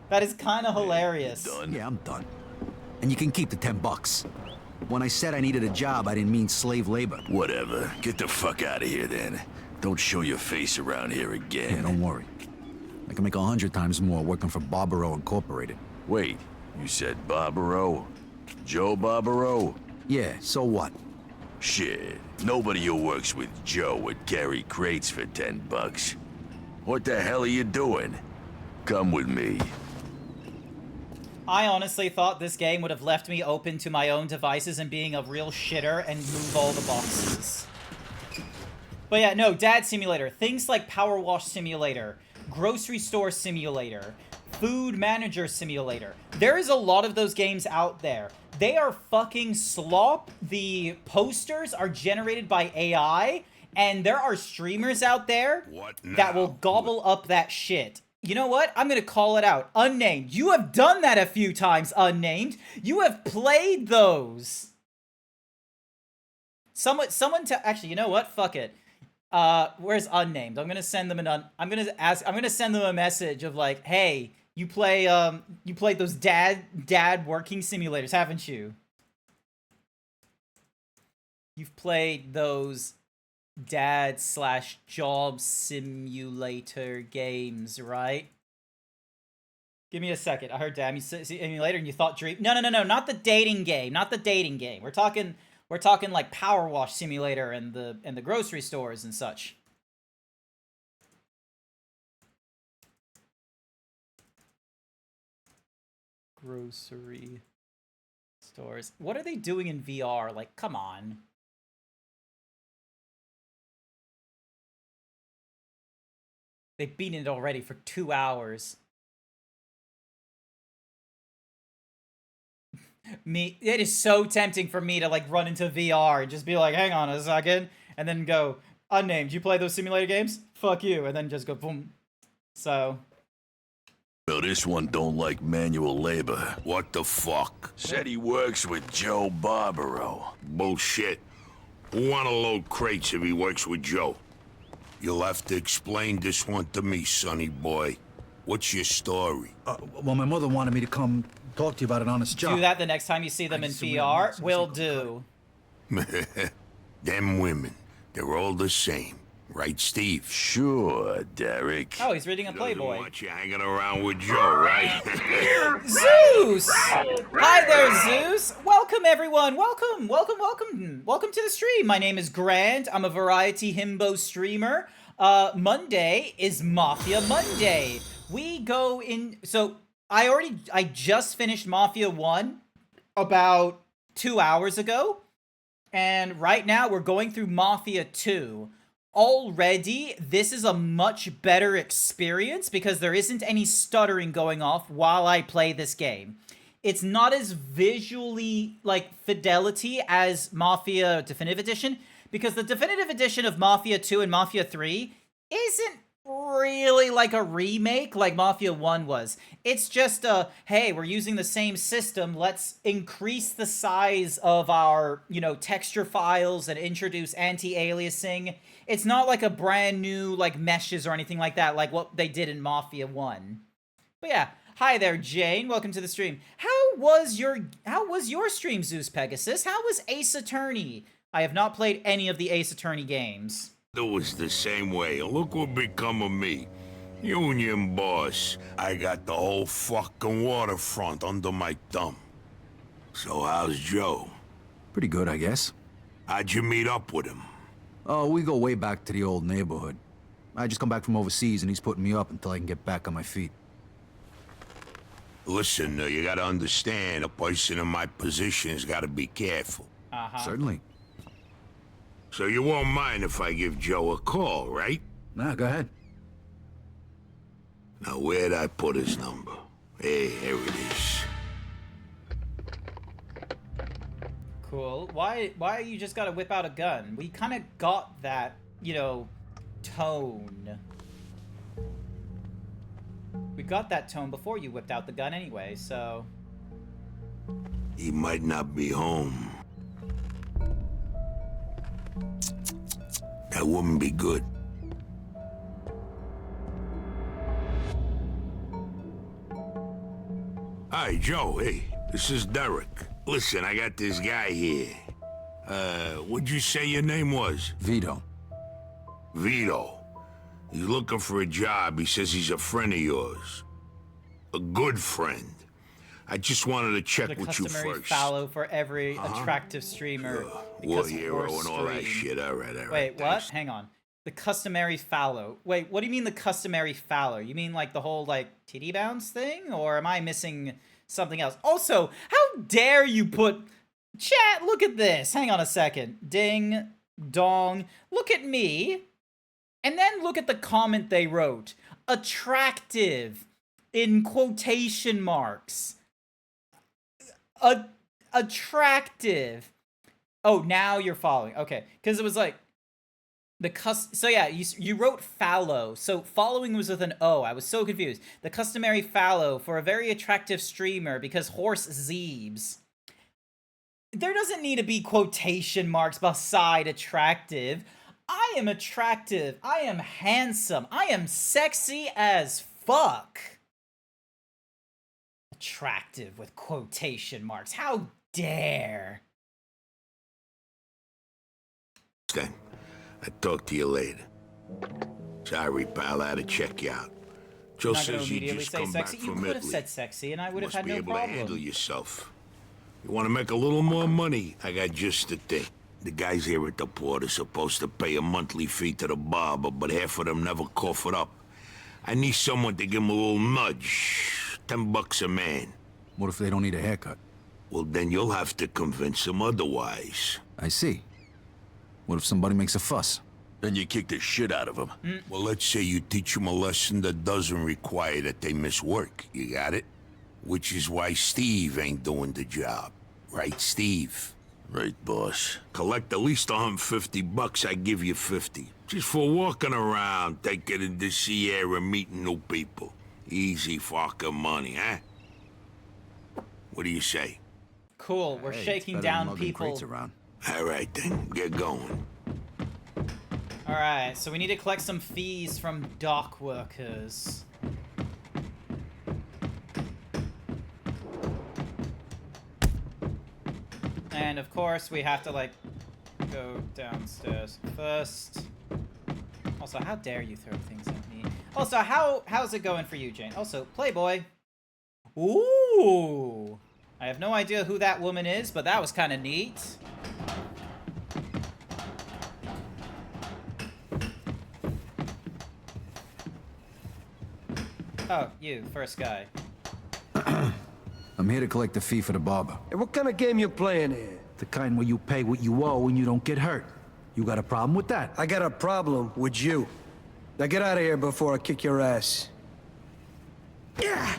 That is kind of hilarious. Done? Yeah, I'm done. And you can keep the $10. When I said I needed a job, I didn't mean slave labor. Whatever. Get the fuck out of here then. Don't show your face around here again. Yeah, don't worry. I can make 100 times more working for Barbaro Incorporated. Wait, you said Barbaro? Joe Barbaro? Yeah, so what? Shit. Nobody who works with Joe would carry crates for $10. What the hell are you doing? Come with me. I honestly thought this game would have left me open to my own devices and being a real shitter and move all the boxes. But yeah, no, Dad Simulator. Things like Power Wash Simulator, Grocery Store Simulator, Food Manager Simulator. There is a lot of those games out there. They are fucking slop. The posters are generated by AI, and there are streamers out there that will gobble up that shit. You know what? I'm gonna call it out. Unnamed. You have done that a few times, Unnamed. You have played those. Someone actually, you know what? Fuck it. Where's Unnamed? I'm gonna send them I'm gonna send them a message of like, hey, you played those dad working simulators, haven't you? You've played those dad/job simulator games, right? Give me a second. I heard dad simulator and you thought dream. No, not the dating game. Not the dating game. We're talking like Power Wash Simulator and the grocery stores and such. Grocery stores. What are they doing in VR? Like, come on. They've beaten it already for 2 hours. It is so tempting for me to like run into VR and just be like, hang on a second, and then go, Unnamed, you play those simulator games? Fuck you, and then just go boom. So... Well, this one don't like manual labor. What the fuck? Said he works with Joe Barbaro. Bullshit. Who wanna load crates if he works with Joe? You'll have to explain this one to me, sonny boy. What's your story? Well, my mother wanted me to come talk to you about an honest job. Do that the next time you see them in VR. Will do. Them women, they're all the same. Right, Steve? Sure, Derek. Oh, he's reading a Playboy. Doesn't want you hanging around with Joe, right? Zeus! Hi there, Zeus! Welcome, everyone! Welcome to the stream! My name is Grant. I'm a variety himbo streamer. Monday is Mafia Monday. We go in... So, I just finished Mafia 1 about 2 hours ago. And right now, we're going through Mafia 2. Already, this is a much better experience because there isn't any stuttering going off while I play this game. It's not as visually, like, fidelity as Mafia Definitive Edition, because the Definitive Edition of Mafia 2 and Mafia 3 isn't really like a remake like Mafia 1 was. It's just hey, we're using the same system, let's increase the size of our, you know, texture files and introduce anti-aliasing. It's not like a brand new, like, meshes or anything like that, like what they did in Mafia 1. But yeah, hi there, Jane. Welcome to the stream. How was your stream, Zeus Pegasus? How was Ace Attorney? I have not played any of the Ace Attorney games. It was the same way. Look what become of me. Union boss. I got the whole fucking waterfront under my thumb. So how's Joe? Pretty good, I guess. How'd you meet up with him? Oh, we go way back to the old neighborhood. I just come back from overseas and he's putting me up until I can get back on my feet. Listen, you gotta understand, a person in my position's gotta be careful. Certainly. So you won't mind if I give Joe a call, right? Nah, go ahead. Now, where'd I put his number? Hey, here it is. Cool. Why you just gotta whip out a gun? We kind of got that, you know, tone. We got that tone before you whipped out the gun anyway, so... He might not be home. That wouldn't be good. Hi, Joe. Hey, this is Derek. Listen, I got this guy here. What'd you say your name was? Vito. Vito. He's looking for a job. He says he's a friend of yours. A good friend. I just wanted to check with you The customary first. fallow for every attractive streamer. War hero and all that shit. All right. Wait, what? Hang on. The customary fallow. Wait, what do you mean the customary fallow? You mean like the whole, like, titty bounce thing? Or am I missing something else? Also, how dare you put... Chat, look at this. Hang on a second. Ding, dong. Look at me. And then look at the comment they wrote. Attractive. In quotation marks. Attractive. Oh, now you're following. Okay, because it was like so yeah, you wrote fallow. So following was with an O. I was so confused. The customary fallow for a very attractive streamer because horse Zeebs. There doesn't need to be quotation marks beside attractive. I am attractive. I am handsome. I am sexy as fuck. Attractive with quotation marks. How dare? Then, I'll talk to you later. Sorry, pal, I had to check you out. Joe says you just come back sexy. from You could have Italy. said sexy, and I would have Must had be no able to handle problem. yourself. You want to make a little more money? I got just the thing. The guys here at the port are supposed to pay a monthly fee to the barber, but half of them never cough it up. I need someone to give them a little nudge. $10 a man. What if they don't need a haircut? Well, then you'll have to convince them otherwise. I see. What if somebody makes a fuss? Then you kick the shit out of them. Well, let's say you teach them a lesson that doesn't require that they miss work. You got it? Which is why Steve ain't doing the job. Right, Steve? Right, boss. Collect at least $150, I give you 50. Just for walking around, taking in the sea air and meeting new people. Easy fucking money, huh? What do you say? Cool, we're shaking down people. All right, then. Get going. Alright, so we need to collect some fees from dock workers. And of course, we have to, like, go downstairs first. Also, how dare you throw things at me? Also, how's it going for you, Jane? Also, Playboy. Ooh! I have no idea who that woman is, but that was kind of neat. Oh, you, first guy. I'm here to collect a fee for the barber. Hey, what kind of game you playing here? The kind where you pay what you owe and you don't get hurt. You got a problem with that? I got a problem with you. Now get out of here before I kick your ass. Yeah.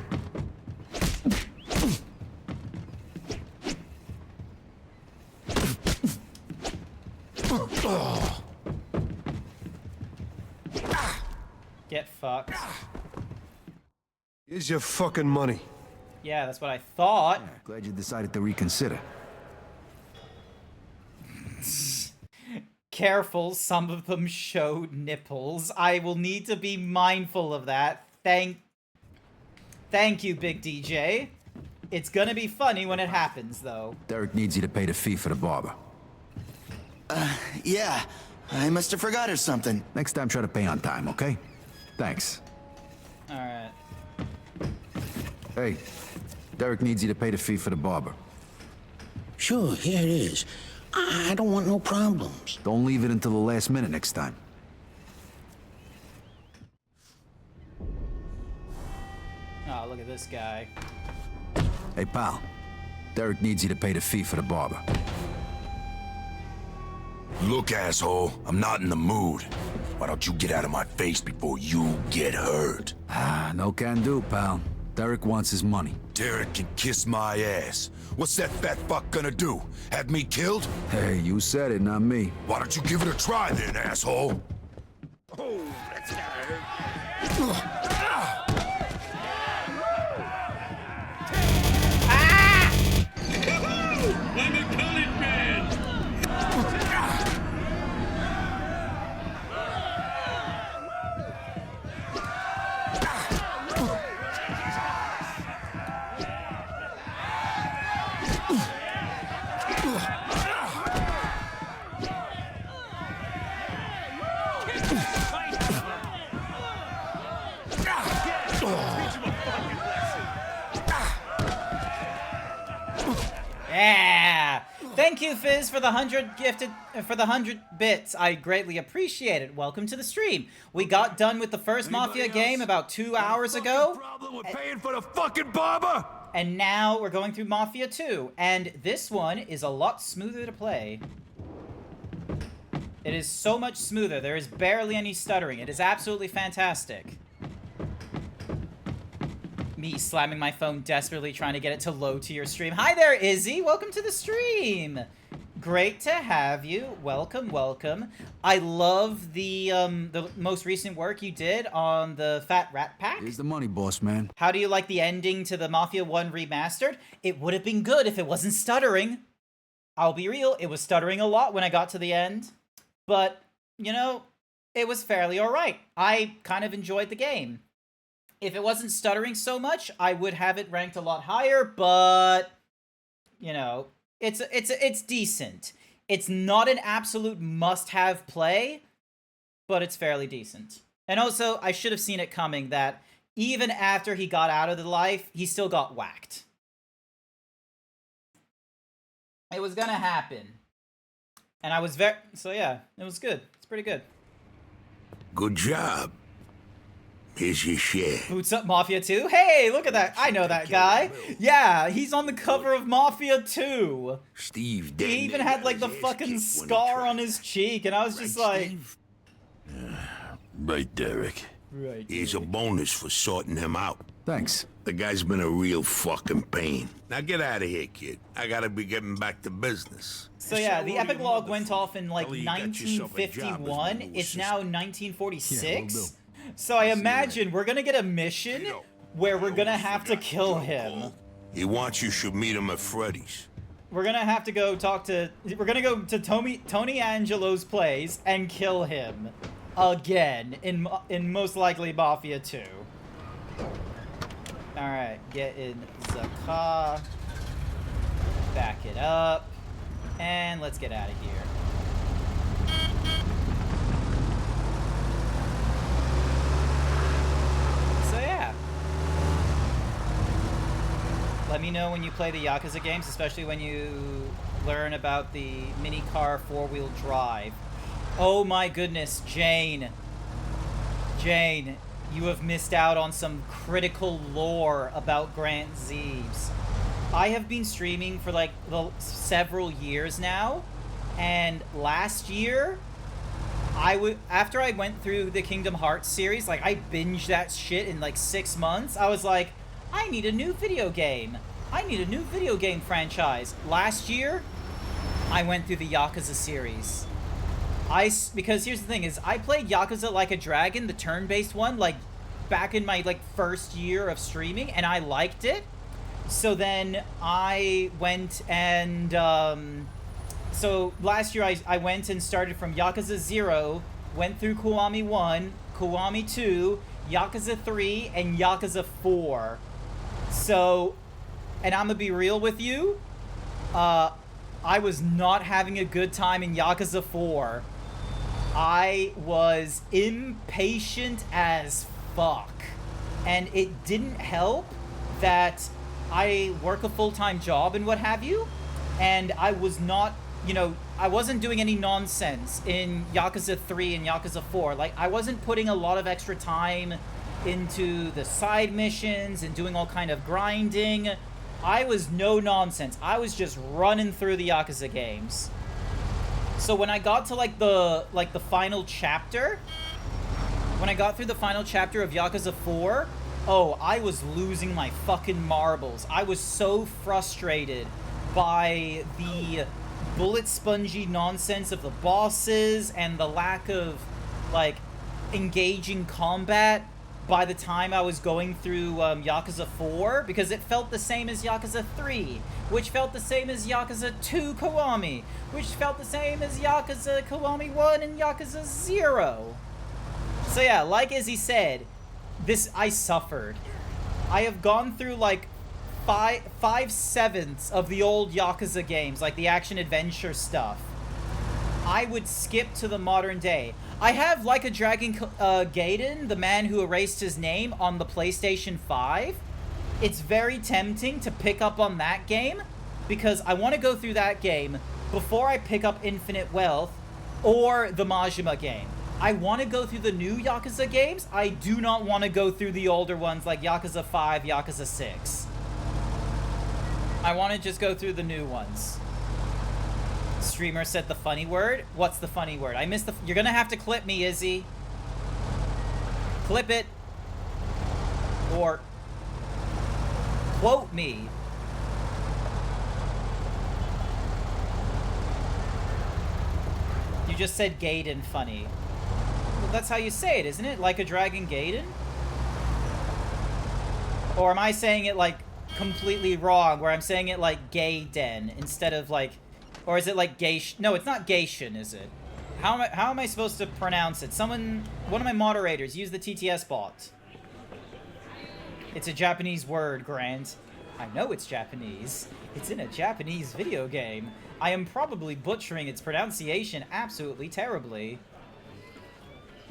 Get fucked. Here's your fucking money. Yeah, that's what I thought. Yeah, glad you decided to reconsider. Careful, some of them showed nipples. I will need to be mindful of that. Thank you, Big DJ. It's gonna be funny when it happens, though. Derek needs you to pay the fee for the barber. Yeah. I must have forgot or something. Next time, try to pay on time, okay? Thanks. Alright. Hey, Derek needs you to pay the fee for the barber. Sure, here it is. I don't want no problems. Don't leave it until the last minute next time. Oh, look at this guy. Hey, pal. Derek needs you to pay the fee for the barber. Look, asshole, I'm not in the mood. Why don't you get out of my face before you get hurt? Ah, no can do, pal. Derek wants his money. Derek can kiss my ass. What's that fat fuck gonna do? Have me killed? Hey, you said it, not me. Why don't you give it a try then, asshole? Oh, that's gotta hurt. I'm a colored man! Yeah! Thank you, Fizz, for the 100 bits. I greatly appreciate it. Welcome to the stream. We got done with the first Mafia game about 2 hours ago. Problem with paying for the fucking barber? And now we're going through Mafia 2. And this one is a lot smoother to play. It is so much smoother. There is barely any stuttering. It is absolutely fantastic. Me slamming my phone desperately trying to get it to load to your stream. Hi there, Izzy. Welcome to the stream. Great to have you. Welcome, welcome. I love the most recent work you did on the Fat Rat Pack. Here's the money, boss man. How do you like the ending to the Mafia 1 Remastered? It would have been good if it wasn't stuttering. I'll be real, it was stuttering a lot when I got to the end. But, you know, it was fairly alright. I kind of enjoyed the game. If it wasn't stuttering so much, I would have it ranked a lot higher, but, you know, it's decent. It's not an absolute must-have play, but it's fairly decent. And also, I should have seen it coming that even after he got out of the life, he still got whacked. It was gonna happen. And I was so yeah, it was good. It's pretty good. Good job. Here's your share. Boots Up Mafia 2? Hey, look at that. I know that guy. Yeah, he's on the cover of Mafia 2. Steve He even had like the fucking scar on his cheek, and I was just like... Right, Derek. Right. Here's a bonus for sorting him out. Thanks. The guy's been a real fucking pain. Now get out of here, kid. I gotta be getting back to business. So yeah, the epic log went off in like 1951. It's now 1946. So I imagine we're gonna get a mission where we're gonna have to kill him. He wants you should meet him at Freddy's. We're gonna have to go talk to... We're gonna go to Tony Angelo's place and kill him. Again. In most likely Mafia 2. Alright, get in the car. Back it up. And let's get out of here. So yeah. Let me know when you play the Yakuza games, especially when you learn about the mini car four-wheel drive. Oh my goodness, Jane. Jane, you have missed out on some critical lore about GrantZeebs. I have been streaming for like several years now, and last year, after I went through the Kingdom Hearts series, like I binged that shit in like 6 months. I was like, I need a new video game. I need a new video game franchise. Last year, I went through the Yakuza series. Because here's the thing is, I played Yakuza Like a Dragon, the turn-based one, like back in my, like, first year of streaming, and I liked it. So then I went and, so last year I went and started from Yakuza 0, went through Kiwami 1, Kiwami 2, Yakuza 3, and Yakuza 4. So, and I'm gonna be real with you, I was not having a good time in Yakuza 4. I was impatient as fuck. And it didn't help that I work a full-time job and what have you, and I was not, you know, I wasn't doing any nonsense in Yakuza 3 and Yakuza 4. Like, I wasn't putting a lot of extra time into the side missions and doing all kind of grinding. I was no nonsense. I was just running through the Yakuza games. So when I got to the final chapter, when I got through the final chapter of Yakuza 4, oh, I was losing my fucking marbles. I was so frustrated by the bullet spongy nonsense of the bosses and the lack of, like, engaging combat by the time I was going through Yakuza 4, because it felt the same as Yakuza 3, which felt the same as Yakuza 2 Kiwami, which felt the same as Yakuza Kiwami 1 and Yakuza 0. So yeah, like Izzy said, I suffered. I have gone through like 5/7 of the old Yakuza games, like the action-adventure stuff. I would skip to the modern day. I have Like a Dragon Gaiden, the man who erased his name, on the PlayStation 5. It's very tempting to pick up on that game, because I want to go through that game before I pick up Infinite Wealth or the Majima game. I want to go through the new Yakuza games. I do not want to go through the older ones like Yakuza 5, Yakuza 6. I want to just go through the new ones. Streamer said the funny word. What's the funny word? I missed the... You're gonna have to clip me, Izzy. Clip it. Or... quote me. You just said Gaiden funny. Well, that's how you say it, isn't it? Like a Dragon Gaiden? Or am I saying it, like, completely wrong, where I'm saying it like Gaiden instead of, like... Or is it like Geishin? No, it's not Geishin, is it? How am I supposed to pronounce it? One of my moderators, use the TTS bot. It's a Japanese word, Grant. I know it's Japanese. It's in a Japanese video game. I am probably butchering its pronunciation absolutely terribly.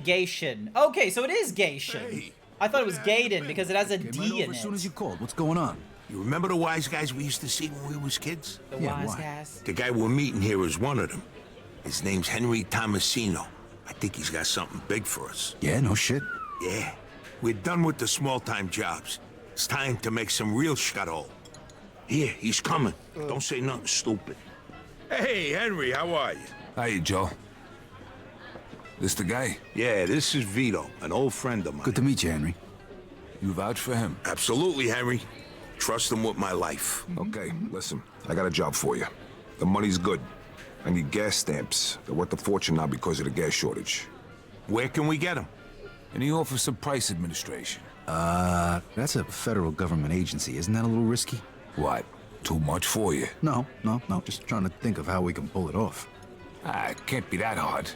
Geishin. Okay, so it is Geishin. Hey, I thought it was Gaiden because it has a D in As it. soon as you called. What's going on? You remember the wise guys we used to see when we was kids? The wise guys? The guy we're meeting here is one of them. His name's Henry Tomasino. I think he's got something big for us. Yeah, no shit. Yeah. We're done with the small-time jobs. It's time to make some real shuttle. Here, he's coming. Don't say nothing stupid. Hey, Henry, how are you? Hiya, Joe. This the guy? Yeah, this is Vito, an old friend of mine. Good to meet you, Henry. You vouch for him? Absolutely, Henry. Trust him with my life. Okay, listen. I got a job for you. The money's good. I need gas stamps. They're worth a fortune now because of the gas shortage. Where can we get them? In the Office of Price Administration. That's a federal government agency. Isn't that a little risky? What? Too much for you? No. Just trying to think of how we can pull it off. It can't be that hard.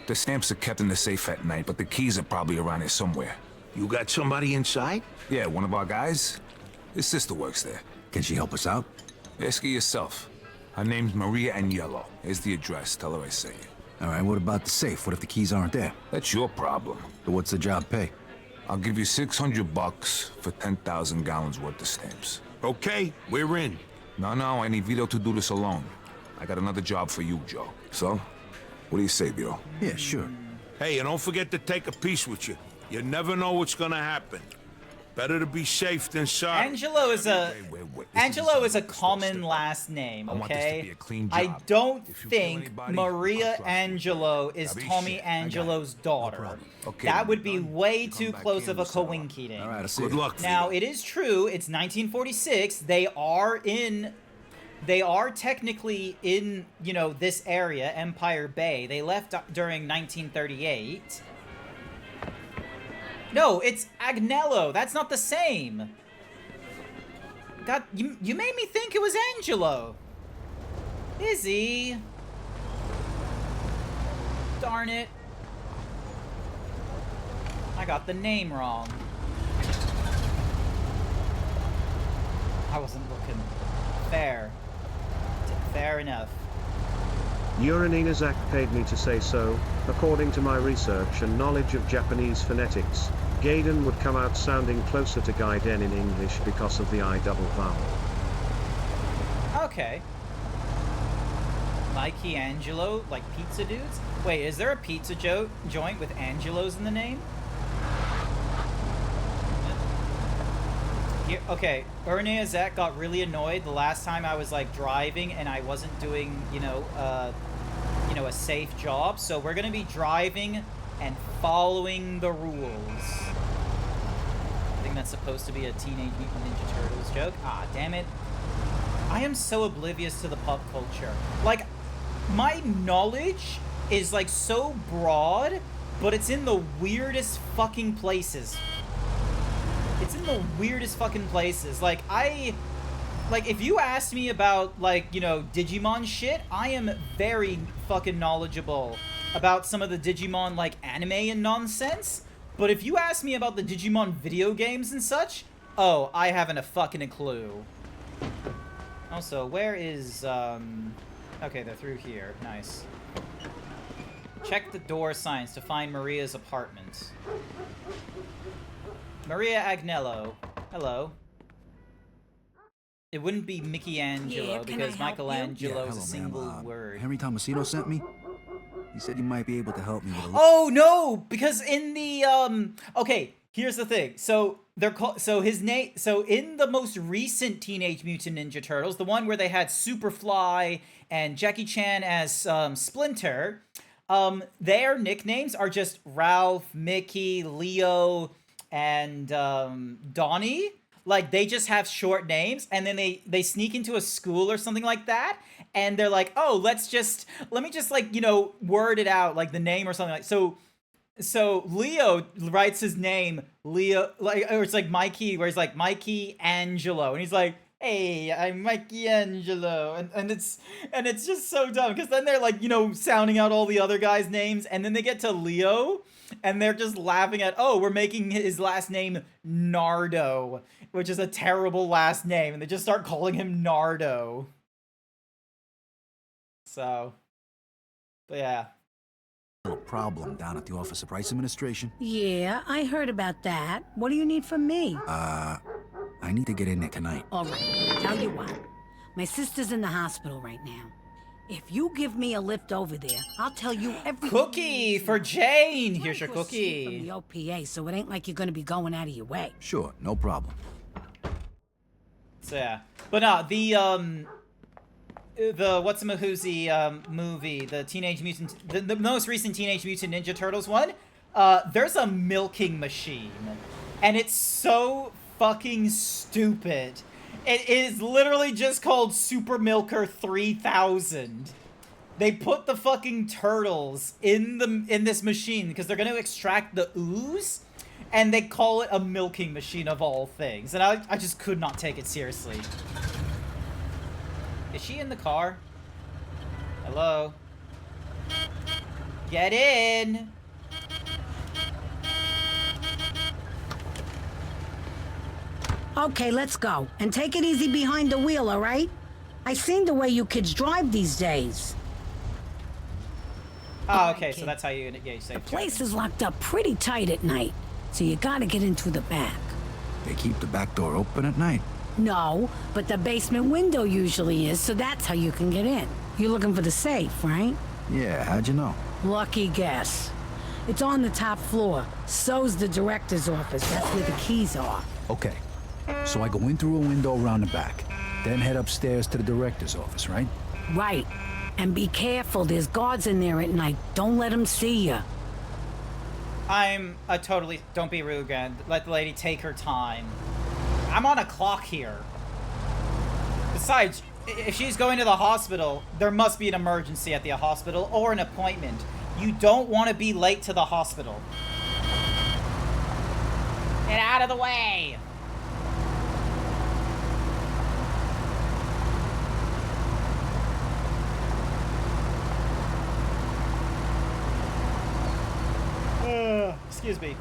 The stamps are kept in the safe at night, but the keys are probably around here somewhere. You got somebody inside? Yeah, one of our guys. His sister works there. Can she help us out? Ask her yourself. Her name's Maria Agnello. Here's the address. Tell her I sent you. All right, what about the safe? What if the keys aren't there? That's your problem. So what's the job pay? I'll give you $600 for 10,000 gallons worth of stamps. Okay, we're in. No, I need Vito to do this alone. I got another job for you, Joe. So? What do you say, Vito? Yeah, sure. Hey, and don't forget to take a piece with you. You never know what's gonna happen. Better to be safe than sorry. Angelo is a common last name, okay? I don't think Maria Angelo is Tommy Angelo's daughter. That would be way too close of a coincidence. All right, I'll see Good you. luck. Now, it is true, it's 1946. They are technically in, you know, this area, Empire Bay. They left during 1938. No, it's Agnello. That's not the same. God, you made me think it was Angelo. Izzy. Darn it. I got the name wrong. I wasn't looking. Fair. Fair enough. Uranina Zach paid me to say so. According to my research and knowledge of Japanese phonetics, Gaiden would come out sounding closer to Gaiden in English because of the I double vowel. Okay. Mikey Angelo, like pizza dudes? Wait, is there a pizza joint with Angelos in the name? Here, okay, Uranina Zach got really annoyed the last time I was like driving and I wasn't doing, you know, a safe job. So we're gonna be driving and following the rules. I think that's supposed to be a Teenage Mutant Ninja Turtles joke. Ah, damn it. I am so oblivious to the pop culture. Like, my knowledge is like so broad, but it's in the weirdest fucking places. It's in the weirdest fucking places. Like, if you asked me about, like, you know, Digimon shit, I am very fucking knowledgeable about some of the Digimon, like, anime and nonsense. But if you ask me about the Digimon video games and such, oh, I haven't a fucking clue. Also, where is, okay, they're through here. Nice. Check the door signs to find Maria's apartment. Maria Agnello. Hello. It wouldn't be Michelangelo because Michelangelo is a single word. Henry Tomasino sent me. He said he might be able to help me with a Oh no, because in the okay, here's the thing. So they're called his name in the most recent Teenage Mutant Ninja Turtles, the one where they had Superfly and Jackie Chan as Splinter, their nicknames are just Ralph, Mickey, Leo, and Donnie. Like, they just have short names, and then they sneak into a school or something like that, and they're like, oh, let me just, like, you know, word it out, like, the name or something like, so Leo writes his name, Leo, like, or it's like Mikey, where he's like, Mikey Angelo, and he's like, hey, I'm Mikey Angelo, and it's just so dumb, because then they're, like, you know, sounding out all the other guys' names, and then they get to Leo, and they're just laughing at, oh, we're making his last name Nardo, which is a terrible last name, and they just start calling him Nardo. So, but yeah. little problem down at the Office of Price Administration. Yeah, I heard about that. What do you need from me? I need to get in there tonight. All right, tell you what. My sister's in the hospital right now. If you give me a lift over there, I'll tell you everything. Cookie for Jane! Here's your cookie. From the OPA, so it ain't like you're gonna be going out of your way. Sure, no problem. So yeah. But no, the what's-a-mahoozy movie, the Teenage Mutant, the most recent Teenage Mutant Ninja Turtles one, there's a milking machine. And it's so fucking stupid. It is literally just called Super Milker 3000. They put the fucking turtles in this machine because they're gonna extract the ooze, and they call it a milking machine of all things. And I just could not take it seriously. Is she in the car? Hello? Get in! Okay, let's go. And take it easy behind the wheel, all right? I seen the way you kids drive these days. Oh, okay, so that's how you say it. The place is locked up pretty tight at night, so you gotta get in through the back. They keep the back door open at night? No, but the basement window usually is, so that's how you can get in. You're looking for the safe, right? Yeah, how'd you know? Lucky guess. It's on the top floor. So's the director's office. That's where the keys are. Okay. So I go in through a window around the back, then head upstairs to the director's office, right? Right. And be careful, there's guards in there at night. Don't let them see you. I'm a totally... Don't be rude, Grant. Let the lady take her time. I'm on a clock here. Besides, if she's going to the hospital, there must be an emergency at the hospital or an appointment. You don't want to be late to the hospital. Get out of the way! Excuse me.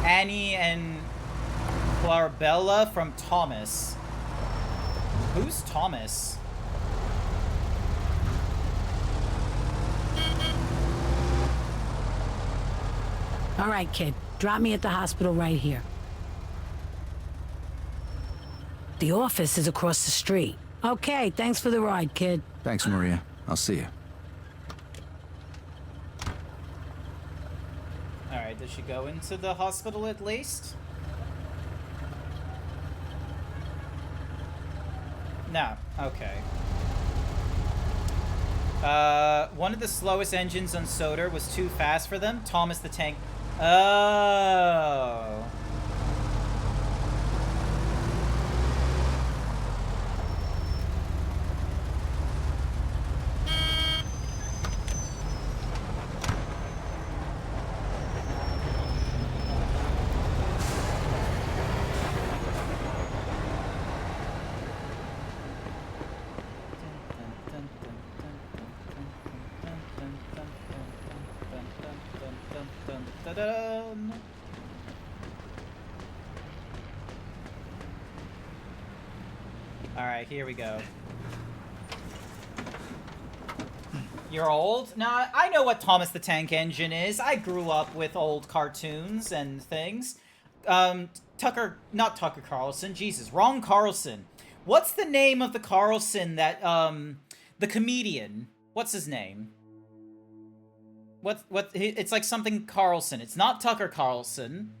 Annie and Clarabella from Thomas. Who's Thomas? All right, kid. Drop me at the hospital right here. The office is across the street. Okay, thanks for the ride, kid. Thanks, Maria. I'll see you. Alright, does she go into the hospital at least? No. Okay. One of the slowest engines on Soder was too fast for them. Thomas the Tank. Oh. Alright, here we go. You're old? Nah, I know what Thomas the Tank Engine is. I grew up with old cartoons and things. Not Tucker Carlson. Jesus, wrong Carlson. What's the name of the Carlson that, the comedian? What's his name? It's like something Carlson. It's not Tucker Carlson.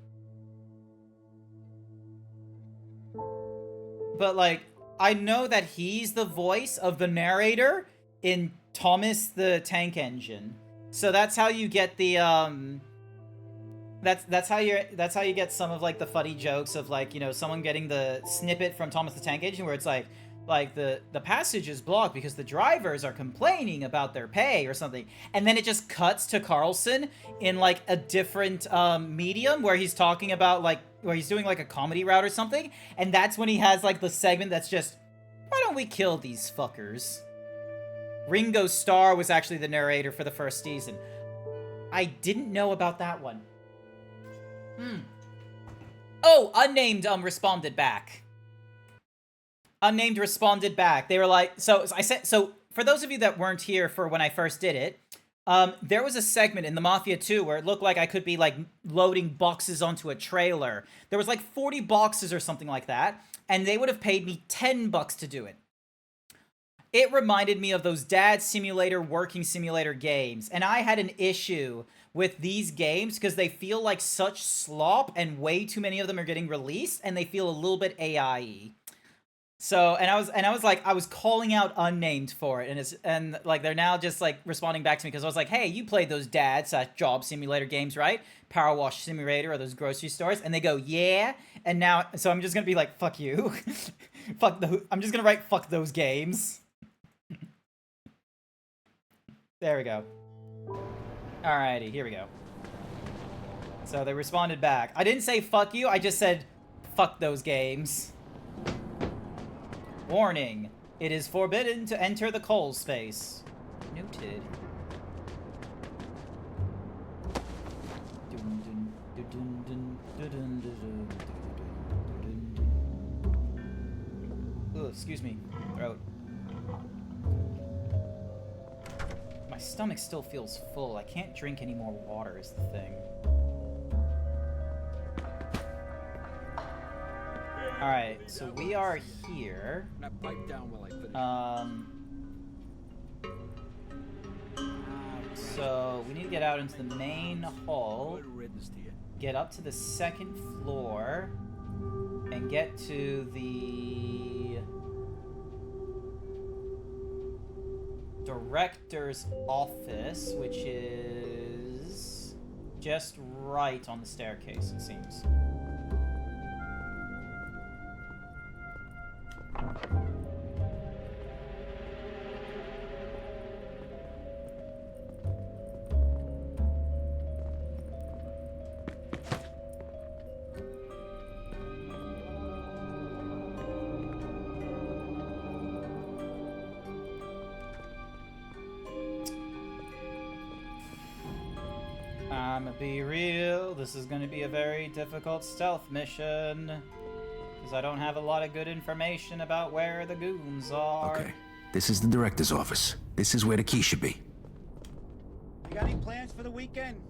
But, like, I know that he's the voice of the narrator in Thomas the Tank Engine. So that's how you get the, that's how you get some of, like, the funny jokes of, like, you know, someone getting the snippet from Thomas the Tank Engine where it's like the passage is blocked because the drivers are complaining about their pay or something. And then it just cuts to Carlson in, like, a different, medium where he's talking about, like, where he's doing, like, a comedy route or something. And that's when he has, like, the segment that's just, why don't we kill these fuckers? Ringo Starr was actually the narrator for the first season. I didn't know about that one. Oh, Unnamed, responded back. Unnamed responded back. They were like, so for those of you that weren't here for when I first did it, there was a segment in the Mafia 2 where it looked like I could be, like, loading boxes onto a trailer. There was, like, 40 boxes or something like that, and they would have paid me $10 to do it. It reminded me of those dad simulator, working simulator games, and I had an issue with these games because they feel like such slop, and way too many of them are getting released, and they feel a little bit AI-y. So, and I was calling out Unnamed for it, and like they're now just like responding back to me because I was like, hey, you played those dad/job simulator games, right? Power Wash Simulator or those grocery stores, and they go, yeah. And now, so I'm just gonna be like, fuck you, I'm just gonna write fuck those games. There we go. Alrighty, here we go. So they responded back. I didn't say fuck you, I just said fuck those games. Warning, it is forbidden to enter the coal space. Noted. Ugh, excuse me, throat. My stomach still feels full. I can't drink any more water is the thing. Alright, so we are here. So we need to get out into the main hall, get up to the second floor, and get to the director's office, which is just right on the staircase, it seems. be real, this is gonna be a very difficult stealth mission. Because I don't have a lot of good information about where the goons are. Okay, this is the director's office. This is where the key should be. You got any plans for the weekend?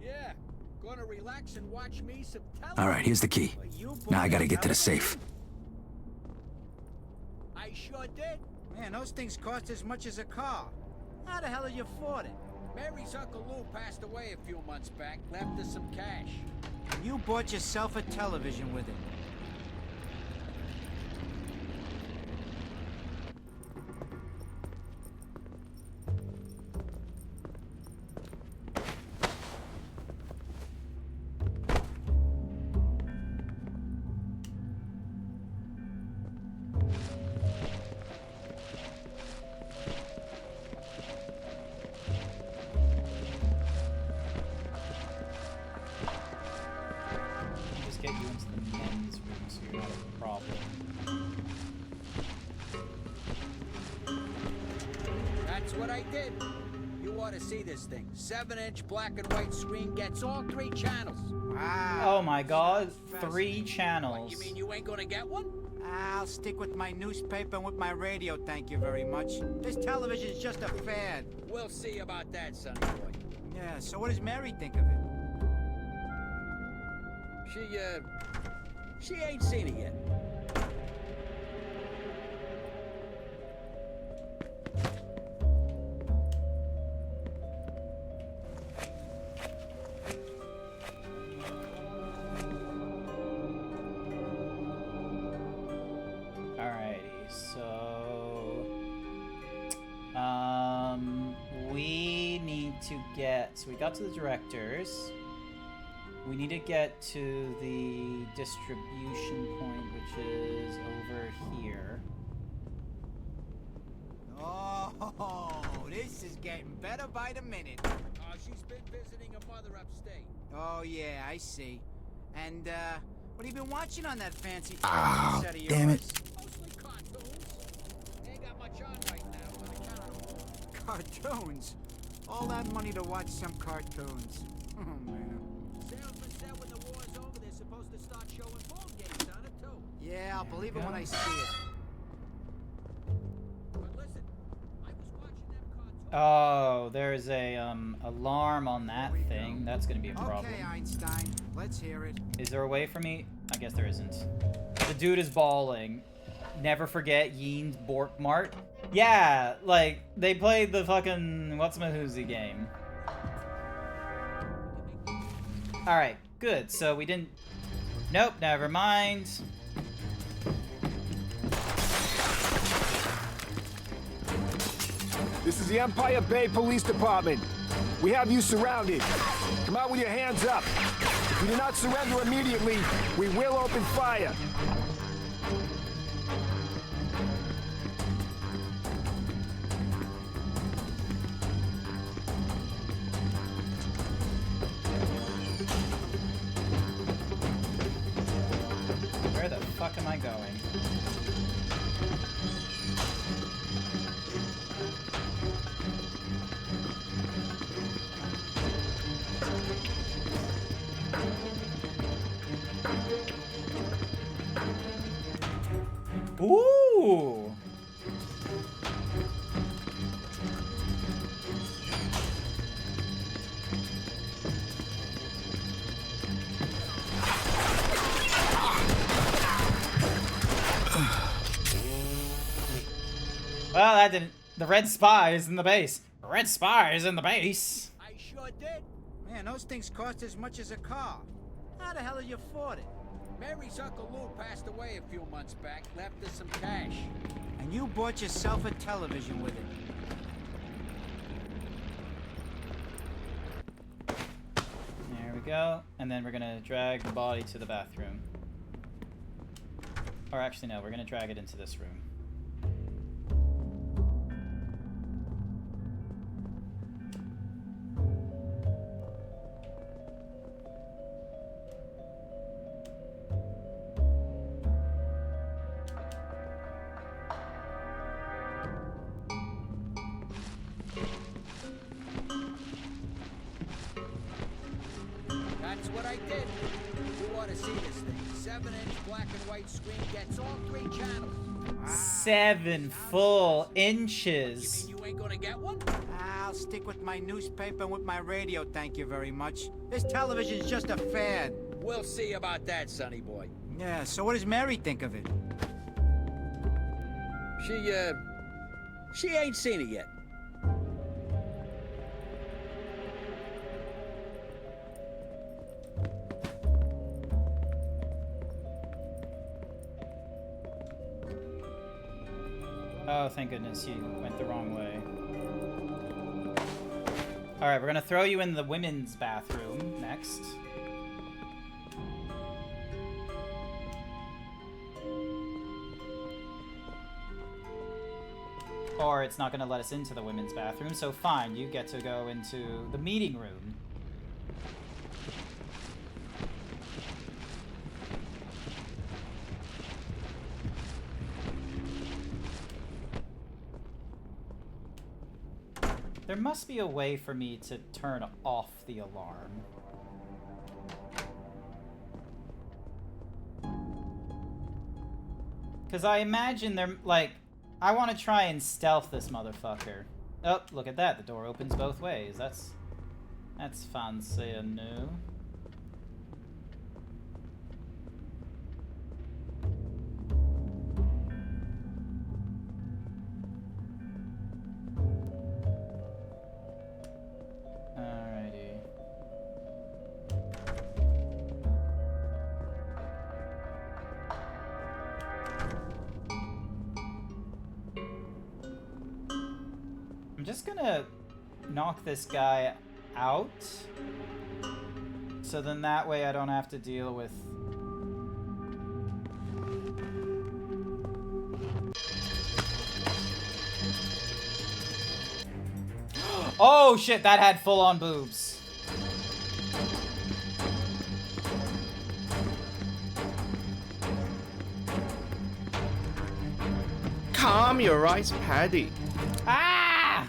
Yeah, gonna relax and watch me some television. All right, here's the key. Now I gotta get to the safe. I sure did. Man, those things cost as much as a car. How the hell did you afford it? Mary's Uncle Lou passed away a few months back, left us some cash. And you bought yourself a television with it. Just get you into the men's room so you're not a problem. That's what I did. You ought to see this thing. 7-inch black and white screen gets all 3 channels. Wow. Oh my god, 3 channels. You mean you ain't gonna get one? I'll stick with my newspaper and with my radio, thank you very much. This television's just a fad. We'll see about that, sonny boy. Yeah, so what does Mary think of it? She ain't seen it yet. Alrighty, so we need to get, so we got to the directors. We need to get to the distribution point, which is over here. Oh, this is getting better by the minute. She's been visiting her mother upstate. Oh, yeah, I see. And, what have you been watching on that fancy Ah, set of yours? damn it. Mostly cartoons. Ain't got much on right now on account of Cartoons? All that money to watch some cartoons. Oh, man. Salesman said when the war's over, they're supposed to start showing ball games on it, too. Yeah, I'll believe it when I see it. But listen, I was watching them cartoons. Oh, there's a alarm on that thing. That's gonna be a problem. Okay, Einstein, let's hear it. Is there a way for me? I guess there isn't. The dude is bawling. Never forget Yeen's Borkmart. Yeah, like, they played the fucking What's-My-Who's-Y game. Alright, good. So we didn't... Nope, never mind. This is the Empire Bay Police Department. We have you surrounded. Come out with your hands up. If you do not surrender immediately, we will open fire. Where the fuck am I going? Ooh! Well, that didn't... The red spy is in the base. Red spy is in the base. I sure did. Man, those things cost as much as a car. How the hell did you afford it? Mary's Uncle Lou passed away a few months back, left us some cash. And you bought yourself a television with it. There we go. And then we're gonna drag the body to the bathroom. Or actually, no, we're gonna drag it into this room. what I did. You ought to see this thing. 7-inch black and white screen gets all 3 channels. 7 full inches. You ain't gonna get one? I'll stick with my newspaper and with my radio, thank you very much. This television's just a fad. We'll see about that, sonny boy. Yeah, so what does Mary think of it? She ain't seen it yet. Oh, thank goodness you went the wrong way. Alright, we're gonna throw you in the women's bathroom next. Or it's not gonna let us into the women's bathroom, so fine, you get to go into the meeting room. There must be a way for me to turn off the alarm. Because I imagine they're, like, I want to try and stealth this motherfucker. Oh, look at that. The door opens both ways. That's fancy and new. Alrighty. I'm just gonna knock this guy out, so then that way I don't have to deal with... Oh shit, that had full-on boobs. Calm your eyes, Paddy. Ah!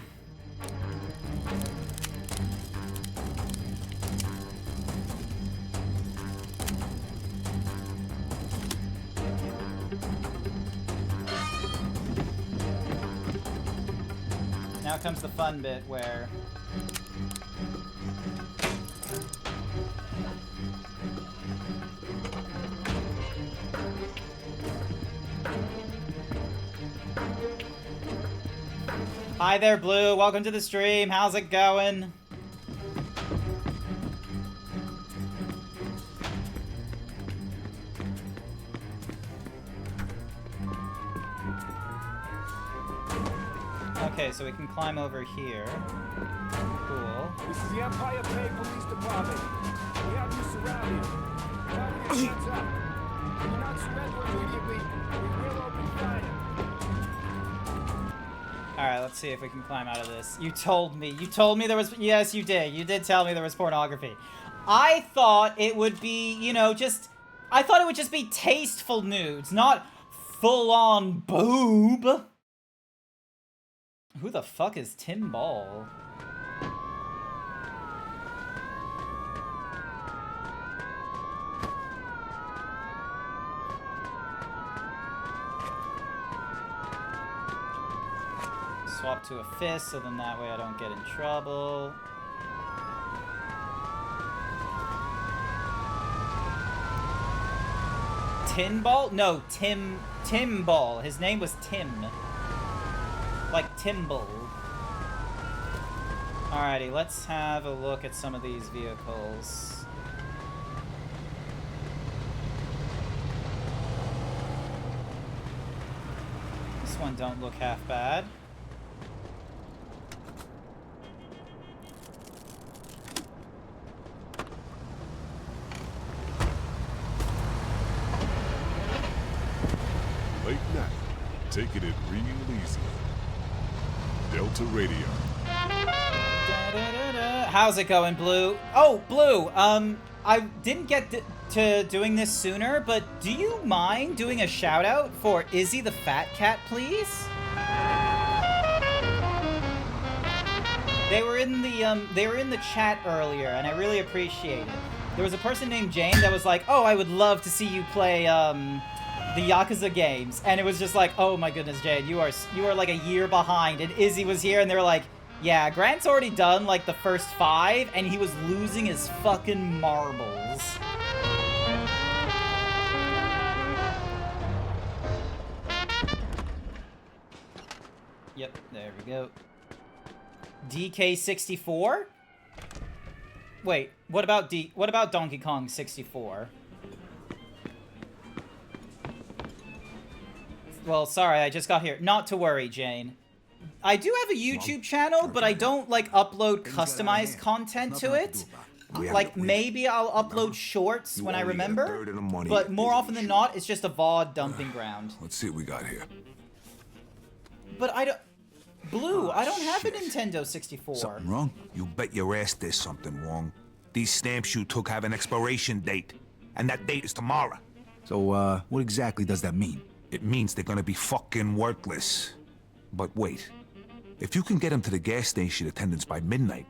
Now comes the fun bit where... Hi there, Blue. Welcome to the stream. How's it going? Okay, so we can climb over here. Cool. This is the Empire Pay Police Department. We have you surrounded. Now with your hands up. If you do not surrender immediately, we will open fire. Alright, let's see if we can climb out of this. You told me there was... Yes, you did. You did tell me there was pornography. I thought it would be, you know, just... I thought it would just be tasteful nudes, not full-on boob. Who the fuck is Tim Ball? Swap to a fist, so then that way I don't get in trouble. Tin Ball? No, Tim Ball. His name was Tim. Like Timble. Alrighty, let's have a look at some of these vehicles. This one don't look half bad. Late night, taking it real easy. Delta Radio. How's it going, Blue? Oh, Blue, I didn't get to doing this sooner, but do you mind doing a shout out for Izzy the Fat Cat, please? They were in the chat earlier, and I really appreciate it. there was a person named Jane that was like, oh, I would love to see you play the Yakuza games, and it was just like, oh my goodness, Jane, you are like a year behind. And Izzy was here, and they were like, yeah, Grant's already done like the first 5, and he was losing his fucking marbles. Yep, there we go. DK64? Wait, what about Donkey Kong 64? Well, sorry, I just got here. Not to worry, Jane. I do have a YouTube channel, but I don't, like, upload customized content to it. Like, maybe I'll upload shorts when I remember, but more often than not, it's just a VOD dumping ground. Let's see what we got here. But I don't... Blue, I don't have a Nintendo 64. Something wrong? You bet your ass there's something wrong. These stamps you took have an expiration date, and that date is tomorrow. So, what exactly does that mean? It means they're gonna be fucking worthless. But wait, if you can get them to the gas station attendants by midnight,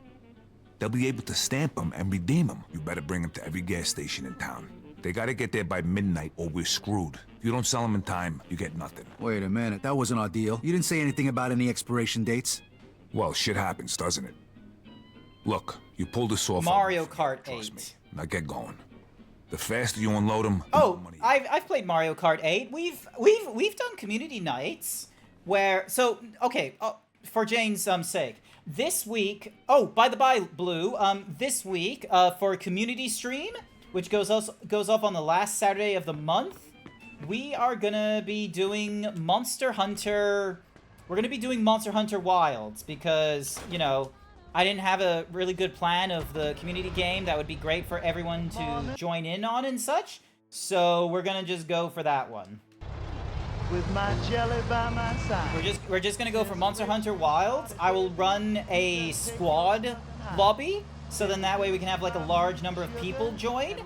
they'll be able to stamp them and redeem them. You better bring them to every gas station in town. They gotta get there by midnight or we're screwed. If you don't sell them in time, you get nothing. Wait a minute, that wasn't our deal. You didn't say anything about any expiration dates? Well, shit happens, doesn't it? Look, you pulled this off. Mario Kart 8. Me. Now get going. The faster you unload them. Oh, I've played Mario Kart 8. We've done community nights where okay, for Jane's sake, this week. Oh, by the by, Blue. This week for a community stream, which goes up on the last Saturday of the month, we are gonna be doing Monster Hunter. We're gonna be doing Monster Hunter Wilds because, you know, I didn't have a really good plan of the community game that would be great for everyone to join in on and such. So we're gonna just go for that one. With my jelly by my side. We're just gonna go for Monster Hunter Wilds. I will run a squad lobby, so then that way we can have like a large number of people join,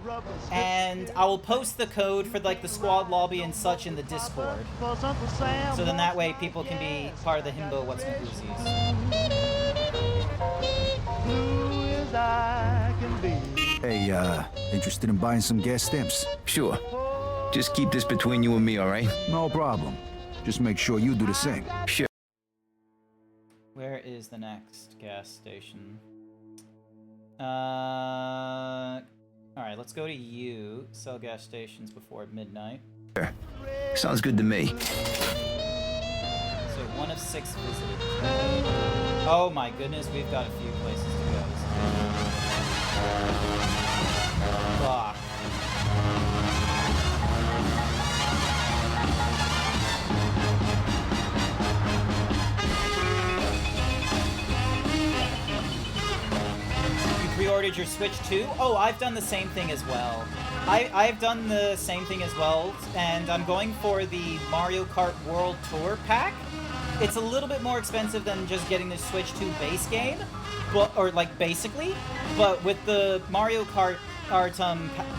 and I will post the code for like the squad lobby and such in the Discord. So then that way people can be part of the Himbo What's My Uzis. Hey, interested in buying some gas stamps? Sure. Just keep this between you and me, all right? No problem. Just make sure you do the same. Sure. Where is the next gas station? Alright, let's go to you. Sell gas stations before midnight. Sure. Sounds good to me. So 1 of 6 visited. Oh my goodness, we've got a few places to go. Fuck. You pre-ordered your Switch too? Oh, I've done the same thing as well. I've done the same thing as well, and I'm going for the Mario Kart World Tour pack. It's a little bit more expensive than just getting the Switch 2 base game, or like basically, but with the Mario Kart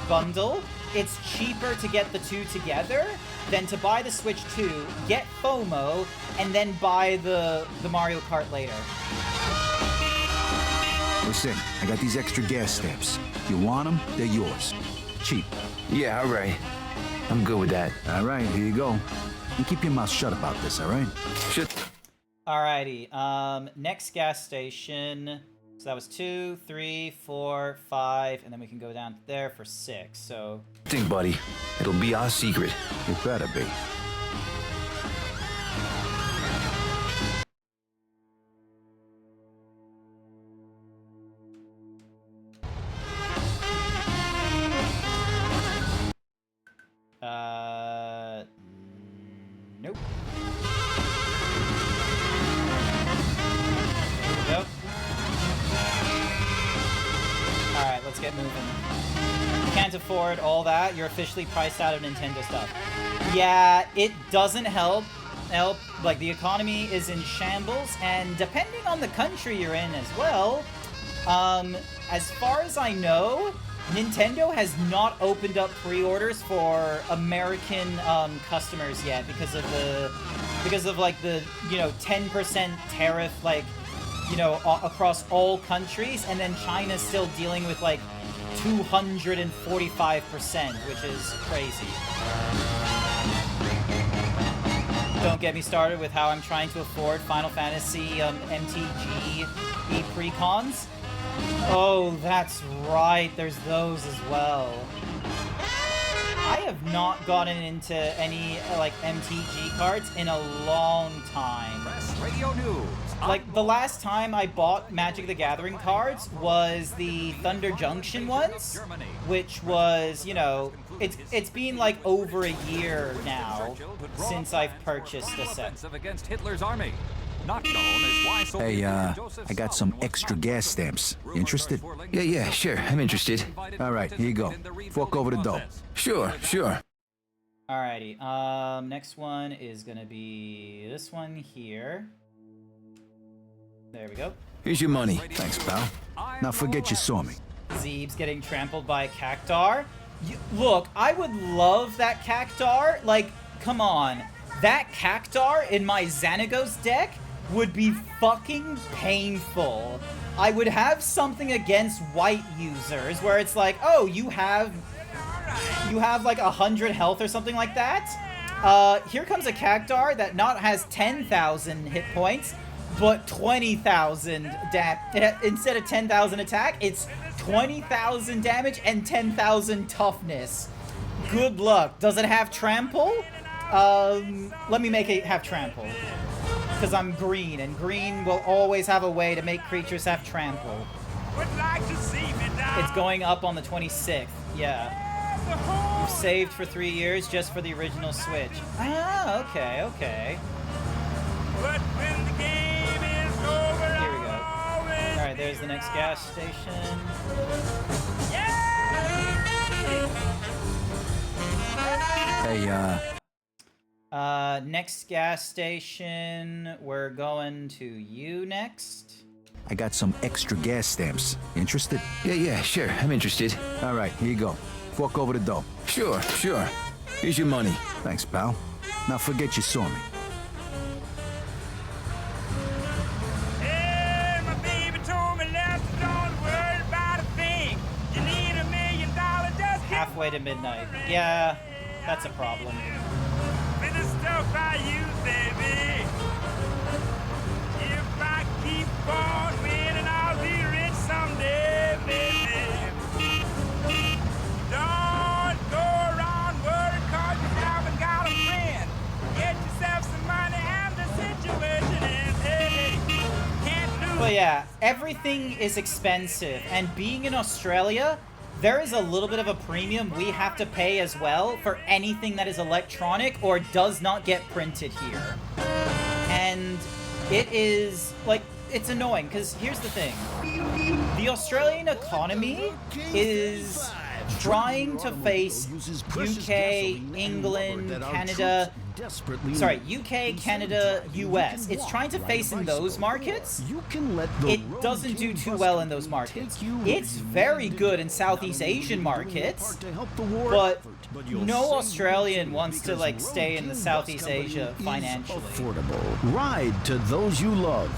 bundle, it's cheaper to get the two together than to buy the Switch 2, get FOMO, and then buy the Mario Kart later. Listen, I got these extra gas stamps. You want them? They're yours. Cheap. Yeah, all right. I'm good with that. All right, here you go. And keep your mouth shut about this, all right? Shut. Alrighty, next gas station. So that was 2, 3, 4, 5, and then we can go down there for 6, so... Think, buddy. It'll be our secret. It better be. Nope. Here we go. Alright, let's get moving. You can't afford all that. You're officially priced out of Nintendo stuff. Yeah, it doesn't help. Like, the economy is in shambles, and depending on the country you're in as well, as far as I know, Nintendo has not opened up pre-orders for American customers yet because of like the, you know, 10% tariff, like, you know, across all countries, and then China's still dealing with like 245%, which is crazy. Don't get me started with how I'm trying to afford Final Fantasy MTG precons. Oh, that's right, there's those as well. I have not gotten into any, like, MTG cards in a long time. Press Radio News. Like, the last time I bought Magic the Gathering cards was the Thunder Junction ones, which was, you know, it's been, like, over a year now since I've purchased a set. Against Hitler's army. Not known as why Hey, I got some extra gas stamps. Interested? Yeah, sure. I'm interested. All right, here you go. Fork over the dough. Sure. Alrighty, next one is gonna be this one here. There we go. Here's your money. Thanks, pal. Now forget you saw me. Zeebs getting trampled by a Cactar. Look, I would love that Cactar. Like, come on. That Cactar in my Xanagos deck would be fucking painful. I would have something against white users where it's like, oh, you have like 100 health or something like that. Here comes a Cactar that not has 10,000 hit points, but 20,000 instead of 10,000 attack, it's 20,000 damage and 10,000 toughness. Good luck. Does it have trample? Let me make it have trample. Because I'm green, and green will always have a way to make creatures have trample. It's going up on the 26th, yeah. You've saved for 3 years just for the original Switch. Ah, okay. Here we go. Alright, there's the next gas station. Hey, next gas station, we're going to you next. I got some extra gas stamps. Interested? Yeah, sure. I'm interested. All right, here you go. Fork over the dough. Sure. Here's your money. Thanks, pal. Now forget you saw me. Hey, my baby told me last don't worry about a thing. You need $1 million just halfway to midnight. Yeah, that's a problem. with the stuff I use, baby. If I keep on winning, I'll be rich someday, baby. Don't go around worried 'cause you haven't got a friend. Get yourself some money and the situation is, hey, can't lose. But yeah, everything is expensive, and being in Australia, there is a little bit of a premium we have to pay as well for anything that is electronic or does not get printed here. And it is, like, it's annoying, because here's the thing. The Australian economy is trying to face UK, England, Canada... Sorry, UK, Canada, US. It's trying to face in those markets. It doesn't do too well in those markets. It's very good in Southeast Asian markets, but no Australian wants to, like, stay in the Southeast Asia financially. Affordable. Ride to those you love.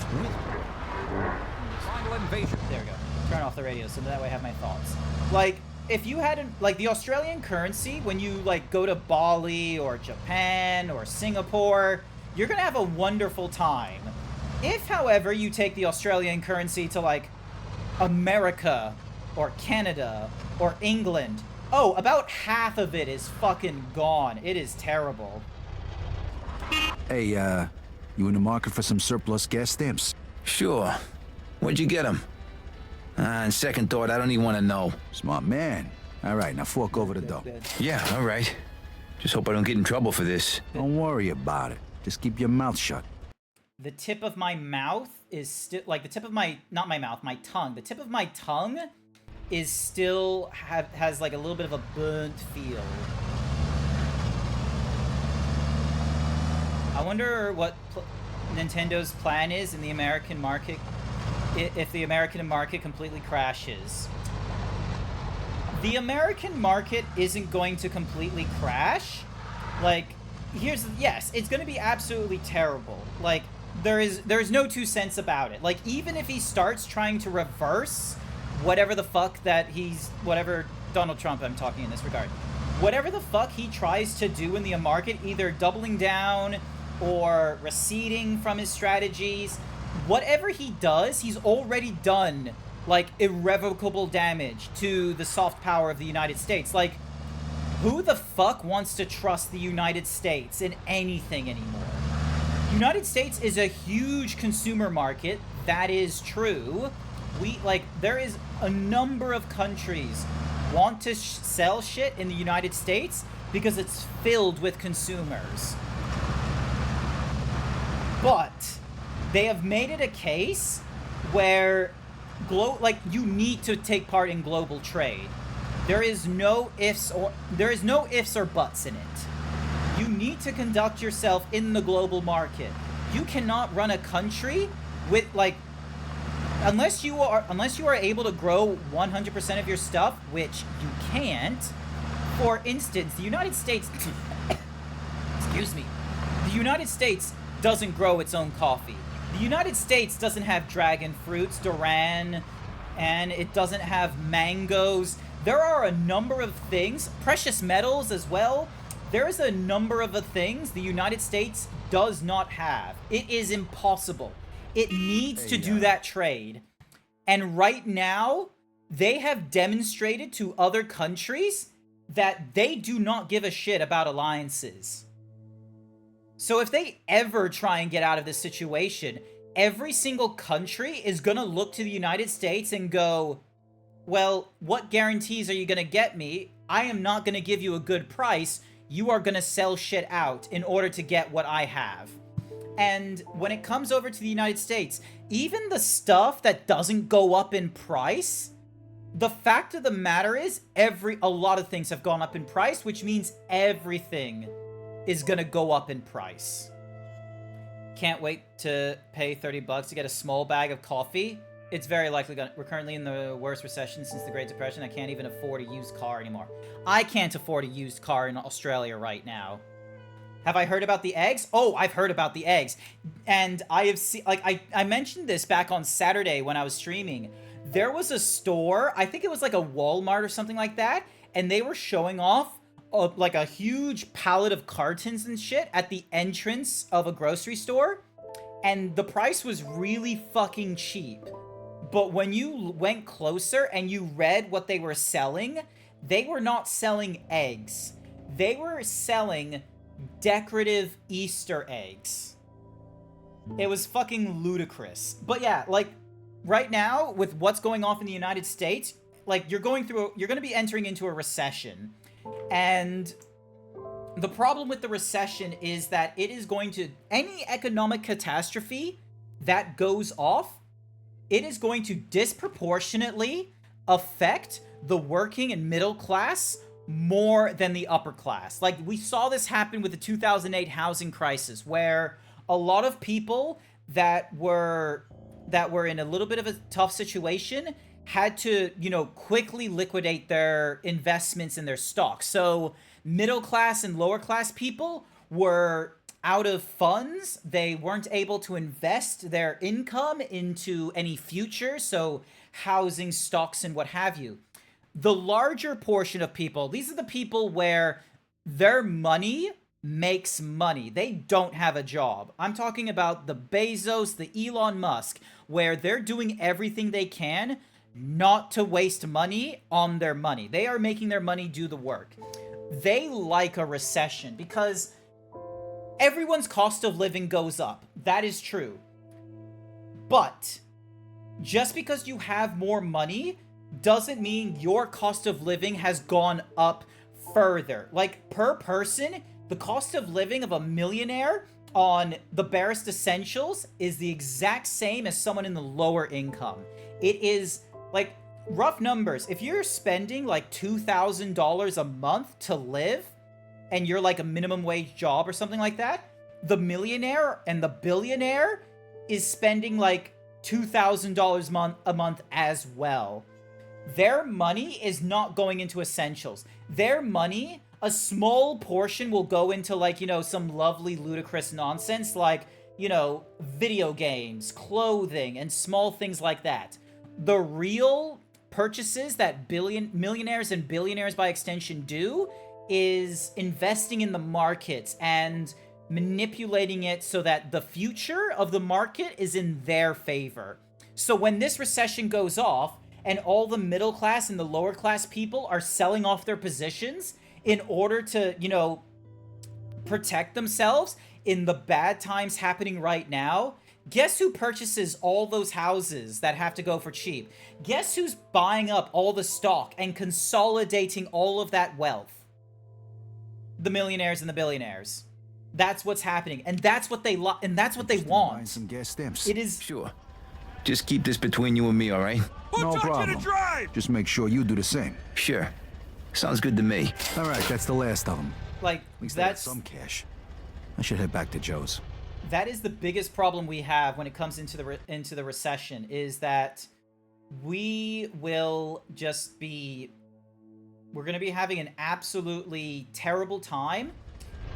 There we go. Turn off the radio so that way I have my thoughts. Like, if you had, like, the Australian currency, when you, like, go to Bali or Japan or Singapore, you're gonna have a wonderful time. If, however, you take the Australian currency to, like, America or Canada or England, oh, about half of it is fucking gone. It is terrible. Hey, you in the market for some surplus gas stamps? Sure. Where'd you get them? On second thought, I don't even want to know. Smart man. All right, now fork over the dough. Yeah, all right. Just hope I don't get in trouble for this. Don't worry about it. Just keep your mouth shut. The tip of my mouth is still, like, the tip of my, not my mouth, my tongue. The tip of my tongue is still, has, like, a little bit of a burnt feel. I wonder what Nintendo's plan is in the American market if the American market completely crashes. The American market isn't going to completely crash. Like, yes, it's going to be absolutely terrible. Like, there's no two cents about it. Like, even if he starts trying to reverse whatever the fuck that whatever Donald Trump I'm talking in this regard. Whatever the fuck he tries to do in the market, either doubling down or receding from his strategies, whatever he does, he's already done, like, irrevocable damage to the soft power of the United States. Like, who the fuck wants to trust the United States in anything anymore? United States is a huge consumer market. That is true. There is a number of countries want to sell shit in the United States because it's filled with consumers. But they have made it a case where you need to take part in global trade. There is no ifs or buts in it. You need to conduct yourself in the global market. You cannot run a country with unless you are able to grow 100% of your stuff, which you can't. For instance, the United States excuse me. The United States doesn't grow its own coffee. The United States doesn't have dragon fruits, Duran, and it doesn't have mangoes. There are a number of things, precious metals as well. There is a number of things the United States does not have. It is impossible. It needs to do that trade. And right now, they have demonstrated to other countries that they do not give a shit about alliances. So if they ever try and get out of this situation, every single country is gonna look to the United States and go, well, what guarantees are you gonna get me? I am not gonna give you a good price. You are gonna sell shit out in order to get what I have. And when it comes over to the United States, even the stuff that doesn't go up in price, the fact of the matter is a lot of things have gone up in price, which means everything is gonna go up in price. Can't wait to pay $30 to get a small bag of coffee. It's very likely we're currently in the worst recession since the Great Depression. I can't even afford a used car anymore. I can't afford a used car in Australia right now. Have I heard about the eggs? Oh, I've heard about the eggs. And I have seen, I mentioned this back on Saturday when I was streaming. There was a store, I think it was like a Walmart or something like that, and they were showing off a huge pallet of cartons and shit at the entrance of a grocery store. And the price was really fucking cheap. But when you went closer and you read what they were selling, they were not selling eggs. They were selling decorative Easter eggs. It was fucking ludicrous. But yeah, right now, with what's going on in the United States, you're going to be entering into a recession. And the problem with the recession is that it is going to, any economic catastrophe that goes off, it is going to disproportionately affect the working and middle class more than the upper class. We saw this happen with the 2008 housing crisis, where a lot of people that were in a little bit of a tough situation had to, quickly liquidate their investments in their stocks. So middle class and lower class people were out of funds. They weren't able to invest their income into any future, so housing, stocks, and what have you. The larger portion of people, these are the people where their money makes money. They don't have a job. I'm talking about the Bezos, the Elon Musk, where they're doing everything they can not to waste money on their money. They are making their money do the work. They like a recession because everyone's cost of living goes up. That is true. But just because you have more money doesn't mean your cost of living has gone up further. Per person, the cost of living of a millionaire on the barest essentials is the exact same as someone in the lower income. It is, rough numbers. If you're spending $2,000 a month to live, and you're a minimum wage job or something like that, the millionaire and the billionaire is spending $2,000 a month as well. Their money is not going into essentials. Their money, a small portion will go into some lovely ludicrous nonsense video games, clothing, and small things like that. The real purchases that millionaires and billionaires by extension do is investing in the markets and manipulating it so that the future of the market is in their favor. So when this recession goes off and all the middle class and the lower class people are selling off their positions in order to, you know, protect themselves in the bad times happening right now, guess who purchases all those houses that have to go for cheap? Guess who's buying up all the stock and consolidating all of that wealth? The millionaires and the billionaires. That's what's happening, and that's what they and that's what they want. Buying some gas stamps. It is Sure. Just keep this between you and me, all right? No problem. Just make sure you do the same. Sure. Sounds good to me. All right, that's the last of them. Like, At least I got some cash. I should head back to Joe's. That is the biggest problem we have when it comes into the recession, is that we will just be, we're going to be having an absolutely terrible time,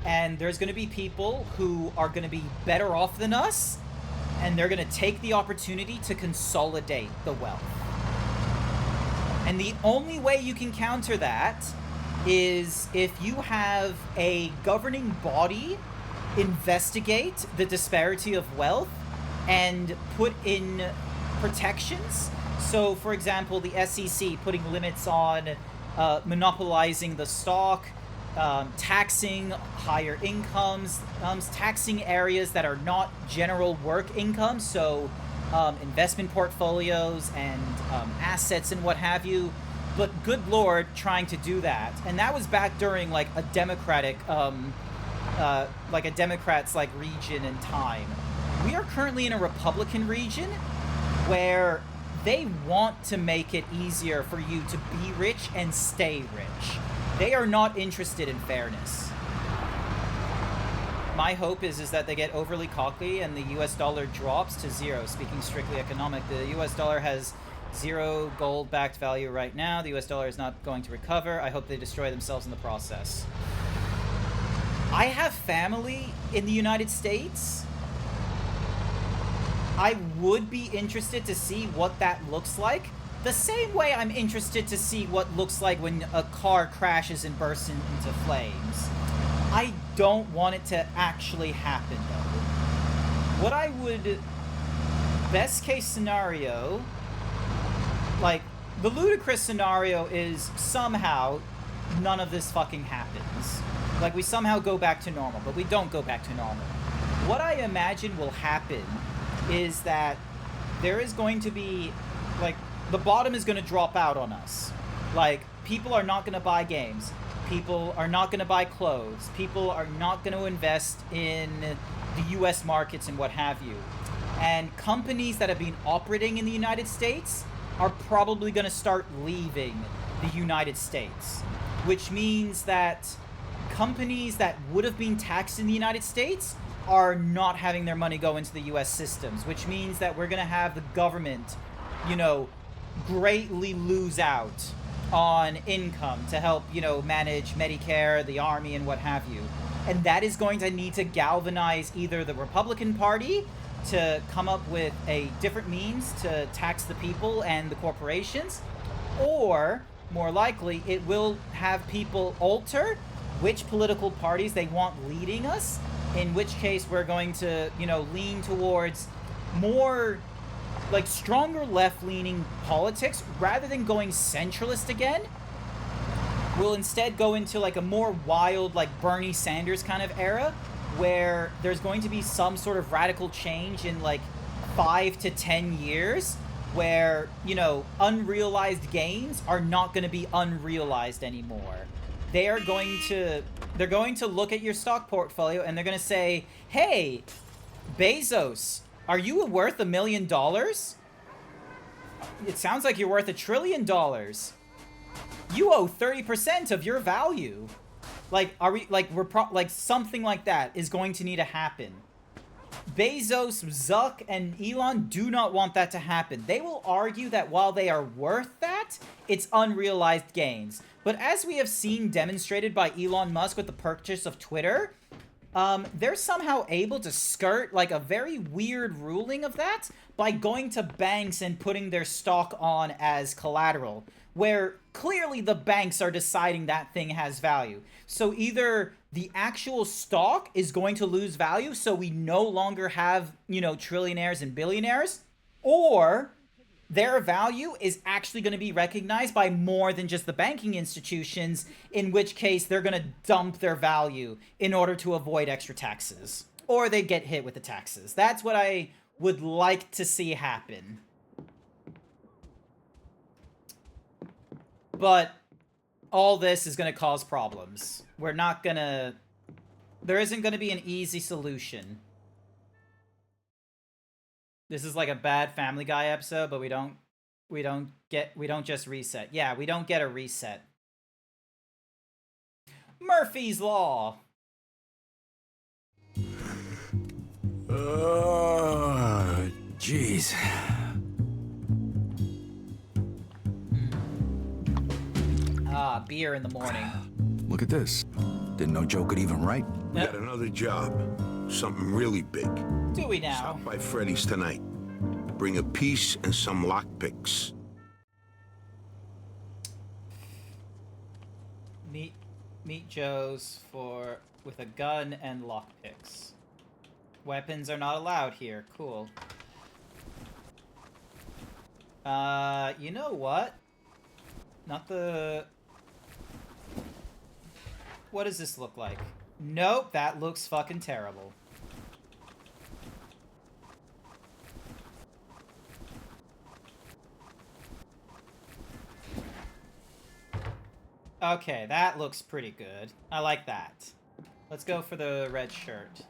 and there's going to be people who are going to be better off than us, and they're going to take the opportunity to consolidate the wealth. And the only way you can counter that is if you have a governing body investigate the disparity of wealth and put in protections. So, for example, the SEC putting limits on monopolizing the stock, taxing higher incomes, taxing areas that are not general work income, so investment portfolios and assets and what have you. But good lord, trying to do that. And that was back during like a democratic like a Democrats like region and time. We are currently in a Republican region where they want to make it easier for you to be rich and stay rich. They are not interested in fairness. My hope is that they get overly cocky and the US dollar drops to zero. Speaking strictly economic, the US dollar has zero gold-backed value right now. The US dollar is not going to recover. I hope they destroy themselves in the process. I have family in the United States. I would be interested to see what that looks like. The same way I'm interested to see what looks like when a car crashes and bursts into flames. I don't want it to actually happen, though. What I would... Best case scenario... Like, the ludicrous scenario is somehow none of this fucking happens. Like, we somehow go back to normal, but we don't go back to normal. What I imagine will happen is that there is going to be, like, the bottom is going to drop out on us. Like, people are not going to buy games. People are not going to buy clothes. People are not going to invest in the US markets and what have you. And companies that have been operating in the United States are probably going to start leaving the United States. Which means that companies that would have been taxed in the United States are not having their money go into the US systems, which means that we're going to have the government, you know, greatly lose out on income to help, you know, manage Medicare, the army, and what have you. And that is going to need to galvanize either the Republican Party to come up with a different means to tax the people and the corporations, or, more likely, it will have people alter which political parties they want leading us, in which case we're going to, you know, lean towards more, like, stronger left-leaning politics rather than going centralist again. We'll instead go into, like, a more wild, like, Bernie Sanders kind of era, where there's going to be some sort of radical change in, like, 5 to 10 years, where, you know, unrealized gains are not going to be unrealized anymore. They're going to look at your stock portfolio and they're going to say, hey, Bezos, are you worth $1 million? It sounds like you're worth $1 trillion. You owe 30% of your value. Like, are we, like, like, something like that is going to need to happen. Bezos, Zuck, and Elon do not want that to happen. They will argue that while they are worth that, it's unrealized gains. But as we have seen demonstrated by Elon Musk with the purchase of Twitter, they're somehow able to skirt like a very weird ruling of that by going to banks and putting their stock on as collateral, where clearly the banks are deciding that thing has value. So either the actual stock is going to lose value, so we no longer have, you know, trillionaires and billionaires, or their value is actually going to be recognized by more than just the banking institutions, in which case they're going to dump their value in order to avoid extra taxes. Or they get hit with the taxes. That's what I would like to see happen. But all this is going to cause problems. We're not going to... There isn't going to be an easy solution. This is like a bad Family Guy episode, but we don't just reset. Yeah, we don't get a reset. Murphy's Law. Oh, jeez. Ah, beer in the morning. Look at this. Didn't know Joe could even write. We got another job. Something really big. Do we now? Stop by Freddy's tonight. Bring a piece and some lockpicks. Meet Joe's with a gun and lockpicks. Weapons are not allowed here. Cool. You know what? Not the... What does this look like? Nope, that looks fucking terrible. Okay, that looks pretty good. I like that. Let's go for the red shirt.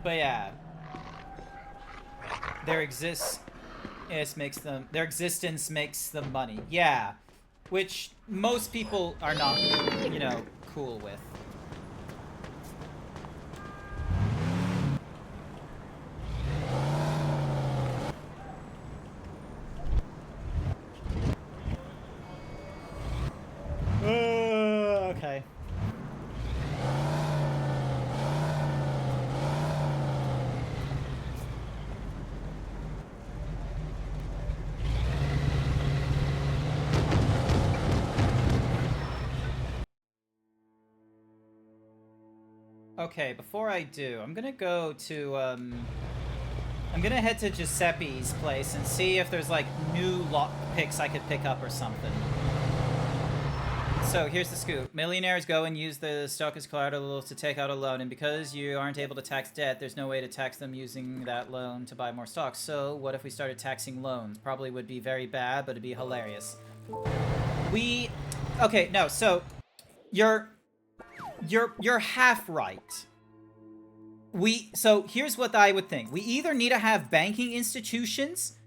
But yeah. Their existence makes them money. Yeah. Which most people are not, you know, cool with. Okay. Okay, before I do, I'm gonna go to, I'm gonna head to Giuseppe's place and see if there's, like, new lock picks I could pick up or something. So, here's the scoop. Millionaires go and use the stock as collateral to take out a loan, and because you aren't able to tax debt, there's no way to tax them using that loan to buy more stocks. So, what if we started taxing loans? Probably would be very bad, but it'd be hilarious. Okay, no, so, you're half right. So here's what I would think. We either need to have banking institutions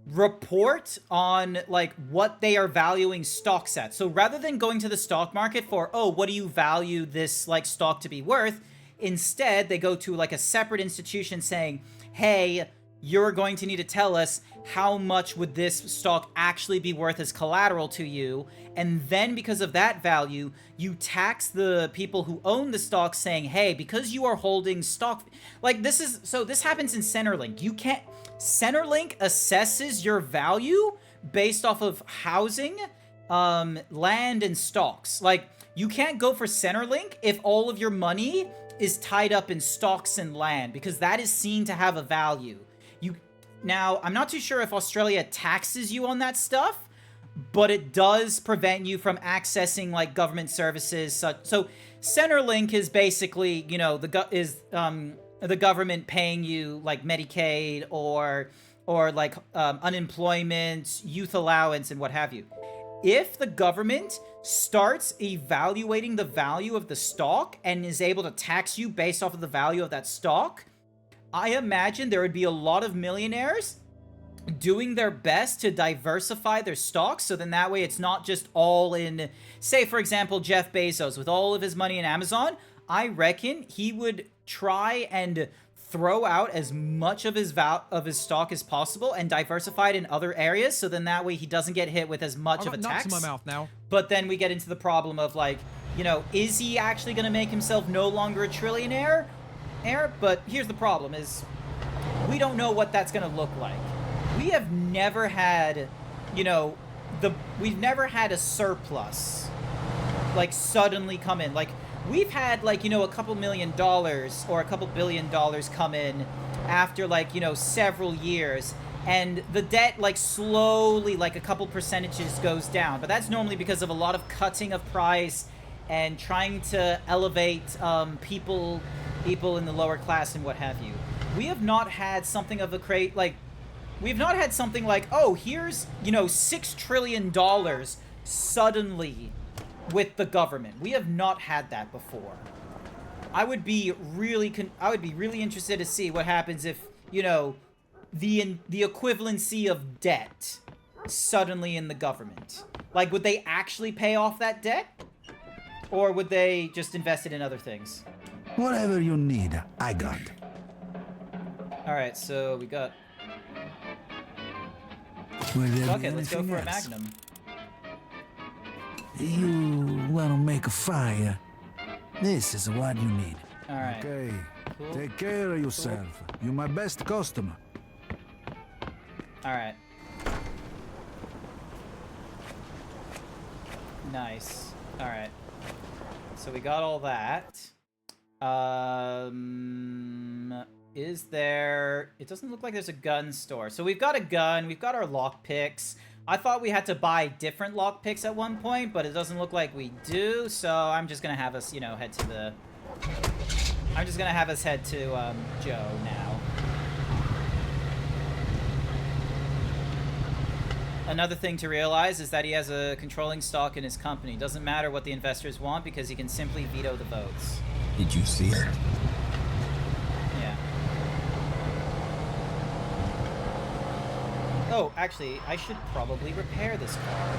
report on, like, what they are valuing stocks at. So rather than going to the stock market for, oh, what do you value this, like, stock to be worth? Instead, they go to, like, a separate institution saying, hey, you're going to need to tell us how much would this stock actually be worth as collateral to you, and then because of that value, you tax the people who own the stock, saying, hey, because you are holding stock, like, this happens in Centerlink. You can't, Centerlink assesses your value based off of housing, land, and stocks. Like, you can't go for Centerlink if all of your money is tied up in stocks and land, because that is seen to have a value. Now, I'm not too sure if Australia taxes you on that stuff, but it does prevent you from accessing, like, government services. So Centerlink is basically, you know, the government paying you, like, Medicaid or like unemployment, youth allowance, and what have you. If the government starts evaluating the value of the stock and is able to tax you based off of the value of that stock, I imagine there would be a lot of millionaires doing their best to diversify their stocks, so then that way it's not just all in, say, for example, Jeff Bezos, with all of his money in Amazon, I reckon he would try and throw out as much of his stock as possible and diversify it in other areas, so then that way he doesn't get hit with as much of a tax. Nuts in my mouth now. But then we get into the problem of, like, you know, is he actually going to make himself no longer a trillionaire? But here's the problem, is we don't know what that's going to look like. We have never had, you know, we've never had a surplus, like, suddenly come in. Like, we've had, like, you know, a couple $1 million or a couple $1 billion come in after, like, you know, several years, and the debt, like, slowly, like, a couple percentages goes down. But that's normally because of a lot of cutting of price and trying to elevate people in the lower class and what have you. We have not had something of a we've not had something like, oh, here's, you know, $6 trillion suddenly with the government. We have not had that before. I would be really interested to see what happens if, you know, the equivalency of debt suddenly in the government. Like, would they actually pay off that debt? Or would they just invest it in other things? Whatever you need, I got. Alright, so we got... Fuck it, let's go for a Magnum. You wanna make a fire? This is what you need. Alright. Okay. Cool. Take care of yourself. You're my best customer. Alright. Nice. Alright. So we got all that. Is there... It doesn't look like there's a gun store. So we've got a gun, we've got our lockpicks. I thought we had to buy different lockpicks at one point, but it doesn't look like we do, so I'm just gonna have us, you know, head to the... I'm just gonna have us head to, Joe now. Another thing to realize is that he has a controlling stock in his company. Doesn't matter what the investors want because he can simply veto the votes. Did you see it? Yeah. Oh, actually, I should probably repair this car.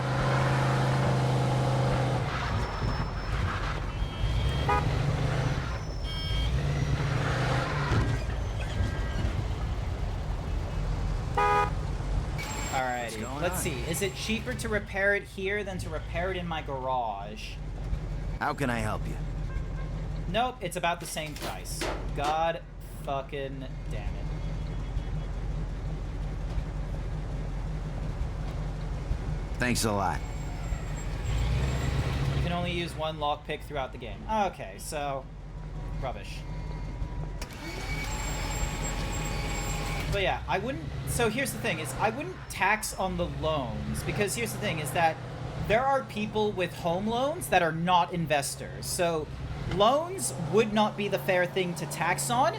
Alrighty, let's see. Is it cheaper to repair it here than to repair it in my garage? How can I help you? Nope, it's about the same price. God fucking damn it. Thanks a lot. You can only use one lockpick throughout the game. Okay, so... rubbish. But yeah, I wouldn't... So here's the thing, is I wouldn't tax on the loans, because here's the thing, is that there are people with home loans that are not investors. So loans would not be the fair thing to tax on.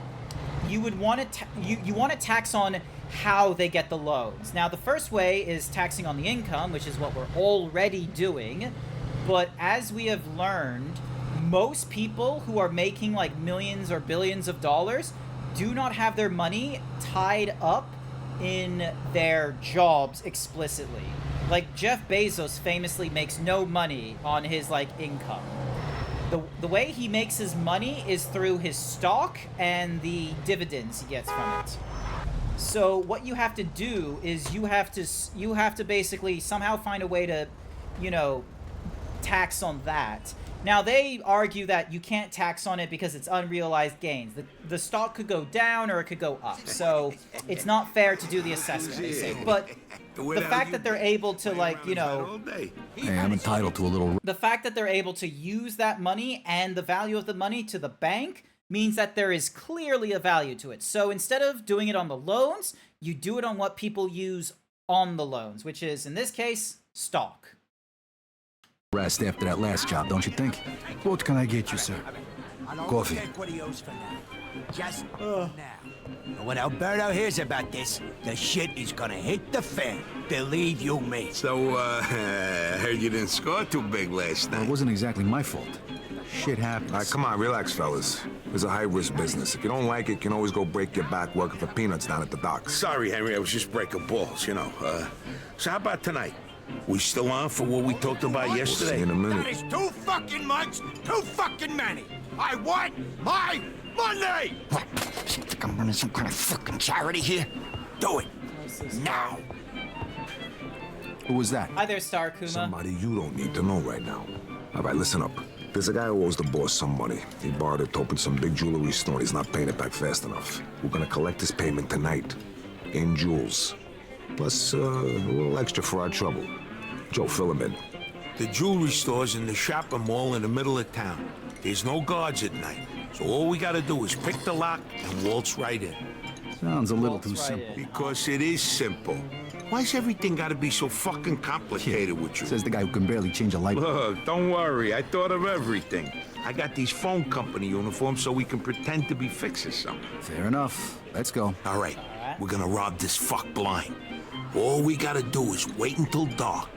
You would want to you want to tax on how they get the loans. Now, the first way is taxing on the income, which is what we're already doing. But as we have learned, most people who are making like millions or billions of dollars do not have their money tied up in their jobs explicitly. Like, Jeff Bezos famously makes no money on his, like, income. The way he makes his money is through his stock and the dividends he gets from it. So what you have to do is you have to basically somehow find a way to, you know, tax on that. Now, they argue that you can't tax on it because it's unrealized gains. The stock could go down or it could go up. So it's not fair to do the assessment, they say. But the fact that they're able to, like, you know... Hey, I'm entitled to a little... The fact that they're able to use that money and the value of the money to the bank means that there is clearly a value to it. So instead of doing it on the loans, you do it on what people use on the loans, which is, in this case, stock. Rest after that last job, don't you think? What can I get you, sir? Coffee. Just now. When Alberto hears about this, the shit is gonna hit the fan. Believe you me. So, heard you didn't score too big last night. It wasn't exactly my fault. Shit happens. All right, come on, relax, fellas. It's a high-risk business. If you don't like it, you can always go break your back working for peanuts down at the docks. Sorry, Henry, I was just breaking balls, you know. So how about tonight? We still on for what we talked about yesterday? We'll see in a minute. That is too fucking much, too fucking many. I want my money! What? You think I'm running some kind of fucking charity here? Do it. Now. Who was that? Hi there, Star Kuma. Somebody you don't need to know right now. All right, listen up. There's a guy who owes the boss some money. He borrowed it to open some big jewelry store. He's not paying it back fast enough. We're gonna collect his payment tonight. In jewels. Plus, a little extra for our trouble. Joe, fill him in. The jewelry store's in the shopping mall in the middle of town. There's no guards at night. So all we gotta do is pick the lock and waltz right in. Sounds a little too simple. Because it is simple. Why's everything gotta be so fucking complicated with you? Says the guy who can barely change a light bulb. Look, don't worry. I thought of everything. I got these phone company uniforms so we can pretend to be fixing something. Fair enough. Let's go. All right. We're gonna rob this fuck blind. All we gotta do is wait until dark.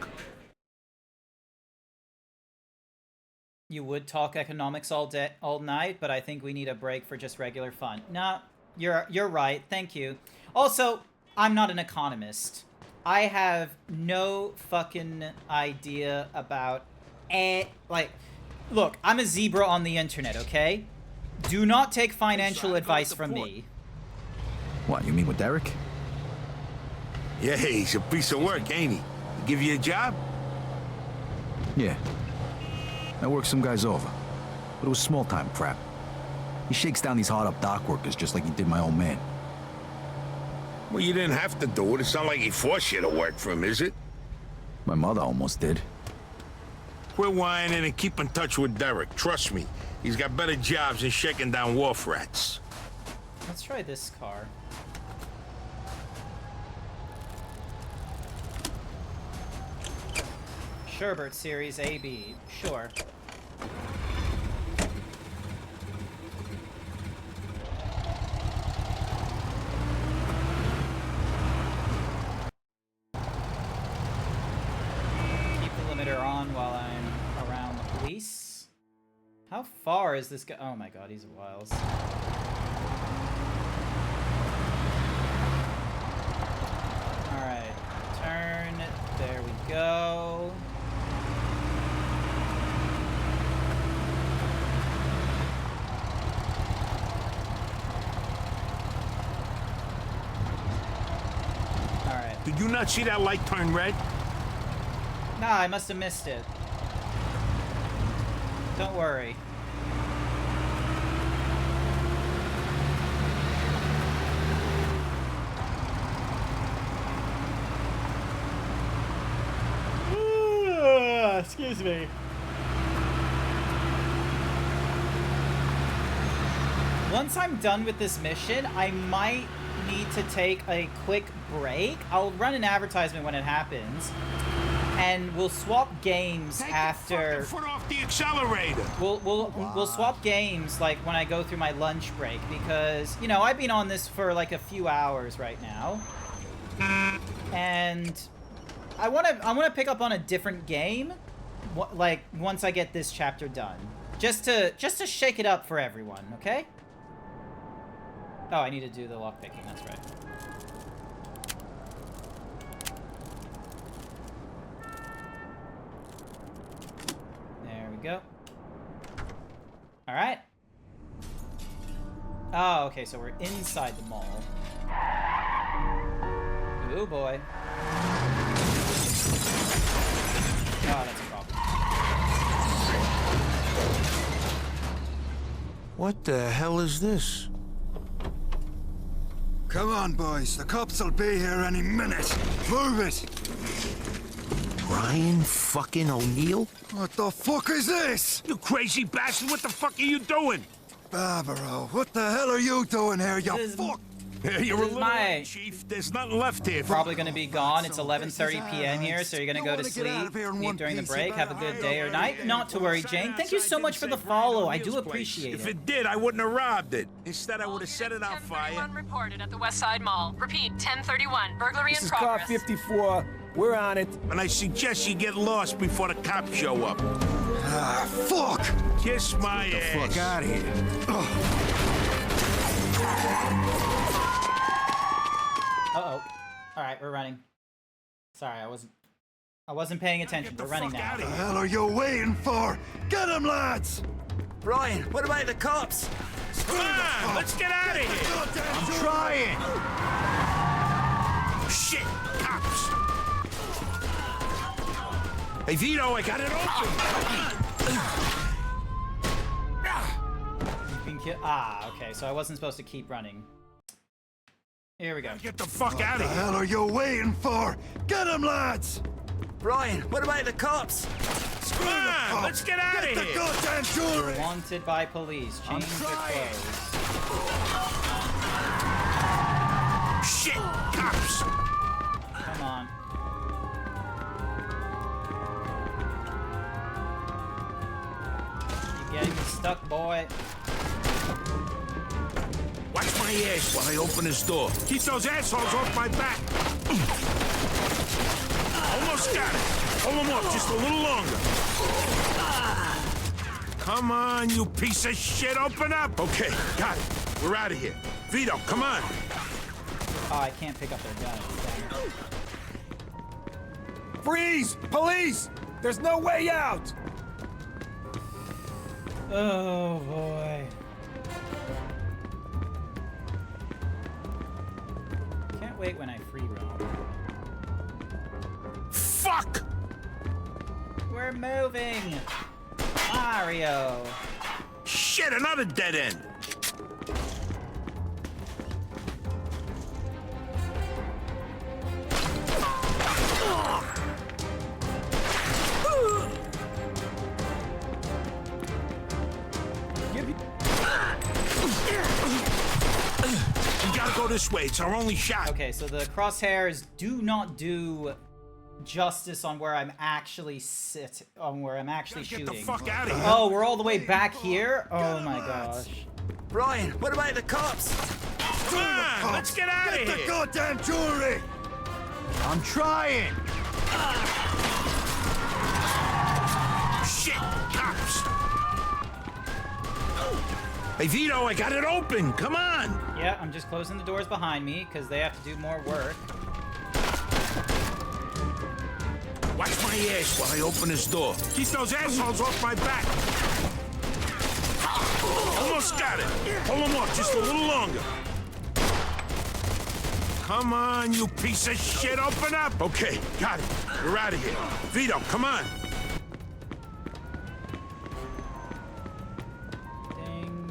You would talk economics all night, but I think we need a break for just regular fun. Nah, you're right. Thank you. Also, I'm not an economist. I have no fucking idea about look, I'm a zebra on the internet, okay? Do not take financial advice from me. What, you mean with Derek? Yeah, he's a piece of work, ain't he? Give you a job? Yeah. I worked some guys over. But it was small-time crap. He shakes down these hard-up dock workers just like he did my old man. Well, you didn't have to do it. It's not like he forced you to work for him, is it? My mother almost did. Quit whining and keep in touch with Derek. Trust me, he's got better jobs than shaking down wharf rats. Let's try this car. Sherbert Series AB. Sure. On while I'm around the police. How far is this guy? Oh my god, he's a whiles. Alright, turn. There we go. Alright. Did you not see that light turn red? Nah, I must have missed it. Don't worry. Excuse me. Once I'm done with this mission, I might need to take a quick break. I'll run an advertisement when it happens. And we'll swap games after. Take the foot off the accelerator. We'll swap games like when I go through my lunch break because you know I've been on this for like a few hours right now, and I wanna pick up on a different game, like once I get this chapter done, just to shake it up for everyone. Okay. Oh, I need to do the lockpicking. That's right. Go. All right. Oh, okay, so we're inside the mall. Oh boy. Oh, that's a problem. What the hell is this? Come on, boys. The cops will be here any minute. Move it! Brian fucking O'Neill? What the fuck is this? You crazy bastard, what the fuck are you doing? Barbaro, what the hell are you doing here, you fuck? You're a little late, Chief. There's nothing left here. Probably gonna be gone. It's 11:30 p.m. here, so you're gonna go to sleep during the break. Have a good day or night. Not to worry, Jane. Thank you so much for the follow. I do appreciate it. If it did, I wouldn't have robbed it. Instead, I would have set it on fire. 1031 reported at the West Side Mall. Repeat, 1031. Burglary in This is progress. car 54. We're on it. And I suggest you get lost before the cops show up. Ah, fuck! Kiss my Get the ass. fuck out of here. Uh-oh. Alright, we're running. Sorry, I wasn't paying attention. We're running now. What the hell are you waiting for? Get him, lads! Brian, what about the cops? Come on, let's get out of here. I'm trying. Shit, cops. Hey, Vito, I got it open. You can kill. Ah, okay. So I wasn't supposed to keep running. Here we go. Get the fuck out of here. What the hell are you waiting for? Get him, lads! Brian, what about the cops? Come on, let's get out of here. Get the goddamn jewelry! Wanted by police. Change your clothes. Shit, cops. Come on. You're getting stuck, boy. Watch my ass while I open this door. Keep those assholes off my back. Almost got it. Hold them up just a little longer. Come on, you piece of shit. Open up. Okay, got it. We're out of here. Vito, come on. Oh, I can't pick up their gun. Freeze! Police! There's no way out! Oh, boy. Can't wait when I free roam. Fuck! We're moving! Mario! Shit, another dead end. We gotta go this way. It's our only shot. Okay, so the crosshairs do not do justice on where I'm actually shooting. Get the fuck out of here. Oh, we're all the way back here? Oh my gosh. Brian, what about the cops? Come on, let's get out of here. Get the goddamn jewelry! I'm trying. Shit, cops. Hey, Vito, I got it open. Come on. Yeah, I'm just closing the doors behind me because they have to do more work. Watch my ass while I open this door. Keep those assholes off my back. Almost got it. Hold them off just a little longer. Come on, you piece of shit. Open up. Okay, got it. We're out of here. Vito, come on.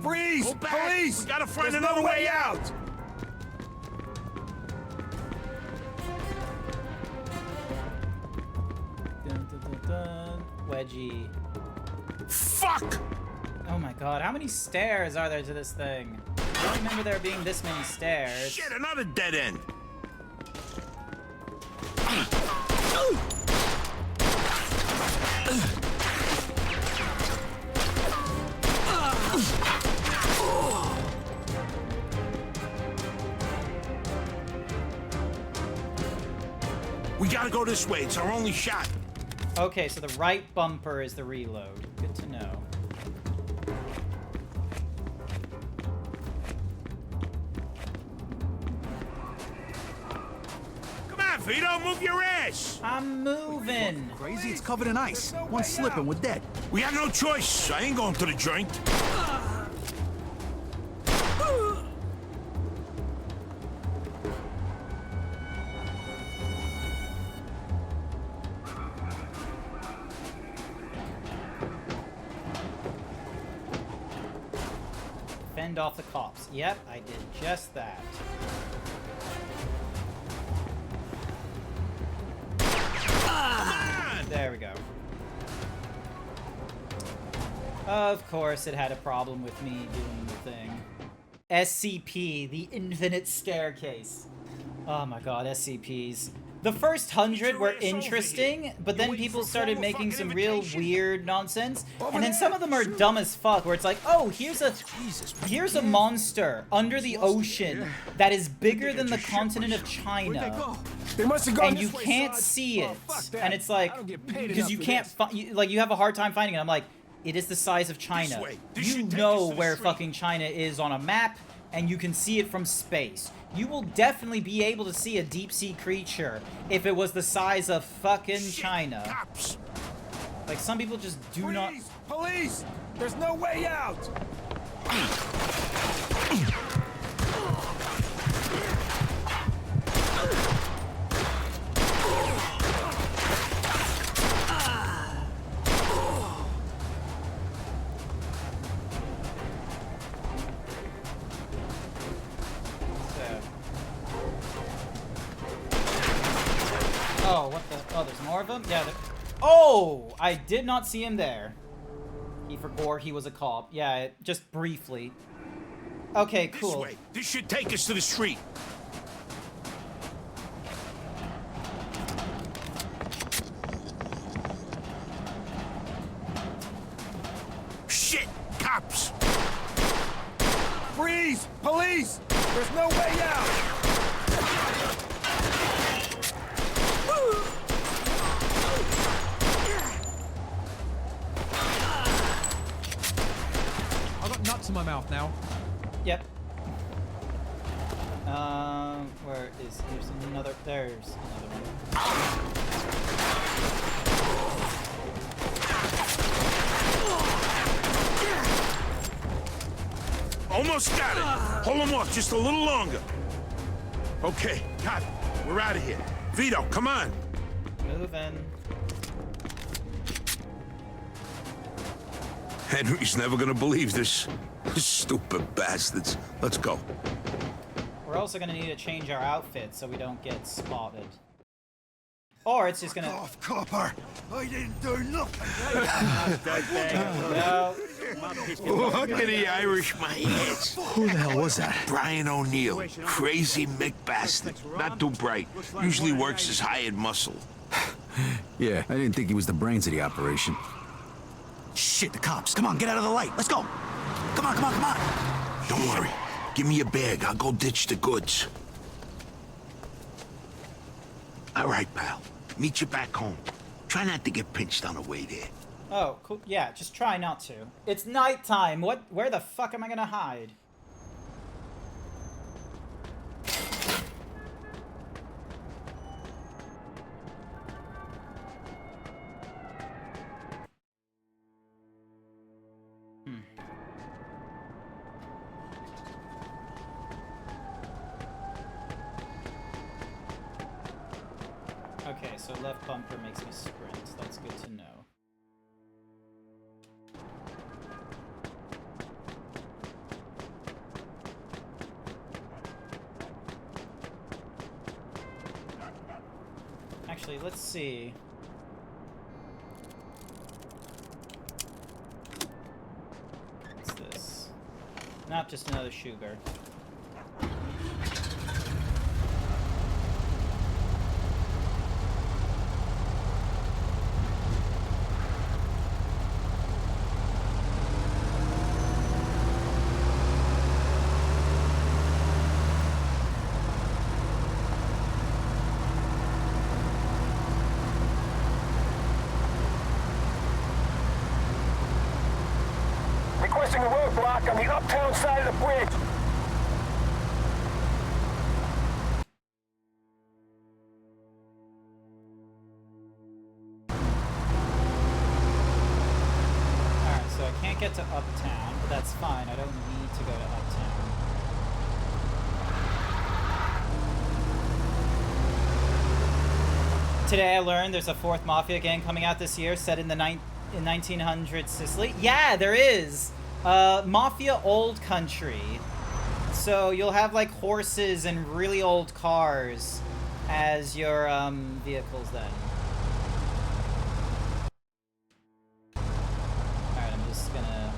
Freeze! Police! We gotta find There's another no way out. Dun, dun, dun, dun. Wedgie. Fuck! Oh my god, how many stairs are there to this thing? I don't remember there being this many stairs. Shit, another dead end. We gotta go this way. It's our only shot. Okay, so the right bumper is the reload. Good to know. Come on, Vito, move your ass. I'm moving. Crazy, it's covered in ice. One slip and we're dead. We got no choice. I ain't going to the joint. Fend off the cops. Yep, I did just that. There we go. Of course, it had a problem with me doing the thing. SCP, the infinite staircase. Oh my god, SCPs. The first 100 were interesting, but then people started making some real weird nonsense. And then some of them are dumb as fuck, where it's like, oh, here's a monster under the ocean that is bigger than the continent of China. And you can't see it. And it's like, because you can't, like, you have a hard time finding it. I'm like, it is the size of China. You know where fucking China is on a map, and you can see it from space. You will definitely be able to see a deep-sea creature if it was the size of fucking China. Like, some people just do not... Police! There's no way out! Oh, what the? Oh, there's more of them? Yeah. Oh! I did not see him there. He forgot he was a cop. Yeah, just briefly. Okay, cool. This way. This should take us to the street. Shit! Cops! Freeze! Police! There's no way out! I've got nuts in my mouth now. Yep. Where is... There's another one. Almost got it. Hold him off just a little longer. Okay, cop, we're out of here. Vito, come on. Moving. Henry's never gonna believe this. Stupid bastards. Let's go. We're also gonna need to change our outfits so we don't get spotted. Or it's just gonna... Off, copper! I didn't do nothing! No. Look at the Irish my ass. Who the hell was that? Brian O'Neill. Crazy Mick bastard. Not too bright. Usually works his hired muscle. Yeah, I didn't think he was the brains of the operation. Shit, the cops. Come on, get out of the light. Let's go. Come on, come on, come on. Don't worry. Give me a bag. I'll go ditch the goods. All right, pal. Meet you back home. Try not to get pinched on the way there. Oh, cool. Yeah, just try not to. It's nighttime. Where the fuck am I gonna hide? Okay, so left bumper makes me sprint. That's good to know. Actually, let's see. What's this? Not just another sugar. Requesting a roadblock on the uptown side of the bridge. Alright, so I can't get to uptown, but that's fine. I don't need to go to uptown. Today I learned there's a fourth Mafia game coming out this year set in the 1900s Sicily. Yeah, there is! Mafia Old Country. So you'll have like horses and really old cars as your vehicles then. Alright, I'm just gonna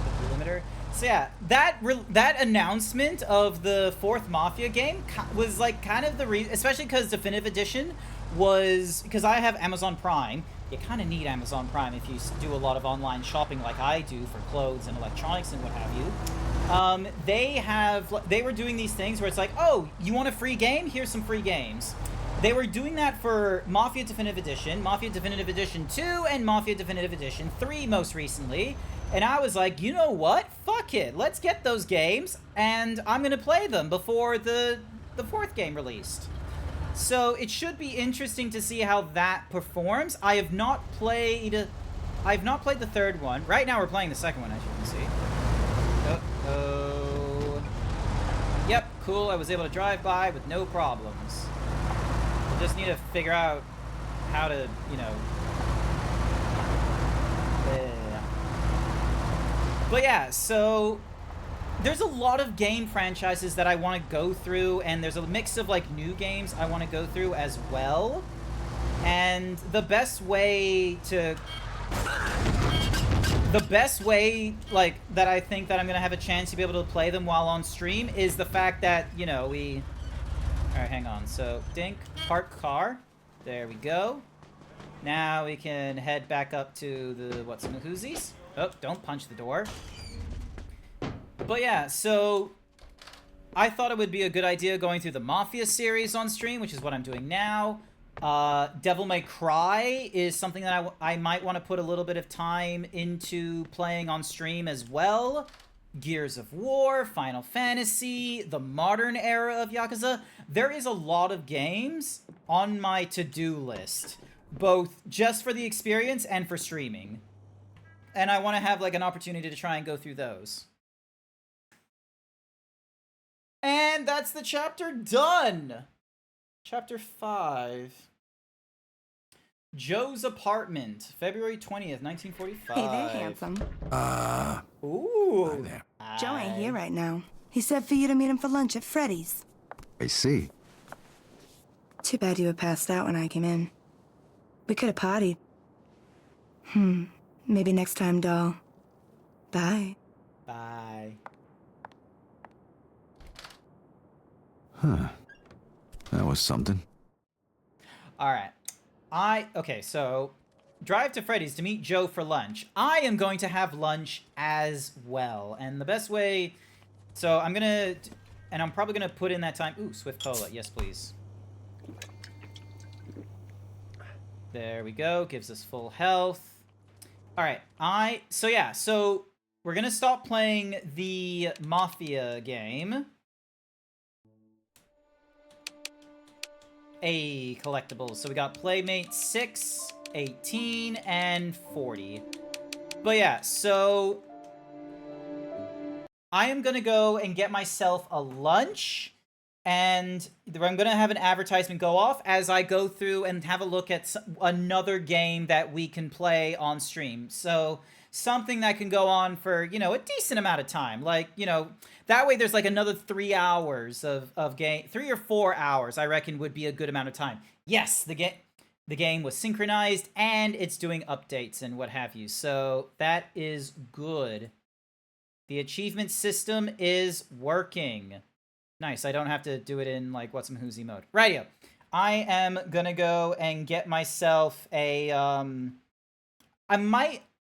put the limiter. So yeah, that announcement of the fourth Mafia game was like kind of the reason, especially because Definitive Edition was, because I have Amazon Prime. You kind of need Amazon Prime if you do a lot of online shopping like I do for clothes and electronics and what have you. They were doing these things where it's like, oh, you want a free game? Here's some free games. They were doing that for Mafia Definitive Edition, Mafia Definitive Edition 2, and Mafia Definitive Edition 3 most recently. And I was like, you know what? Fuck it. Let's get those games, and I'm going to play them before the fourth game released. So it should be interesting to see how that performs. I have not played I've not played the third one. Right now we're playing the second one, as you can see. Uh-oh. Yep, cool. I was able to drive by with no problems. We'll just need to figure out how to, you know... But yeah, so... There's a lot of game franchises that I want to go through, and there's a mix of, like, new games I want to go through as well. And the best way, like, that I think that I'm gonna have a chance to be able to play them while on stream is the fact that, you know, Alright, hang on. So, dink, park car. There we go. Now we can head back up to the what's-in-the-whoosies. Oh, don't punch the door. But yeah, so I thought it would be a good idea going through the Mafia series on stream, which is what I'm doing now. Devil May Cry is something that I might want to put a little bit of time into playing on stream as well. Gears of War, Final Fantasy, the modern era of Yakuza. There is a lot of games on my to-do list, both just for the experience and for streaming. And I want to have like an opportunity to try and go through those. And that's the chapter done! Chapter 5. Joe's apartment, February 20th, 1945. Hey there, handsome. Ooh. Hi there. Joe ain't here right now. He said for you to meet him for lunch at Freddy's. I see. Too bad you were passed out when I came in. We could have partied. Maybe next time, doll. Bye. Bye. Huh. That was something. Alright. Okay, so drive to Freddy's to meet Joe for lunch. I am going to have lunch as well. And the best way... So I'm gonna... And I'm probably gonna put in that time... Ooh, Swift Cola. Yes, please. There we go. Gives us full health. Alright, So yeah, so we're gonna stop playing the Mafia game. Collectibles. So we got Playmate 6, 18, and 40. But yeah, so I am gonna go and get myself a lunch, and I'm gonna have an advertisement go off as I go through and have a look at another game that we can play on stream. So something that can go on for, you know, a decent amount of time. Like, you know, that way there's like another 3 hours of game. 3 or 4 hours, I reckon, would be a good amount of time. Yes, the game was synchronized, and it's doing updates and what have you. So that is good. The achievement system is working. Nice, I don't have to do it in, like, what's-some-whoosy mode. Rightio. I am gonna go and get myself a,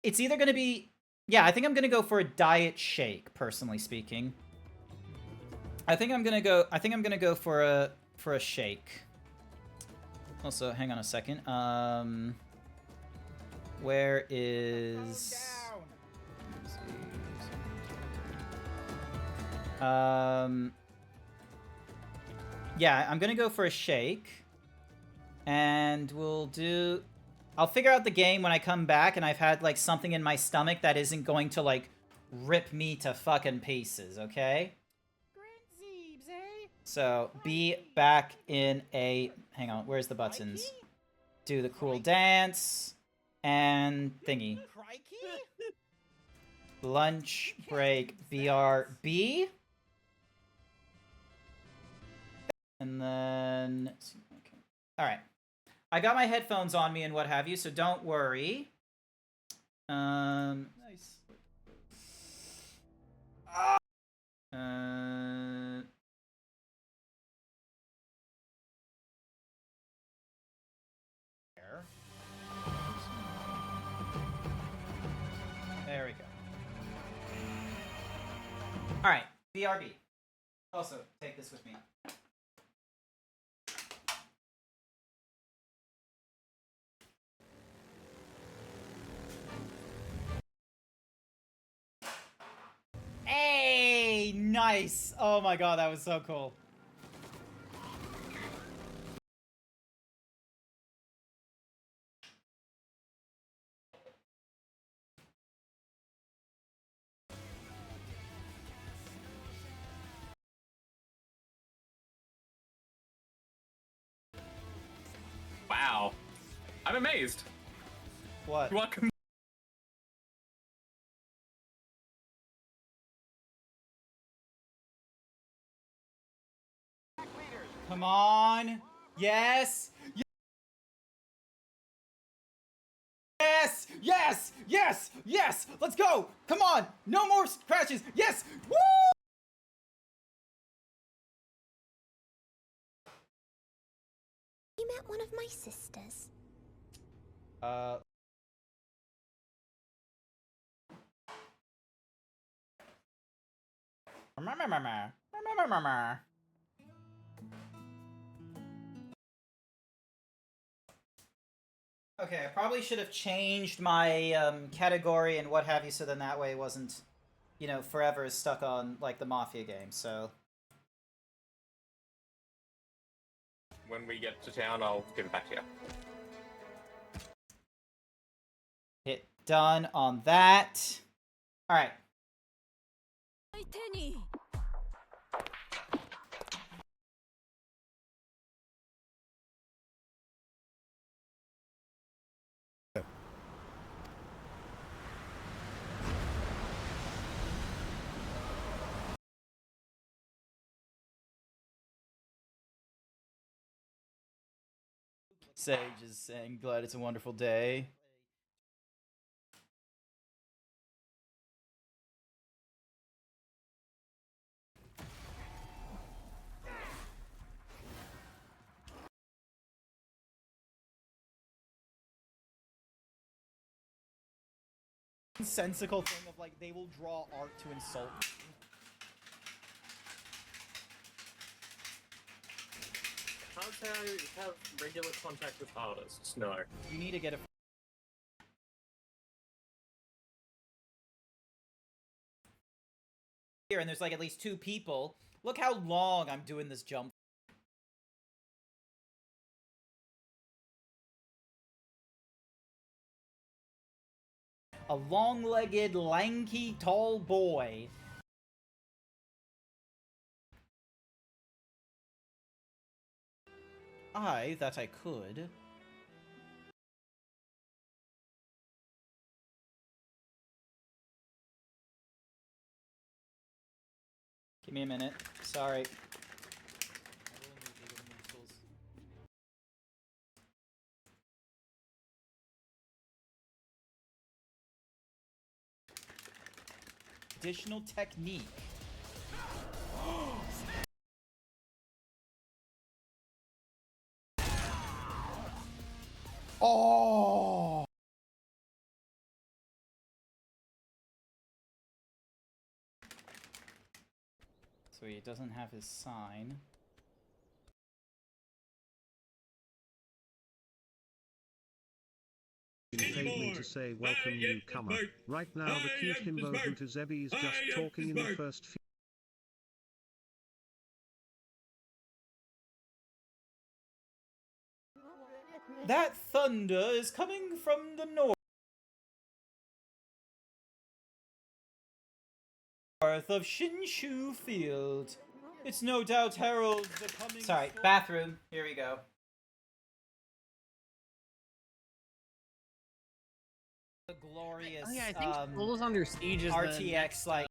it's either gonna be... Yeah, I think I'm gonna go for a diet shake, personally speaking. I think I'm gonna go for a shake. Also, hang on a second. Where is... Yeah, I'm gonna go for a shake. And we'll do... I'll figure out the game when I come back and I've had, like, something in my stomach that isn't going to, like, rip me to fucking pieces, okay? GrantZeebs, eh? So, be back in a... Hang on, where's the buttons? Do the cool dance. And thingy. Lunch break BRB. And then... Okay. Alright. I got my headphones on me and what have you, so don't worry. Nice. There we go. Alright, BRB. Also, take this with me. Hey, nice. Oh my god, that was so cool. Wow. I'm amazed. What? Welcome. Come on. Yes. Yes. Yes. Yes. Yes. Let's go. Come on. No more crashes. Yes. Woo! You met one of my sisters. Okay, I probably should have changed my category and what have you, so then that way it wasn't, you know, forever stuck on like the Mafia game. So When we get to town, I'll give it back to you. hit done on that. All right. Sage is saying, glad it's a wonderful day. Sensical thing of like, they will draw art to insult me. Can't have regular contact with artists, no. You need to get a... Here, and there's like at least 2 people. Look how long I'm doing this jump. A long-legged, lanky, tall boy. That I could. Give me a minute. Sorry. Additional technique. Oh! So he doesn't have his sign. Paid me to say welcome newcomer. Right now the cute himbo GrantZeebs just talking in the first few. That thunder is coming from the north of Shinshu Field. It's no doubt heralds the coming... Sorry, bathroom. Here we go. The glorious, yeah, I think Souls Under Siege is RTX, like...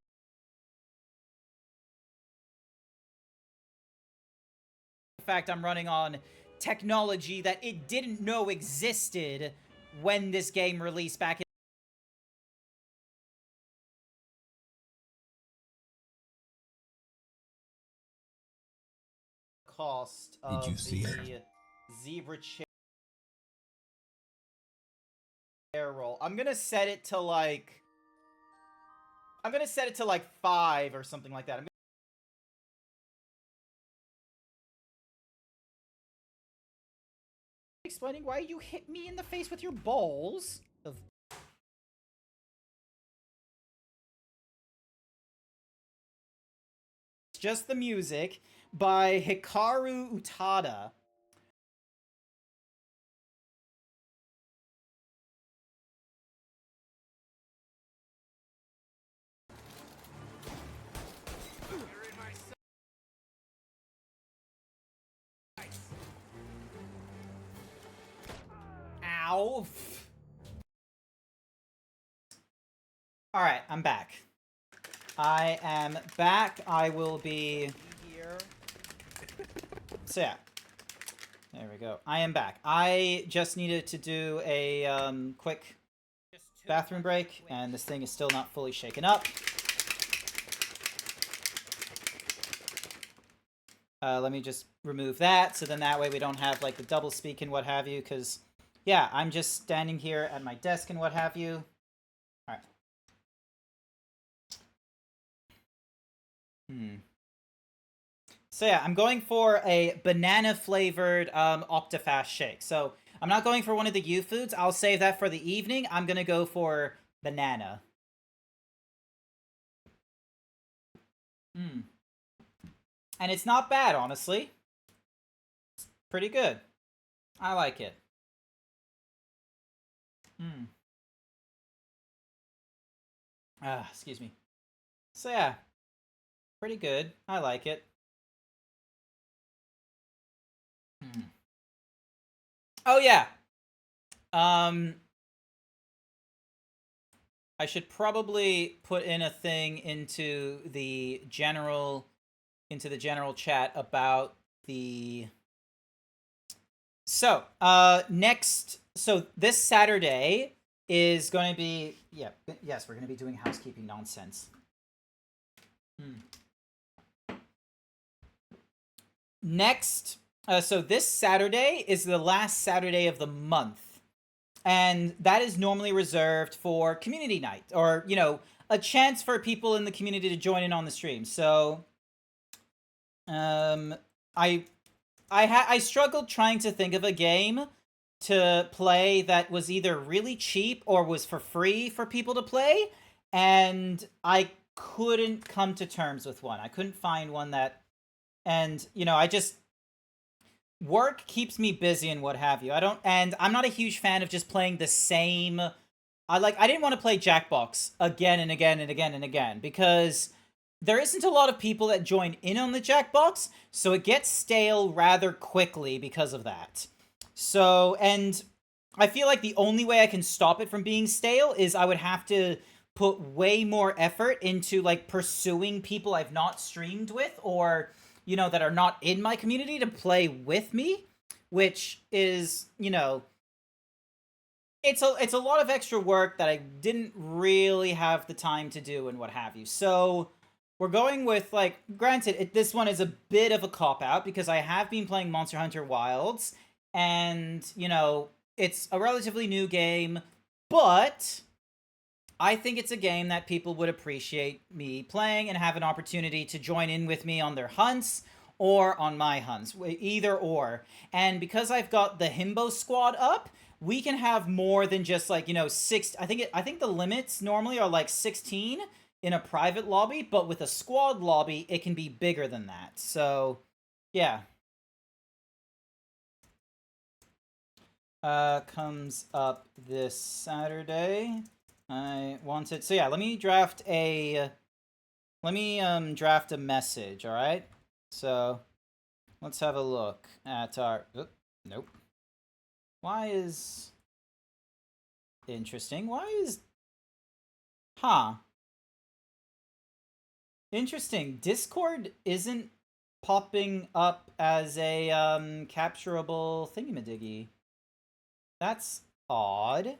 In fact, I'm running on technology that it didn't know existed when this game released back in... Cost of Did you see the zebra chair roll. I'm gonna set it to like 5 or something like that. Explaining why you hit me in the face with your balls. It's just the music by Hikaru Utada. Ow! Alright, I'm back. I am back. I will be here. So yeah. There we go. I am back. I just needed to do a quick bathroom break, and this thing is still not fully shaken up. Let me just remove that, so then that way we don't have, like, the double speak and what have you, because, yeah, I'm just standing here at my desk and what have you. Alright. So yeah, I'm going for a banana-flavored Octafast shake. So I'm not going for one of the U foods. I'll save that for the evening. I'm gonna go for banana. And it's not bad, honestly. It's pretty good. I like it. Excuse me. So yeah, pretty good. I like it. Oh yeah. I should probably put in a thing into the general chat about the... So, this Saturday is going to be... yes, we're going to be doing housekeeping nonsense. Next, so this Saturday is the last Saturday of the month. And that is normally reserved for community night, or, you know, a chance for people in the community to join in on the stream. So, I struggled trying to think of a game to play that was either really cheap or was for free for people to play, and I couldn't come to terms with one. I couldn't find one that, and, you know, work keeps me busy and what have you. And I'm not a huge fan of just playing the same... I didn't want to play Jackbox again and again and again and again, because there isn't a lot of people that join in on the Jackbox, so it gets stale rather quickly because of that. So, and I feel like the only way I can stop it from being stale is I would have to put way more effort into, like, pursuing people I've not streamed with, or... you know, that are not in my community to play with me, which is, you know, it's a lot of extra work that I didn't really have the time to do and what have you. So we're going with, like, granted, this one is a bit of a cop-out because I have been playing Monster Hunter Wilds, and, you know, it's a relatively new game, but I think it's a game that people would appreciate me playing and have an opportunity to join in with me on their hunts or on my hunts, either or. And because I've got the Himbo squad up, we can have more than just, like, you know, 6. I think the limits normally are like 16 in a private lobby, but with a squad lobby, it can be bigger than that. So, yeah. Comes up this Saturday. I wanted... so yeah, let me draft a message, alright? So, let's have a look at our... nope. Why is... interesting. Why is... huh. Interesting. Discord isn't popping up as a, capturable thingamadiggy. That's odd.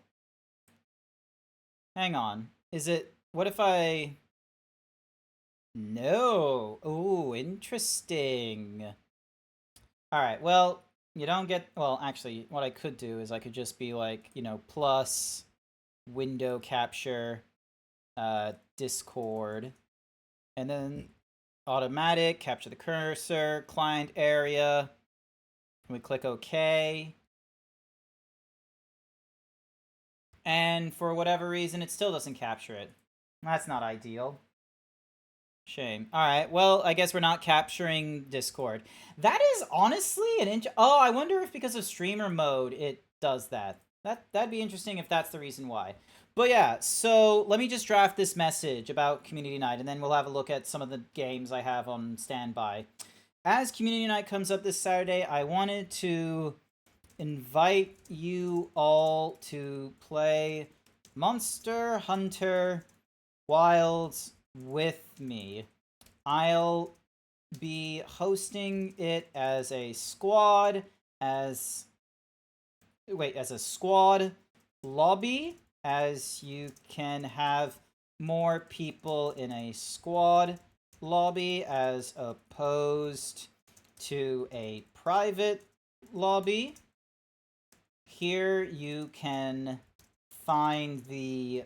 Hang on. Is it... what if I... no. Ooh, interesting. Alright, well, you don't get... well, actually, what I could do is I could just be like, you know, plus window capture, Discord, and then automatic, capture the cursor, client area. We click OK. And for whatever reason, it still doesn't capture it. That's not ideal. Shame. Alright, well, I guess we're not capturing Discord. That is honestly an oh, I wonder if because of streamer mode it does that. That'd be interesting if that's the reason why. But yeah, so let me just draft this message about Community Night, and then we'll have a look at some of the games I have on standby. As Community Night comes up this Saturday, I wanted to invite you all to play Monster Hunter Wilds with me. I'll be hosting it as a squad, as a squad lobby, as you can have more people in a squad lobby as opposed to a private lobby. Here you can find the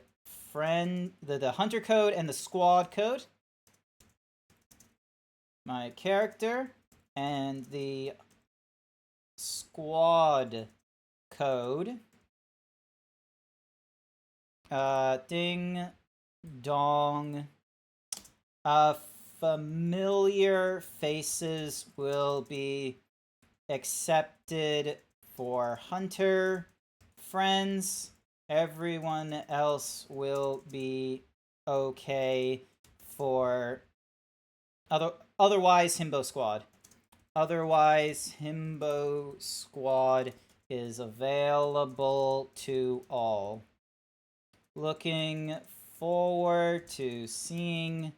hunter code and the squad code. My character and the squad code. Ding dong. Familiar faces will be accepted for hunter friends. Everyone else will be okay for otherwise Himbo Squad. Otherwise Himbo Squad is available to all. Looking forward to seeing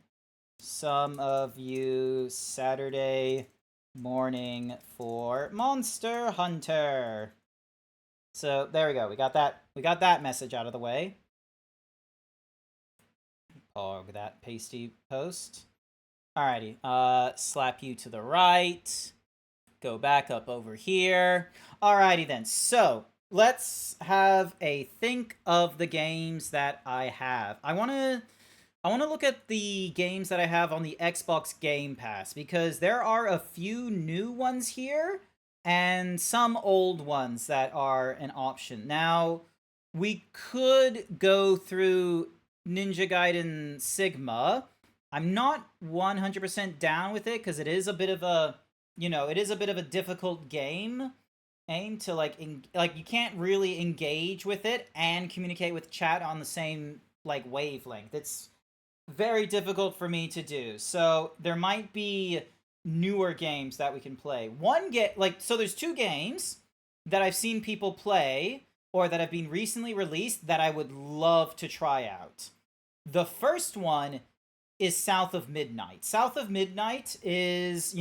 some of you Saturday morning for Monster Hunter. So there we go. We got that message out of the way. Pog that pasty post. Alrighty. Slap you to the right. Go back up over here. Alrighty then. So let's have a think of the games that I have. I wanna look at the games that I have on the Xbox Game Pass, because there are a few new ones here and some old ones that are an option. Now, we could go through Ninja Gaiden Sigma. I'm not 100% down with it because it is a bit of a, difficult game. Aim to you can't really engage with it and communicate with chat on the same wavelength. It's very difficult for me to do. So there might be newer games that we can play. So there's two games that I've seen people play or that have been recently released that I would love to try out. The first one is South of Midnight. South of Midnight is,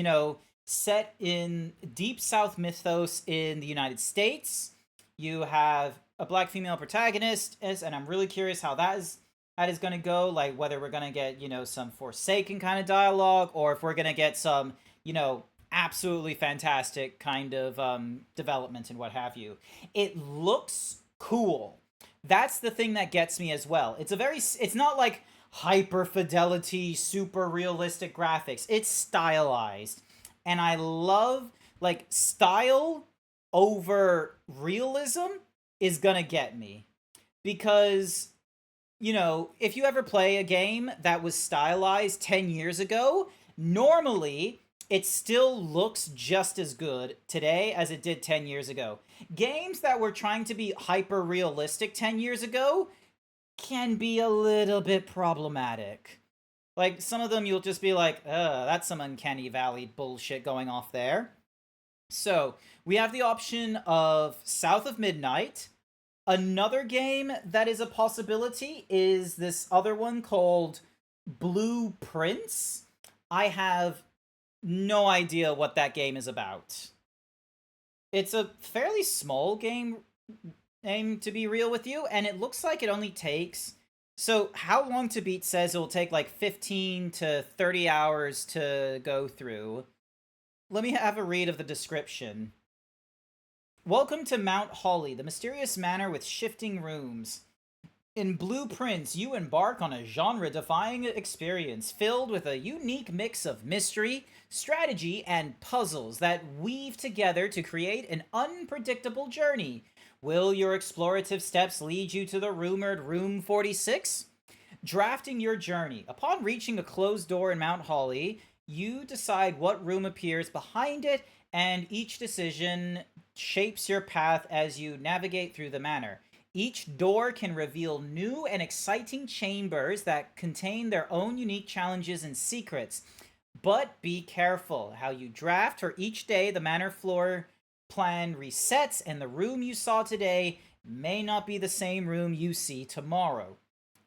set in deep South mythos in the United States. You have a black female protagonist, and I'm really curious how that is going to go, whether we're going to get, some Forsaken kind of dialogue, or if we're going to get some, absolutely fantastic kind of development and what have you. It looks cool. That's the thing that gets me as well. It's not like hyper fidelity, super realistic graphics. It's stylized. And I love, style over realism is gonna get me. Because, if you ever play a game that was stylized 10 years ago, normally it still looks just as good today as it did 10 years ago. Games that were trying to be hyper realistic 10 years ago can be a little bit problematic. Some of them you'll just be like, that's some Uncanny Valley bullshit going off there. So, we have the option of South of Midnight. Another game that is a possibility is this other one called Blue Prince. I have no idea what that game is about. It's a fairly small game, to be real with you, and it looks like it only takes... So, How Long to Beat says it will take 15 to 30 hours to go through. Let me have a read of the description. Welcome to Mount Holly, the mysterious manor with shifting rooms. In Blue Prince, you embark on a genre-defying experience filled with a unique mix of mystery, strategy, and puzzles that weave together to create an unpredictable journey. Will your explorative steps lead you to the rumored Room 46? Drafting your journey. Upon reaching a closed door in Mount Holly, you decide what room appears behind it, and each decision shapes your path as you navigate through the manor. Each door can reveal new and exciting chambers that contain their own unique challenges and secrets. But be careful how you draft, for each day the manor floor plan resets, and the room you saw today may not be the same room you see tomorrow.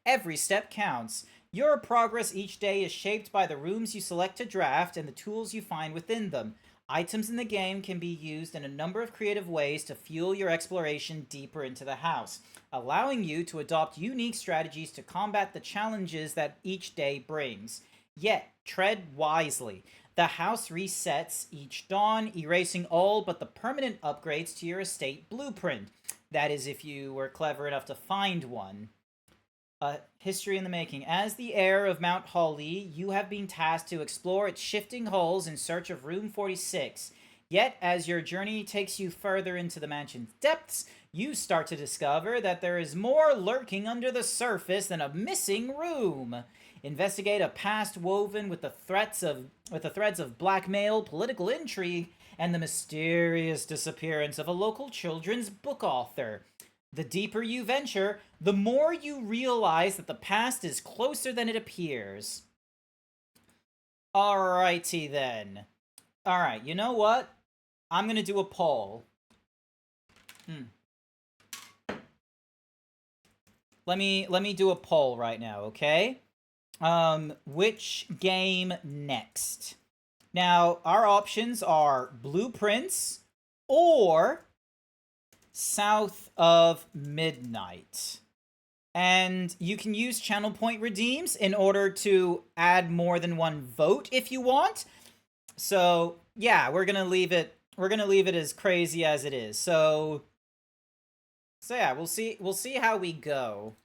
Every step counts. Your progress each day is shaped by the rooms you select to draft and the tools you find within them. Items in the game can be used in a number of creative ways to fuel your exploration deeper into the house, allowing you to adopt unique strategies to combat the challenges that each day brings. Yet, tread wisely. The house resets each dawn, erasing all but the permanent upgrades to your estate blueprint. That is, if you were clever enough to find one. History in the making. As the heir of Mount Holly, you have been tasked to explore its shifting halls in search of Room 46. Yet, as your journey takes you further into the mansion's depths, you start to discover that there is more lurking under the surface than a missing room. Investigate a past woven with the threads of blackmail, political intrigue, and the mysterious disappearance of a local children's book author. The deeper you venture, the more you realize that the past is closer than it appears. Alrighty then. Alright, you know what? I'm gonna do a poll. Let me do a poll right now, okay? Which game next? Now, our options are Blueprints or South of Midnight. And you can use channel point redeems in order to add more than one vote if you want. So, yeah, we're going to leave it as crazy as it is. So yeah, we'll see how we go.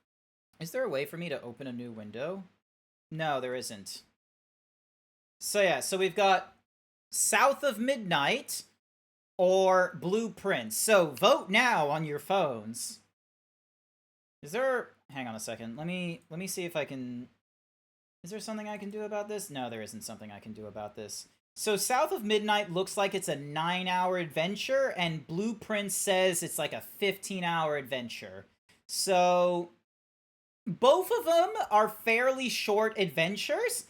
Is there a way for me to open a new window? No, there isn't. So yeah, so we've got South of Midnight or Blueprints. So vote now on your phones. Is there... Hang on a second. Let me see if I can... Is there something I can do about this? No, there isn't something I can do about this. So South of Midnight looks like it's a 9-hour adventure, and Blueprints says it's like a 15-hour adventure. So both of them are fairly short adventures,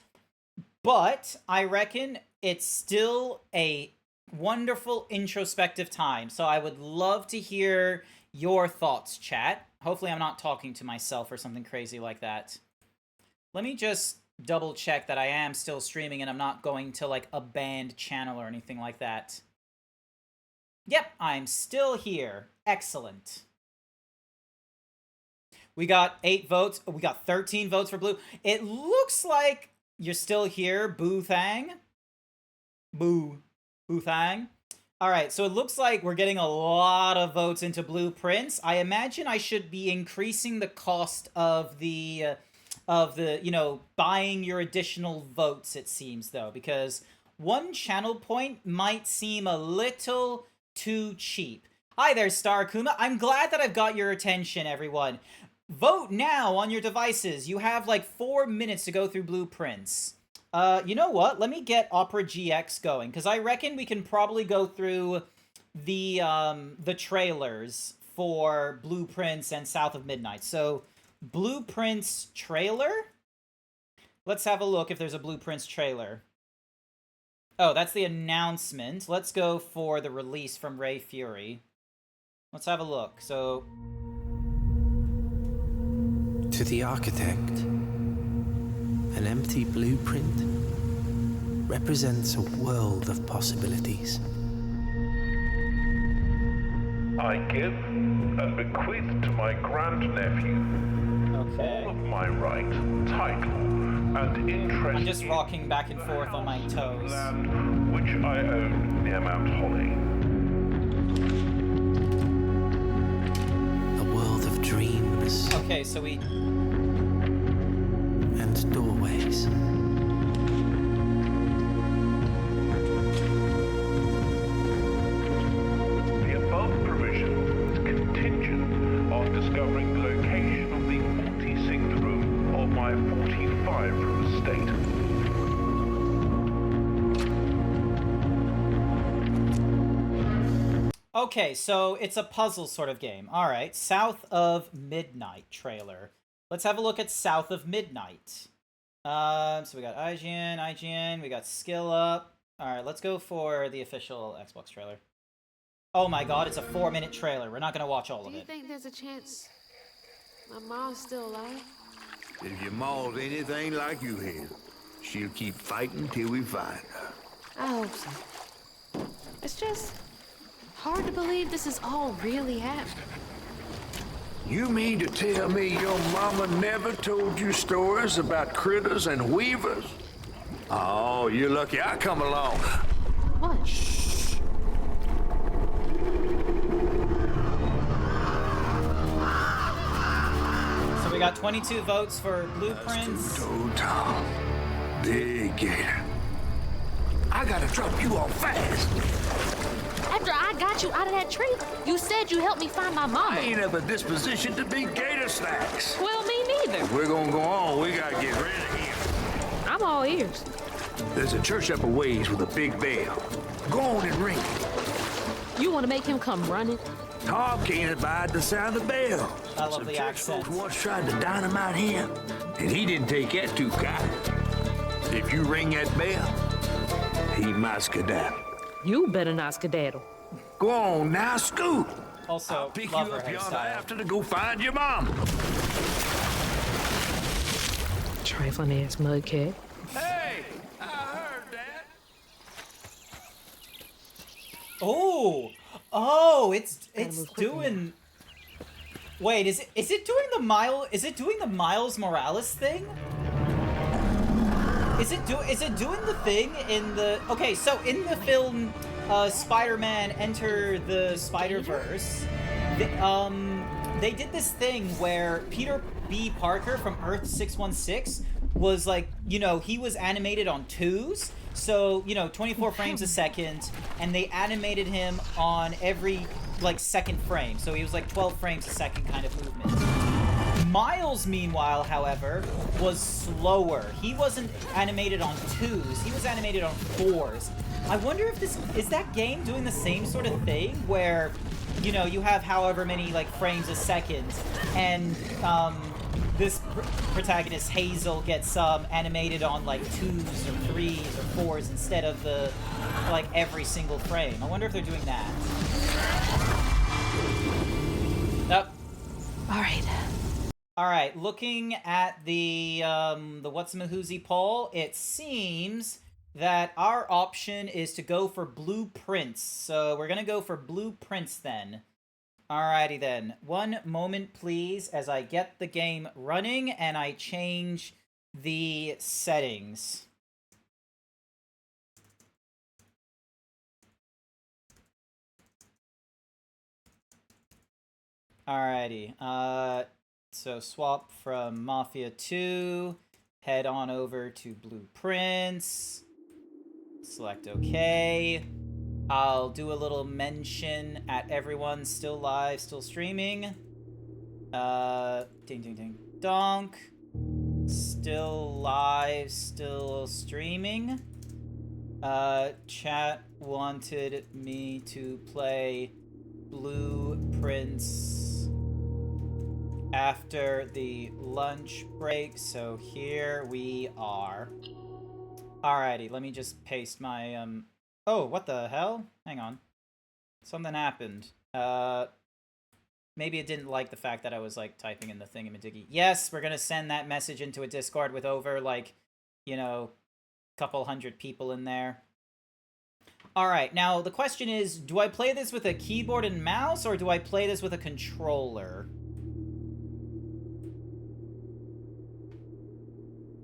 but I reckon it's still a wonderful introspective time. So I would love to hear your thoughts, chat. Hopefully I'm not talking to myself or something crazy like that. Let me just double check that I am still streaming and I'm not going to like a banned channel or anything like that. Yep, I'm still here. Excellent. We got 8 votes. We got 13 votes for Blue. It looks like you're still here, Boo-Thang. Boo-Thang. Alright, so it looks like we're getting a lot of votes into Blueprints. I imagine I should be increasing the cost of the you know, buying your additional votes, it seems, though, because one channel point might seem a little too cheap. Hi there, Star Akuma. I'm glad that I've got your attention, everyone. Vote now on your devices. You have like 4 minutes to go through Blueprints. You know what? Let me get Opera GX going, because I reckon we can probably go through the trailers for Blueprints and South of Midnight. So, Blueprints trailer? Let's have a look if there's a Blueprints trailer. Oh, that's the announcement. Let's go for the release from Ray Fury. Let's have a look. So, to the architect, an empty blueprint represents a world of possibilities. I give and bequeath to my grandnephew all of my right, title, and interest. I'm just rocking back and forth on my toes. Land which I own near Mount Holly. A world of dreams. Okay, so we... and doorways. The above provision is contingent on discovering the location of the 46th room of my 45-room estate. Okay, so it's a puzzle sort of game. Alright, South of Midnight trailer. Let's have a look at South of Midnight. So we got IGN, we got Skill Up. Alright, let's go for the official Xbox trailer. Oh my god, it's a 4-minute trailer. We're not gonna watch all of Do you it. think there's a chance my mom's still alive? If your mom's anything like you here, she'll keep fighting till we find her. I hope so. It's just hard to believe this is all really happening. You mean to tell me your mama never told you stories about critters and weavers? Oh, you're lucky I come along. What? Shh. So we got 22 votes for Blueprints. Total. Big gator. I gotta drop you off fast. After I got you out of that tree, you said you helped me find my mama. I ain't have a disposition to be gator snacks. Well, me neither. If we're gonna go on, we gotta get rid of him. I'm all ears. There's a church up a ways with a big bell. Go on and ring it. You want to make him come running? Tom can't abide the sound of bells. I love the church accent. folks once tried to dynamite him, and he didn't take that too kind. If you ring that bell, he might skedaddle. You better not skedaddle. Go on now, scoot. Also, I'll pick love you her up yonder hairstyle. after to go find your mom. Trifling ass mudcat. Hey, I heard that. Oh, oh, it's move quickly doing. Wait, is it doing the Miles Morales thing? Is it doing the thing in the? Okay, so in the film, Spider-Man Enter the Spider-Verse, they did this thing where Peter B. Parker from Earth 616 was like, you know, he was animated on 2s, so, you know, 24 frames a second, and they animated him on every, like, second frame, so he was like 12 frames a second kind of movement. Miles, meanwhile, however, was slower. He wasn't animated on 2s, he was animated on 4s. I wonder if is that game doing the same sort of thing, where, you know, you have however many, like, frames a second, and, this protagonist, Hazel, gets animated on like 2s or 3s or 4s instead of the like every single frame. I wonder if they're doing that. Nope. All right. Looking at the What's-a-Mahoozy poll, it seems that our option is to go for Blueprints. So we're gonna go for Blueprints then. Alrighty then. One moment, please, as I get the game running and I change the settings. Alrighty. So swap from Mafia 2, head on over to Blueprints, select OK. I'll do a little mention at everyone still live, still streaming. Ding, ding, ding, donk. Still live, still streaming. Chat wanted me to play Blueprints after the lunch break, so here we are. Alrighty, let me just paste my, Oh, what the hell? Hang on. Something happened. Maybe it didn't like the fact that I was, like, typing in the thingamadiggy. Yes, we're gonna send that message into a Discord with over, like, you know, couple hundred people in there. Alright, now the question is, do I play this with a keyboard and mouse, or do I play this with a controller?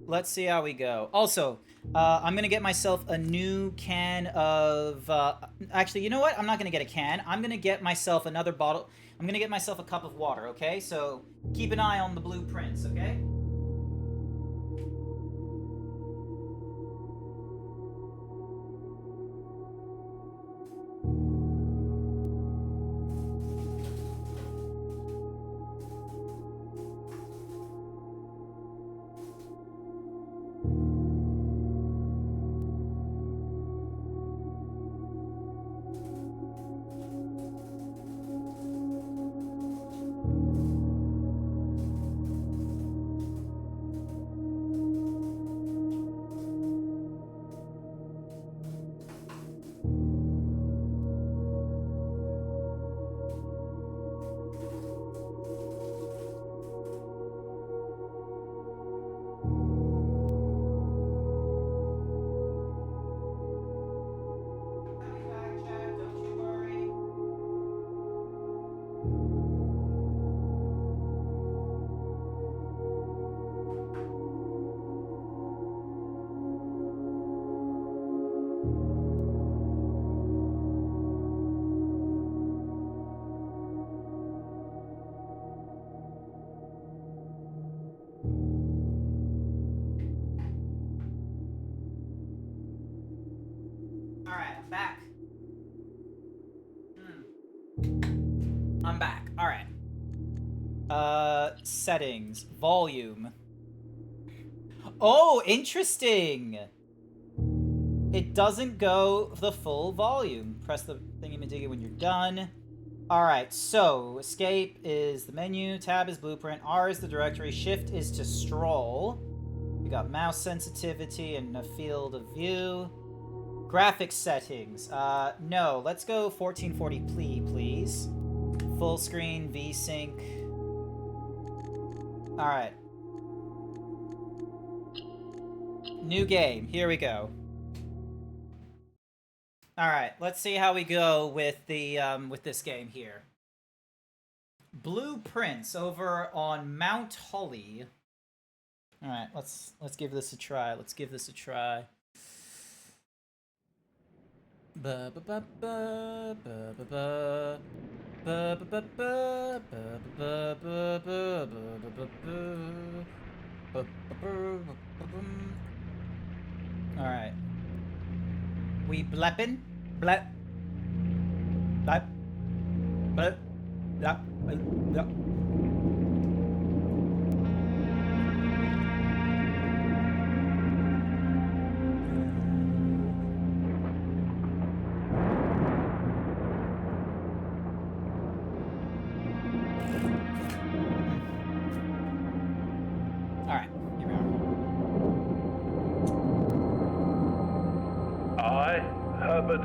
Let's see how we go. Also, I'm gonna get myself a new can of, actually, you know what? I'm not gonna get a can. I'm gonna get myself another bottle. I'm gonna get myself a cup of water, okay? So, keep an eye on the Blueprints, okay? Alright, I'm back. I'm back. Alright. Settings. Volume. Oh, interesting! It doesn't go the full volume. Press the thingy-majiggy when you're done. Alright, so escape is the menu, tab is blueprint, R is the directory, shift is to stroll. We got mouse sensitivity and a field of view. Graphics settings. No, let's go 1440p, please. Full screen, VSync. Alright. New game, here we go. Alright, let's see how we go with the with this game here. Blueprints over on Mount Holly. Alright, let's give this a try. Let's give this a try. Ba ba ba ba ba ba ba ba ba ba ba ba ba ba ba. Alright. We bleppin'? Blep. Blep. Blep. Blep. Blep.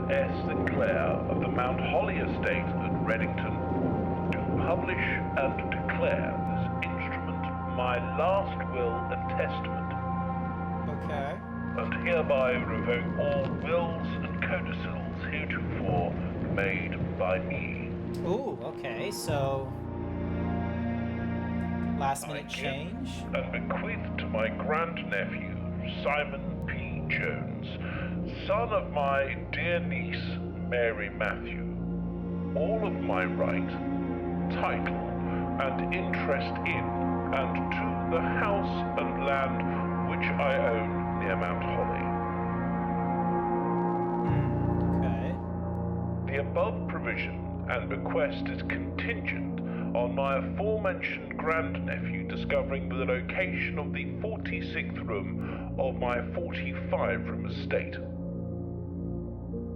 S. Sinclair of the Mount Holly Estate at Reddington do publish and declare this instrument my last will and testament. Okay. And hereby revoke all wills and codicils heretofore made by me. Ooh, okay, so last minute change. And bequeath to my grandnephew, Simon P. Jones, son of my dear niece, Mary Matthew, all of my right, title, and interest in and to the house and land which I own near Mount Holly. Okay. The above provision and bequest is contingent on my aforementioned grandnephew discovering the location of the 46th room of my 45-room estate.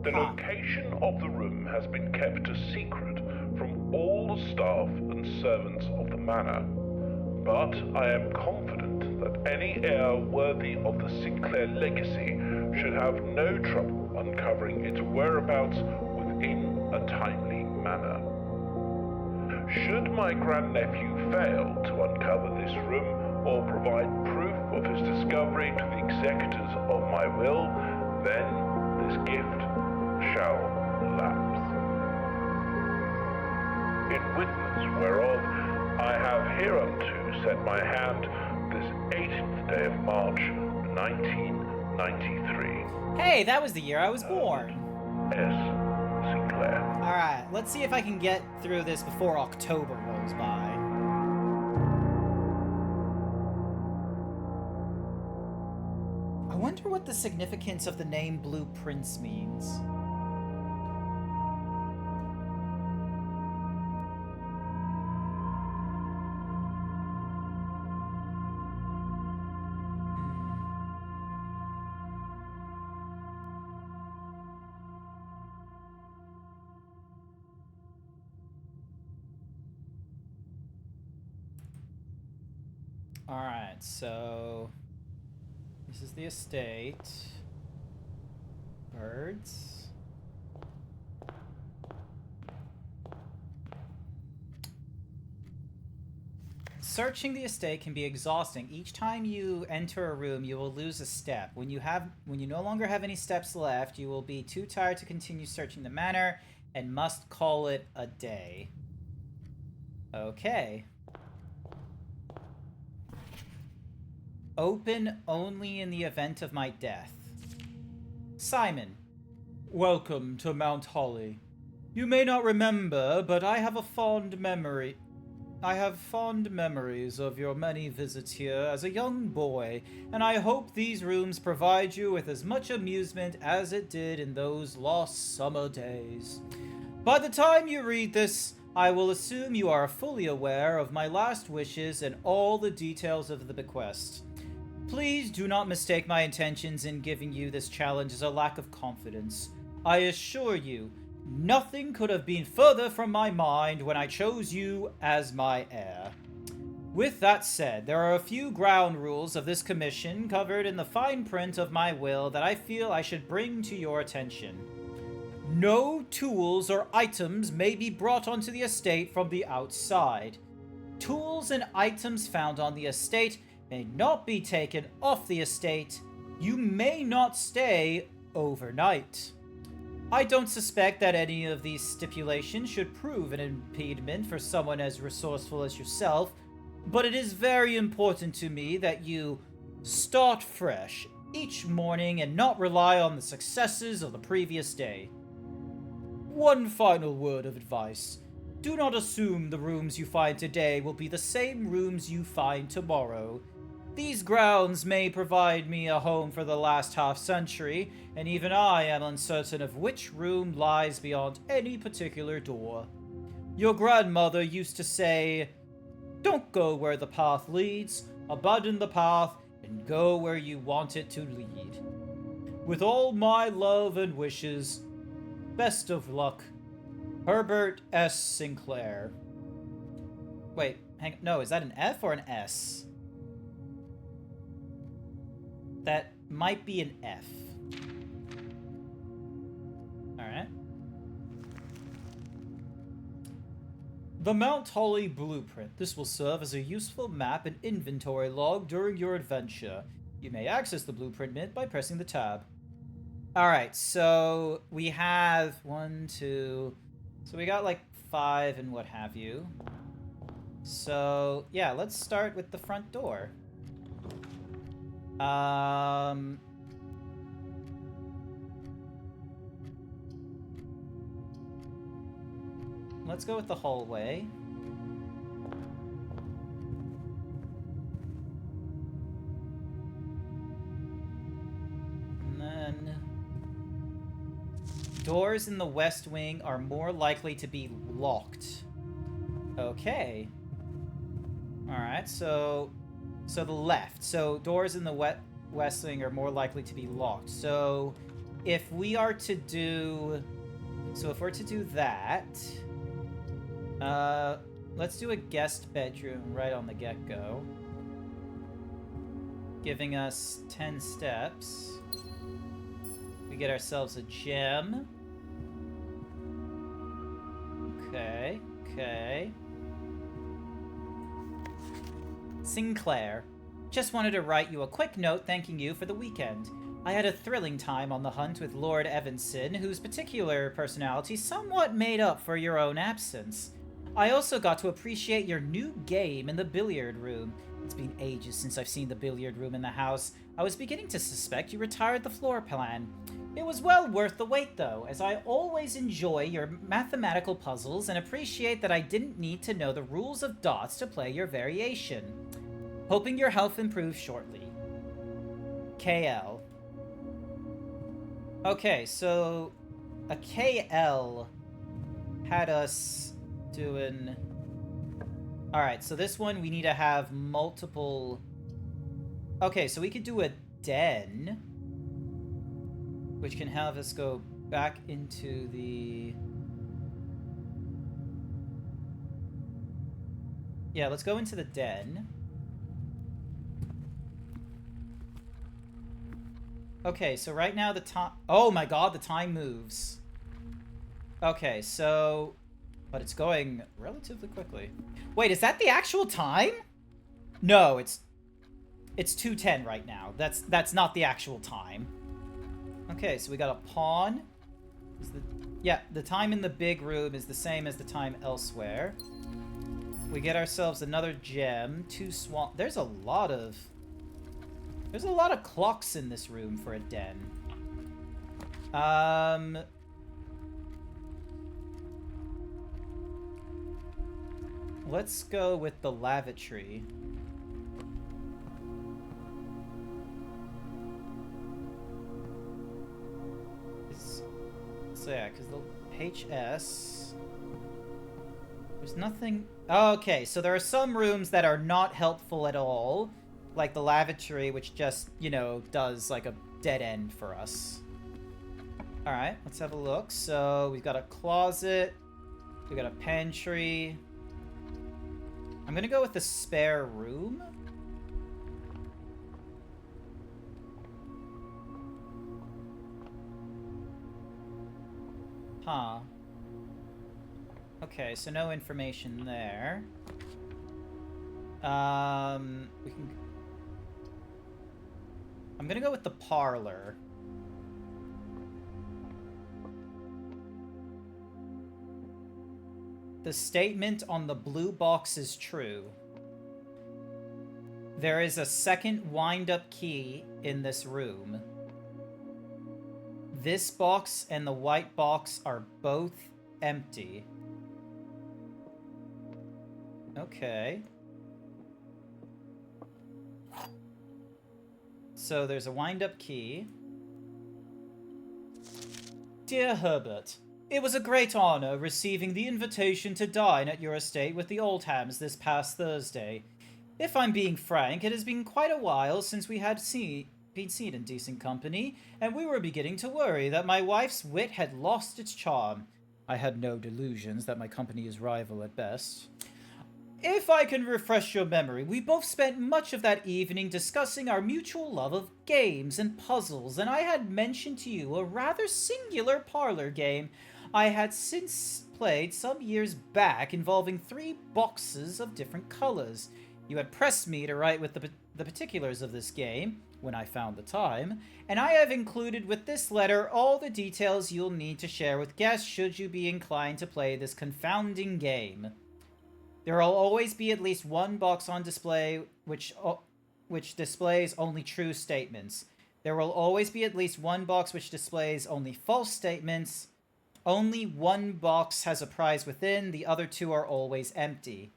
The location of the room has been kept a secret from all the staff and servants of the manor, but I am confident that any heir worthy of the Sinclair legacy should have no trouble uncovering its whereabouts within a timely manner. Should my grandnephew fail to uncover this room or provide proof of his discovery to the executors of my will, then this gift shall lapse. In witness whereof I have hereunto set my hand this 18th day of March, 1993. Hey, that was the year I was born. S. Sinclair. Alright, let's see if I can get through this before October rolls by. I wonder what the significance of the name Blueprints means. Alright, so this is the estate. Birds. Searching the estate can be exhausting. Each time you enter a room, you will lose a step. When you no longer have any steps left, you will be too tired to continue searching the manor and must call it a day. Okay. Open only in the event of my death. Simon. Welcome to Mount Holly. You may not remember, but I have a fond memory. I have fond memories of your many visits here as a young boy, and I hope these rooms provide you with as much amusement as it did in those lost summer days. By the time you read this, I will assume you are fully aware of my last wishes and all the details of the bequest. Please do not mistake my intentions in giving you this challenge as a lack of confidence. I assure you, nothing could have been further from my mind when I chose you as my heir. With that said, there are a few ground rules of this commission covered in the fine print of my will that I feel I should bring to your attention. No tools or items may be brought onto the estate from the outside. Tools and items found on the estate may not be taken off the estate. You may not stay overnight. I don't suspect that any of these stipulations should prove an impediment for someone as resourceful as yourself, but it is very important to me that you start fresh each morning and not rely on the successes of the previous day. One final word of advice. Do not assume the rooms you find today will be the same rooms you find tomorrow. These grounds may provide me a home for the last half-century, and even I am uncertain of which room lies beyond any particular door. Your grandmother used to say, "Don't go where the path leads, abandon the path, and go where you want it to lead." With all my love and wishes, best of luck, Herbert S. Sinclair. Wait, no, is that an F or an S? That might be an F. Alright. The Mount Holly Blueprint. This will serve as a useful map and inventory log during your adventure. You may access the blueprint mint by pressing the tab. Alright, so we have 1, 2... So we got like 5 and what have you. So, yeah, let's start with the front door. Let's go with the hallway. And then doors in the west wing are more likely to be locked. Okay. Alright, so the left. So doors in the west wing are more likely to be locked. So if we are to do... So if we're to do that... let's do a guest bedroom right on the get-go. Giving us 10 steps. We get ourselves a gem. Okay, okay. Sinclair. Just wanted to write you a quick note thanking you for the weekend. I had a thrilling time on the hunt with Lord Evanson, whose particular personality somewhat made up for your own absence. I also got to appreciate your new game in the billiard room. It's been ages since I've seen the billiard room in the house. I was beginning to suspect you retired the floor plan. It was well worth the wait, though, as I always enjoy your mathematical puzzles and appreciate that I didn't need to know the rules of dots to play your variation. Hoping your health improves shortly. KL. Okay, so a KL had us doing... Alright, so this one we need to have multiple... Okay, so we could do a den, which can have us go back into the... Yeah, let's go into the den. Okay, so right now the time... Oh my god, the time moves. Okay, so... But it's going relatively quickly. Wait, is that the actual time? No, it's 2:10 right now. That's not the actual time. Okay, so we got a pawn. Yeah, the time in the big room is the same as the time elsewhere. We get ourselves another gem, 2 swamp. There's a lot of clocks in this room for a den. let's go with the lavatory. So yeah, because the HS... There's nothing... Okay, so there are some rooms that are not helpful at all. Like the lavatory, which just, you know, does like a dead end for us. Alright, let's have a look. So we've got a closet. We've got a pantry. I'm gonna go with the spare room. Huh. Okay, so no information there. We can... I'm gonna go with the parlor. The statement on the blue box is true. There is a second wind-up key in this room. This box and the white box are both empty. Okay. So there's a wind-up key. Dear Herbert, it was a great honor receiving the invitation to dine at your estate with the Oldhams this past Thursday. If I'm being frank, it has been quite a while since we had been seen in decent company, and we were beginning to worry that my wife's wit had lost its charm. I had no delusions that my company is rival at best. If I can refresh your memory, we both spent much of that evening discussing our mutual love of games and puzzles, and I had mentioned to you a rather singular parlor game I had since played some years back involving 3 boxes of different colors. You had pressed me to write with the particulars of this game, when I found the time, and I have included with this letter all the details you'll need to share with guests should you be inclined to play this confounding game. There will always be at least one box on display which displays only true statements. There will always be at least one box which displays only false statements. Only one box has a prize within, the other 2 are always empty.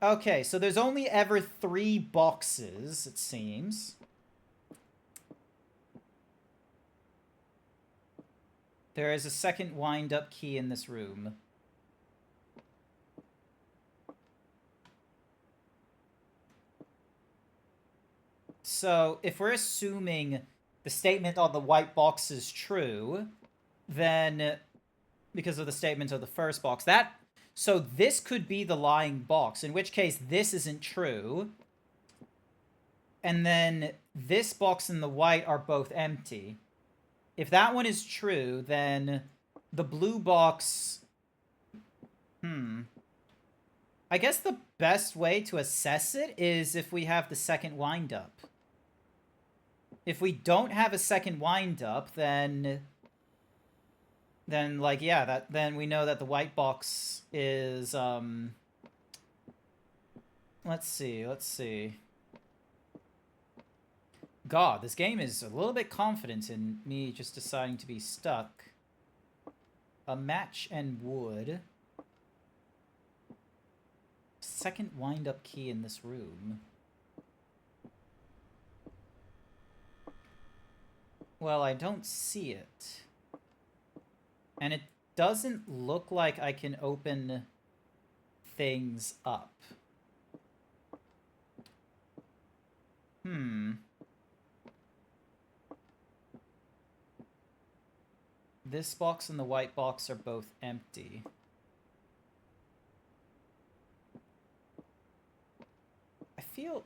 Okay, so there's only ever 3 boxes, it seems. There is a second wind-up key in this room. So, if we're assuming the statement on the white box is true, then, because of the statement of the first box, so this could be the lying box, in which case this isn't true. And then this box and the white are both empty. If that one is true, then the blue box... I guess the best way to assess it is if we have the second wind-up. If we don't have a second wind-up, then like, yeah, then we know that the white box is, let's see. God, this game is a little bit confident in me just deciding to be stuck. A match and wood. Second wind-up key in this room. Well, I don't see it. And it doesn't look like I can open things up. This box and the white box are both empty. I feel...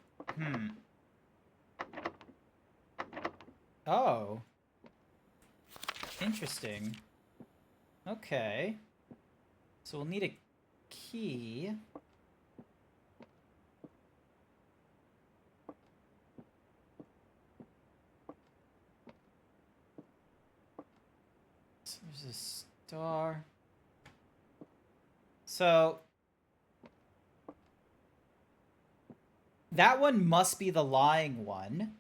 Oh. Interesting. Okay. So we'll need a key. So there's a star. So that one must be the lying one.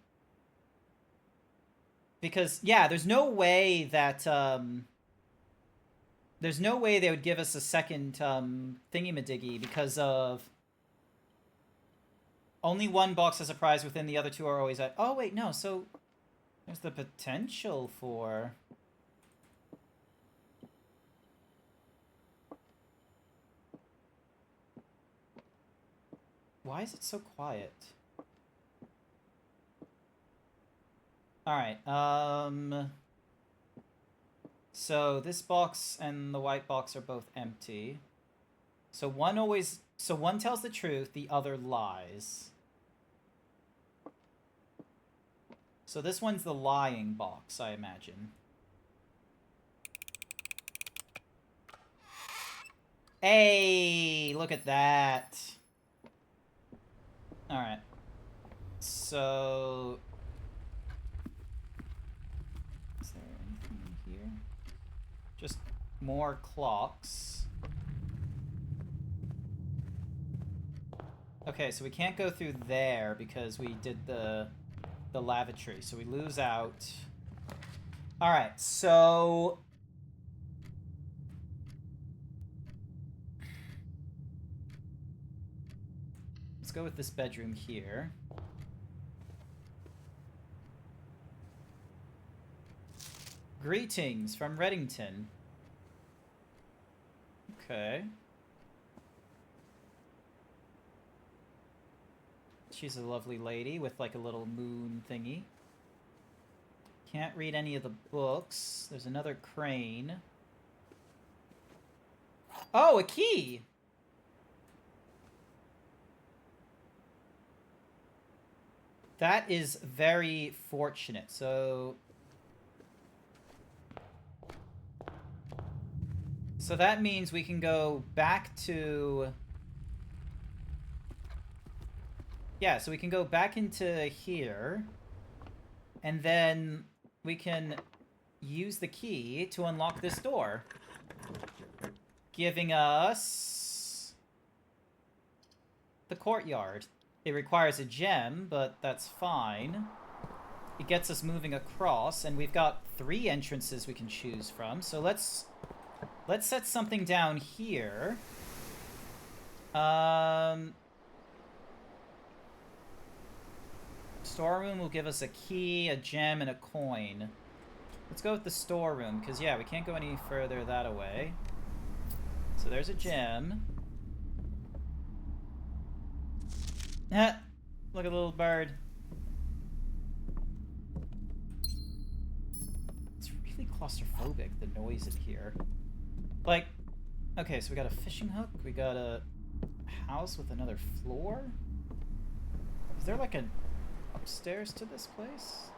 Because, yeah, there's no way that, There's no way they would give us a second thingy-madiggy because of... Only one box has a prize within, the other two are always at... Oh, wait, no, so... There's the potential for... Why is it so quiet? Alright, so this box and the white box are both empty. So one tells the truth, the other lies. So this one's the lying box, I imagine. Hey, look at that. Alright. So... Is there anything in here? Just more clocks. Okay, so we can't go through there because we did the lavatory, so we lose out. Alright, so... Let's go with this bedroom here. Greetings from Reddington. Okay. She's a lovely lady with like a little moon thingy. Can't read any of the books. There's another crane. Oh, a key! That is very fortunate. So that means we can go back to... Yeah, so we can go back into here. And then we can use the key to unlock this door. Giving us... the courtyard. It requires a gem, but that's fine. It gets us moving across, and we've got 3 entrances we can choose from. So let's set something down here. Storeroom will give us a key, a gem, and a coin. Let's go with the storeroom, because yeah, we can't go any further that away. So there's a gem. Ah, look at the little bird. It's really claustrophobic, the noise in here. Like, okay, so we got a fishing hook, we got a house with another floor? Is there like an upstairs to this place?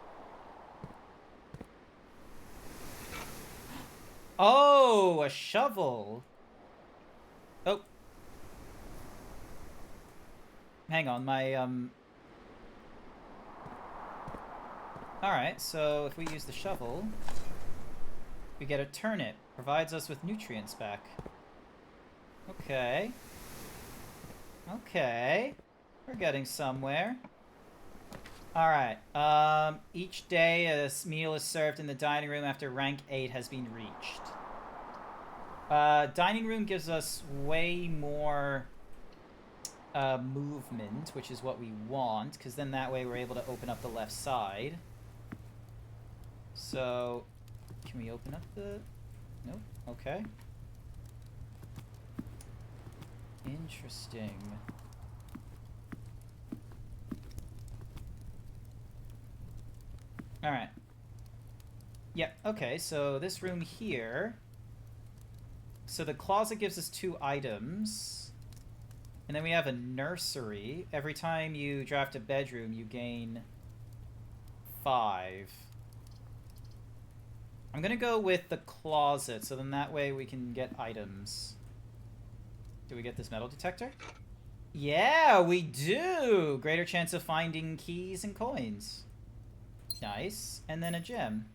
Oh, a shovel! Oh. Hang on, my, Alright, so if we use the shovel, we get a turnip. Provides us with nutrients back. Okay. Okay. We're getting somewhere. Alright, each day a meal is served in the dining room after rank 8 has been reached. Dining room gives us way more movement, which is what we want, because then that way we're able to open up the left side. So, can we open up the... Nope. Okay. Interesting. Alright. Yep, okay, so this room here... So the closet gives us 2 items. And then we have a nursery. Every time you draft a bedroom, you gain 5. I'm gonna go with the closet, so then that way we can get items. Do we get this metal detector? Yeah, we do! Greater chance of finding keys and coins. Nice. And then a gem.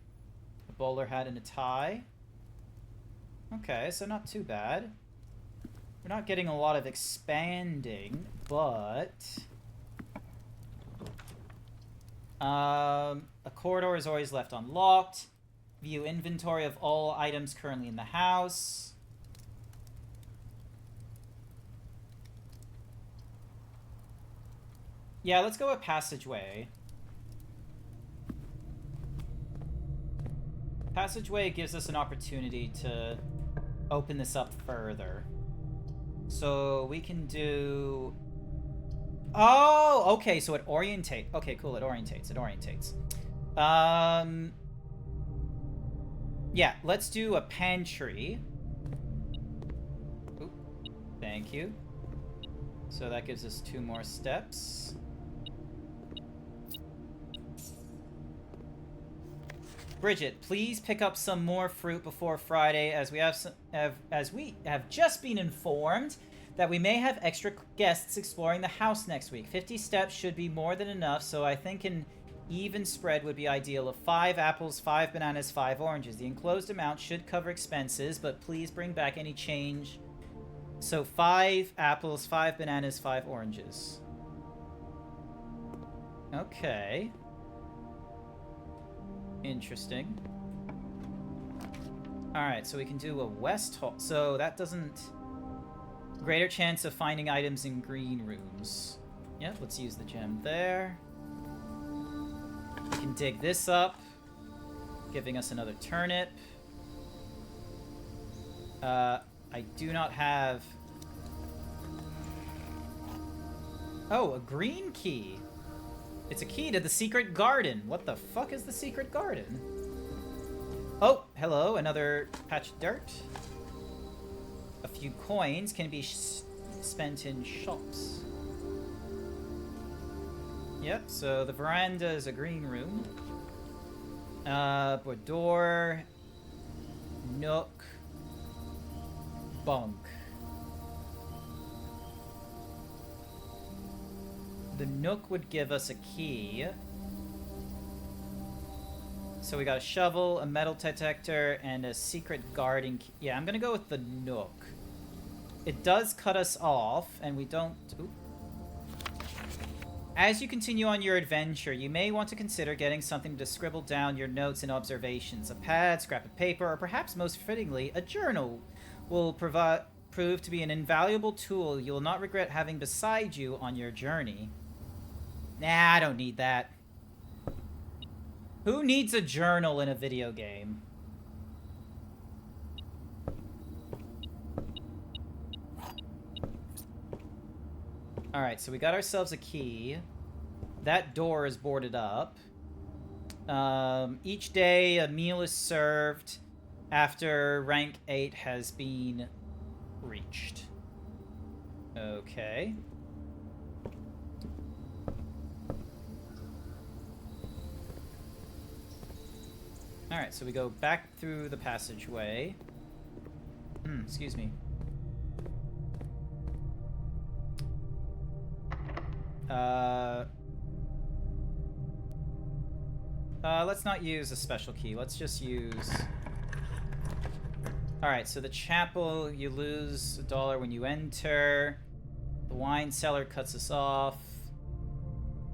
A bowler hat and a tie. Okay, so not too bad. We're not getting a lot of expanding, but... a corridor is always left unlocked. View inventory of all items currently in the house. Yeah, let's go with passageway. Passageway gives us an opportunity to open this up further. So we can do... Oh, okay, so it orientates. Okay, cool, it orientates. Yeah, let's do a pantry. Oop, thank you. So that gives us 2 more steps. Bridget, please pick up some more fruit before Friday, as we have just been informed that we may have extra guests exploring the house next week. 50 steps should be more than enough, so I think an even spread would be ideal of 5 apples, 5 bananas, 5 oranges. The enclosed amount should cover expenses, but please bring back any change. So 5 apples, 5 bananas, 5 oranges. Okay. Interesting. Alright, so we can do a west hall. So that doesn't... Greater chance of finding items in green rooms. Yeah, let's use the gem there. We can dig this up, giving us another turnip. I do not have... Oh, a green key. It's a key to the secret garden. What the fuck is the secret garden? Oh, hello, another patch of dirt. A few coins can be spent in shops. Yep, so the veranda is a green room. Boudoir, nook, bunk. The nook would give us a key. So we got a shovel, a metal detector, and a secret garden key. Yeah, I'm gonna go with the nook. It does cut us off, and we don't... Ooh. As you continue on your adventure, you may want to consider getting something to scribble down your notes and observations. A pad, scrap of paper, or perhaps most fittingly, a journal will prove to be an invaluable tool you will not regret having beside you on your journey. Nah, I don't need that. Who needs a journal in a video game? Alright, so we got ourselves a key. That door is boarded up. Each day a meal is served after rank 8 has been reached. Okay. Alright, so we go back through the passageway. Excuse me. Let's not use a special key. Let's just use... Alright, so the chapel, you lose $1 when you enter. The wine cellar cuts us off.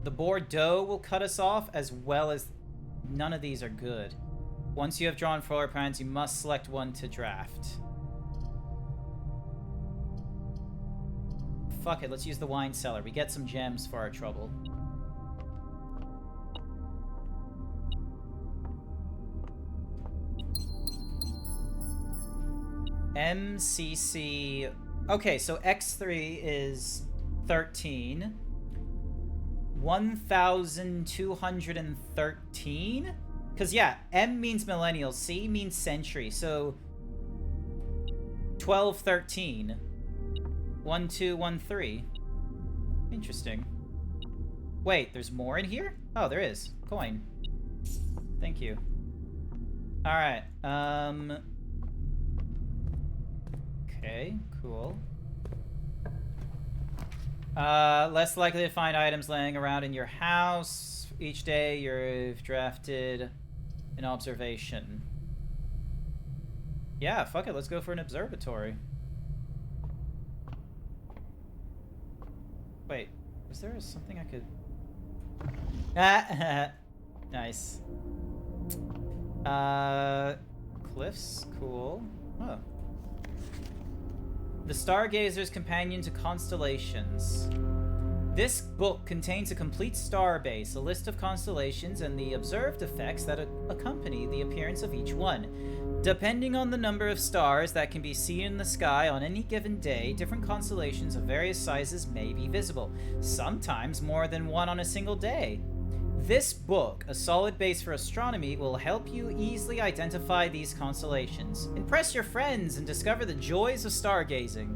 The Bordeaux will cut us off, as well as... None of these are good. Once you have drawn floor plans, you must select one to draft. Fuck it, let's use the wine cellar. We get some gems for our trouble. MCC... Okay, so X3 is 13. 1,213? Because, yeah, M means millennial, C means century, so... 1213. 1213. Interesting. Wait, there's more in here? Oh, there is. Coin. Thank you. Alright, Okay, cool. Less likely to find items laying around in your house. Each day you've drafted an observation. Yeah, fuck it, let's go for an observatory. Wait, was there something I could... Nice. Cliffs, cool. Oh. The Stargazer's Companion to Constellations. This book contains a complete star base, a list of constellations, and the observed effects that accompany the appearance of each one. Depending on the number of stars that can be seen in the sky on any given day, different constellations of various sizes may be visible, sometimes more than one on a single day. This book, a solid base for astronomy, will help you easily identify these constellations. Impress your friends and discover the joys of stargazing.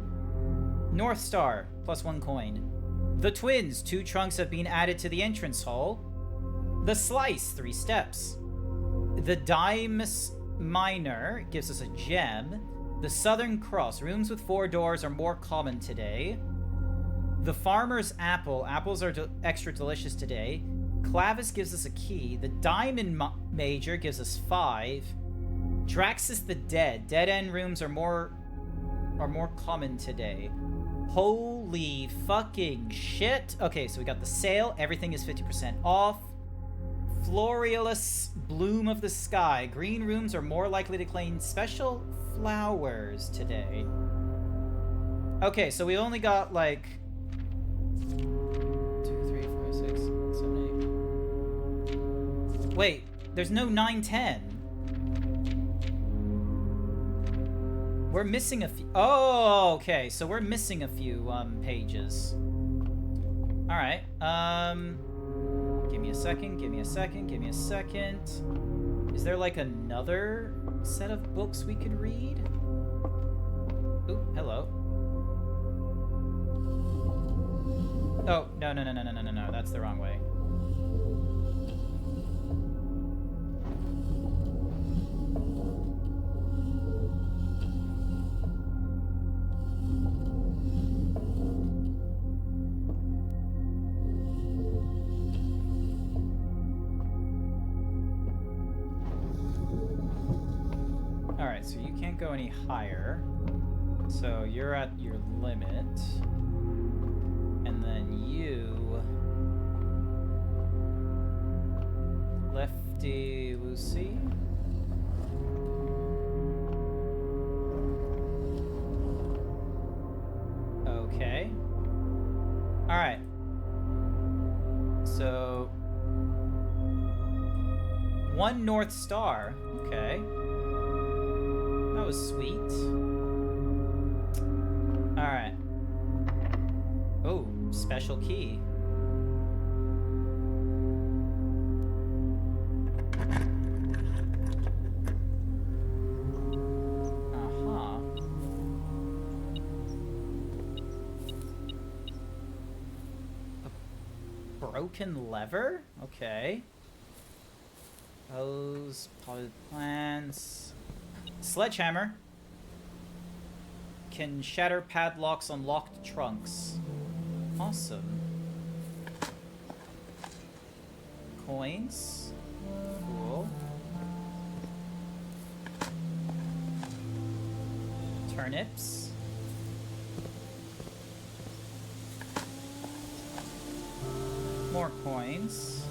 North Star, +1 coin. The Twins, 2 trunks have been added to the entrance hall. The Slice, 3 steps. The Dimes Minor gives us a gem. The Southern Cross, rooms with 4 doors are more common today. The Farmer's Apple, apples are extra delicious today. Clavis gives us a key. The Diamond Major gives us 5. Draxus the Dead, dead-end rooms are more common today. Holy fucking shit. Okay, so we got the sale. Everything is 50% off. Floriolus Bloom of the Sky. Green rooms are more likely to claim special flowers today. Okay, so we only got like 2, 3, 4, 6, 7, 8. Wait, there's no 9, 10. We're missing a few. Oh, okay. So we're missing a few pages. All right. Give me a second. Give me a second. Give me a second. Is there like another set of books we could read? Ooh, hello. Oh, no. That's the wrong way. Alright, so you can't go any higher. So you're at your limit. And then you... Lefty Lucy? Okay. Alright. So... 1 North Star. Okay. That was sweet. Alright. Oh, special key. Uh-huh. A broken lever? Okay. Those potted plants. Sledgehammer can shatter padlocks on locked trunks. Awesome. Coins. Cool. Turnips. More coins.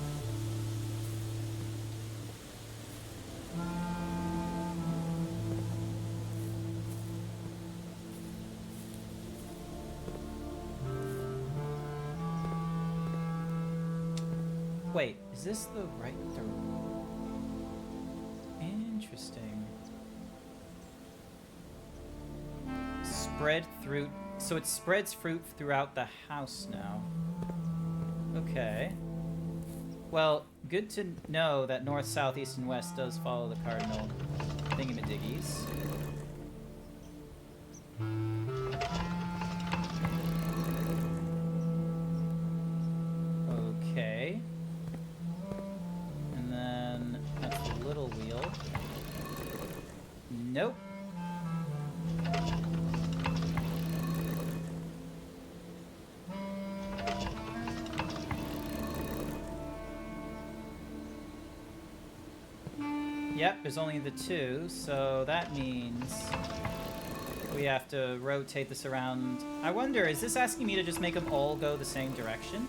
Wait, is this the right direction? Interesting. Spread fruit. So it spreads fruit throughout the house now. Okay. Well, good to know that north, south, east, and west does follow the cardinal thingamadiggies. Okay. And then that's the little wheel. Nope. Yep, there's only the 2, so that means we have to rotate this around. I wonder, is this asking me to just make them all go the same direction?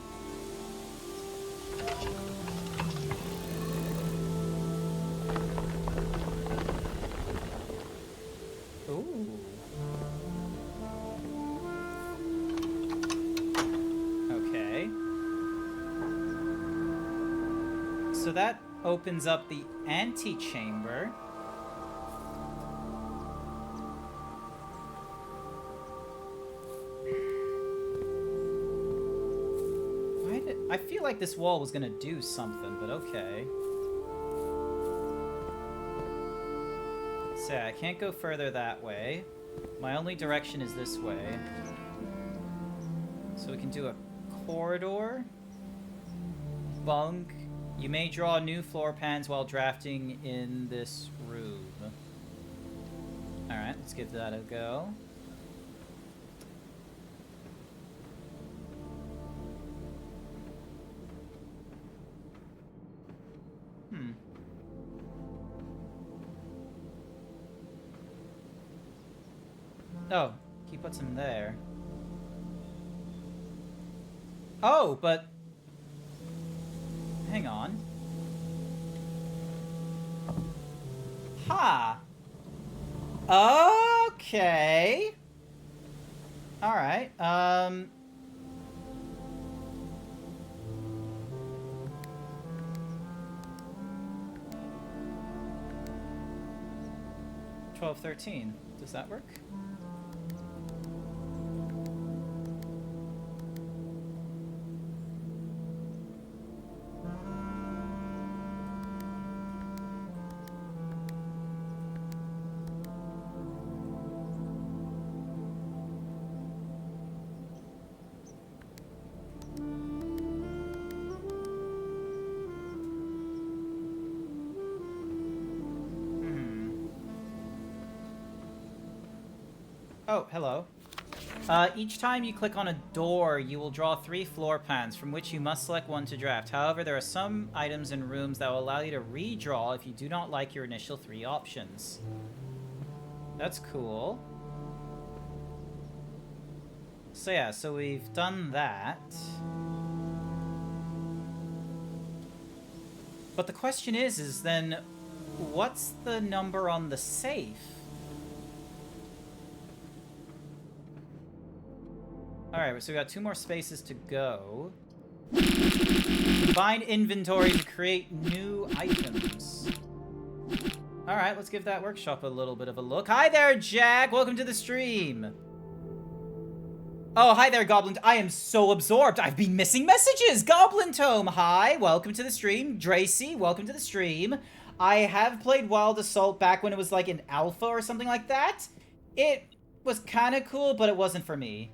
Ooh. Okay. that opens up the antechamber. I feel like this wall was gonna do something, but okay. So I can't go further that way. My only direction is this way. So we can do a corridor. Bunk. You may draw new floor plans while drafting in this room. Alright, let's give that a go. Oh, he puts him there. Oh, but... Hang on. Ha! Okay. Alright, $12.13. Does that work? Oh, hello. Each time you click on a door, you will draw 3 floor plans, from which you must select one to draft. However, there are some items in rooms that will allow you to redraw if you do not like your initial 3 options. That's cool. So yeah, so we've done that. But the question is then, what's the number on the safe? Alright, so we got 2 more spaces to go. Combine inventory to create new items. Alright, let's give that workshop a little bit of a look. Hi there, Jack! Welcome to the stream! Oh, hi there, Goblin. I am so absorbed. I've been missing messages! Goblin Tome, hi! Welcome to the stream. Dracy, welcome to the stream. I have played Wild Assault back when it was like an alpha or something like that. It was kind of cool, but it wasn't for me.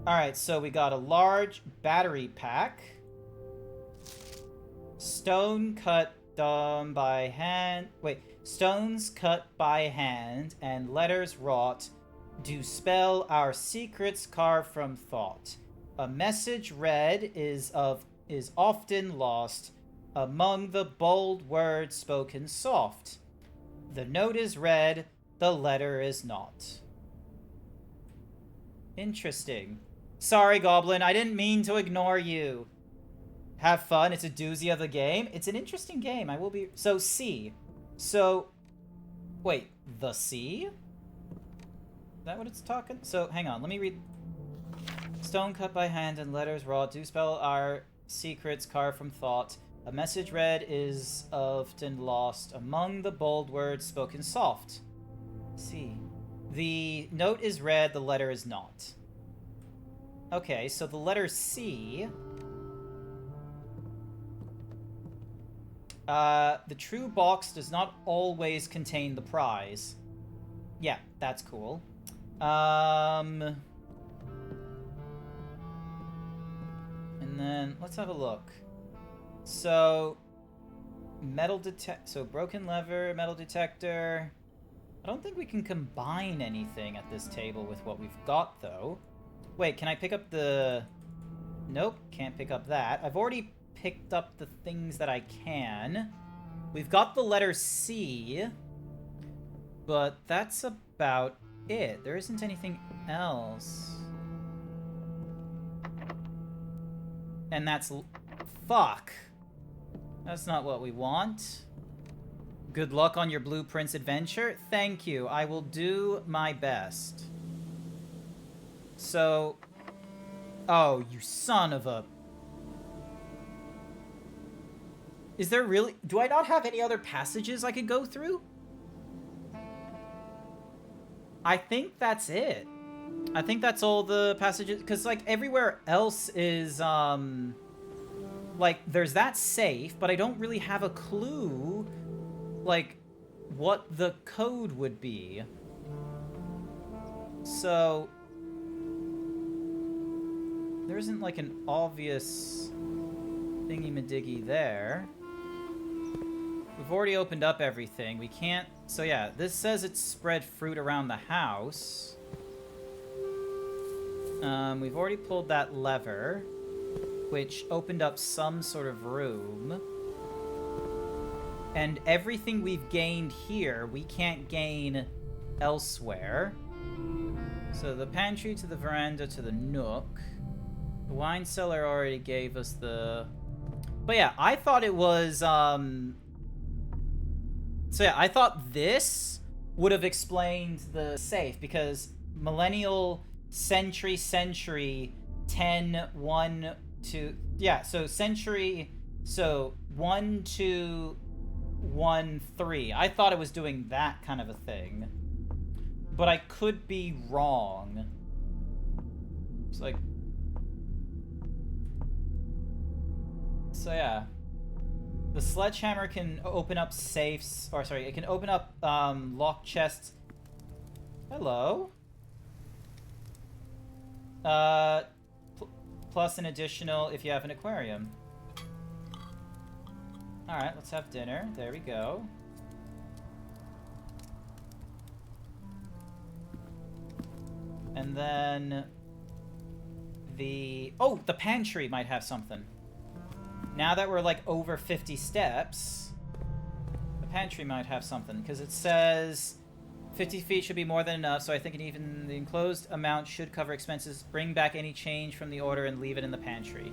Alright, so we got a large battery pack. Stone cut by hand. Wait, stones cut by hand and letters wrought do spell our secrets carved from thought. A message read is often lost among the bold words spoken soft. The note is read, the letter is not. Interesting. Sorry, Goblin, I didn't mean to ignore you. Have fun, it's a doozy of a game. It's an interesting game, I will be... So, C. So... Wait, the C? Is that what it's talking? So, hang on, let me read... Stone cut by hand and letters wrought do spell our secrets carved from thought. A message read is often lost among the bold words spoken soft. C. The note is read, the letter is not. Okay, so the letter C... the true box does not always contain the prize. Yeah, that's cool. And then, let's have a look. So, broken lever, metal detector... I don't think we can combine anything at this table with what we've got, though. Wait, can I pick up the... Nope, can't pick up that. I've already picked up the things that I can. We've got the letter C, but that's about it. There isn't anything else. And that's... Fuck. That's not what we want. Good luck on your Blueprints adventure. Thank you. I will do my best. So... Oh, you son of a... Is there really... Do I not have any other passages I could go through? I think that's it. I think that's all the passages... Because, like, everywhere else is, like, there's that safe, but I don't really have a clue, like, what the code would be. So... There isn't, like, an obvious thingy-madiggy there. We've already opened up everything. We can't... So yeah, this says it's spread fruit around the house. We've already pulled that lever, which opened up some sort of room. And everything we've gained here, we can't gain elsewhere. So the pantry to the veranda to the nook. The wine cellar already gave us the... But yeah, I thought it was, So yeah, I thought this would have explained the safe, because Millennial, Century, 10, 1, 2... Yeah, so Century... So 1, 2, 1, 3. I thought it was doing that kind of a thing. But I could be wrong. It's like... So yeah. The sledgehammer can open up safes, or sorry, it can open up locked chests. Hello. Plus an additional if you have an aquarium. Alright, let's have dinner. There we go. And then the... Oh, the pantry might have something. Now that we're like over 50 steps, the pantry might have something, because it says 50 feet should be more than enough, so I think even the enclosed amount should cover expenses. Bring back any change from the order and leave it in the pantry.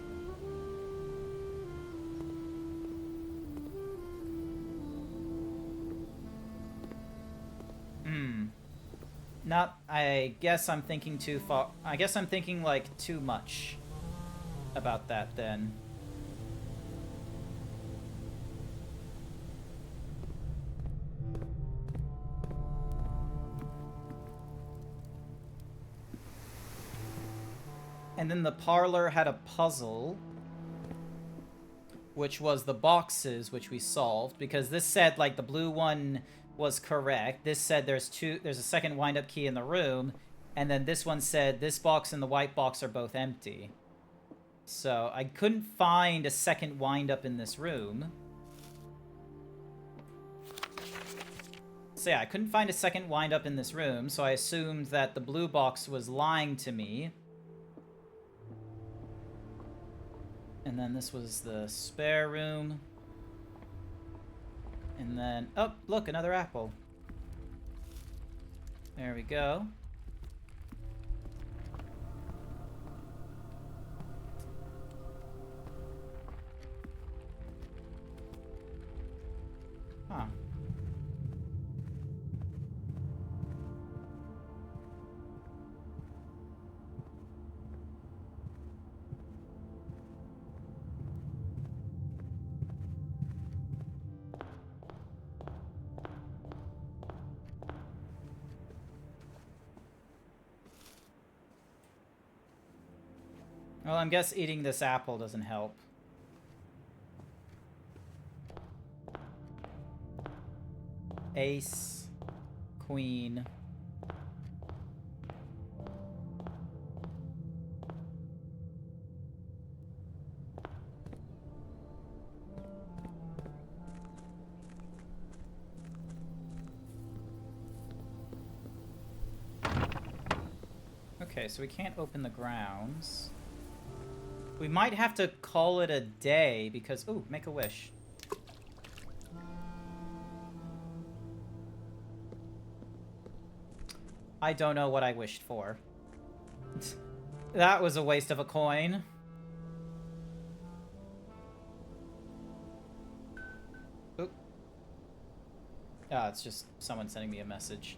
Not, I guess I'm thinking too far. I guess I'm thinking like too much about that then. And then the parlor had a puzzle, which was the boxes, which we solved, because this said, like, the blue one was correct. This said there's a second wind-up key in the room, and then this one said this box and the white box are both empty. So I couldn't find a second wind-up in this room. So yeah, I couldn't find a second wind-up in this room, so I assumed that the blue box was lying to me. And then this was the spare room. And then, oh, look, another apple. There we go. Huh. Well, I guess eating this apple doesn't help. Ace, queen. Okay, so we can't open the grounds. We might have to call it a day because... Ooh, make a wish. I don't know what I wished for. That was a waste of a coin. Oop. Ah, it's just someone sending me a message.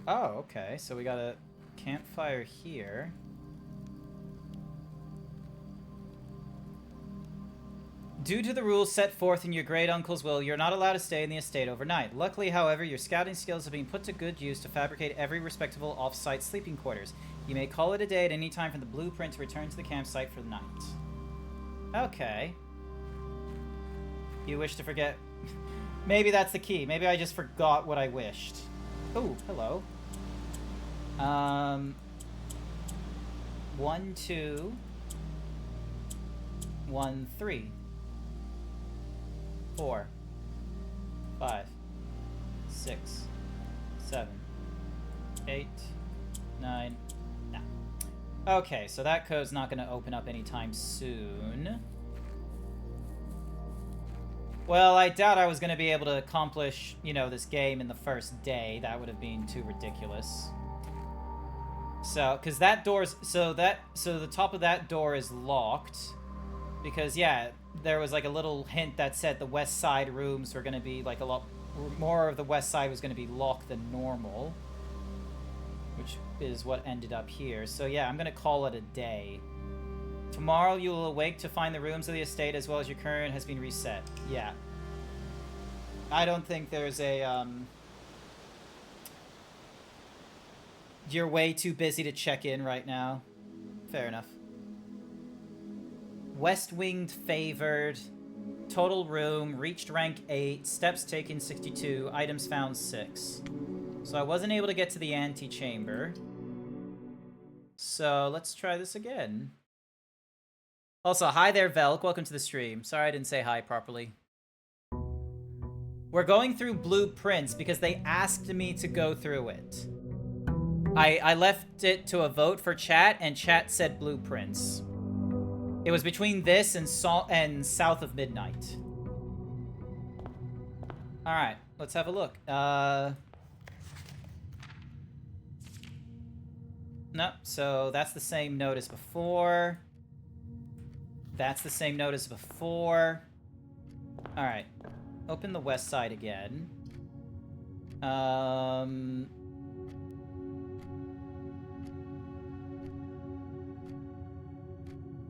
Oh, okay. So we got a campfire here. Due to the rules set forth in your great uncle's will, you're not allowed to stay in the estate overnight. Luckily, however, your scouting skills have been put to good use to fabricate every respectable off-site sleeping quarters. You may call it a day at any time from the blueprint to return to the campsite for the night. Okay. You wish to forget... Maybe that's the key. Maybe I just forgot what I wished. Oh, hello. 1, 2... 1, 3... 4, 5, 6, 7, 8, 9. No. Okay, so that code's not going to open up anytime soon. Well, I doubt I was going to be able to accomplish, you know, this game in the first day. That would have been too ridiculous. So, because that door's... So the top of that door is locked. Because, yeah, there was like a little hint that said the west side rooms were going to be like a lot more of the west side was going to be locked than normal, which is what ended up here. So yeah, I'm going to call it a day. Tomorrow you will awake to find the rooms of the estate as well as your current has been reset. Yeah. I don't think there's a you're way too busy to check in right now. Fair enough. West winged favored, total room, reached rank 8, steps taken 62, items found 6. So I wasn't able to get to the antechamber. So let's try this again. Also, hi there, Velk. Welcome to the stream. Sorry I didn't say hi properly. We're going through blueprints because they asked me to go through it. I left it to a vote for chat, and chat said blueprints. It was between this and South of Midnight. Alright, let's have a look. No, so that's the same note as before. That's the same note as before. Alright, open the west side again.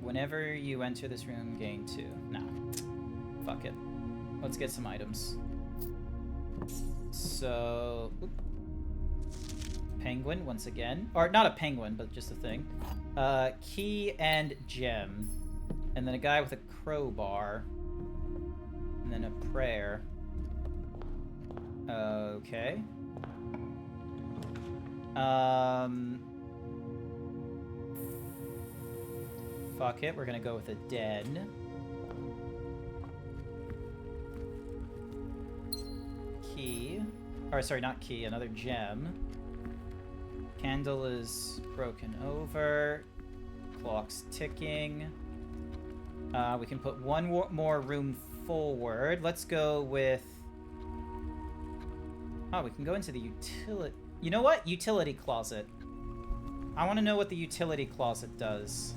Whenever you enter this room, gain 2. No. Fuck it. Let's get some items. So... Oop. Penguin, once again. Or, not a penguin, but just a thing. Key and gem. And then a guy with a crowbar. And then a prayer. Okay. Fuck it, we're gonna go with a den. Key. Or, sorry, not key, another gem. Candle is broken over. Clock's ticking. We can put one more room forward. Let's go with... Oh, we can go into the utility... You know what? Utility closet. I want to know what the utility closet does.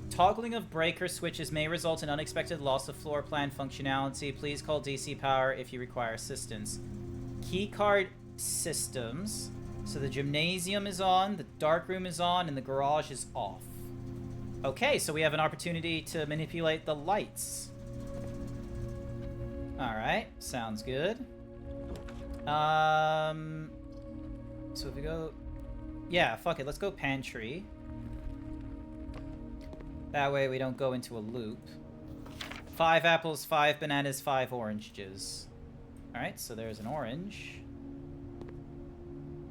Toggling of breaker switches may result in unexpected loss of floor plan functionality. Please call DC Power if you require assistance. Keycard systems. So the gymnasium is on, the dark room is on, and the garage is off. Okay, so we have an opportunity to manipulate the lights. Alright, sounds good. So if we go... Yeah, fuck it, let's go pantry. That way we don't go into a loop. 5 apples, 5 bananas, 5 oranges. Alright, so there's an orange.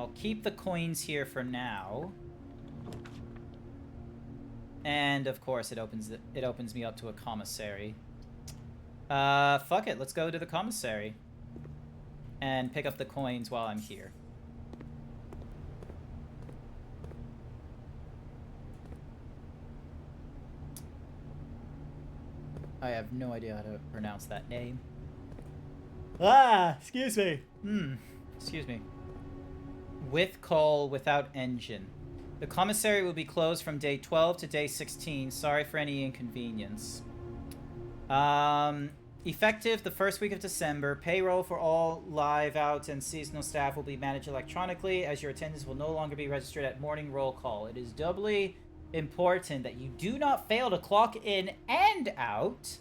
I'll keep the coins here for now. And of course it opens me up to a commissary. Fuck it, let's go to the commissary. And pick up the coins while I'm here. I have no idea how to pronounce that name. Ah, excuse me. Excuse me. With call, without engine. The commissary will be closed from day 12 to day 16. Sorry for any inconvenience. Effective the first week of December, payroll for all live out and seasonal staff will be managed electronically, as your attendance will no longer be registered at morning roll call. It is doubly important that you do not fail to clock in and out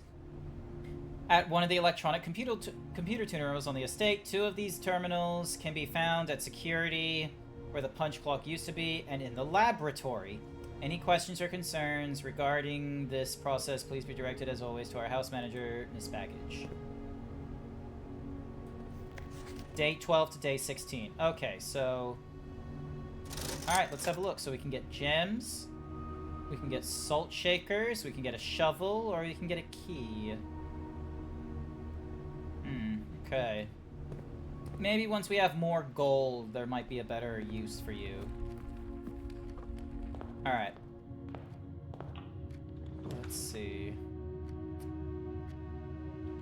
at one of the electronic computer tuners on the estate. 2 of these terminals can be found at security, where the punch clock used to be, and in the laboratory. Any questions or concerns regarding this process, please be directed, as always, to our house manager, Miss Baggage. Day 12 to day 16. Okay, so... Alright, let's have a look. So we can get gems, we can get salt shakers, we can get a shovel, or we can get a key. Okay. Maybe once we have more gold, there might be a better use for you. Alright. Let's see.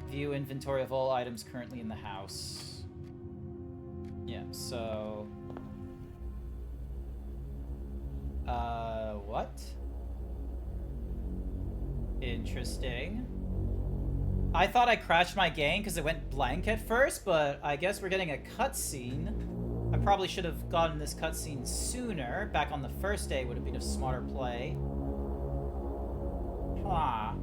View inventory of all items currently in the house. Yeah, so... what? Interesting. I thought I crashed my game because it went blank at first, but I guess we're getting a cutscene. I probably should have gotten this cutscene sooner. Back on the first day would have been a smarter play. Huh.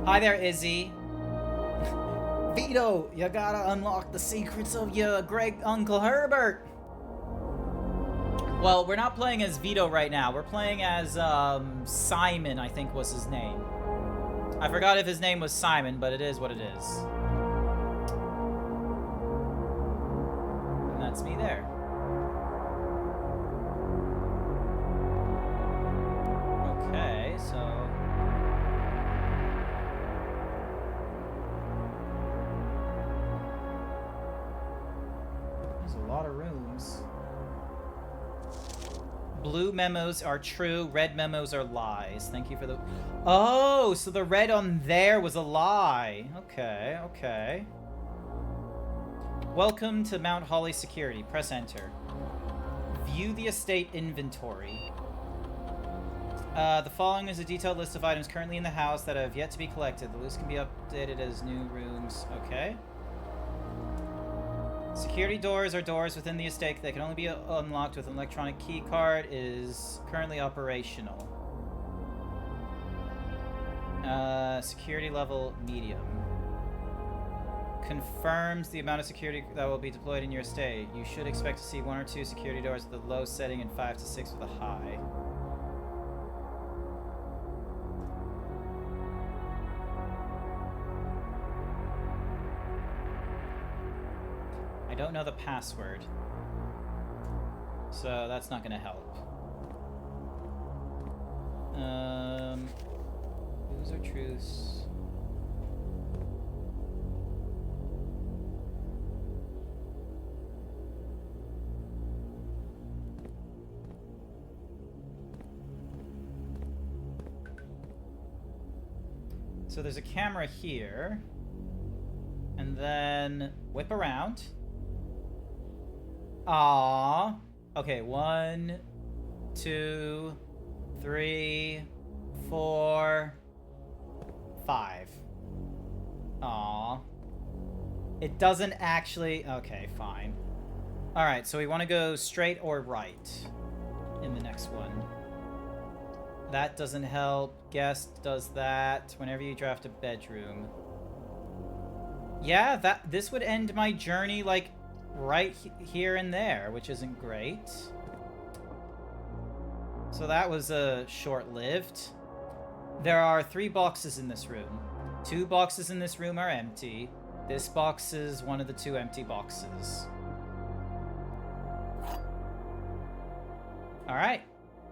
Hi there, Izzy. Vito, you gotta unlock the secrets of your great Uncle Herbert. Well, we're not playing as Vito right now. We're playing as Simon, I think was his name. I forgot if his name was Simon, but it is what it is. And that's me there. Okay, so... lot of rooms. Blue memos are true, red memos are lies. Thank you for the... Oh, so the red on there was a lie. Okay, okay. Welcome to Mount Holly Security. Press enter. View the estate inventory. The following is a detailed list of items currently in the house that have yet to be collected. The list can be updated as new rooms. Okay. Security doors are doors within the estate that can only be unlocked with an electronic key card. Is currently operational. Security level medium. Confirms the amount of security that will be deployed in your estate. You should expect to see 1 or 2 security doors with a low setting and 5 to 6 with a high. I don't know the password, so that's not gonna help. Who's our truths? So there's a camera here, and then whip around. Aww. Okay, 1, 2, 3, 4, 5. Aww. It doesn't actually... Okay, fine. Alright, so we want to go straight or right in the next one. That doesn't help. Guest does that. Whenever you draft a bedroom. Yeah, this would end my journey, like... right here and there, which isn't great. So that was short-lived. There are 3 boxes in this room. 2 boxes in this room are empty. This box is one of the 2 empty boxes. Alright.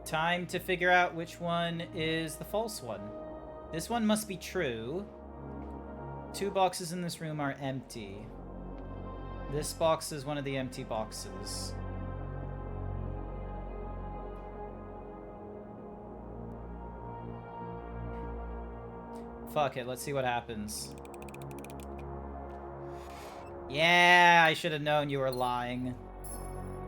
Time to figure out which one is the false one. This one must be true. 2 boxes in this room are empty. This box is one of the empty boxes. Fuck it, let's see what happens. Yeah, I should have known you were lying.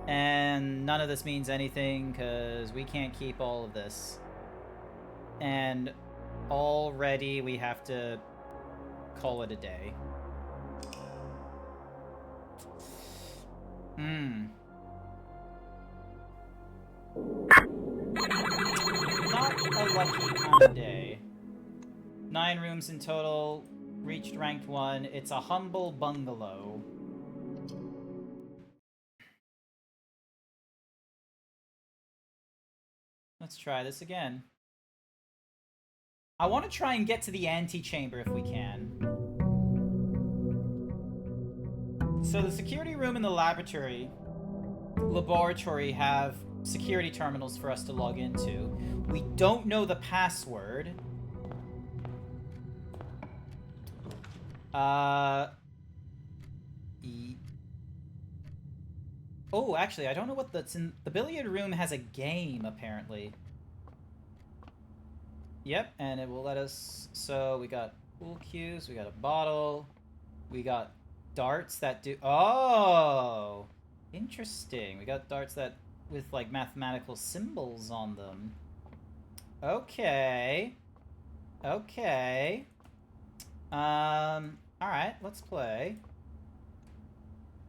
And none of this means anything, because we can't keep all of this. And already we have to call it a day. Not a lucky kind of day. 9 rooms in total, reached ranked 1. It's a humble bungalow. Let's try this again. I want to try and get to the antechamber if we can. So the security room and the laboratory have security terminals for us to log into. We don't know the password. Oh, actually, I don't know what that's in. The billiard room has a game, apparently. Yep, and it will let us. So we got pool cues, we got a bottle, we got darts that do. Oh, interesting. We got darts that with like mathematical symbols on them. Okay. Okay. All right, let's play.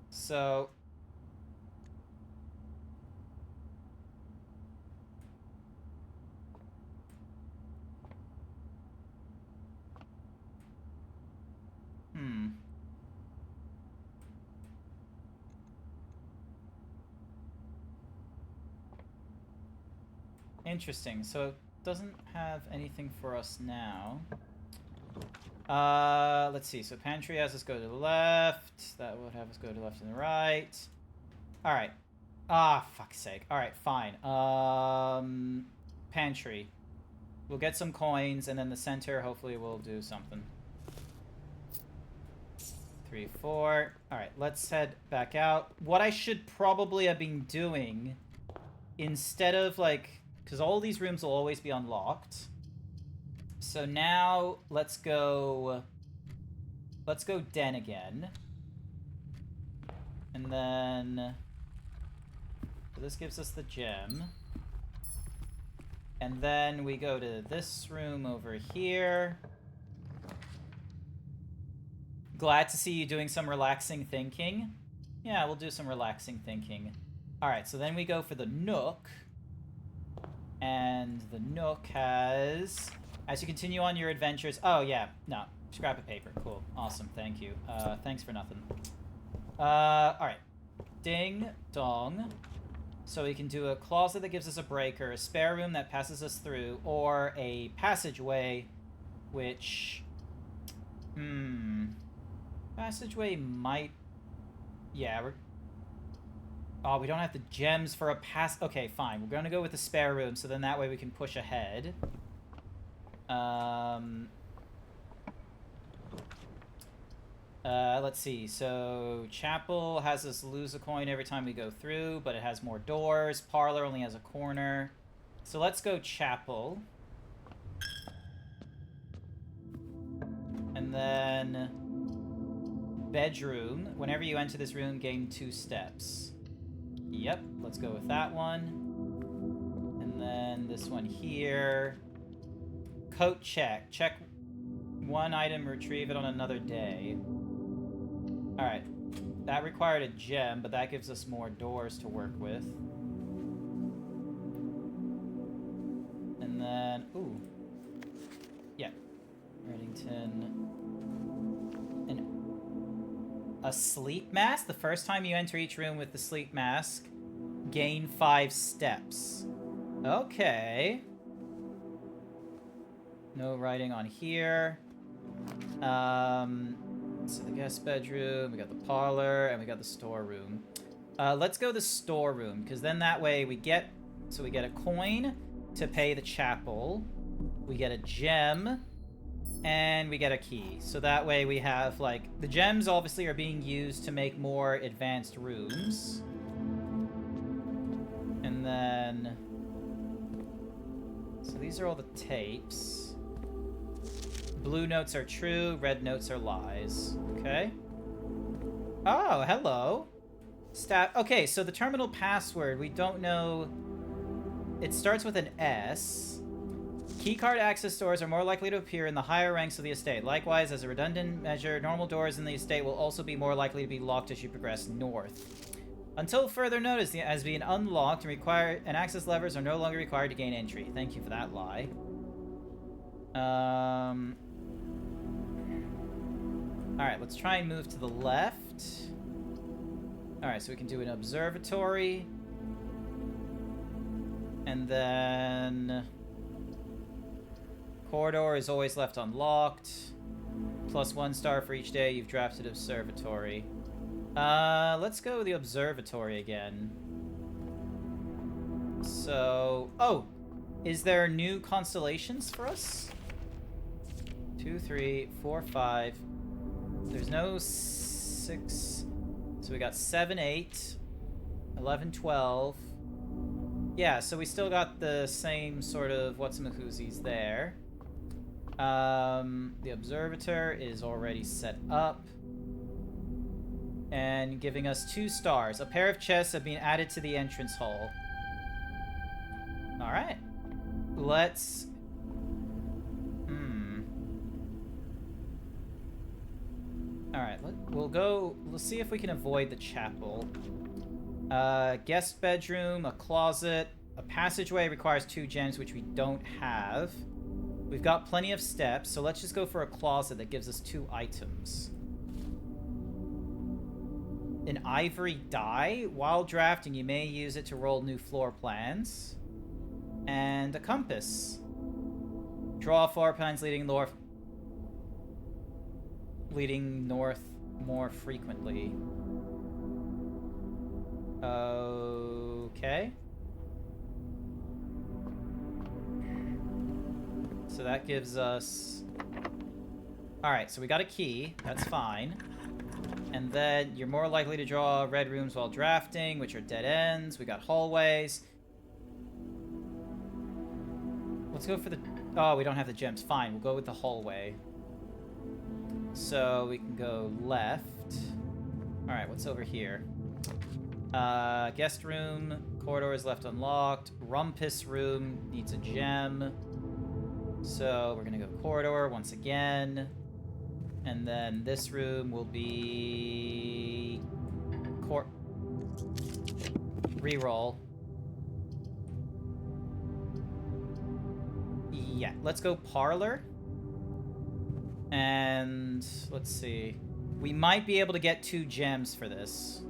So. Interesting. So it doesn't have anything for us now. Let's see. So pantry has us go to the left. That would have us go to the left and the right. All right. Ah, fuck's sake. All right, fine. Pantry. We'll get some coins, and then the center hopefully will do something. 3, 4. All right, let's head back out. What I should probably have been doing, instead of like, because all these rooms will always be unlocked. So now let's go den again. And then so this gives us the gem. And then we go to this room over here. Glad to see you doing some relaxing thinking. Yeah, we'll do some relaxing thinking. Alright, so then we go for the Nook. And the Nook has... As you continue on your adventures... Oh, yeah. No. Scrap of paper. Cool. Awesome. Thank you. Thanks for nothing. Alright. Ding. Dong. So we can do a closet that gives us a breaker, a spare room that passes us through, or a passageway, which... Passageway might... Yeah, we're... Oh, we don't have the gems for a pass... Okay, fine. We're gonna go with the spare room, so then that way we can push ahead. Let's see. So, Chapel has us lose a coin every time we go through, but it has more doors. Parlor only has a corner. So let's go Chapel. And then... Bedroom. Whenever you enter this room, gain 2 steps. Yep, let's go with that one. And then this one here. Coat check. Check 1 item, retrieve it on another day. Alright. That required a gem, but that gives us more doors to work with. And then... Ooh. Yeah. Reddington. A sleep mask? The first time you enter each room with the sleep mask, gain 5 steps. Okay. No writing on here. So the guest bedroom, we got the parlor, and we got the storeroom. Let's go the storeroom, because then that way we get... So we get a coin to pay the chapel. We get a gem. And we get a key. So that way we have, like, the gems obviously are being used to make more advanced rooms. And then... So these are all the tapes. Blue notes are true, red notes are lies. Okay. Oh, hello. Okay, so the terminal password, we don't know... It starts with an S. Keycard access doors are more likely to appear in the higher ranks of the estate. Likewise, as a redundant measure, normal doors in the estate will also be more likely to be locked as you progress north. Until further notice, as being unlocked and access levers are no longer required to gain entry. Thank you for that lie. Alright, let's try and move to the left. Alright, so we can do an observatory. And then... Corridor is always left unlocked. +1 star for each day you've drafted observatory. Let's go with the observatory again. So... Oh! Is there new constellations for us? 2, 3, 4, 5. There's no 6. So we got 7, 8, 11, 12. Yeah, so we still got the same sort of whatsamahoozies there. The observator is already set up. And giving us 2 stars. A pair of chests have been added to the entrance hall. Alright. Let's... Alright, we'll go... Let's see if we can avoid the chapel. Guest bedroom, a closet, a passageway requires 2 gems, which we don't have. We've got plenty of steps, so let's just go for a closet that gives us 2 items. An ivory die. While drafting, you may use it to roll new floor plans. And a compass. Draw floor plans leading north more frequently. Okay. So that gives us... Alright, so we got a key. That's fine. And then you're more likely to draw red rooms while drafting, which are dead ends. We got hallways. Let's go for the... Oh, we don't have the gems. Fine, we'll go with the hallway. So we can go left. Alright, what's over here? Guest room. Corridor is left unlocked. Rumpus room needs a gem. So we're gonna go corridor once again. And then this room will be... Reroll. Yeah, let's go parlor. And let's see. We might be able to get 2 gems for this.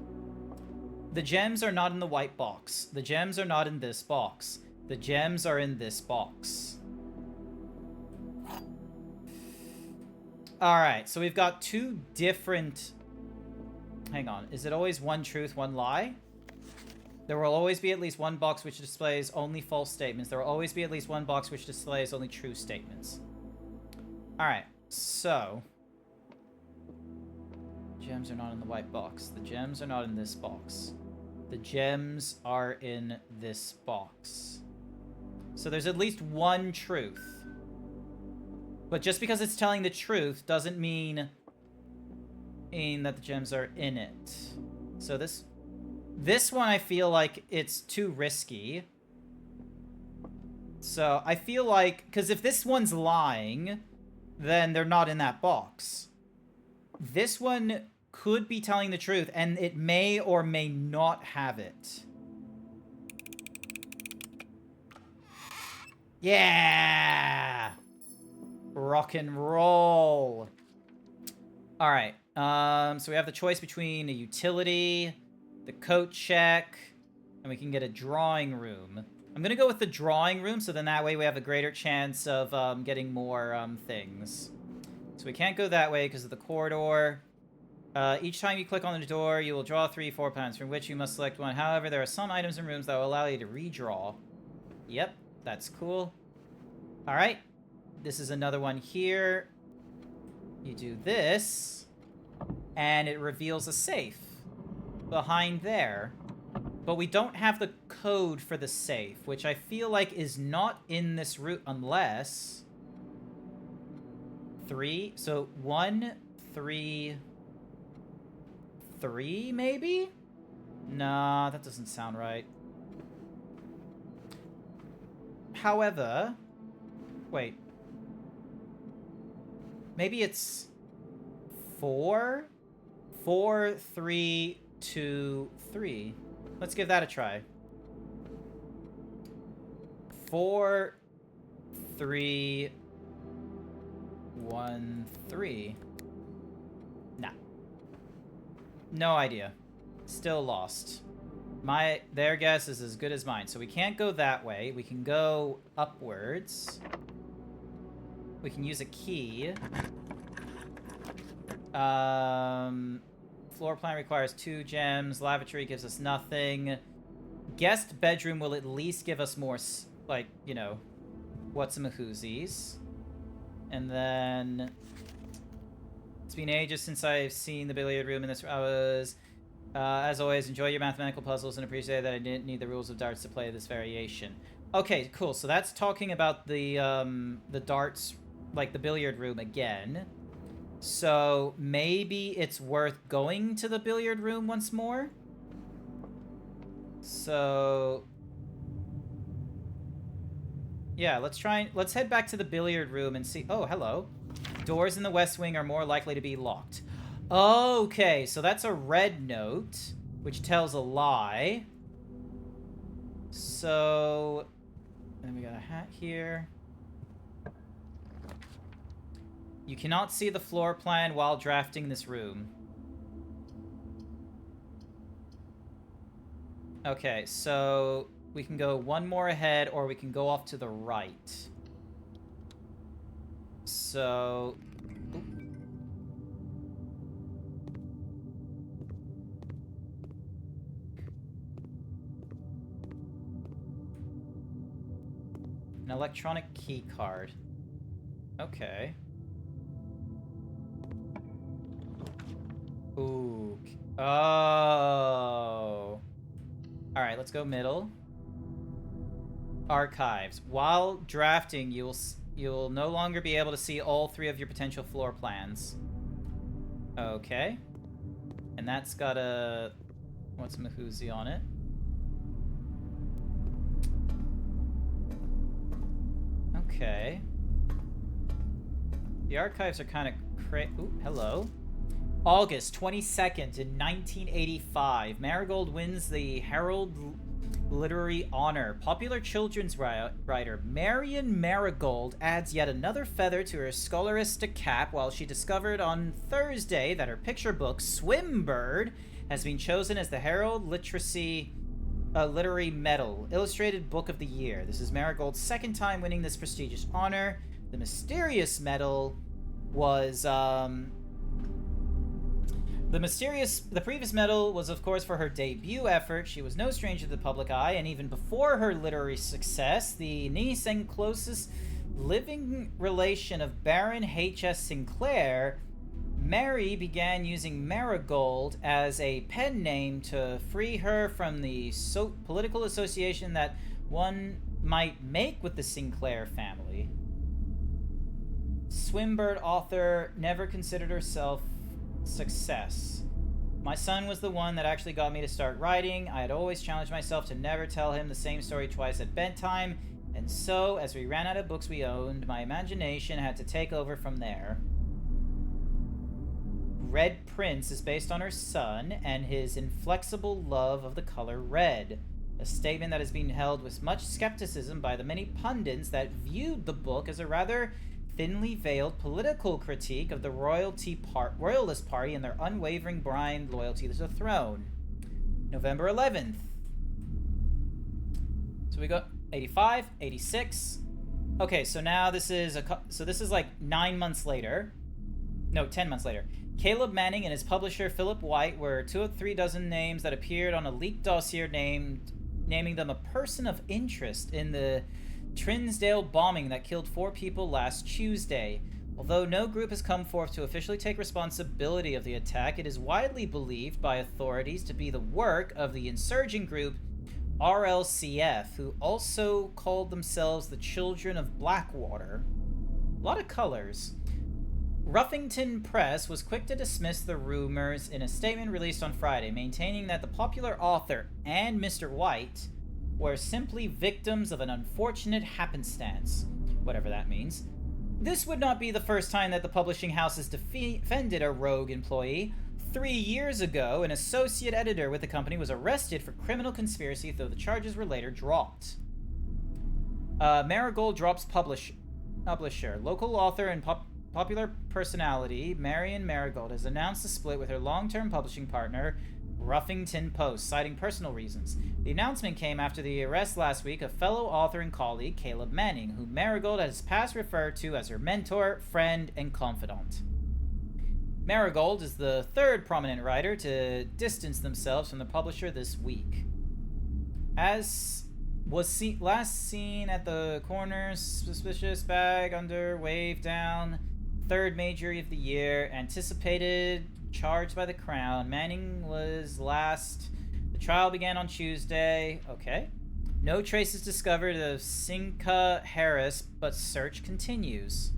The gems are not in the white box. The gems are not in this box. The gems are in this box. Alright, so we've got 2 different... Hang on. Is it always 1 truth, 1 lie? There will always be at least 1 box which displays only false statements. There will always be at least 1 box which displays only true statements. Alright, so... Gems are not in the white box. The gems are not in this box. The gems are in this box. So there's at least 1 truth. But just because it's telling the truth doesn't mean that the gems are in it. So this one I feel like it's too risky. So I feel like, because if this one's lying, then they're not in that box. This one could be telling the truth, and it may or may not have it. Yeah! Rock and roll. Alright, so we have the choice between a utility, the coat check, and we can get a drawing room. I'm gonna go with the drawing room, so then that way we have a greater chance of getting more things. So we can't go that way because of the corridor. Each time you click on the door, you will draw 3 4 pounds, from which you must select 1. However, there are some items and rooms that will allow you to redraw. Yep, that's cool. Alright. This is another one here. You do this, and it reveals a safe behind there. But we don't have the code for the safe, which I feel like is not in this route unless... 3? So 1, 3... 3, maybe? Nah, that doesn't sound right. However... Wait. Maybe it's 4? 4, 3, 2, 3. Let's give that a try. 4, 3, 1, 3. Nah. No idea. Still lost. Their guess is as good as mine. So we can't go that way. We can go upwards. We can use a key. Floor plan requires 2 gems. Lavatory gives us nothing. Guest bedroom will at least give us more, like, you know, whatsamahoozies. And then... It's been ages since I've seen the billiard room in this... as always, enjoy your mathematical puzzles and appreciate that I didn't need the rules of darts to play this variation. Okay, cool. So that's talking about the darts, like the billiard room again. So maybe it's worth going to the billiard room once more. So yeah, let's head back to the billiard room and see. Oh, hello. Doors in the West Wing are more likely to be locked. Okay, so that's a red note, which tells a lie. So, and then we got a hat here. You cannot see the floor plan while drafting this room. Okay, so we can go one more ahead, or we can go off to the right. So... An electronic key card. Okay. Ooh. Oh. Alright, let's go middle. Archives. While drafting, you'll no longer be able to see all 3 of your potential floor plans. Okay. And that's got a... whatsamahoozy on it. Okay. The archives are kind of ooh, hello. August 22nd in 1985. Marigold wins the Herald Literary Honor. Popular children's writer Marion Marigold adds yet another feather to her scholaristic cap while she discovered on Thursday that her picture book, Swimbird, has been chosen as the Herald Literary Medal, Illustrated Book of the Year. This is Marigold's 2nd time winning this prestigious honor. The mysterious medal was, The previous medal was, of course, for her debut effort. She was no stranger to the public eye, and even before her literary success, the niece and closest living relation of Baron H.S. Sinclair, Mary began using Marigold as a pen name to free her from the political association that one might make with the Sinclair family. Swimbird author never considered herself success. My son was the one that actually got me to start writing. I had always challenged myself to never tell him the same story twice at bedtime, and so, as we ran out of books we owned, my imagination had to take over from there. Red Prince is based on her son and his inflexible love of the color red, a statement that has been held with much skepticism by the many pundits that viewed the book as a rather thinly veiled political critique of the Royalist Party and their unwavering blind loyalty to the throne. November 11th. So we got 85, 86. Okay, so now this is this is like 9 months later. No, 10 months later. Caleb Manning and his publisher Philip White were 2 of 3 dozen names that appeared on a leaked dossier naming them a person of interest in the Trinsdale bombing that killed 4 people last Tuesday. Although no group has come forth to officially take responsibility of the attack, it is widely believed by authorities to be the work of the insurgent group RLCF, who also called themselves the Children of Blackwater. A lot of colors. Ruffington Press was quick to dismiss the rumors in a statement released on Friday, maintaining that the popular author and Mr. White were simply victims of an unfortunate happenstance, whatever that means. This would not be the first time that the publishing house has defended a rogue employee. 3 years ago, an associate editor with the company was arrested for criminal conspiracy, though the charges were later dropped. Marigold drops publisher. Local author and popular personality Marion Marigold has announced a split with her long-term publishing partner, Ruffington Post, citing personal reasons. The announcement came after the arrest last week of fellow author and colleague Caleb Manning, whom Marigold has past referred to as her mentor, friend, and confidant. Marigold is the third prominent writer to distance themselves from the publisher this week. As was last seen at the corner, suspicious bag under, wave down, third major of the year, anticipated, charged by the Crown. Manning was last. The trial began on Tuesday. Okay. No traces discovered of Sinka Harris, but search continues.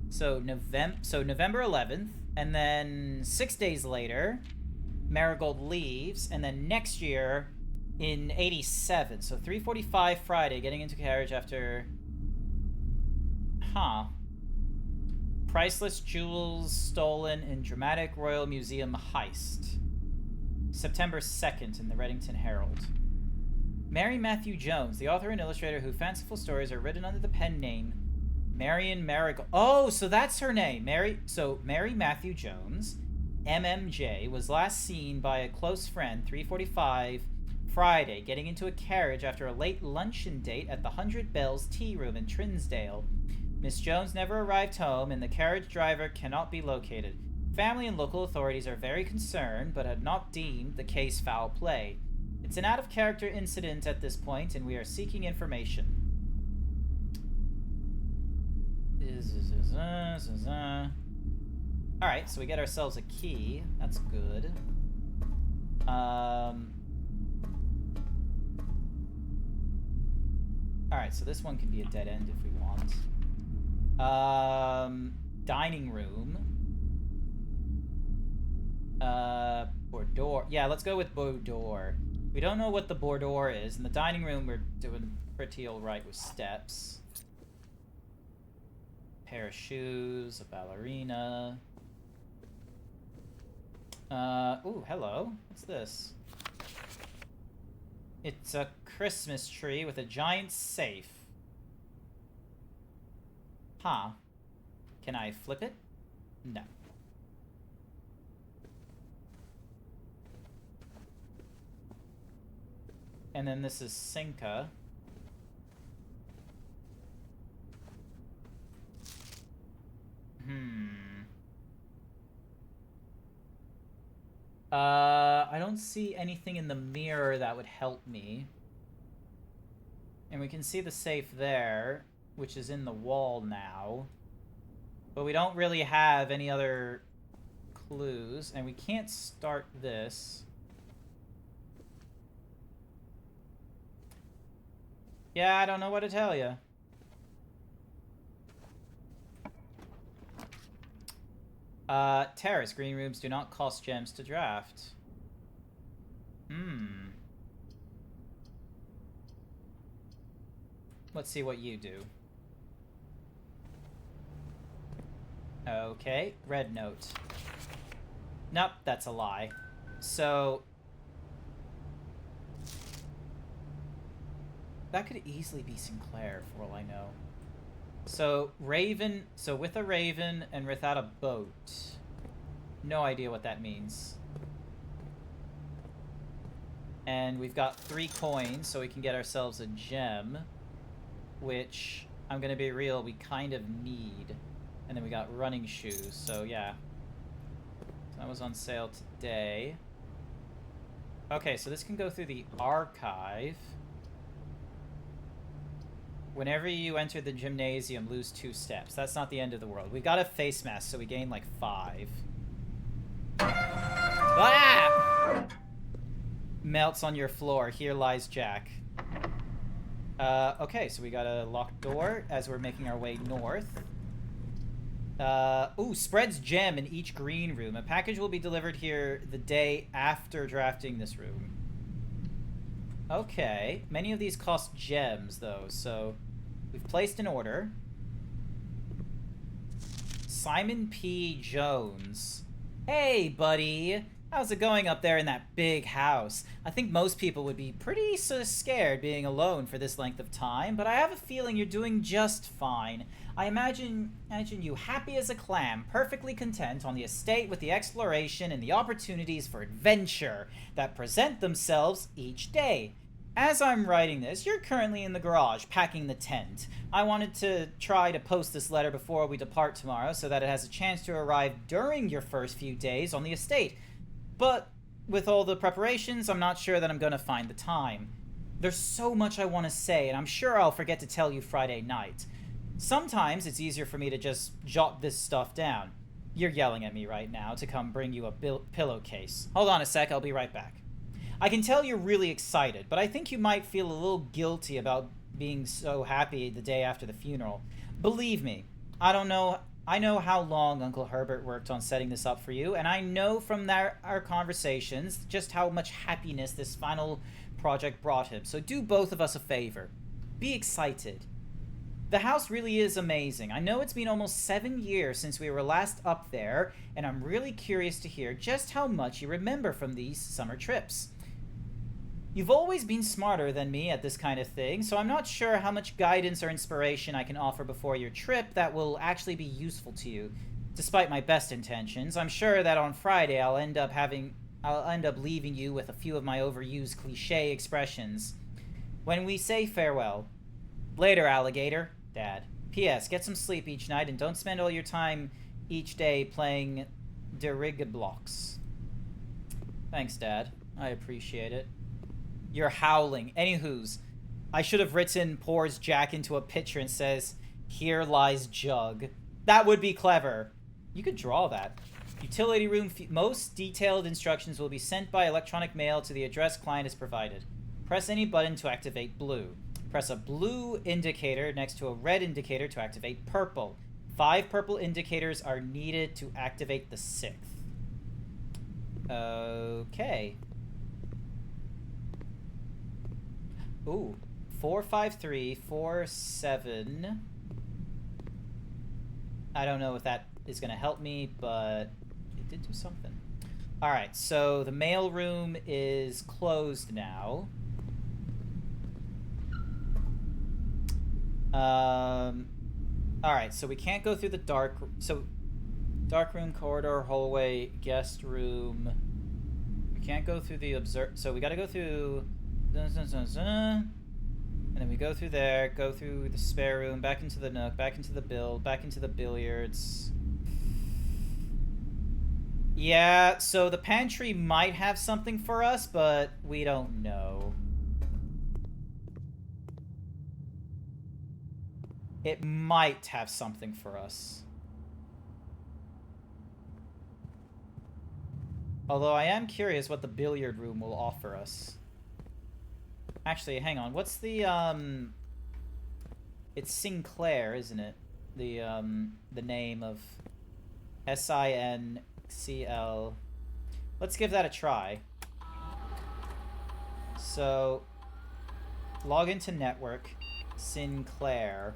So November 11th, and then 6 days later, Marigold leaves, and then next year in 87. So 3:45 Friday, getting into carriage after... Huh. Priceless jewels stolen in Dramatic Royal Museum heist. September 2nd in the Reddington Herald. Mary Matthew Jones, the author and illustrator whose fanciful stories are written under the pen name Marion Marigold. Oh, so that's her name. Mary Matthew Jones, MMJ, was last seen by a close friend 3:45 Friday, getting into a carriage after a late luncheon date at the 100 Bells Tea Room in Trinsdale. Miss Jones never arrived home, and the carriage driver cannot be located. Family and local authorities are very concerned, but have not deemed the case foul play. It's an out-of-character incident at this point, and we are seeking information. Alright, so we get ourselves a key. That's good. Alright, so this one can be a dead end if we want. Dining room. Boudoir. Yeah, let's go with boudoir. We don't know what the boudoir is. In the dining room, we're doing pretty alright with steps. Pair of shoes, a ballerina. Ooh, hello. What's this? It's a Christmas tree with a giant safe. Huh. Can I flip it? No. And then this is Sinka. I don't see anything in the mirror that would help me. And we can see the safe there, which is in the wall now. But we don't really have any other clues, and we can't start this. Yeah, I don't know what to tell you. Terrace. Green rooms do not cost gems to draft. Let's see what you do. Okay, red note. Nope, that's a lie. So... that could easily be Sinclair, for all I know. So, raven... so, with a raven and without a boat. No idea what that means. And we've got 3 coins, so we can get ourselves a gem. Which, I'm gonna be real, we kind of need. And then we got running shoes, so yeah. So that was on sale today. Okay, so this can go through the archive. Whenever you enter the gymnasium, lose 2 steps. That's not the end of the world. We got a face mask, so we gain like 5. Ah! Melts on your floor. Here lies Jack. Okay, so we got a locked door as we're making our way north. Ooh, spreads gem in each green room. A package will be delivered here the day after drafting this room. Okay. Many of these cost gems, though, so we've placed an order. Simon P. Jones. Hey, buddy. How's it going up there in that big house? I think most people would be pretty scared being alone for this length of time, but I have a feeling you're doing just fine. I imagine you happy as a clam, perfectly content on the estate with the exploration and the opportunities for adventure that present themselves each day. As I'm writing this, you're currently in the garage packing the tent. I wanted to try to post this letter before we depart tomorrow so that it has a chance to arrive during your first few days on the estate. But with all the preparations, I'm not sure that I'm going to find the time. There's so much I want to say, and I'm sure I'll forget to tell you Friday night. Sometimes it's easier for me to just jot this stuff down. You're yelling at me right now to come bring you a pillowcase. Hold on a sec, I'll be right back. I can tell you're really excited, but I think you might feel a little guilty about being so happy the day after the funeral. Believe me, I know how long Uncle Herbert worked on setting this up for you, and I know from our conversations just how much happiness this final project brought him. So do both of us a favor. Be excited. The house really is amazing. I know it's been almost 7 years since we were last up there, and I'm really curious to hear just how much you remember from these summer trips. You've always been smarter than me at this kind of thing, so I'm not sure how much guidance or inspiration I can offer before your trip that will actually be useful to you. Despite my best intentions, I'm sure that on Friday I'll end up leaving you with a few of my overused cliche expressions. When we say farewell, later, alligator, Dad. P.S. Get some sleep each night and don't spend all your time each day playing Dirigiblocks. Thanks, Dad. I appreciate it. You're howling. Anywho's, I should have written pours Jack into a picture and says, "Here lies Jug." That would be clever. You could draw that. Utility room. Most detailed instructions will be sent by electronic mail to the address client has provided. Press any button to activate blue. Press a blue indicator next to a red indicator to activate purple. 5 purple indicators are needed to activate the 6th. Okay. Ooh, 45347. I don't know if that is going to help me, but it did do something. All right, so the mail room is closed now. All right, so we can't go through the dark room, corridor, hallway, guest room. We can't go through the so we got to go through. And then we go through there, go through the spare room, back into the nook, back into the back into the billiards. Yeah, so the pantry might have something for us, but we don't know. It might have something for us. Although I am curious what the billiard room will offer us. Actually, hang on. What's the, It's Sinclair, isn't it? The name of SINCL. Let's give that a try. So, log into network. Sinclair.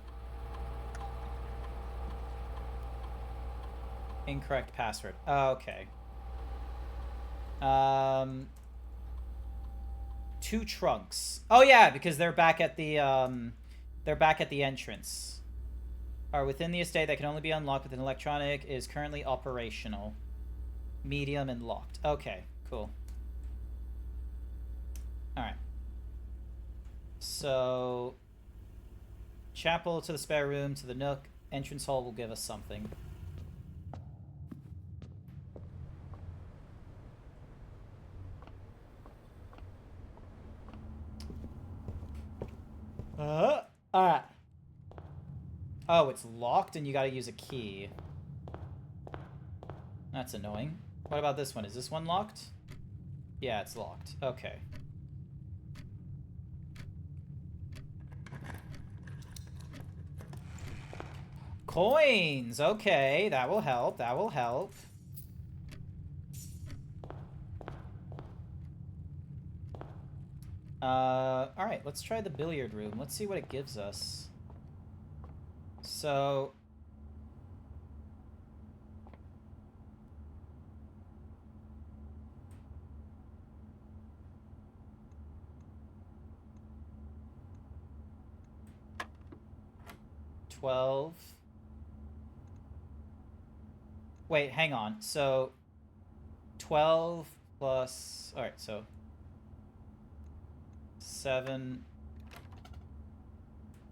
Incorrect password. Oh, okay. 2 trunks. Oh yeah, because they're back at the entrance. Are within the estate that can only be unlocked with an electronic, is currently operational. Medium and locked. Okay, cool. Alright. So chapel to the spare room to the nook. Entrance hall will give us something. Alright. Oh, it's locked and you gotta use a key. That's annoying. What about this one? Is this one locked? Yeah, it's locked. Okay. Coins! Okay, that will help. That will help. Alright, let's try the billiard room. Let's see what it gives us. So... $12. Wait, hang on. So 12 plus... Alright, so 7...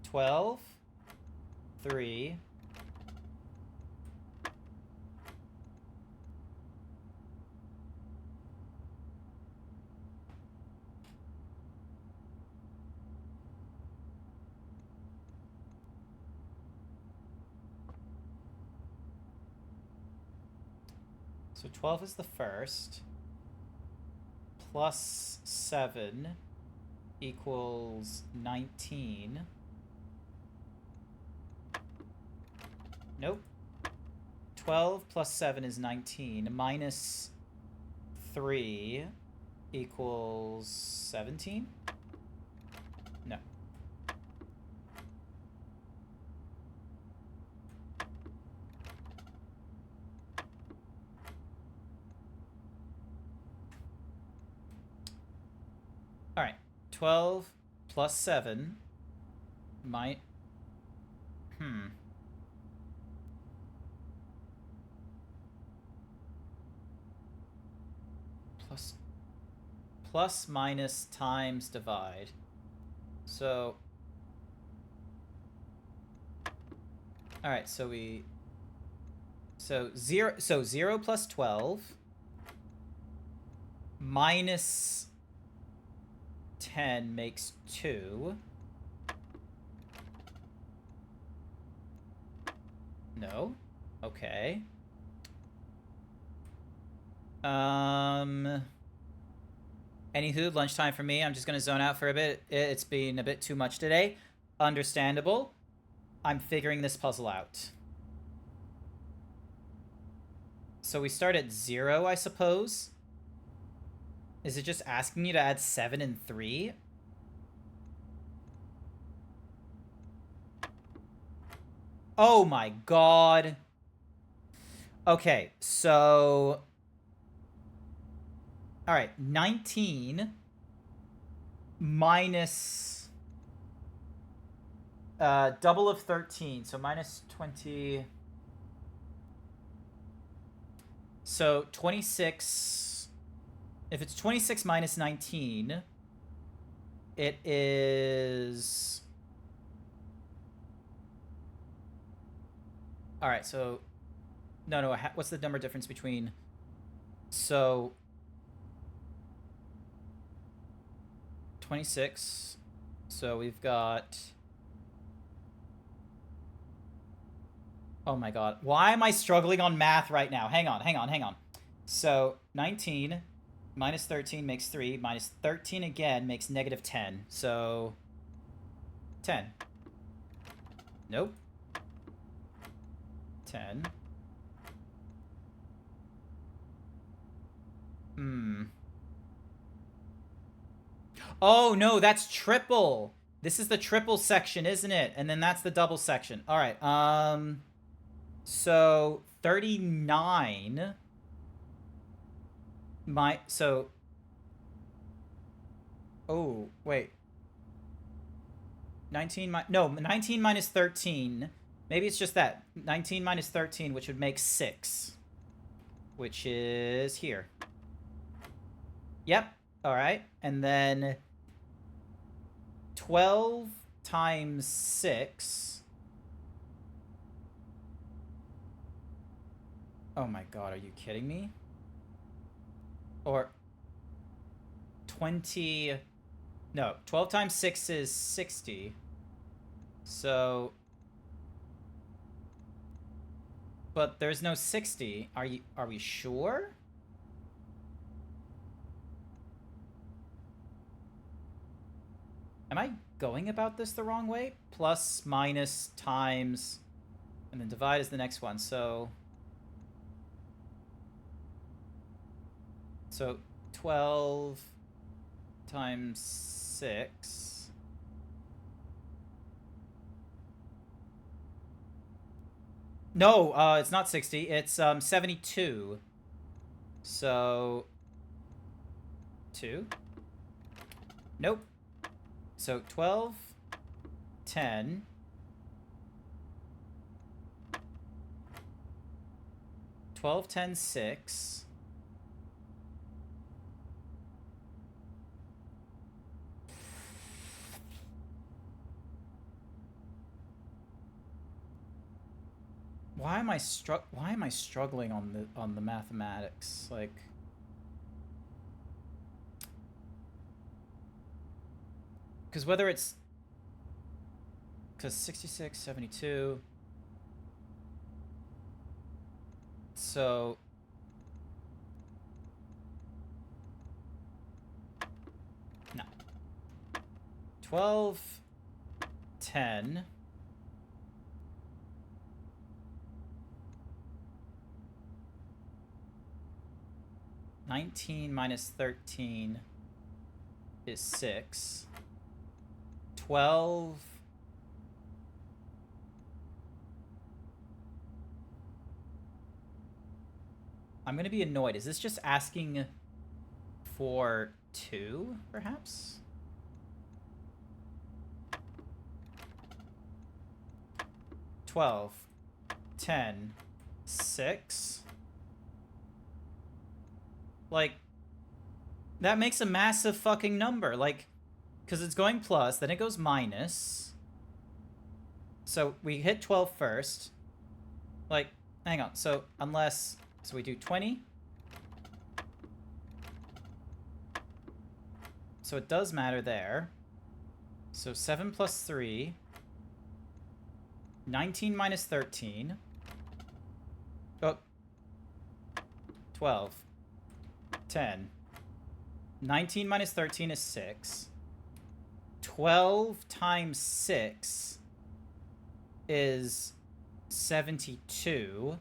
12? 3... So 12 is the first. Plus 7 equals 19. Nope. 12 plus 7 is 19. Minus 3 equals 17? No. Alright. 12 plus 7 might... Plus minus times divide. So... Alright, so we... So 0 plus 12 minus 10 makes 2. No? Okay. Anywho, lunchtime for me. I'm just gonna zone out for a bit. It's been a bit too much today. Understandable. I'm figuring this puzzle out. So we start at 0, I suppose. Is it just asking you to add 7 and 3? Oh my god. Okay, so... Alright, 19 minus... double of 13, so minus 20... So 26... If it's 26 minus 19, it is... Alright, so... No, what's the number difference between... So... 26. So we've got... Oh my god. Why am I struggling on math right now? Hang on. So 19 minus 13 makes 3. Minus 13 again makes negative 10. So 10. Nope. 10. Oh, no, that's triple. This is the triple section, isn't it? And then that's the double section. All right. So 39. Oh, wait. 19 minus 13. Maybe it's just that. 19 minus 13, which would make 6. Which is here. Yep. All right. And then 12 times 6. Oh my god, are you kidding me? Or 20... No, 12 times 6 is 60. So But there's no 60. Are we sure? Am I going about this the wrong way? Plus, minus, times, and then divide is the next one. So 12 times 6. No, it's not 60. It's 72. So 2. Nope. So 12, 10, 12, 10, 6. Why am I struggling on the mathematics? Like, because whether it's, because 66, 72, so no, 12, 10, 19 minus 13 is 6. 12. I'm gonna be annoyed. Is this just asking for 2, perhaps? $12, 10, 6. Like, that makes a massive fucking number. Like, because it's going plus, then it goes minus. So we hit 12 first. Like, hang on. So unless, so we do 20. So it does matter there. So 7 plus 3. 19 minus 13. Oh. 12. 10. 19 minus 13 is 6. 12 times 6 is 72.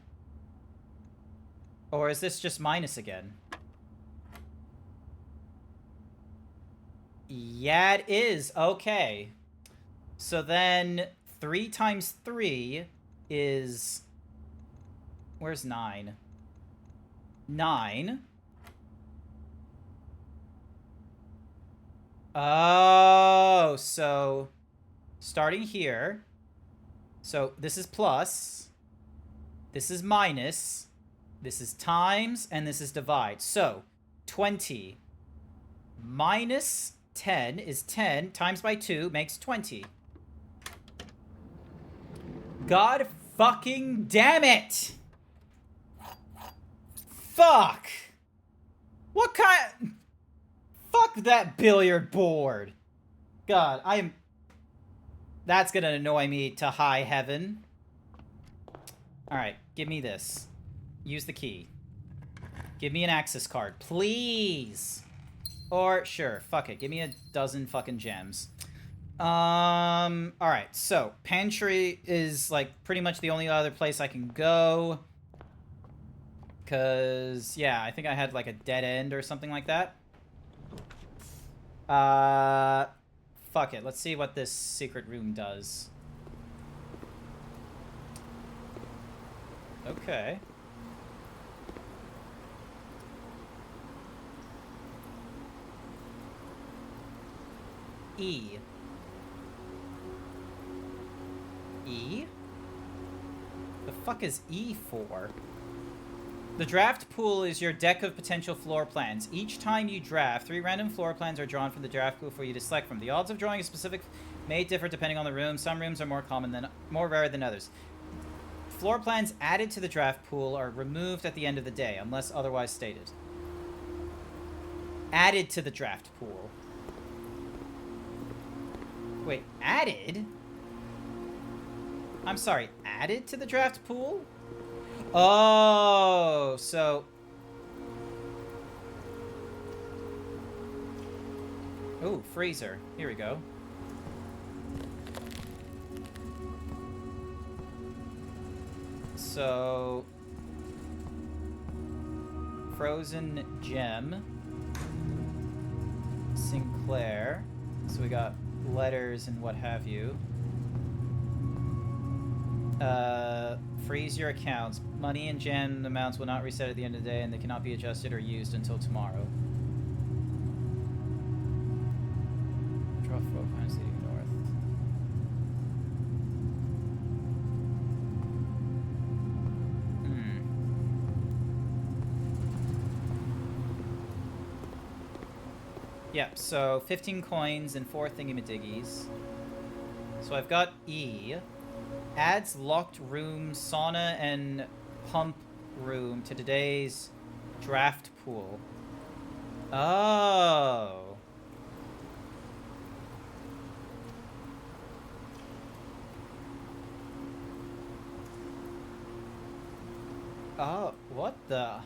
Or is this just minus again? Yeah, it is. Okay. So then 3 times 3 is... Where's 9? 9. Oh, so starting here. So this is plus, this is minus, this is times, and this is divide. So 20 minus 10 is 10 times by 2 makes 20. God fucking damn it! Fuck! What kind... Fuck that billiard board! God, I am... That's gonna annoy me to high heaven. Alright, give me this. Use the key. Give me an access card, please! Or, sure, fuck it. Give me a dozen fucking gems. Alright, so, pantry is, like, pretty much the only other place I can go. Cause, yeah, I think I had, like, a dead end or something like that. Fuck it. Let's see what this secret room does. Okay. E. E? The fuck is E for? The draft pool is your deck of potential floor plans. Each time you draft, 3 random floor plans are drawn from the draft pool for you to select from. The odds of drawing a specific may differ depending on the room. Some rooms are more rare than others. Floor plans added to the draft pool are removed at the end of the day, unless otherwise stated. Added to the draft pool. Wait, added? I'm sorry, added to the draft pool? Oh, so... Ooh, freezer. Here we go. So... Frozen gem. Sinclair. So we got letters and what have you. Freeze your accounts. Money and gem amounts will not reset at the end of the day, and they cannot be adjusted or used until tomorrow. Draw 4 points leading north. Yep, so 15 coins and 4 thingamadiggies. So I've got E. Adds locked room, sauna, and pump room to today's draft pool. Oh. Oh, what the?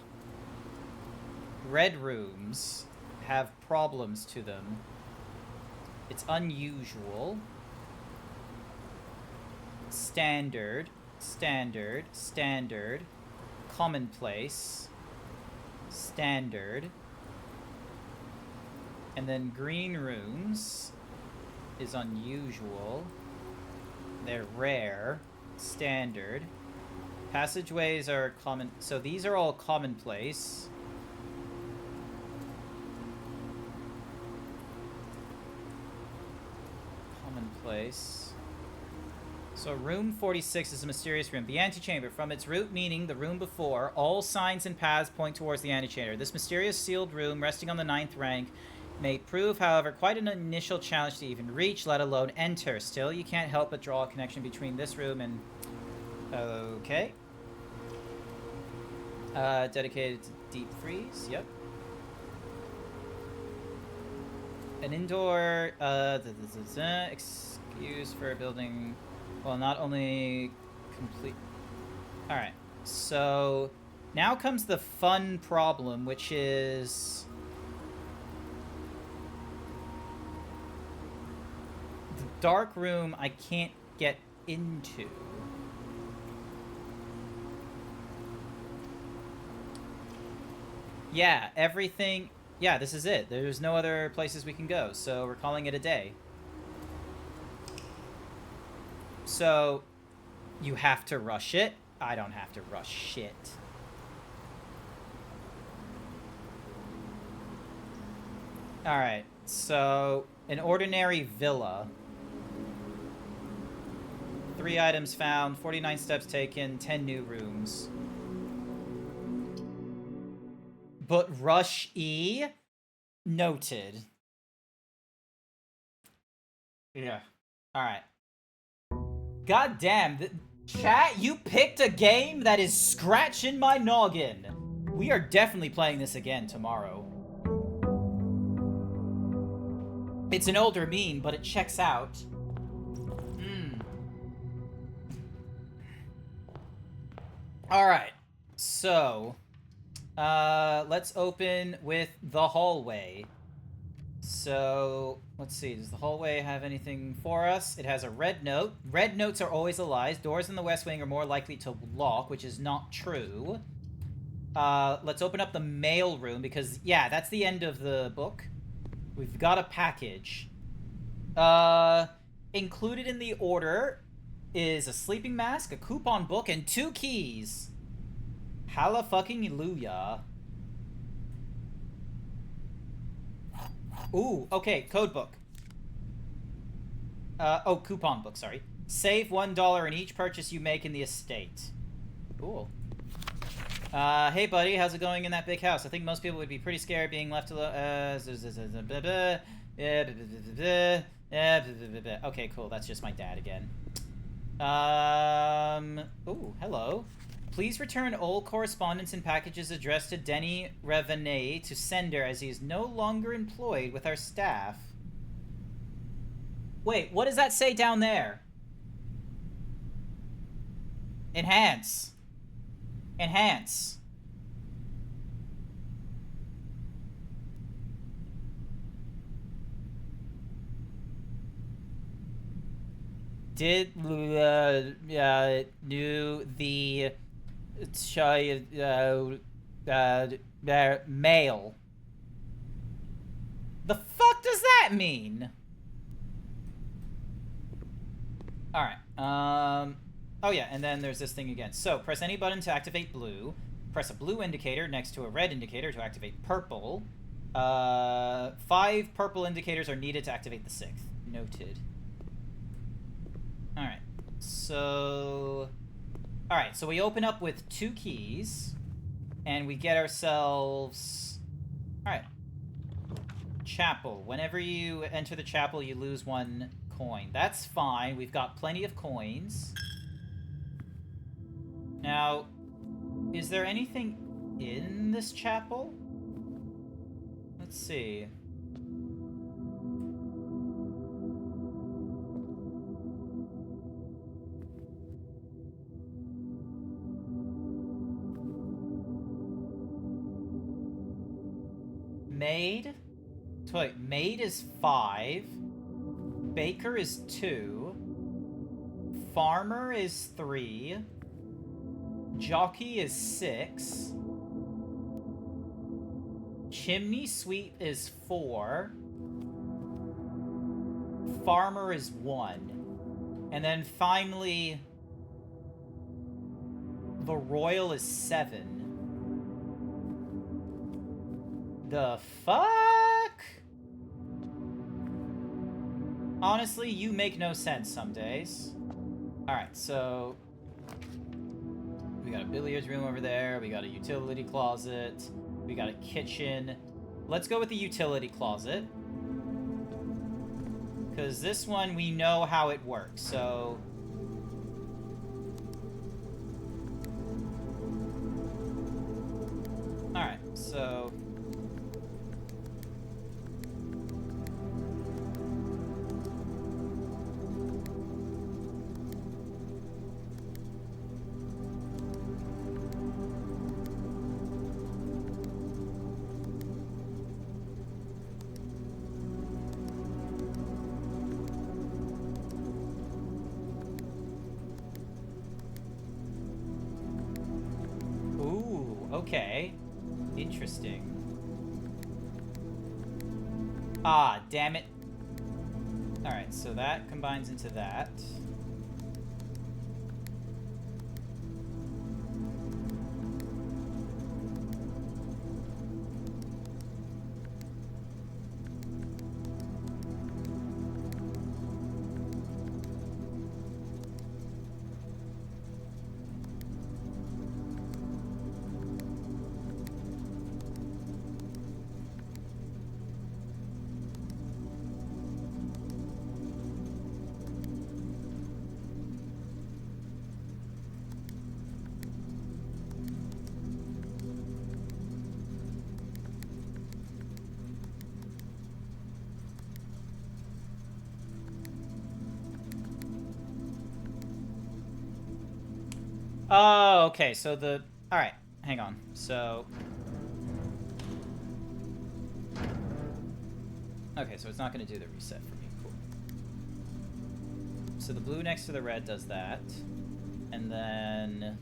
Red rooms have problems to them. It's unusual. Standard, standard, standard, commonplace, standard, and then green rooms is unusual. They're rare, standard. Passageways are common, so these are all commonplace. Commonplace. So room 46 is a mysterious room. The antechamber. From its root meaning, the room before, all signs and paths point towards the antechamber. This mysterious sealed room, resting on the 9th rank, may prove, however, quite an initial challenge to even reach, let alone enter. Still, you can't help but draw a connection between this room and... Okay. Dedicated to deep freeze. Yep. An indoor... excuse for building... Well, not only complete... Alright, so now comes the fun problem, which is... The dark room I can't get into. Yeah, everything... Yeah, this is it. There's no other places we can go, so we're calling it a day. So, you have to rush it. I don't have to rush shit. Alright, so, an ordinary villa. 3 items found, 49 steps taken, 10 new rooms. But rush E? Noted. Yeah. Alright. God damn, chat, you picked a game that is scratching my noggin. We are definitely playing this again tomorrow. It's an older meme, but it checks out. Alright, so, let's open with the hallway. So, let's see, does the hallway have anything for us? It has a red note. Red notes are always a lie. Doors in the West Wing are more likely to lock, which is not true. Let's open up the mail room, because, yeah, that's the end of the book. We've got a package. Included in the order is a sleeping mask, a coupon book, and 2 keys. Hallelujah. Ooh, okay, code book. Oh, coupon book, sorry. Save $1 in each purchase you make in the estate. Cool. Hey buddy, how's it going in that big house? I think most people would be pretty scared being left alone. Okay, cool, that's just my dad again. Ooh, hello. Please return all correspondence and packages addressed to Denny Revenet to sender, as he is no longer employed with our staff. Wait, what does that say down there? Enhance. Enhance. Did knew the male. The fuck does that mean? Alright, oh yeah, and then there's this thing again. So, press any button to activate blue. Press a blue indicator next to a red indicator to activate purple. 5 purple indicators are needed to activate the 6th. Noted. Alright, so... Alright, so we open up with 2 keys. And we get ourselves... Alright. Chapel. Whenever you enter the chapel, you lose 1 coin. That's fine. We've got plenty of coins. Now, is there anything in this chapel? Let's see. Maid? So wait, maid is 5. Baker is 2. Farmer is 3. Jockey is 6. Chimney sweep is 4. Farmer is 1. And then finally, the royal is 7. The fuck? Honestly, you make no sense some days. Alright, so... we got a billiards room over there, we got a utility closet, we got a kitchen. Let's go with the utility closet. Because this one, we know how it works, so... Alright, so... Okay. Interesting. Ah, damn it. Alright, so that combines into that. Oh, okay, so the... Alright, hang on. So... okay, so it's not going to do the reset for me. Cool. So the blue next to the red does that. And then...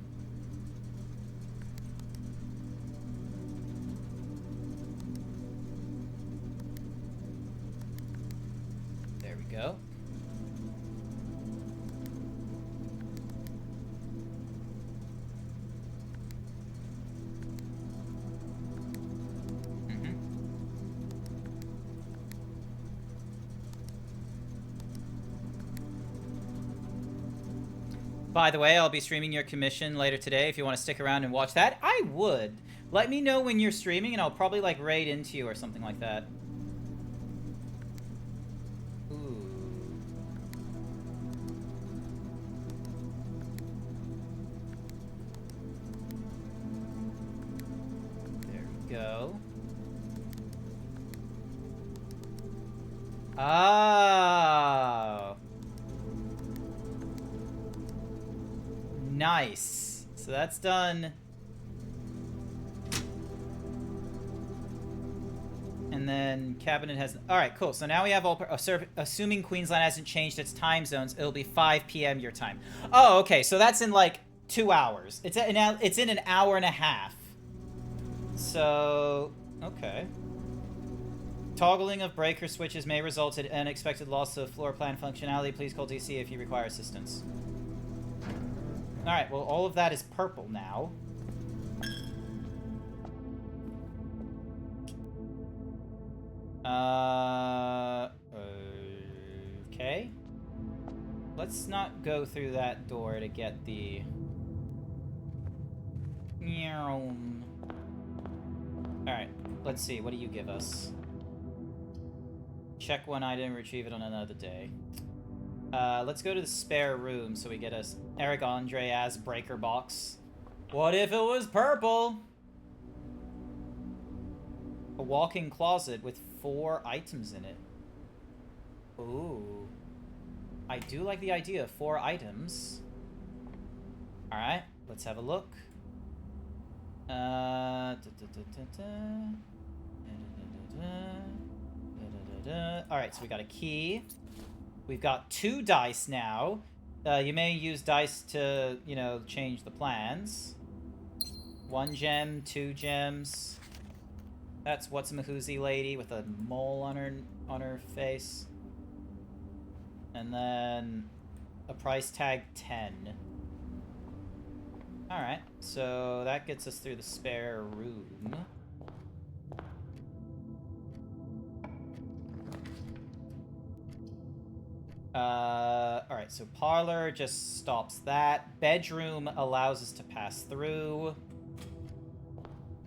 there we go. By the way, I'll be streaming your commission later today if you want to stick around and watch that. I would. Let me know when you're streaming and I'll probably like raid into you or something like that. Ooh. There we go. Oh. Nice. So that's done And then cabinet has... Alright, cool. So now we have all... assuming Queensland hasn't changed its time zones, it'll be 5 p.m. your time. Oh, okay. So that's in, like, 2 hours. It's in an hour and a half. So... Okay. Toggling of breaker switches may result in unexpected loss of floor plan functionality. Please call DC if you require assistance. Alright, well, all of that is purple now. Okay. Let's not go through that door to get the... Alright, let's see. What do you give us? Check one item, retrieve it on another day. Let's go to the spare room so we get us Eric Andre as breaker box. What if it was purple? A walk-in closet with 4 items in it. Ooh. I do like the idea of 4 items. Alright, let's have a look. Alright, so we got a key. We've got 2 dice now. You may use dice to, you know, change the plans. 1 gem, 2 gems. That's what's a Mahoozy lady with a mole on her face. And then a price tag 10. Alright, so that gets us through the spare room. Alright, so parlor just stops that. Bedroom allows us to pass through.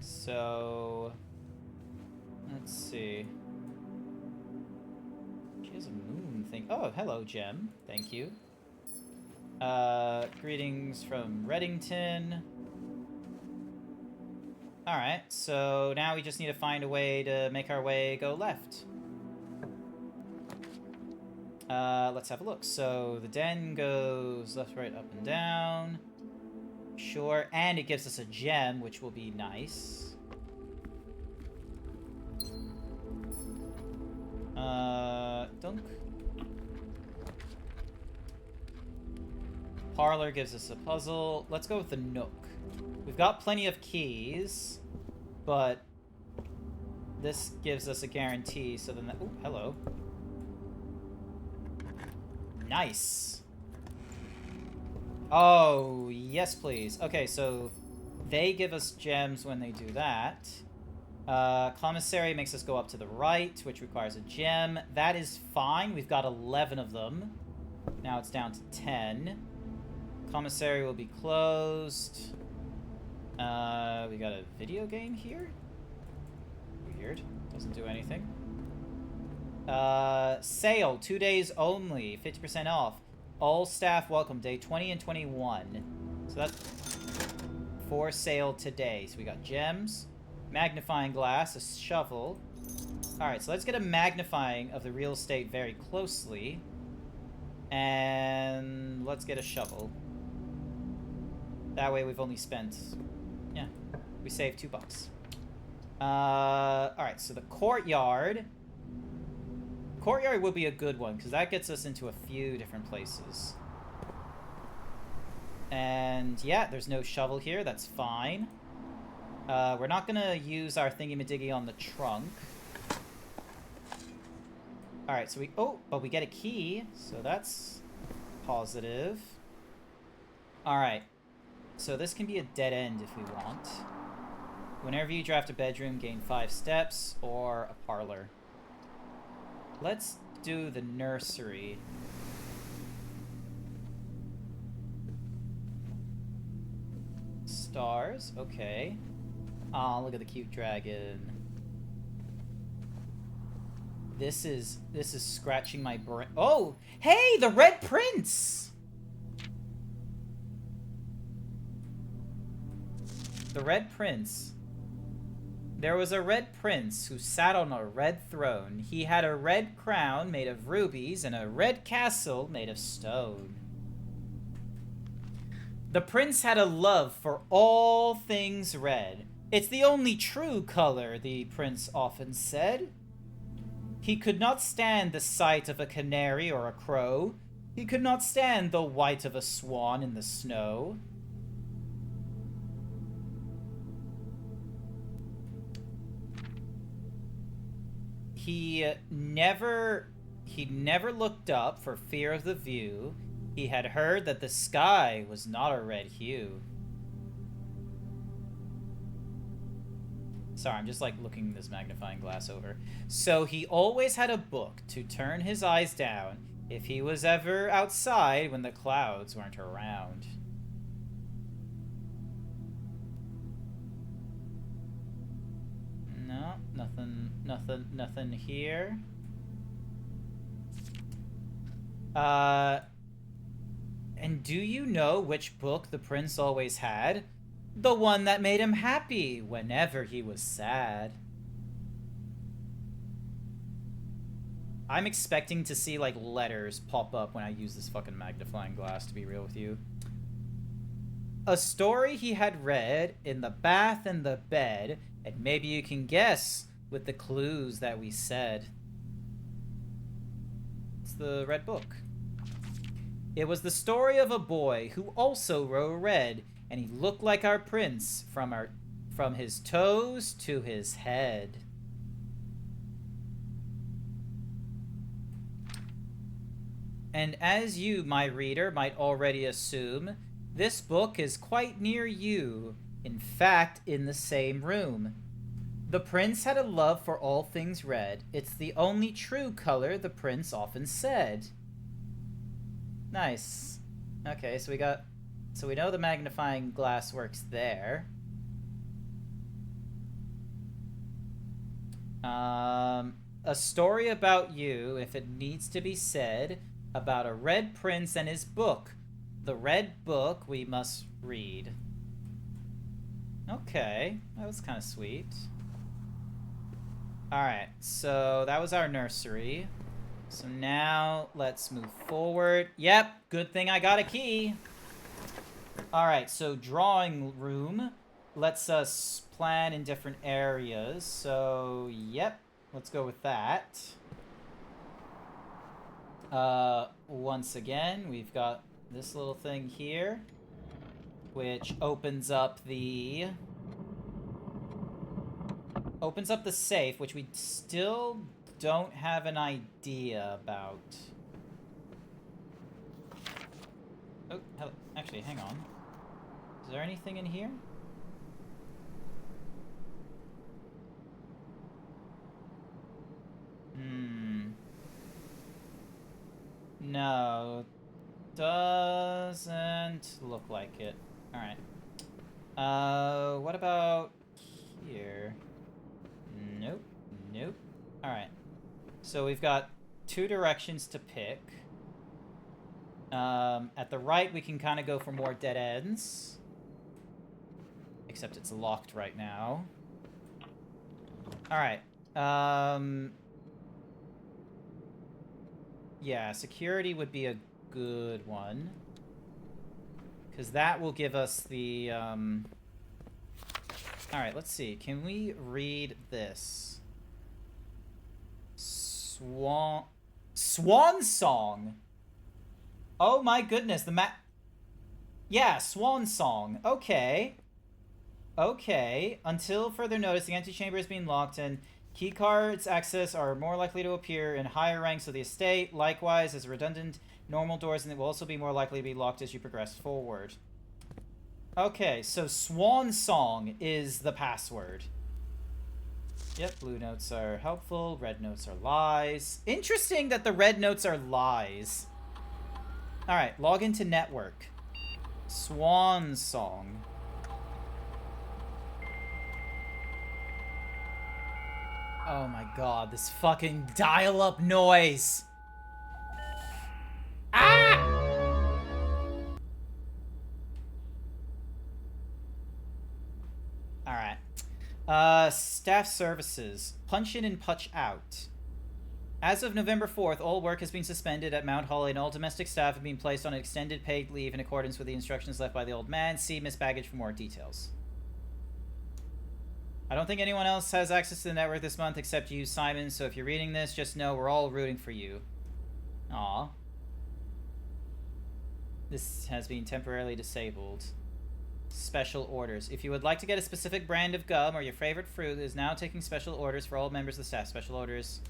So... let's see. She has a moon thing. Oh, hello, Gem. Thank you. Greetings from Reddington. Alright, so now we just need to find a way to make our way go left. Let's have a look. So the den goes left, right, up, and down. Sure, and it gives us a gem, which will be nice. Dunk. Parlor gives us a puzzle. Let's go with the Nook. We've got plenty of keys, but this gives us a guarantee, so then that... Ooh, hello. Nice. Oh, yes, please. Okay, so they give us gems when they do that. Commissary makes us go up to the right, which requires a gem. That is fine. We've got 11 of them. Now it's down to 10. Commissary will be closed. We got a video game here? Weird. Doesn't do anything. Sale, 2 days only, 50% off. All staff welcome, day 20 and 21. So that's for sale today. So we got gems, magnifying glass, a shovel. Alright, so let's get a magnifying of the real estate very closely. And let's get a shovel. That way we've only spent... yeah, we saved $2. Alright, so the courtyard... courtyard would be a good one, because that gets us into a few different places. And yeah, there's no shovel here, that's fine. We're not gonna use our thingy-majiggy on the trunk. Alright, so we... oh, but we get a key, so that's positive. Alright, so this can be a dead end if we want. Whenever you draft a bedroom, gain 5 steps, or a parlor. Let's do the nursery. Stars, okay. Aw, look at the cute dragon. This is scratching my brain. Oh, hey, the Red Prince! The Red Prince. There was a red prince who sat on a red throne. He had a red crown made of rubies and a red castle made of stone. The prince had a love for all things red. It's the only true color, the prince often said. He could not stand the sight of a canary or a crow. He could not stand the white of a swan in the snow. He never looked up for fear of the view. He had heard that the sky was not a red hue. Sorry, I'm just like looking this magnifying glass over. So he always had a book to turn his eyes down if he was ever outside when the clouds weren't around. No, nothing here. And do you know which book the prince always had? The one that made him happy whenever he was sad. I'm expecting to see, like, letters pop up when I use this fucking magnifying glass, to be real with you. A story he had read in the bath and the bed, and maybe you can guess with the clues that we said. It's the red book. It was the story of a boy who also wore red, and he looked like our prince from his toes to his head. And as you, my reader, might already assume, this book is quite near you, in fact, in the same room. The prince had a love for all things red. It's the only true color, the prince often said. Nice. Okay, so we know the magnifying glass works there. A story about you, if it needs to be said, about a red prince and his book. The red book we must read. Okay, that was kind of sweet. Alright, so that was our nursery. So now, let's move forward. Yep, good thing I got a key. Alright, so drawing room lets us plan in different areas. So, yep, let's go with that. Once again, we've got this little thing here, which opens up the safe, which we still don't have an idea about. Oh, actually, hang on. Is there anything in here? No. Doesn't look like it. Alright. What about here? Nope. Nope. Alright. So we've got two directions to pick. At the right, we can kind of go for more dead ends. Except it's locked right now. Alright. Yeah, security would be a good one. Because that will give us the, Alright, let's see. Can we read this? Swan Song! Oh my goodness, yeah, Swan Song. Okay. Okay. Until further notice, the antechamber is being locked, and keycards access are more likely to appear in higher ranks of the estate. Likewise, as redundant normal doors, and it will also be more likely to be locked as you progress forward. Okay, so Swan Song is the password. Yep, blue notes are helpful, red notes are lies. Interesting that the red notes are lies. Alright, log into network. Swan Song. Oh my god, this fucking dial-up noise! Ah! Alright. Staff services. Punch in and punch out. As of November 4th, all work has been suspended at Mount Holly, and all domestic staff have been placed on extended paid leave in accordance with the instructions left by the old man. See Miss Baggage for more details. I don't think anyone else has access to the network this month except you, Simon, so if you're reading this, just know we're all rooting for you. Aw. This has been temporarily disabled. Special orders. If you would like to get a specific brand of gum or your favorite fruit, it is now taking special orders for all members of the staff. Special orders.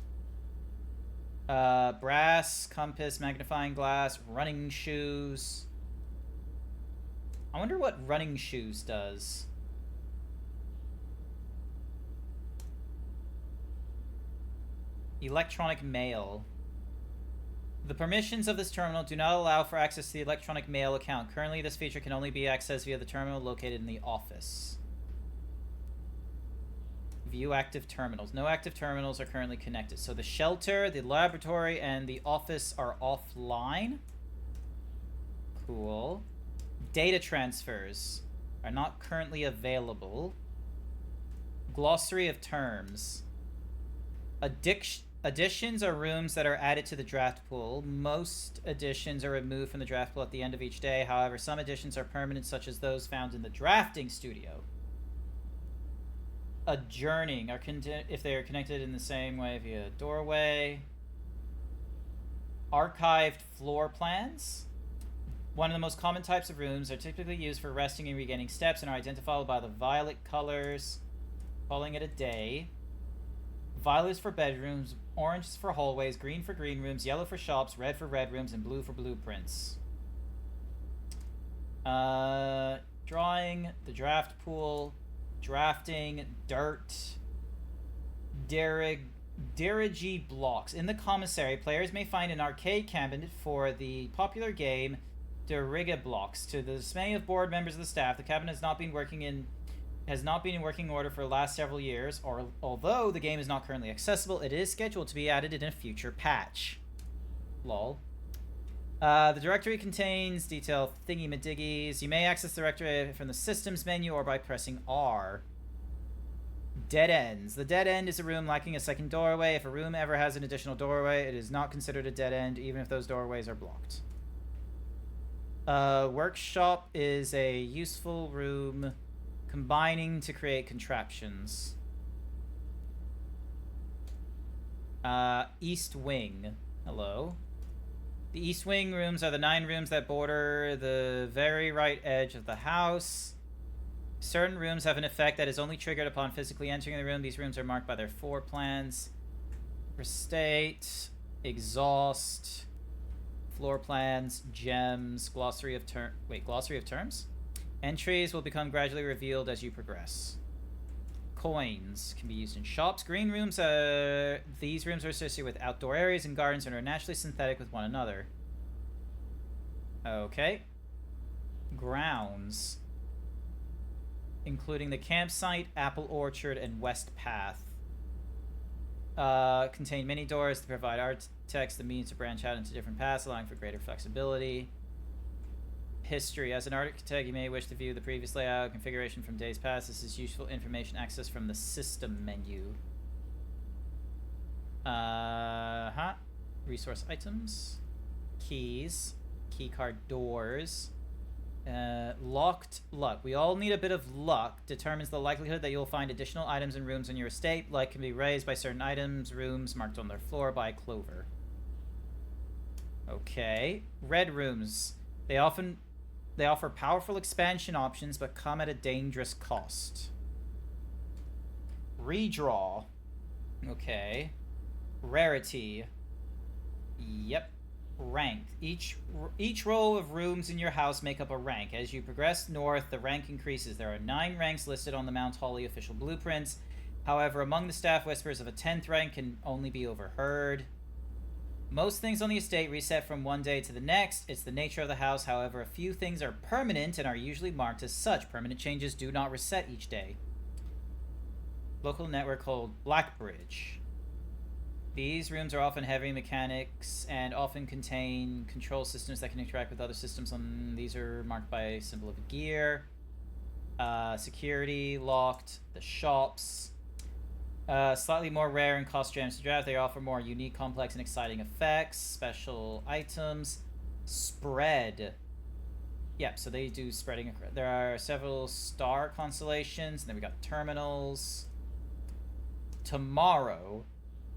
Brass, compass, magnifying glass, running shoes. I wonder what running shoes does. Electronic mail. The permissions of this terminal do not allow for access to the electronic mail account. Currently, this feature can only be accessed via the terminal located in the office. View active terminals. No active terminals are currently connected. So the shelter, the laboratory, and the office are offline. Cool. Data transfers are not currently available. Glossary of terms. Additions are rooms that are added to the draft pool. Most additions are removed from the draft pool at the end of each day. However, some additions are permanent, such as those found in the drafting studio. Adjourning are if they are connected in the same way via a doorway. Archived floor plans. One of the most common types of rooms are typically used for resting and regaining steps and are identifiable by the violet colors, calling it a day. Violet is for bedrooms, orange is for hallways, green for green rooms, yellow for shops, red for red rooms, and blue for blueprints. Drawing, the draft pool, drafting, dirt, dirigy blocks. In the commissary, players may find an arcade cabinet for the popular game Diriga blocks. To the dismay of board members of the staff, the cabinet has not been in working order for the last several years, or although the game is not currently accessible, it is scheduled to be added in a future patch. Lol. The directory contains detailed thingy-madiggies. You may access the directory from the systems menu or by pressing R. Dead ends. The dead end is a room lacking a second doorway. If a room ever has an additional doorway, it is not considered a dead end, even if those doorways are blocked. Workshop is a useful room combining to create contraptions. East Wing. Hello. The East Wing rooms are the 9 rooms that border the very right edge of the house. Certain rooms have an effect that is only triggered upon physically entering the room. These rooms are marked by their floor plans. Restate, exhaust, floor plans, gems, glossary of terms? Entries will become gradually revealed as you progress. Coins can be used in shops. Green rooms these rooms are associated with outdoor areas and gardens and are naturally synthetic with one another. Okay. Grounds. Including the campsite, apple orchard, and west path. Contain many doors to provide architects the means to branch out into different paths, allowing for greater flexibility. History. As an architect, you may wish to view the previous layout configuration from days past. This is useful information accessed from the system menu. Resource items. Keys. Keycard doors. Locked luck. We all need a bit of luck. Determines the likelihood that you'll find additional items and rooms in your estate. Luck can be raised by certain items, rooms marked on their floor by clover. Okay. Red rooms. They offer powerful expansion options, but come at a dangerous cost. Redraw. Okay. Rarity. Yep. Rank. Each row of rooms in your house make up a rank. As you progress north, the rank increases. There are 9 ranks listed on the Mount Holly official blueprints. However, among the staff, whispers of a 10th rank can only be overheard. Most things on the estate reset from one day to the next. It's the nature of the house. However, a few things are permanent and are usually marked as such. Permanent changes do not reset each day. Local network called Blackbridge. These rooms are often heavy mechanics and often contain control systems that can interact with other systems. These are marked by a symbol of a gear. Security, locked. The shops. Slightly more rare and cost gems to draft. They offer more unique, complex, and exciting effects. Special items. Spread. Yep, so they do spreading. There are several star constellations. And then we got terminals. tomorrow.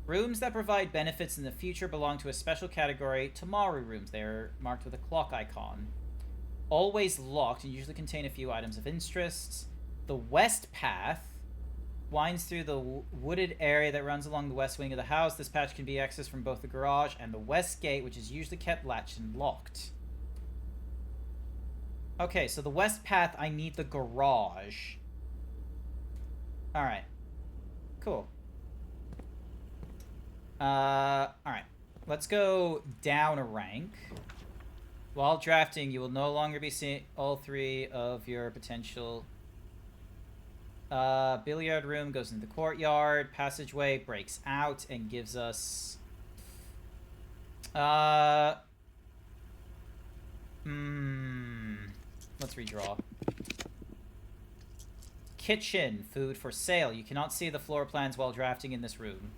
Rooms that provide benefits in the future belong to a special category, tomorrow rooms. They are marked with a clock icon. Always locked and usually contain a few items of interest. The west path winds through the wooded area that runs along the west wing of the house. This patch can be accessed from both the garage and the west gate, which is usually kept latched and locked. Okay, so the west path, I need the garage. Alright. Cool. Alright. Let's go down a rank. While drafting, you will no longer be seeing all three of your potential... billiard room goes into the courtyard. Passageway breaks out and gives us... Let's redraw. Kitchen. Food for sale. You cannot see the floor plans while drafting in this room.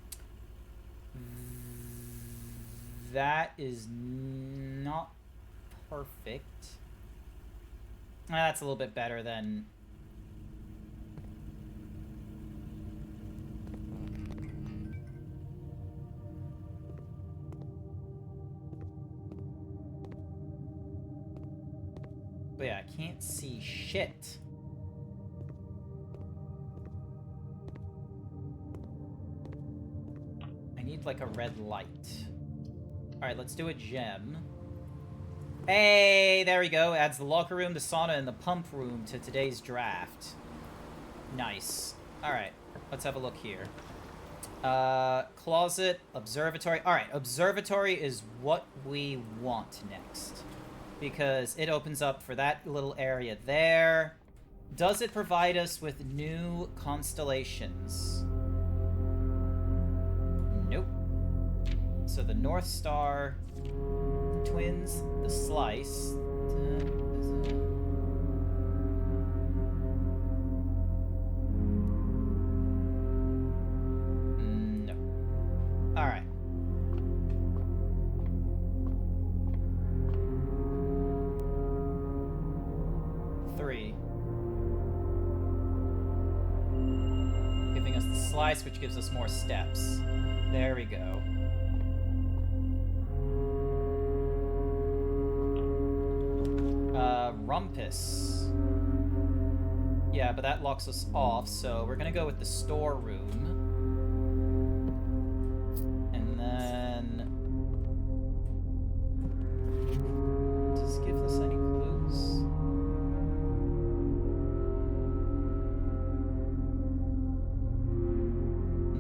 That is not perfect. That's a little bit better than... But yeah, I can't see shit. I need like a red light. Alright, let's do a gem. Hey, there we go. Adds the locker room, the sauna, and the pump room to today's draft. Nice. Alright, let's have a look here. Closet, observatory. Alright, observatory is what we want next. Because it opens up for that little area there. Does it provide us with new constellations? Nope. So the North Star, the Twins, the Slice. No. Alright. Giving us the slice, which gives us more steps. There we go. Rumpus. Yeah, but that locks us off, so we're gonna go with the storeroom. And then... does this give us any clues?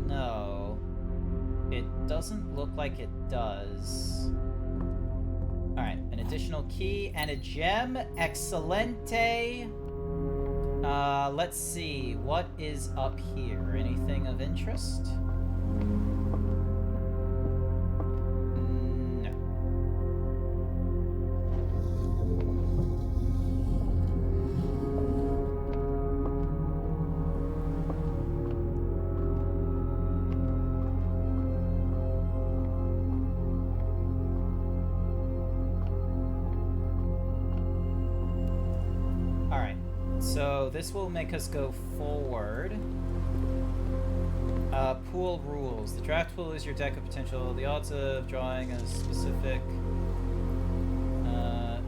No. It doesn't look like it does. Alright, an additional key and a gem. Excelente. Let's see. What is up here? Anything of interest? No. Alright. So this will make us go forward. Pool rules. The draft pool is your deck of potential. The odds of drawing a specific...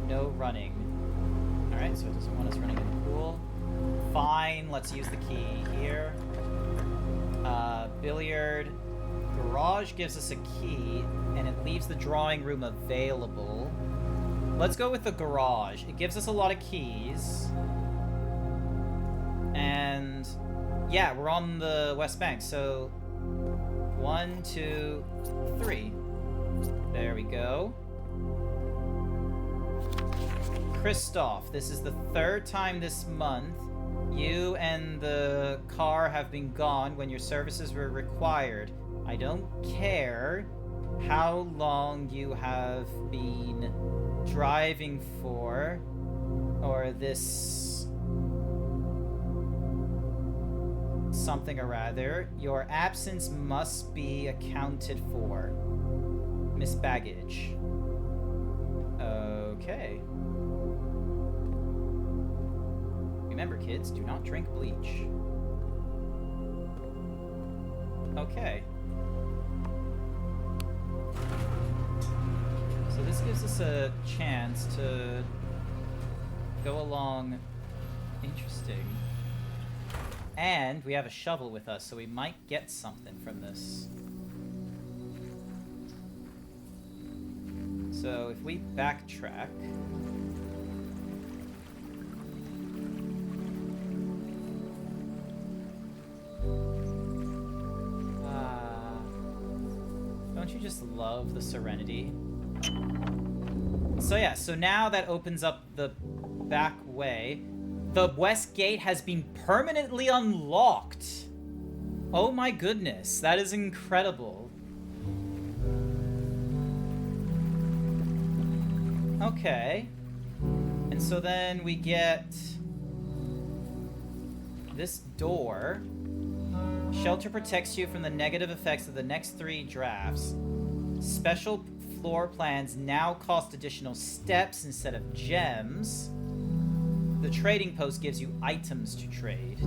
no running. Alright, so it doesn't want us running in the pool. Fine, let's use the key here. Billiard. Garage gives us a key, and it leaves the drawing room available. Let's go with the garage. It gives us a lot of keys. And yeah, we're on the West Bank, so 1, 2, 3. There we go. Christoph, this is the 3rd time this month you and the car have been gone when your services were required. I don't care how long you have been driving for, or this something or rather. Your absence must be accounted for. Miss Baggage. Okay. Remember, kids, do not drink bleach. Okay. So this gives us a chance to go along. Interesting. And we have a shovel with us, so we might get something from this. So if we backtrack... don't you just love the serenity? So yeah, so now that opens up the back way. The west gate has been permanently unlocked. Oh my goodness, that is incredible. Okay. And so then we get this door. Shelter protects you from the negative effects of the next 3 drafts. Special floor plans now cost additional steps instead of gems. The trading post gives you items to trade.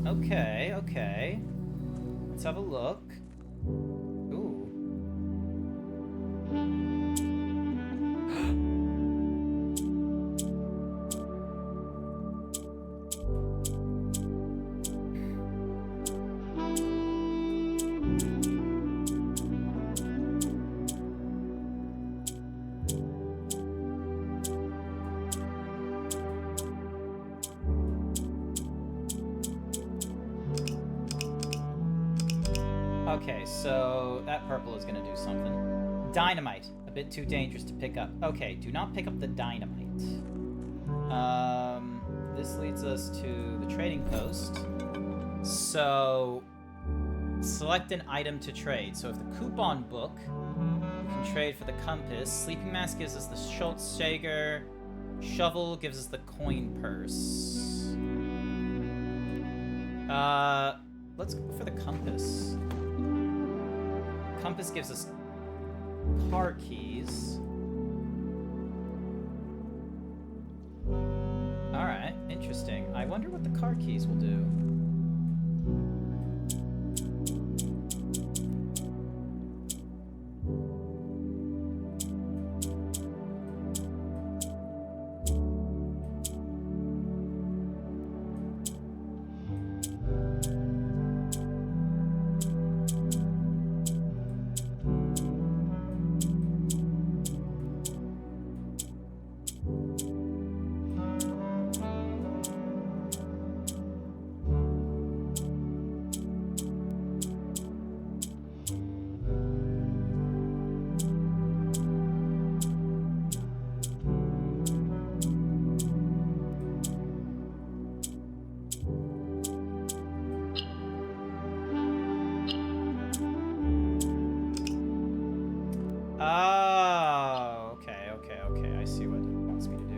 Okay, okay. Let's have a look. Ooh. Okay, so that purple is gonna do something. Dynamite. A bit too dangerous to pick up. Okay, do not pick up the dynamite. This leads us to the trading post. So, select an item to trade. So if the coupon book, we can trade for the compass. Sleeping mask gives us the Schultz shaker. Shovel gives us the coin purse. Let's go for the compass. Compass gives us car keys. Alright, interesting. I wonder what the car keys will do. Oh, okay, okay, okay. I see what it wants me to do.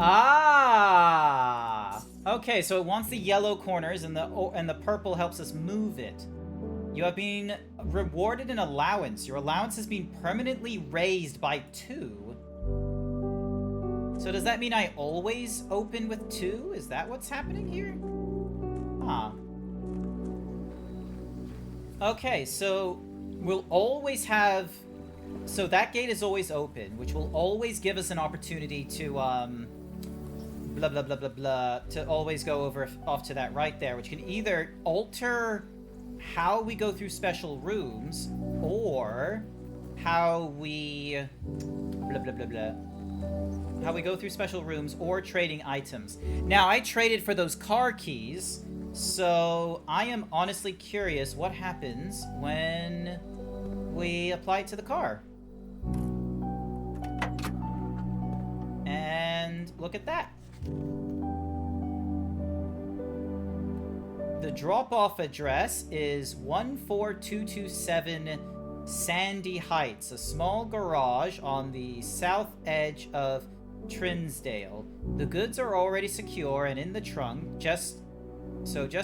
Ah! Okay, so it wants the yellow corners, and the purple helps us move it. You have been rewarded an allowance. Your allowance has been permanently raised by 2. So does that mean I always open with 2? Is that what's happening here? Huh. Okay, so we'll always have... So that gate is always open, which will always give us an opportunity to, blah, blah, blah, blah, blah, to always go over off to that right there, which can either alter how we go through special rooms, or how we, blah, blah, blah, blah, how we go through special rooms, or trading items. Now, I traded for those car keys, so I am honestly curious what happens when we apply it to the car. And look at that. The drop-off address is 14227 Sandy Heights, a small garage on the south edge of Trinsdale. The goods are already secure and in the trunk. Just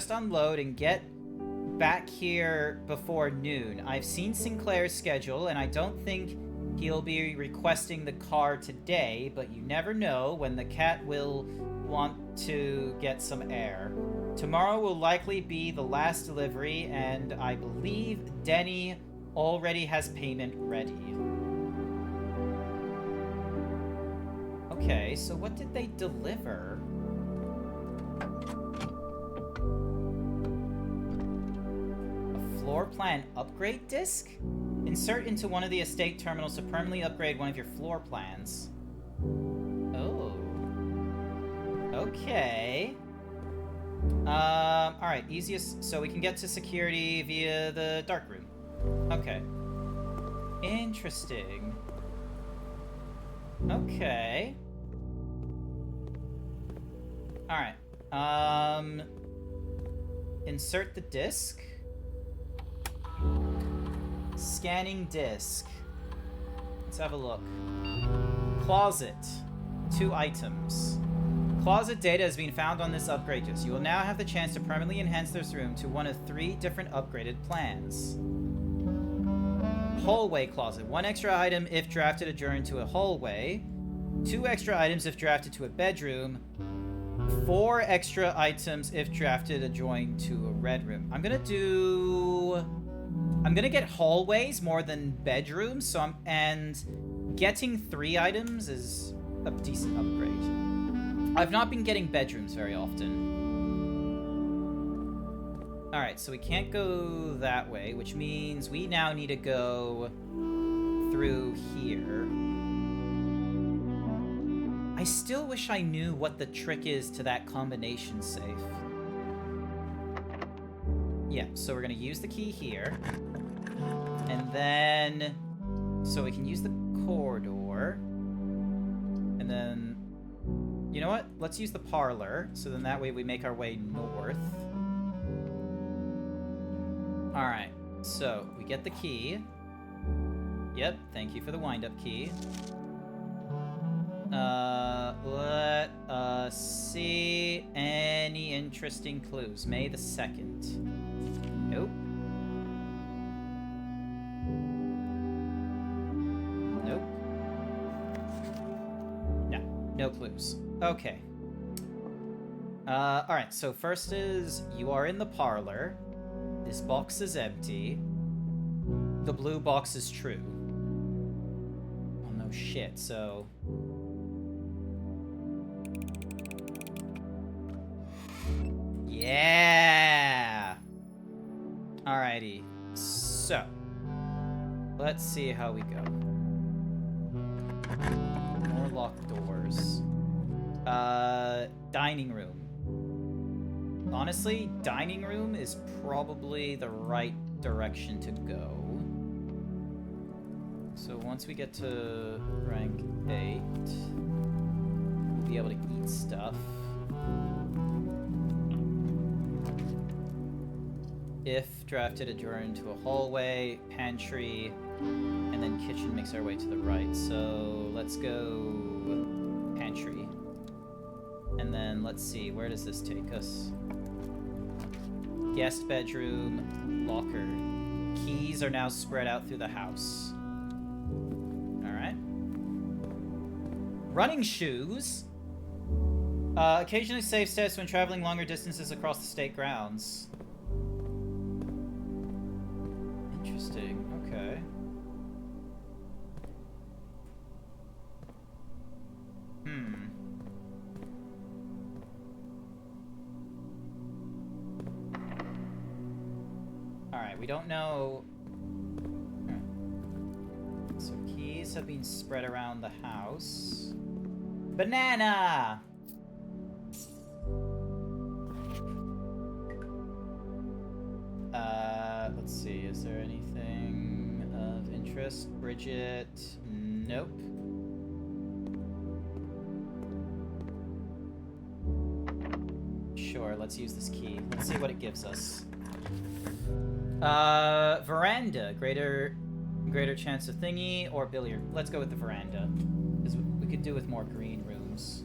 unload and get back here before noon. I've seen Sinclair's schedule, and I don't think he'll be requesting the car today, but you never know when the cat will want to get some air. Tomorrow will likely be the last delivery, and I believe Denny already has payment ready. Okay, so what did they deliver? A floor plan upgrade disc? Insert into one of the estate terminals to permanently upgrade one of your floor plans. Oh. Okay. Alright, easiest, so we can get to security via the dark room. Okay. Interesting. Okay. Alright. Insert the disc. Scanning disc. Let's have a look. Closet. 2 items. Closet data has been found on this upgrade disc. You will now have the chance to permanently enhance this room to one of 3 different upgraded plans. Hallway closet. 1 extra item if drafted adjourned to a hallway. 2 extra items if drafted to a bedroom. 4 extra items if drafted adjoined to a red room. I'm gonna get hallways more than bedrooms, so and getting 3 items is a decent upgrade. I've not been getting bedrooms very often. Alright, so we can't go that way, which means we now need to go through here. I still wish I knew what the trick is to that combination safe. Yeah, so we're gonna use the key here. And then... so we can use the corridor. And then... you know what? Let's use the parlor, so then that way we make our way north. Alright, so we get the key. Yep, thank you for the wind-up key. Let us see any interesting clues. May the 2nd. Nope. Nope. No, no clues. Okay. Alright, so first is, you are in the parlor. This box is empty. The blue box is true. Oh no shit, so... yeah! Alrighty, so... let's see how we go. More locked doors. Dining room. Honestly, dining room is probably the right direction to go. So once we get to rank 8, we'll be able to eat stuff. If drafted, adjourned to a hallway, pantry, and then kitchen makes our way to the right. So let's go pantry. And then let's see, where does this take us? Guest bedroom, locker. Keys are now spread out through the house. Alright. Running shoes. Occasionally save stats when traveling longer distances across the state grounds. Interesting, okay. Alright, we don't know... right. So keys have been spread around the house. Banana! Let's see, is there anything of interest? Bridget? Nope. Sure, let's use this key. Let's see what it gives us. Veranda. Greater greater chance of thingy or billiard. Let's go with the veranda. Because we could do with more green rooms.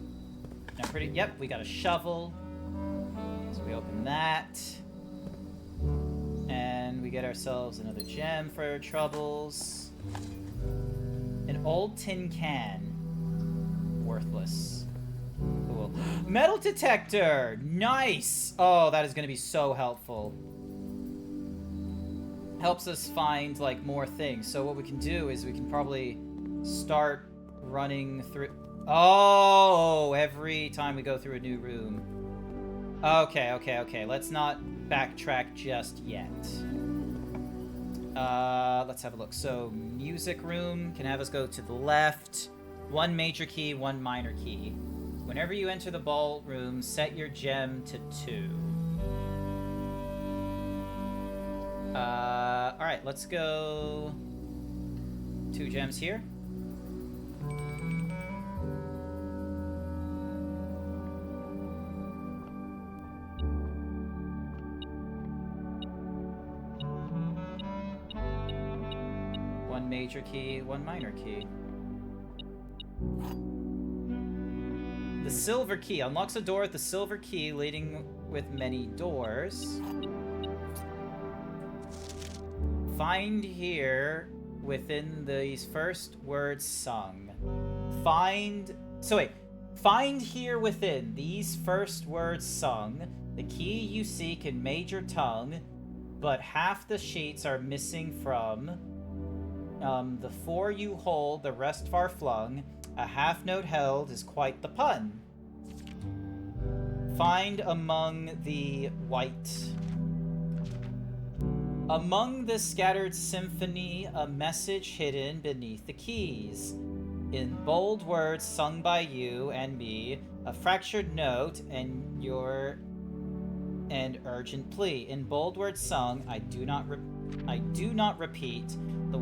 Now yep, we got a shovel. So we open that. And we get ourselves another gem for our troubles. An old tin can. Worthless. Cool. Metal detector! Nice! Oh, that is going to be so helpful. Helps us find, like, more things. So what we can do is we can probably start running through... Oh! Every time we go through a new room. Okay. Let's not backtrack just yet. Let's have a look. So, music room can have us go to the left. 1 major key, 1 minor key. Whenever you enter the ballroom, set your gem to 2. Alright, let's go... 2 gems here. One major key, 1 minor key. The silver key unlocks a door with the silver key leading with many doors. Find here within these first words sung. Find here within these first words sung the key you seek in major tongue, but half the sheets are missing from the 4 you hold, the rest far flung. A half note held is quite the pun. Find among the white. Among the scattered symphony, a message hidden beneath the keys. In bold words sung by you and me, a fractured note and urgent plea. In bold words sung, I do not repeat the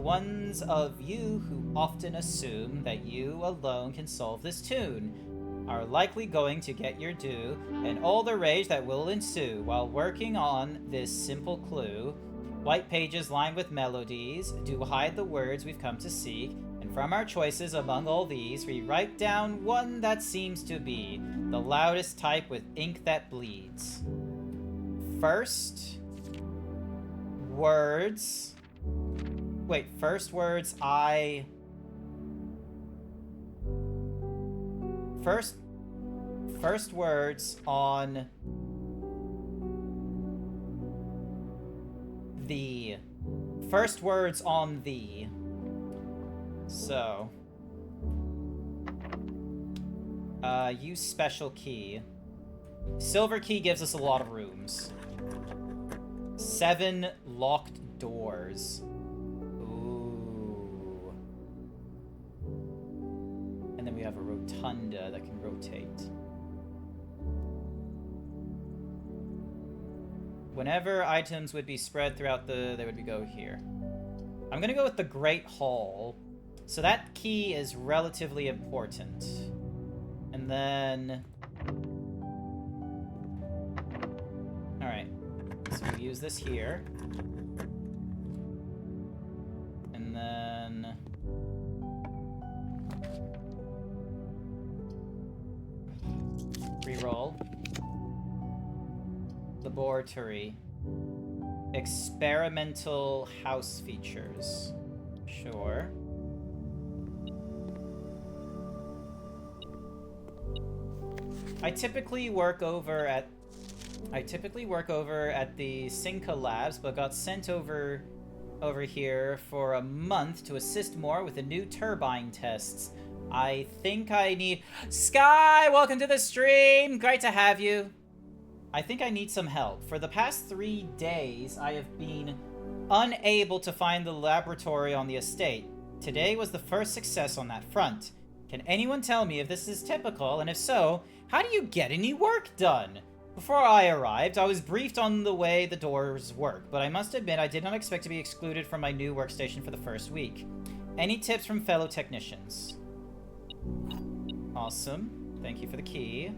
ones of you who often assume that you alone can solve this tune are likely going to get your due, and all the rage that will ensue while working on this simple clue. White pages lined with melodies do hide the words we've come to seek, and from our choices among all these, we write down one that seems to be the loudest type with ink that bleeds. First words First words on the. First words on the. So. Use special key. Silver key gives us a lot of rooms. 7 locked doors. Ooh. And then we have a rotunda that can rotate. Whenever items would be spread throughout they would go here. I'm gonna go with the Great Hall. So that key is relatively important. And then... Alright. So we use this here. And then... Reroll. Laboratory. Experimental house features. Sure. I typically work over at the Cinca Labs, but got sent over here for a month to assist more with the new turbine tests. I think I need... Sky, welcome to the stream! Great to have you. I think I need some help. For the past 3 days, I have been unable to find the laboratory on the estate. Today was the first success on that front. Can anyone tell me if this is typical, and if so, how do you get any work done? Before I arrived, I was briefed on the way the doors work, but I must admit I did not expect to be excluded from my new workstation for the first week. Any tips from fellow technicians? Awesome. Thank you for the key.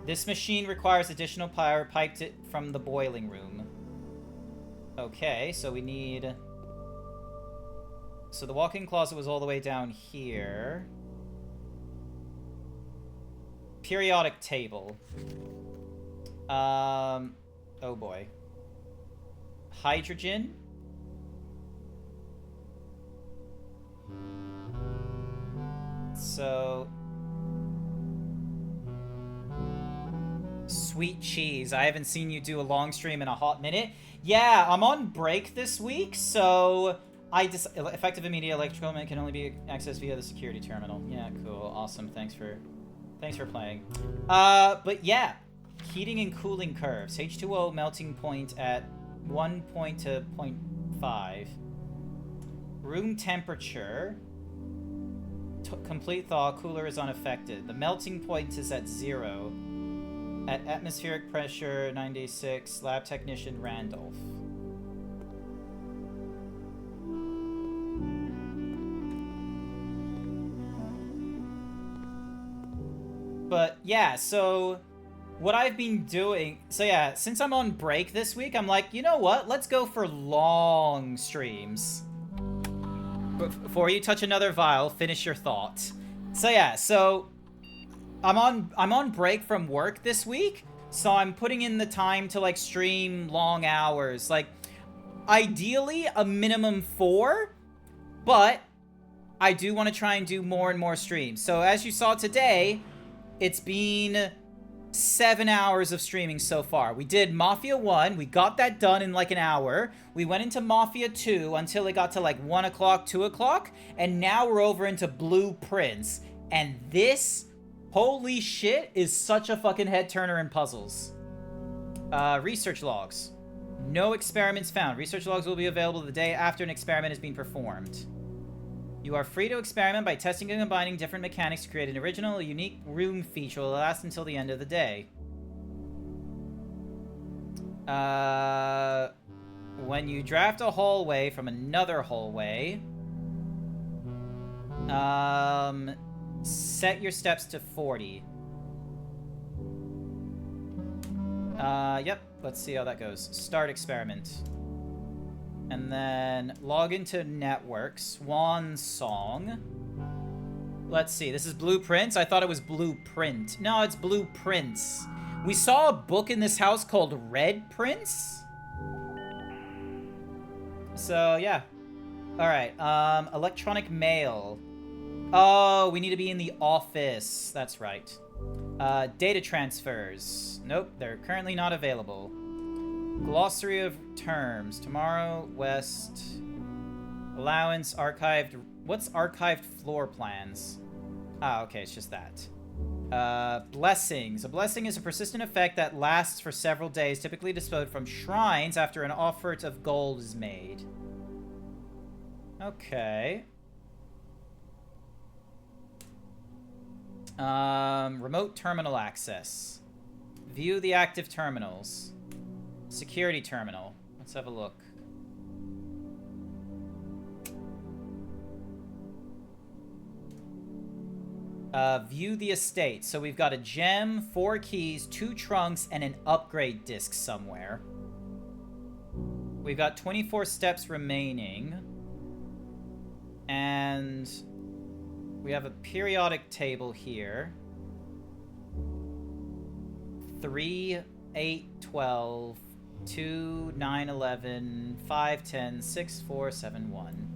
This machine requires additional power piped it from the boiling room. Okay, so we need... So the walk-in closet was all the way down here. Periodic table. Oh boy. Hydrogen. So... Sweet cheese. I haven't seen you do a long stream in a hot minute. Yeah, I'm on break this week, so... Effective immediate electrical equipment can only be accessed via the security terminal. Yeah, cool. Awesome. Thanks for playing. But yeah. Heating and cooling curves. H2O melting point at 1 point to 0.5. Room temperature. Complete thaw. Cooler is unaffected. The melting point is at 0. At atmospheric pressure 96. Lab technician Randolph. But yeah, so what I've been doing, so yeah, since I'm on break this week, I'm like, you know what? Let's go for long streams. Before you touch another vial, finish your thought. So yeah, so I'm on break from work this week, so I'm putting in the time to like stream long hours. Like ideally a minimum 4, but I do want to try and do more and more streams. So as you saw today, it's been 7 hours of streaming so far. We did Mafia 1. We got that done in like an hour. We went into Mafia 2 until it got to like 1 o'clock, 2 o'clock. And now we're over into Blueprints. And this, holy shit, is such a fucking head turner in puzzles. Research logs. No experiments found. Research logs will be available the day after an experiment has been performed. You are free to experiment by testing and combining different mechanics to create an original, unique room feature that will last until the end of the day. When you draft a hallway from another hallway, set your steps to 40. Yep, let's see how that goes. Start experiment. And then log into network, Swan Song. Let's see, this is Blueprints. I thought it was Blueprint. No, it's Blueprints. We saw a book in this house called Red Prince. So, yeah. Alright, electronic mail. Oh, we need to be in the office. That's right. Data transfers. Nope, they're currently not available. Glossary of terms. Tomorrow, West. Allowance, archived. What's archived floor plans? Ah, okay, it's just that. Blessings. A blessing is a persistent effect that lasts for several days, typically bestowed from shrines after an offer of gold is made. Okay. Remote terminal access. View the active terminals. Security terminal. Let's have a look. View the estate. So we've got a gem, 4 keys, 2 trunks, and an upgrade disc somewhere. We've got 24 steps remaining. And we have a periodic table here. 3, 8, 12, 2, 9, 11, 5, 10, 6, 4, 7, 1.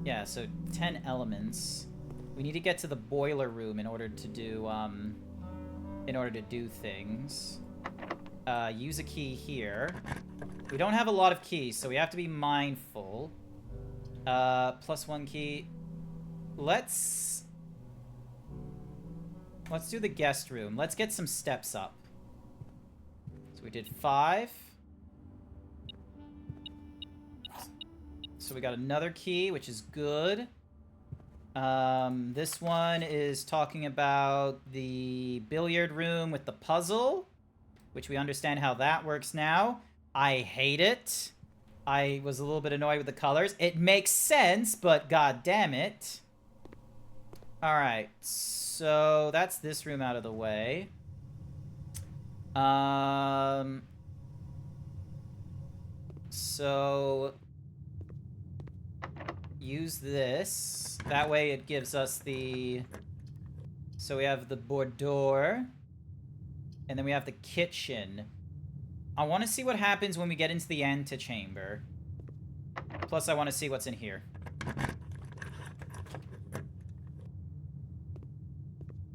Yeah, so 10 elements. We need to get to the boiler room in order to do things. Use a key here. We don't have a lot of keys, so we have to be mindful. +1 key. Let's do the guest room. Let's get some steps up. So we did 5. So we got another key, which is good. This one is talking about the billiard room with the puzzle, which we understand how that works now. I hate it. I was a little bit annoyed with the colors. It makes sense, but god damn it. Alright, so that's this room out of the way. So use this. That way it gives us the... So we have the boudoir. And then we have the kitchen. I want to see what happens when we get into the antechamber. Plus, I want to see what's in here.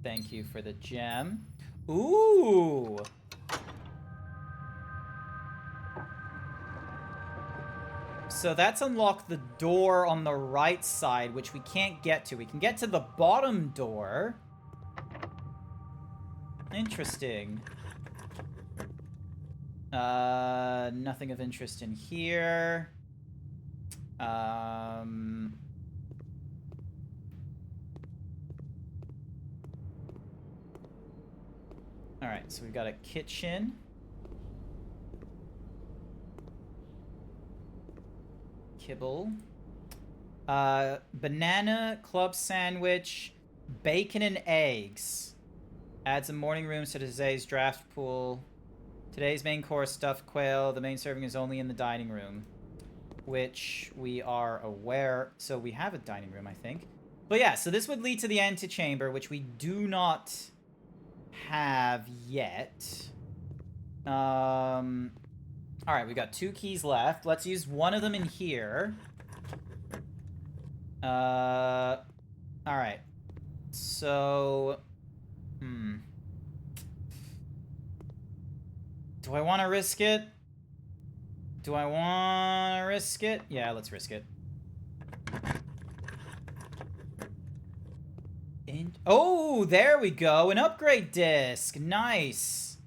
Thank you for the gem. Ooh! So that's unlocked the door on the right side, which we can't get to. We can get to the bottom door. Interesting. Nothing of interest in here. Alright, so we've got a kitchen. Kibble. Banana, club sandwich, bacon and eggs. Add some morning rooms to today's draft pool. Today's main course, stuffed quail. The main serving is only in the dining room, which we are aware. So we have a dining room, I think. But yeah, so this would lead to the antechamber, which we do not have yet. All right, we got 2 keys left. Let's use one of them in here. All right. So, do I want to risk it? Do I want to risk it? Yeah, let's risk it. Oh, there we go. An upgrade disc. Nice.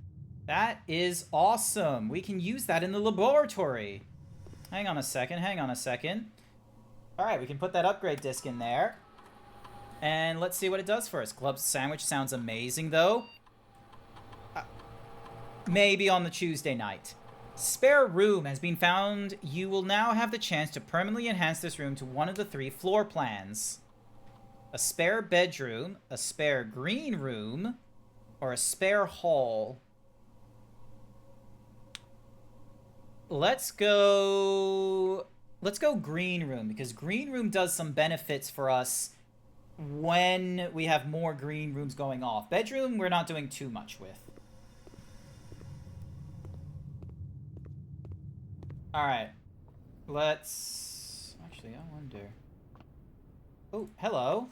That is awesome. We can use that in the laboratory. Hang on a second. Hang on a second. All right, we can put that upgrade disc in there. And let's see what it does for us. Club sandwich sounds amazing, though. Maybe on the Tuesday night. Spare room has been found. You will now have the chance to permanently enhance this room to one of the 3 floor plans. A spare bedroom, a spare green room, or a spare hall. Let's go green room, because green room does some benefits for us when we have more green rooms going off. Bedroom, we're not doing too much with. Alright. Let's... Actually, I wonder... Oh, hello.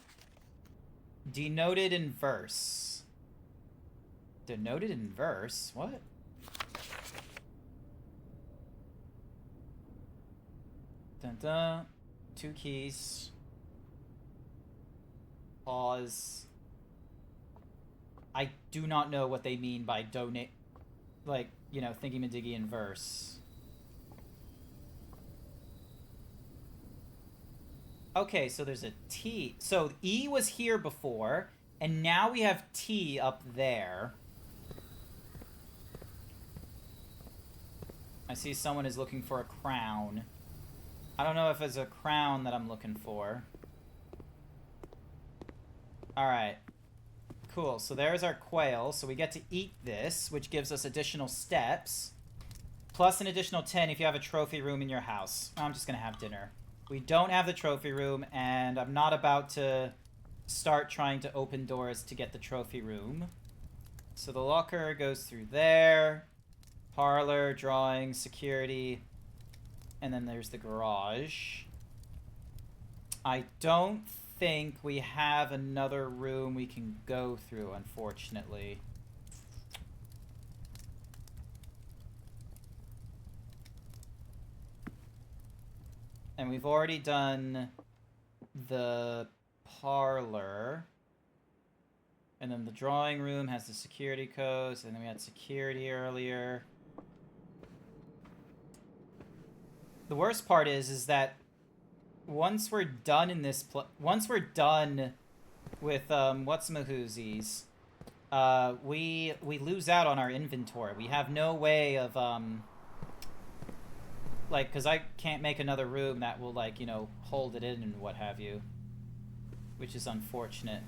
Denoted in verse. Denoted in verse? What? Dun dun. 2 keys. Pause. I do not know what they mean by donate. Like, you know, thingy-majiggy in verse. Okay, so there's a T. So E was here before, and now we have T up there. I see someone is looking for a crown. I don't know if it's a crown that I'm looking for. Alright. Cool, so there's our quail. So we get to eat this, which gives us additional steps. Plus an additional 10 if you have a trophy room in your house. I'm just gonna have dinner. We don't have the trophy room, and I'm not about to start trying to open doors to get the trophy room. So the locker goes through there. Parlor, drawing, security. And then there's the garage. I don't think we have another room we can go through, unfortunately. And we've already done the parlor. And then the drawing room has the security codes. And then we had security earlier. The worst part is that once we're done in this once we're done with what's-mahoozies, we lose out on our inventory. We have no way of like, because I can't make another room that will, like, you know, hold it in and what have you. which is unfortunate.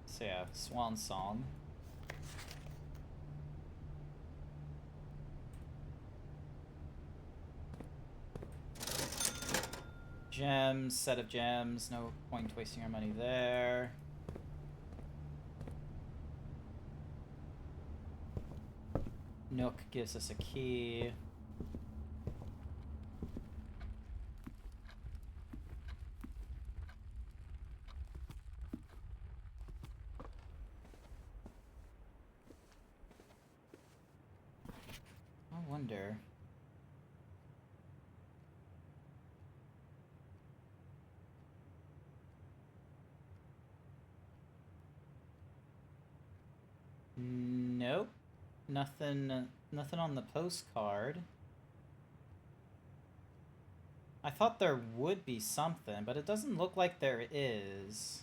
So yeah, Swan Song. Gems, set of gems, no point wasting our money there. Nook gives us a key. I wonder. Nope. Nothing on the postcard. I thought there would be something, but it doesn't look like there is.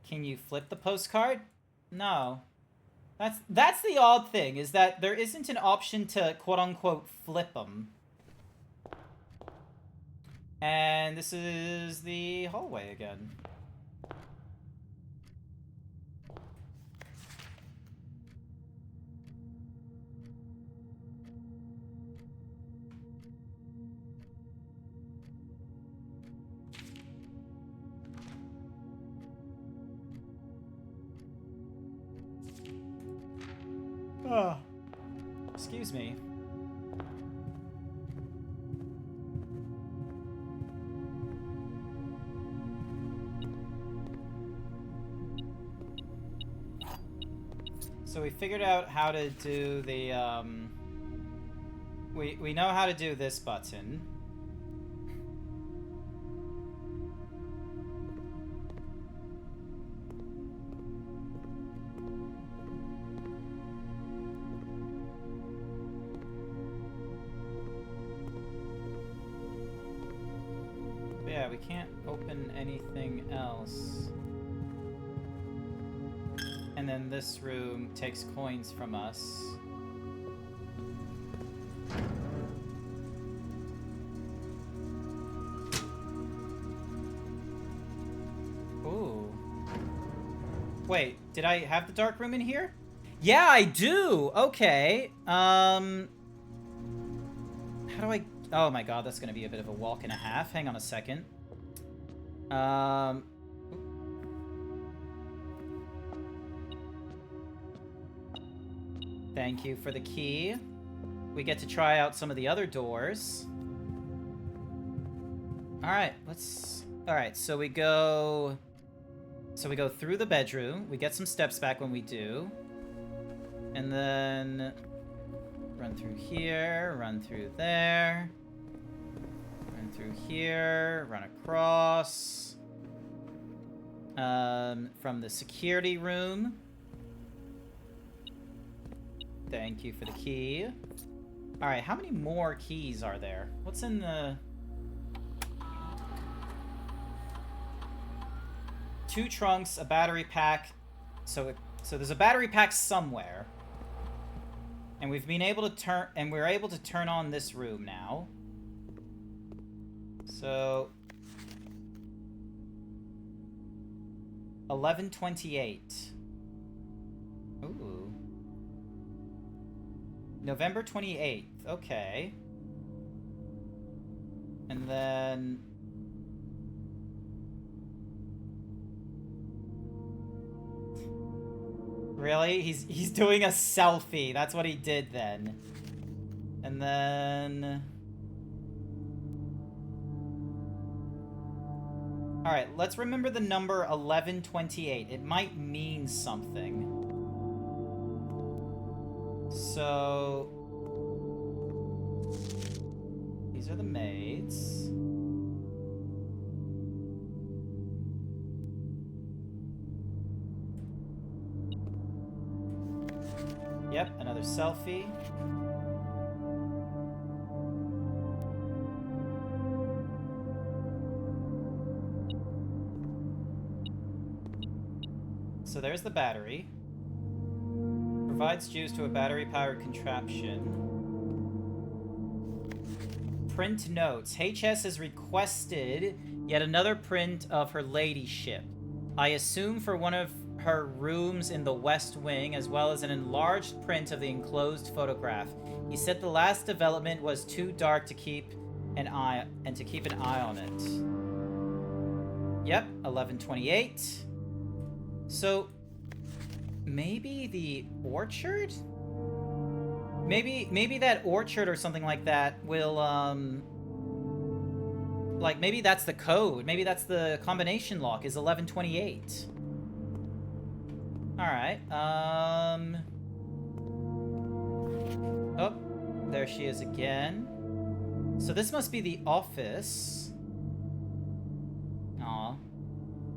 Can you flip the postcard? No. That's the odd thing, is that there isn't an option to quote-unquote flip them. And this is the hallway again. Oh. Excuse me. So we figured out how to do the, we know how to do this button. But yeah, we can't open anything else. And then this room takes coins from us. Ooh. Wait, did I have the dark room in here? Yeah, I do! Okay. How do I... Oh my god, that's gonna be a bit of a walk and a half. Hang on a second. Thank you for the key. We get to try out some of the other doors. Alright, Alright, so we go through the bedroom. We get some steps back when we do. And then run through here, run through there. Run through here, run across. From the security room. Thank you for the key. Alright, how many more keys are there? What's in the... 2 trunks, a battery pack. So there's a battery pack somewhere. And we've been able to we're able to turn on this room now. So 11:28. Ooh. November 28th. Okay. And then really? He's doing a selfie. That's what he did then. And then... Alright, let's remember the number 1128. It might mean something. So... These are the maids. Yep, another selfie. So there's the battery. Provides juice to a battery-powered contraption. Print notes. HS has requested yet another print of her ladyship. I assume for one of her rooms in the West Wing, as well as an enlarged print of the enclosed photograph. He said the last development was too dark to keep an eye on it. Yep, 1128. So maybe the orchard? Maybe that orchard or something like that will like maybe that's the code. Maybe that's the combination lock is 1128. All right. Oh, there she is again. So this must be the office. Aw.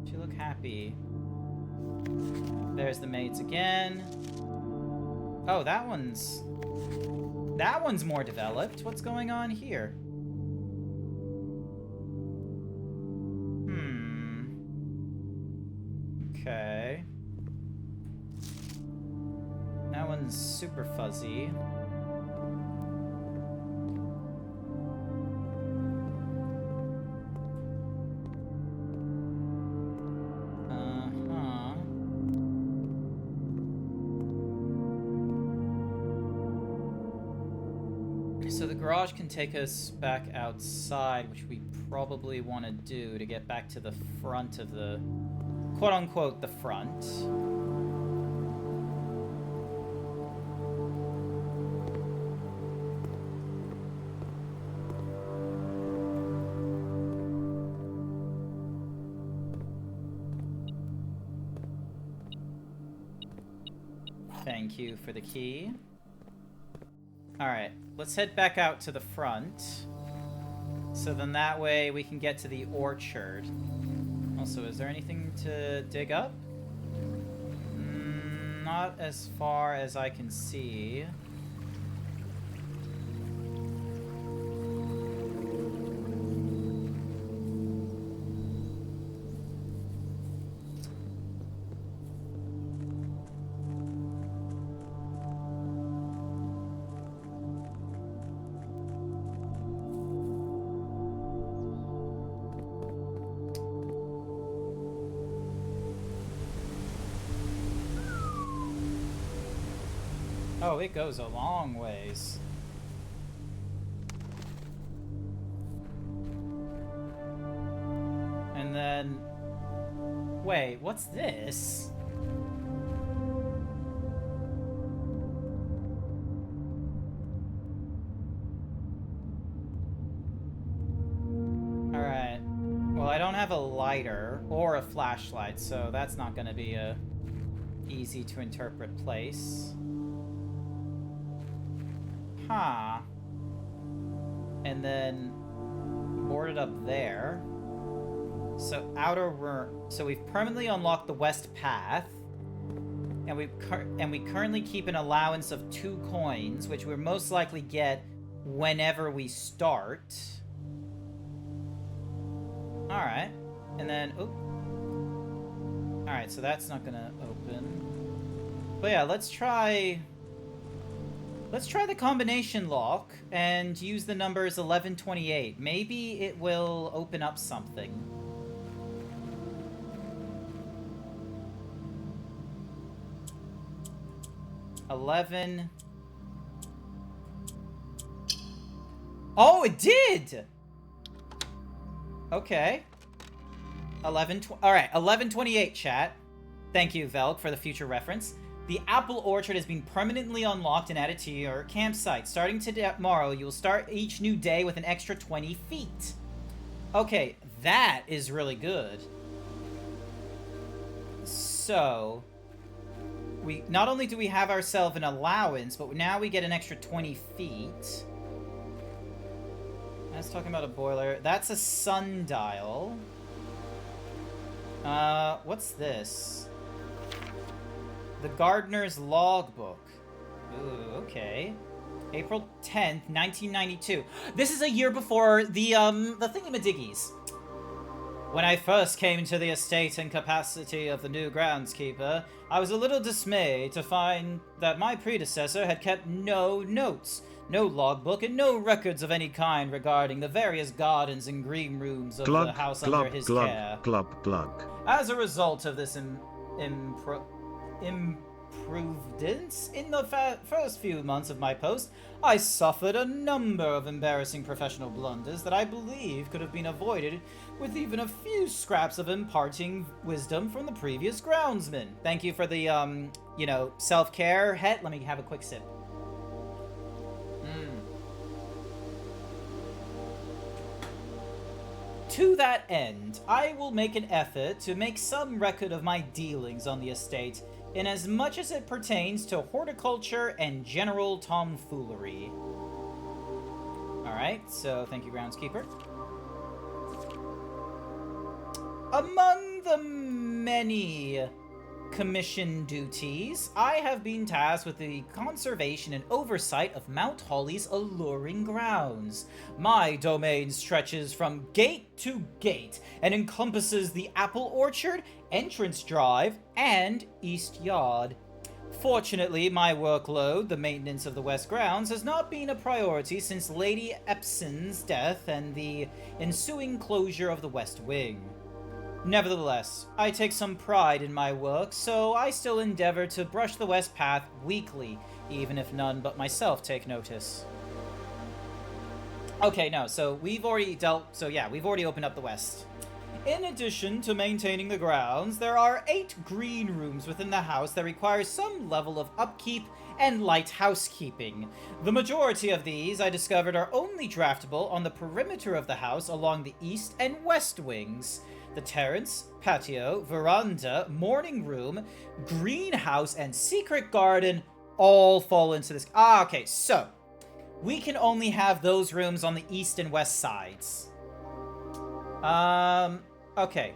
She look happy. There's the maids again. Oh, that one's more developed. What's going on here? Okay. That one's super fuzzy. So the garage can take us back outside, which we probably want to do to get back to the front of the... quote-unquote, the front. Thank you for the key. Alright, let's head back out to the front. So then that way we can get to the orchard. Also, is there anything to dig up? Not as far as I can see. Oh, it goes a long ways. And then... Wait, what's this? Alright. Well, I don't have a lighter or a flashlight, so that's not gonna be a easy to interpret place. Huh. And then boarded up there. So outer room. So we've permanently unlocked the west path, and we currently keep an allowance of 2 coins, which we'll most likely get whenever we start. All right, and then oh. All right, so that's not gonna open. But yeah, let's try the combination lock and use the numbers 1128. Maybe it will open up something. Oh, it did! Okay. All right, 1128, chat. Thank you, Velk, for the future reference. The apple orchard has been permanently unlocked and added to your campsite. Starting tomorrow, you will start each new day with an extra 20 feet. Okay, that is really good. So, not only do we have ourselves an allowance, but now we get an extra 20 feet. That's talking about a boiler. That's a sundial. What's this? The Gardener's Logbook. Ooh, okay. April 10th, 1992. This is a year before the thingamadiggies. When I first came to the estate in capacity of the new groundskeeper, I was a little dismayed to find that my predecessor had kept no notes, no logbook, and no records of any kind regarding the various gardens and green rooms of the house under his care. Glug. As a result of this imprudence in the first few months of my post, I suffered a number of embarrassing professional blunders that I believe could have been avoided with even a few scraps of imparting wisdom from the previous groundsman. Thank you for the, you know, self-care, Het. Let me have a quick sip. To that end, I will make an effort to make some record of my dealings on the estate, in as much as it pertains to horticulture and general tomfoolery. Alright, so thank you, groundskeeper. Among the many commission duties, I have been tasked with the conservation and oversight of Mount Holly's alluring grounds. My domain stretches from gate to gate and encompasses the apple orchard, entrance drive, and east yard. Fortunately, my workload, the maintenance of the west grounds, has not been a priority since Lady Epson's death and the ensuing closure of the west wing. Nevertheless, I take some pride in my work, so I still endeavor to brush the west path weekly, even if none but myself take notice. Okay, no, so we've already opened up the west. In addition to maintaining the grounds, there are 8 green rooms within the house that require some level of upkeep and light housekeeping. The majority of these, I discovered, are only draftable on the perimeter of the house along the east and west wings. The terrace, patio, veranda, morning room, greenhouse, and secret garden all fall into this. Okay, so we can only have those rooms on the east and west sides. Okay.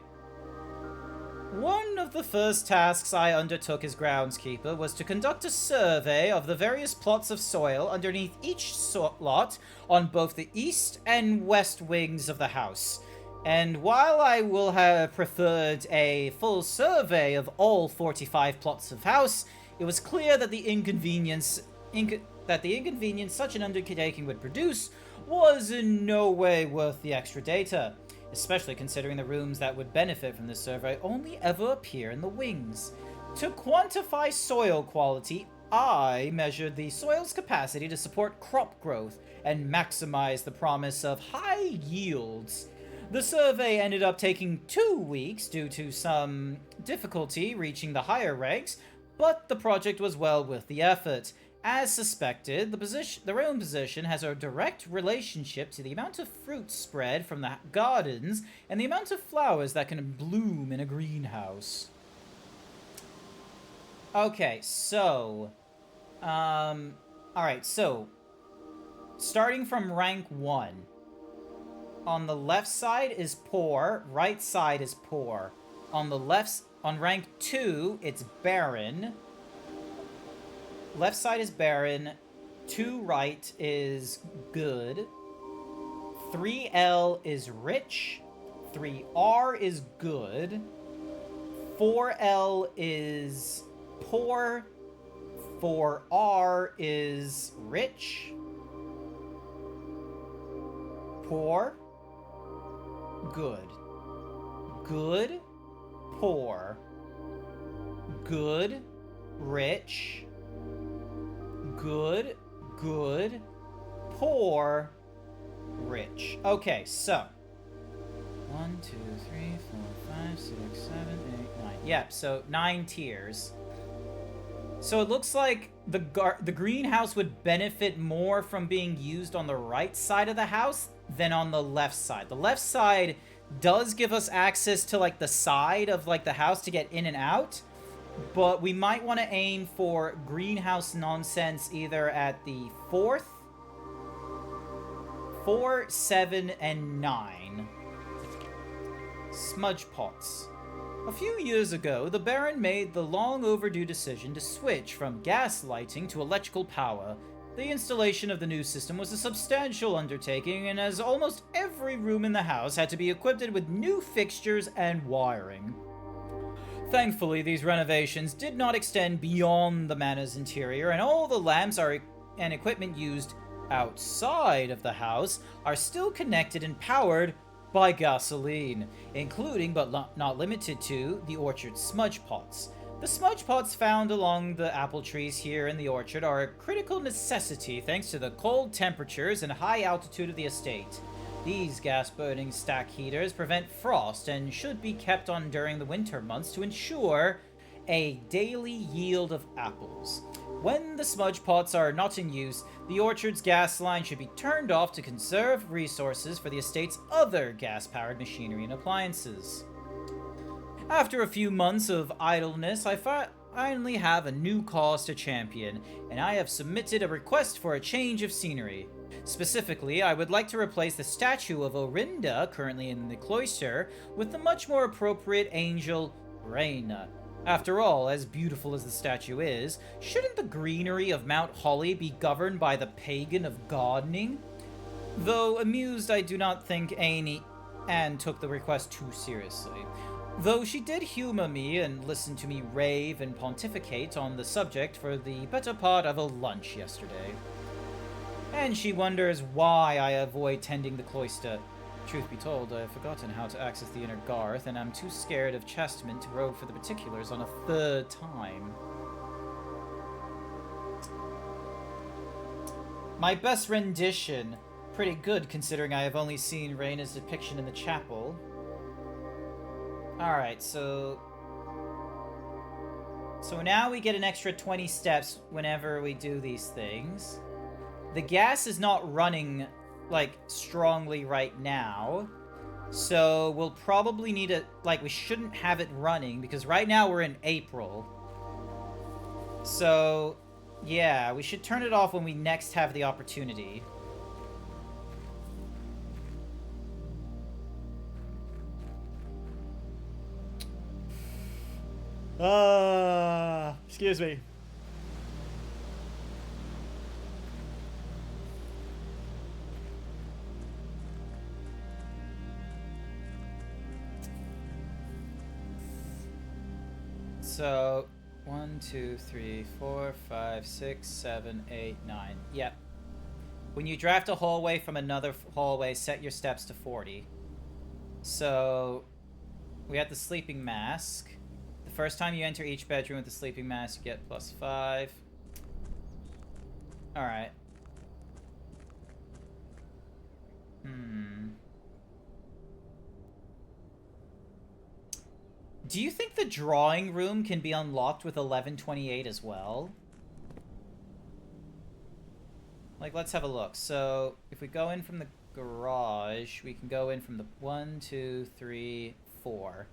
One of the first tasks I undertook as groundskeeper was to conduct a survey of the various plots of soil underneath each lot on both the east and west wings of the house. And while I will have preferred a full survey of all 45 plots of house, it was clear that the inconvenience such an undertaking would produce was in no way worth the extra data, especially considering the rooms that would benefit from this survey only ever appear in the wings. To quantify soil quality, I measured the soil's capacity to support crop growth and maximize the promise of high yields. The survey ended up taking 2 weeks due to some difficulty reaching the higher ranks, but the project was well worth the effort. As suspected, the room position has a direct relationship to the amount of fruit spread from the gardens and the amount of flowers that can bloom in a greenhouse. Okay, so... Alright, so... starting from rank 1. On the left side is poor, right side is poor. On rank 2, it's barren. Left side is barren. 2 right is good. 3L is rich. 3R is good. 4L is poor. 4R is rich. Poor. Good. Good. Poor. Good. Rich. Good. Good. Poor. Rich. Okay, so 1, 2, 3, 4, 5, 6, 7, 8, 9. Yep, so 9 tiers. So it looks like the greenhouse would benefit more from being used on the right side of the house than on the left side. The left side does give us access to like the side of like the house to get in and out, but we might want to aim for greenhouse nonsense either at the 4th, 4, 7, and 9. Smudge pots. A few years ago, the Baron made the long overdue decision to switch from gas lighting to electrical power. The installation of the new system was a substantial undertaking, and as almost every room in the house had to be equipped with new fixtures and wiring. Thankfully, these renovations did not extend beyond the manor's interior, and all the lamps and equipment used outside of the house are still connected and powered by gasoline, including but not limited to the orchard smudge pots. The smudge pots found along the apple trees here in the orchard are a critical necessity thanks to the cold temperatures and high altitude of the estate. These gas-burning stack heaters prevent frost and should be kept on during the winter months to ensure a daily yield of apples. When the smudge pots are not in use, the orchard's gas line should be turned off to conserve resources for the estate's other gas-powered machinery and appliances. After a few months of idleness, I finally have a new cause to champion, and I have submitted a request for a change of scenery. Specifically, I would like to replace the statue of Orinda, currently in the cloister, with the much more appropriate angel, Reina. After all, as beautiful as the statue is, shouldn't the greenery of Mount Holly be governed by the pagan of gardening? Though amused, I do not think Anne took the request too seriously. Though she did humor me and listen to me rave and pontificate on the subject for the better part of a lunch yesterday. And she wonders why I avoid tending the cloister. Truth be told, I've forgotten how to access the inner garth, and I'm too scared of chastisement to rogue for the particulars on a third time. My best rendition. Pretty good, considering I have only seen Reina's depiction in the chapel. Alright, so now we get an extra 20 steps whenever we do these things. The gas is not running, like, strongly right now. So we'll probably need it, like, we shouldn't have it running, because right now we're in April. So, yeah, we should turn it off when we next have the opportunity. Excuse me. So, 1, 2, 3, 4, 5, 6, 7, 8, 9. Yep. When you draft a hallway from another hallway, set your steps to 40. So, we have the sleeping mask. The first time you enter each bedroom with the sleeping mask, you get +5. Alright. Do you think the drawing room can be unlocked with 1128 as well? Like, let's have a look. So, if we go in from the garage, we can go in from the 1, 2, 3, 4.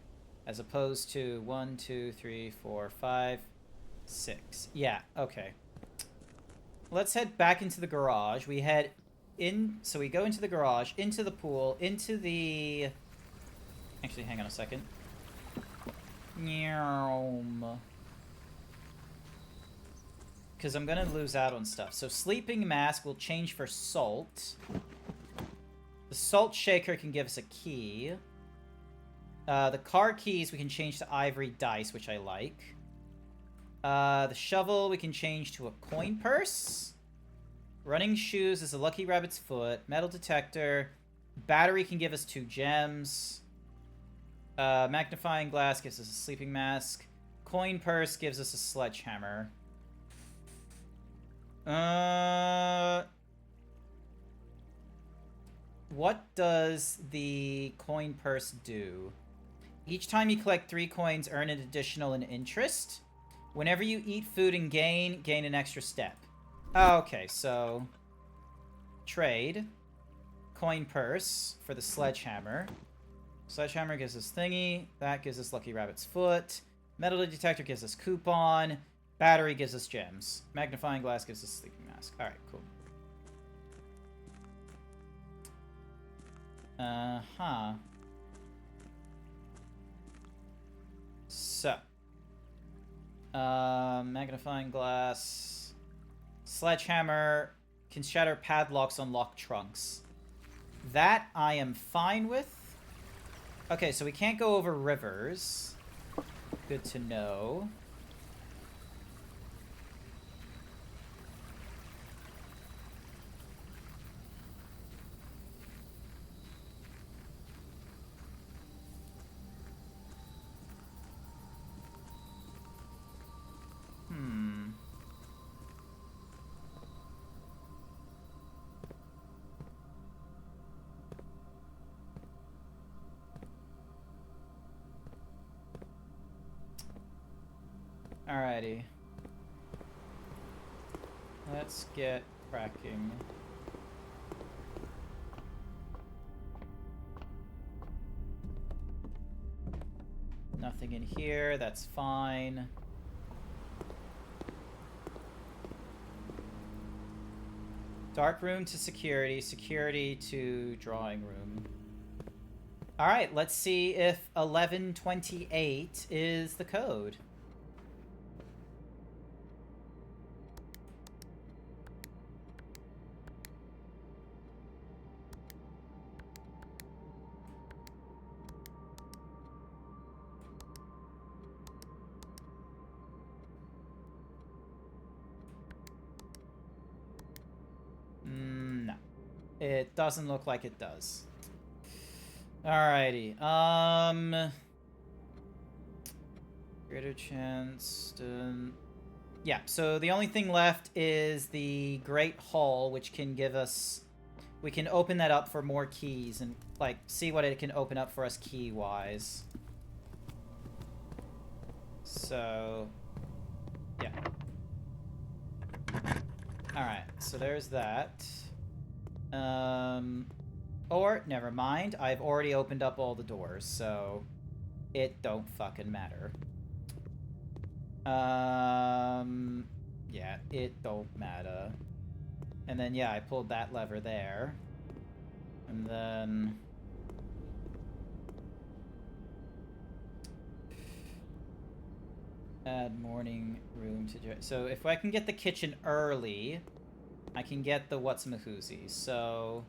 As opposed to 1, 2, 3, 4, 5, 6. Yeah, okay. Let's head back into the garage. We head in, so we go into the garage, into the pool, into the... Actually, hang on a second. Because I'm gonna lose out on stuff. So sleeping mask will change for salt. The salt shaker can give us a key. The car keys we can change to ivory dice, which I like. The shovel we can change to a coin purse. Running shoes is a lucky rabbit's foot. Metal detector. Battery can give us 2 gems. Magnifying glass gives us a sleeping mask. Coin purse gives us a sledgehammer. What does the coin purse do? Each time you collect 3 coins, earn an additional in interest. Whenever you eat food and gain an extra step. Okay, so... Trade. Coin purse for the sledgehammer. Sledgehammer gives us thingy. That gives us lucky rabbit's foot. Metal detector gives us coupon. Battery gives us gems. Magnifying glass gives us sleeping mask. Alright, cool. So. Magnifying glass. Sledgehammer can shatter padlocks on locked trunks. That I am fine with. Okay, so we can't go over rivers. Good to know. Alrighty. Let's get cracking. Nothing in here, that's fine. Dark room to security, security to drawing room. Alright, let's see if 1128 is the code. No. It doesn't look like it does. Alrighty. Greater chance to... Yeah, so the only thing left is the Great Hall, which can give us... We can open that up for more keys and, like, see what it can open up for us key-wise. So... Yeah. Alright, so there's that. Or, never mind, I've already opened up all the doors, so it don't fucking matter. Yeah, it don't matter. And then, yeah, I pulled that lever there. And then... Add morning room to... So, if I can get the kitchen early, I can get the what's-mahoozies. So...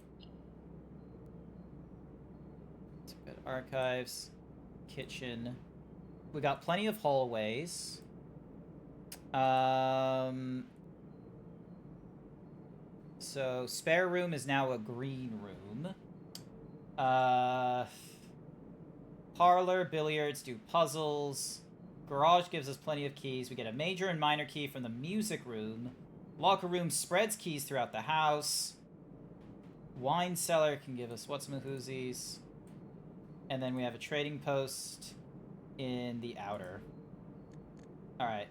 Let's go to archives. Kitchen. We got plenty of hallways. So, spare room is now a green room. Parlor, billiards, do puzzles. Garage gives us plenty of keys. We get a major and minor key from the music room. Locker room spreads keys throughout the house. Wine cellar can give us what's-mahoozies. And then we have a trading post in the outer. Alright.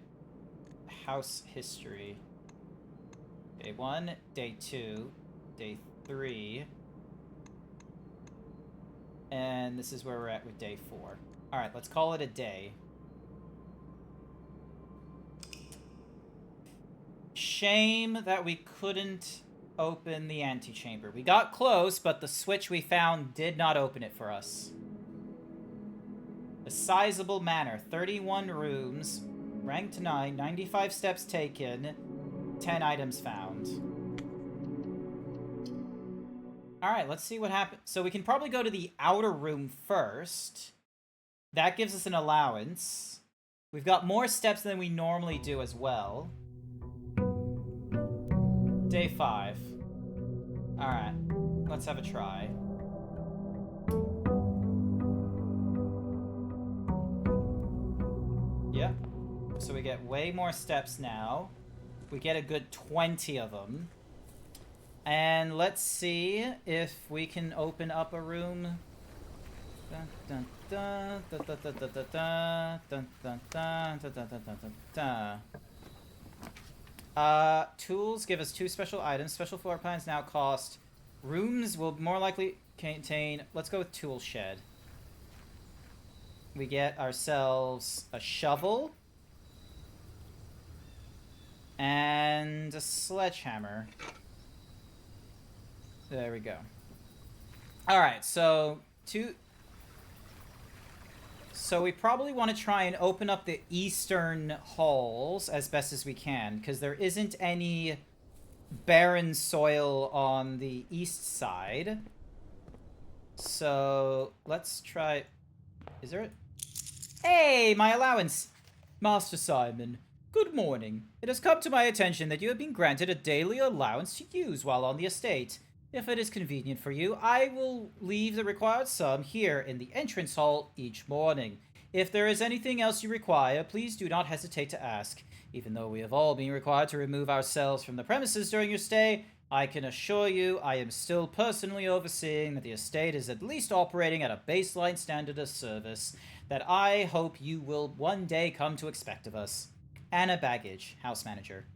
House history. Day 1, day 2, day 3. And this is where we're at with day 4. Alright, let's call it a day. Shame that we couldn't open the antechamber. We got close, but the switch we found did not open it for us. A sizable manor, 31 rooms, ranked 9, 95 steps taken, 10 items found. Alright, let's see what happens. So we can probably go to the outer room first. That gives us an allowance. We've got more steps than we normally do as well. Day 5. Alright, let's have a try. Yep. So we get way more steps now. We get a good 20 of them. And let's see if we can open up a room. Dun, dun, dun, dun, dun, dun, dun, dun, dun, dun, dun, dun, dun, dun, dun. Tools give us 2 special items. Special floor plans now cost. Rooms will more likely contain... Let's go with tool shed. We get ourselves a shovel. And a sledgehammer. There we go. Alright, so... So we probably want to try and open up the eastern halls as best as we can, because there isn't any barren soil on the east side. So let's try. Is there a... Hey, my allowance! Master Simon, good morning. It has come to my attention that you have been granted a daily allowance to use while on the estate. If it is convenient for you, I will leave the required sum here in the entrance hall each morning. If there is anything else you require, please do not hesitate to ask. Even though we have all been required to remove ourselves from the premises during your stay, I can assure you I am still personally overseeing that the estate is at least operating at a baseline standard of service that I hope you will one day come to expect of us. Anna Baggage, house manager.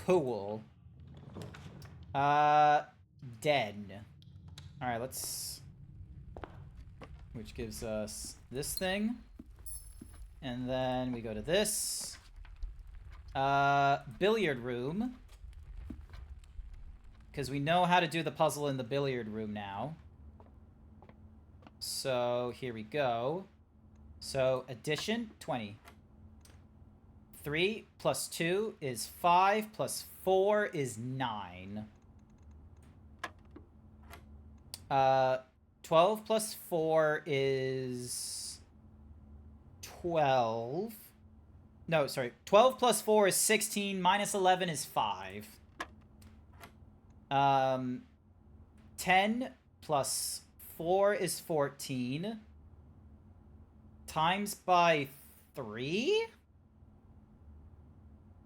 Cool. Den. Alright, let's... Which gives us this thing. And then we go to this. Billiard room. Because we know how to do the puzzle in the billiard room now. So, here we go. So, addition, 20. 3 plus 2 is 5, plus 4 is 9. 12 plus 4 is 12. No, sorry. 12 plus 4 is 16, minus 11 is 5. 10 plus 4 is 14. Times by 3?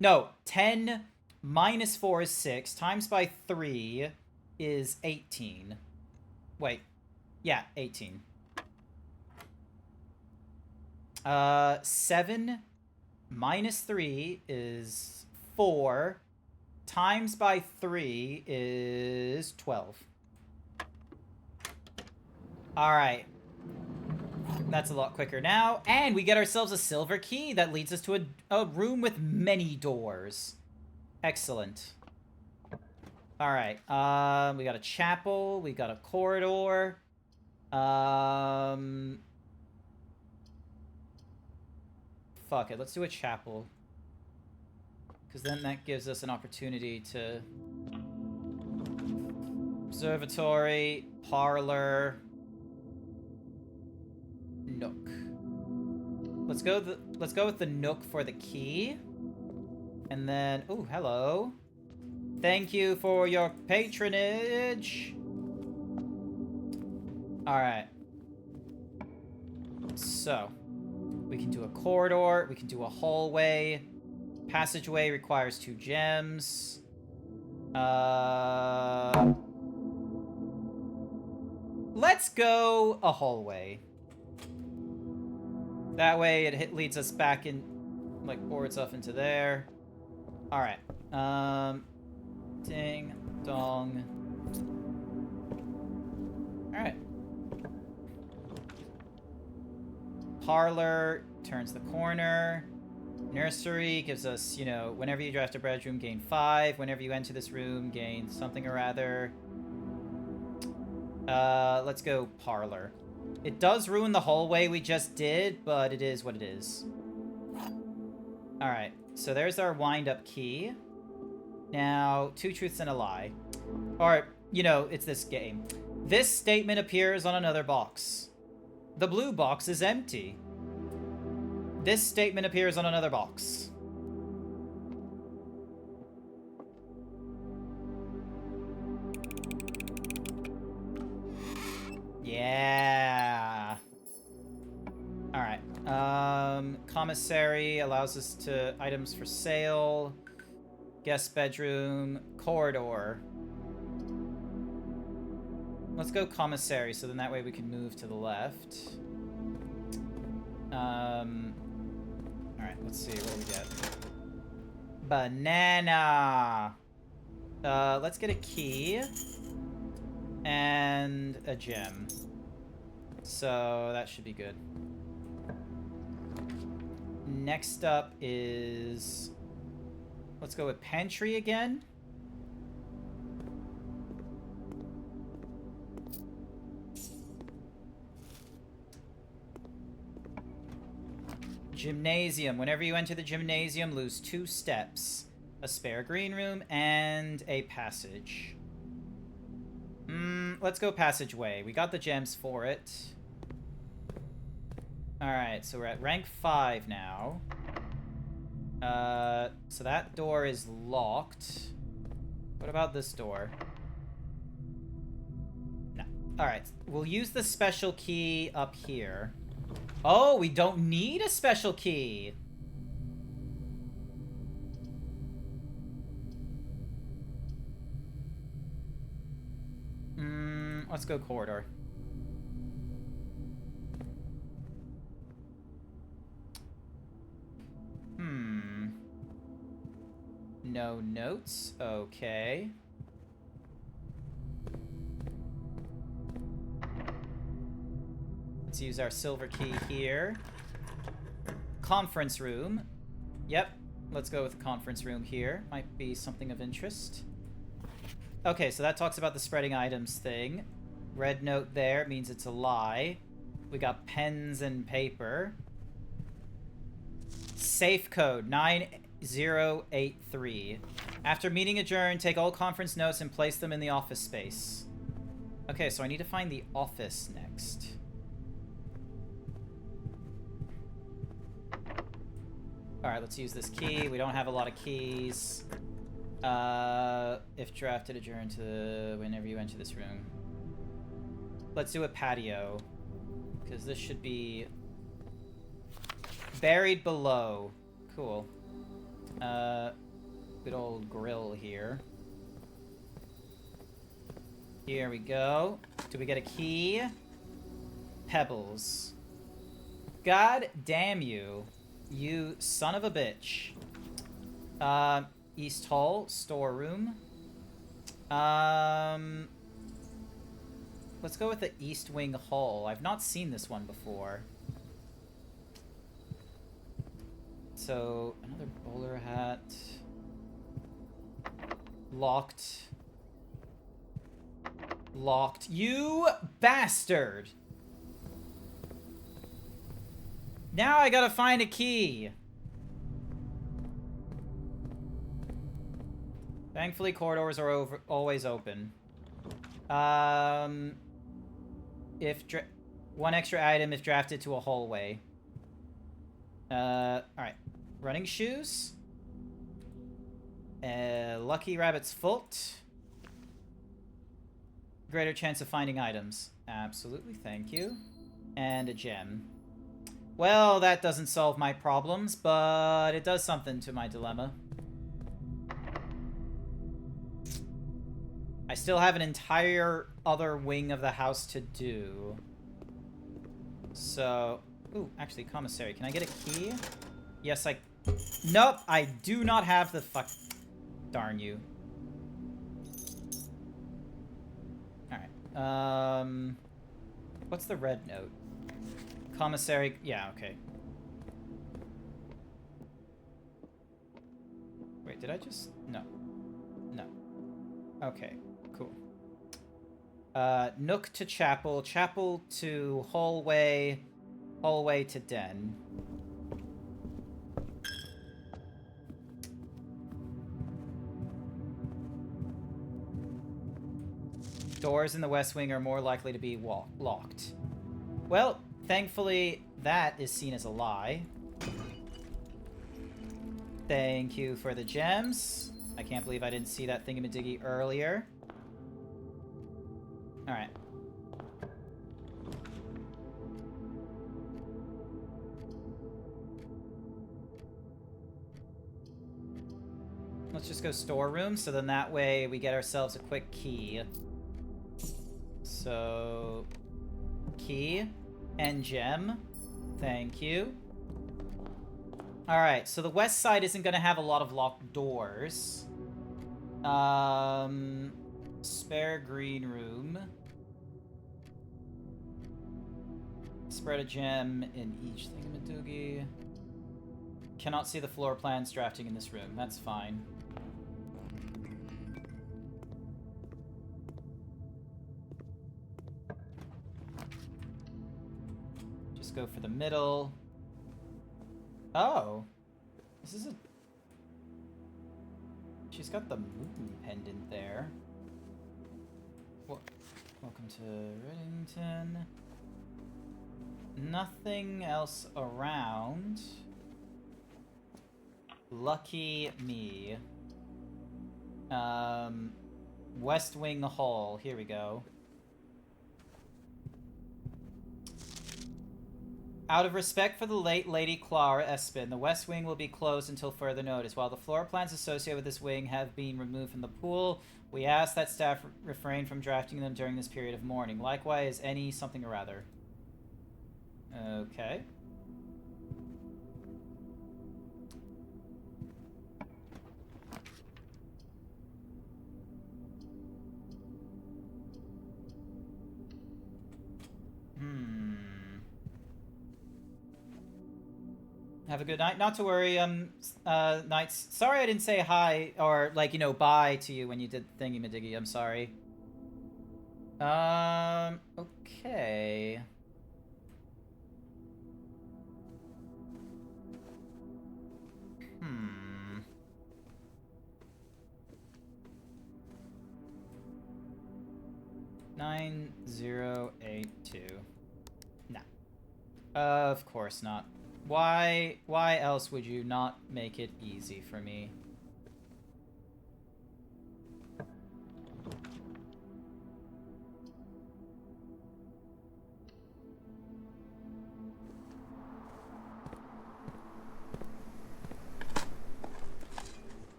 No, 10 minus 4 is 6. Times by 3 is 18. Wait. Yeah, 18. 7 minus 3 is 4. Times by 3 is 12. Alright. That's a lot quicker now. And we get ourselves a silver key that leads us to a room with many doors. Excellent. Alright. We got a chapel. We got a corridor. Fuck it. Let's do a chapel. Because then that gives us an opportunity to... Observatory, parlor, nook. Let's go with the nook for the key. And then, oh, hello. Thank you for your patronage. All right. So, we can do a corridor, we can do a hallway. Passageway requires 2 gems. Let's go a hallway. That way it leads us back in, like, boards off into there. Alright. Ding, dong. Alright. Parlor turns the corner. Nursery gives us, you know, whenever you draft a bedroom, gain 5. Whenever you enter this room, gain something or other. Let's go parlor. It does ruin the hallway we just did, but it is what it is. Alright, so there's our wind-up key. Now, 2 truths and a lie. Or, you know, it's this game. This statement appears on another box. The blue box is empty. This statement appears on another box. Yeah. Alright. Commissary allows us to items for sale. Guest bedroom. Corridor. Let's go commissary, so then that way we can move to the left. Alright, let's see what we get. Banana! Let's get a key. And a gem. So that should be good. Next up is... Let's go with pantry again. Gymnasium. Whenever you enter the gymnasium, lose 2 steps. a spare green room, and a passage. Let's go passageway. We got the gems for it. Alright, so we're at rank 5 now. So that door is locked. What about this door? No. Alright, we'll use the special key up here. Oh, we don't need a special key! Let's go corridor. No notes. Okay. Let's use our silver key here. Conference room. Yep. Let's go with the conference room here. Might be something of interest. Okay, so that talks about the spreading items thing. Red note there means it's a lie. We got pens and paper. Safe code 9083. After meeting adjourned, take all conference notes and place them in the office space. Okay, so I need to find the office next. Alright, let's use this key. We don't have a lot of keys. If drafted, adjourn to whenever you enter this room. Let's do a patio. Because this should be buried below. Cool. Good old grill here. Here we go. Do we get a key? Pebbles. God damn you. You son of a bitch. East Hall, storeroom. Let's go with the East Wing Hall. I've not seen this one before. So, another bowler hat. Locked. Locked. You bastard! Now I gotta find a key. Thankfully, corridors are always open. One extra item if drafted to a hallway. Alright. Running shoes. Lucky Rabbit's Foot. Greater chance of finding items. Absolutely, thank you. And a gem. Well, that doesn't solve my problems, but it does something to my dilemma. I still have an entire other wing of the house to do. So... Ooh, actually, commissary. Can I get a key? Yes, I... Nope, I do not have the fuck... Darn you. Alright. What's the red note? Commissary... Yeah, okay. Wait, did I just... No. No. Okay, cool. Nook to chapel. Chapel to hallway. Hallway to den. Doors in the West Wing are more likely to be locked. Well, thankfully, that is seen as a lie. Thank you for the gems. I can't believe I didn't see that thingamadiggy earlier. Alright. Let's just go storeroom, so then that way we get ourselves a quick key. So... Key and gem. Thank you. Alright, so the west side isn't gonna have a lot of locked doors. Spare green room. Spread a gem in each thingamadoogie. Cannot see the floor plans drafting in this room. That's fine. Just go for the middle. Oh. This is a... She's got the moon pendant there. Welcome to Reddington. Nothing else around. Lucky me. West Wing Hall. Here we go. Out of respect for the late Lady Clara Espin, the West Wing will be closed until further notice. While the floor plans associated with this wing have been removed from the pool, we ask that staff refrain from drafting them during this period of mourning. Likewise, any something or rather. Okay. Have a good night. Not to worry, Knights. Sorry I didn't say hi, or, like, you know, bye to you when you did thingy-madiggy. I'm sorry. Okay. Hmm. 9082. No. Of course not. Why else would you not make it easy for me?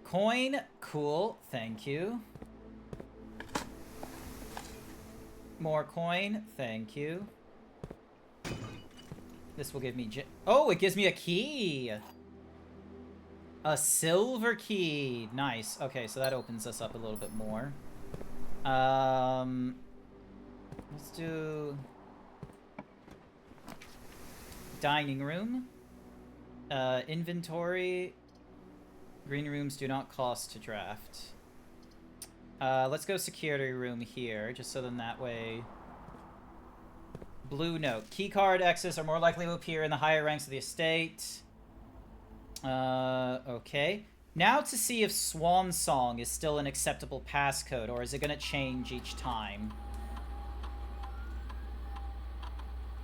Coin, cool, thank you. More coin, thank you. This will give me oh, it gives me a key! A silver key! Nice. Okay, so that opens us up a little bit more. Let's do... dining room. Inventory. Green rooms do not cost to draft. Let's go security room here, just so then that way... Blue note. Keycard X's are more likely to appear in the higher ranks of the estate. Okay. Now to see if Swan Song is still an acceptable passcode, or is it going to change each time?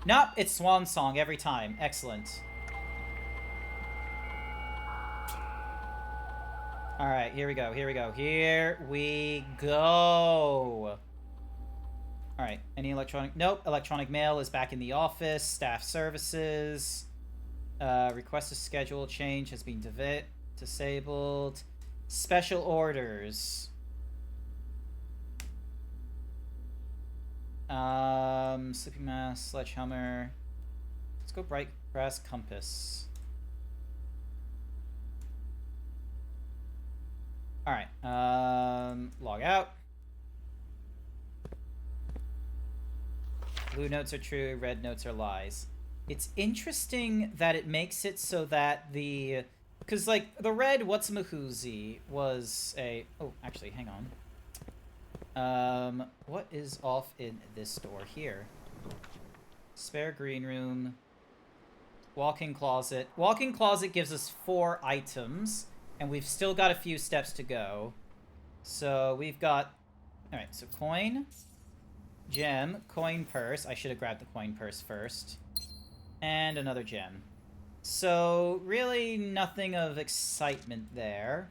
Nope, it's Swan Song every time. Excellent. Alright, here we go, here we go. Here we go! Alright, any electronic... Nope, electronic mail is back in the office. Staff services. Request to schedule change has been disabled. Special orders. Sleeping mask, sledgehammer. Let's go bright brass compass. Alright, log out. Blue notes are true, red notes are lies. It's interesting that it makes it so that the... Because, like, the red whatsamahoozy was a... Oh, actually, hang on. What is off in this door here? Spare green room. Walk-in closet. Walk-in closet gives us 4 items, and we've still got a few steps to go. So, we've got... Alright, so coin... Gem, coin purse. I should have grabbed the coin purse first. And another gem. So, really nothing of excitement there.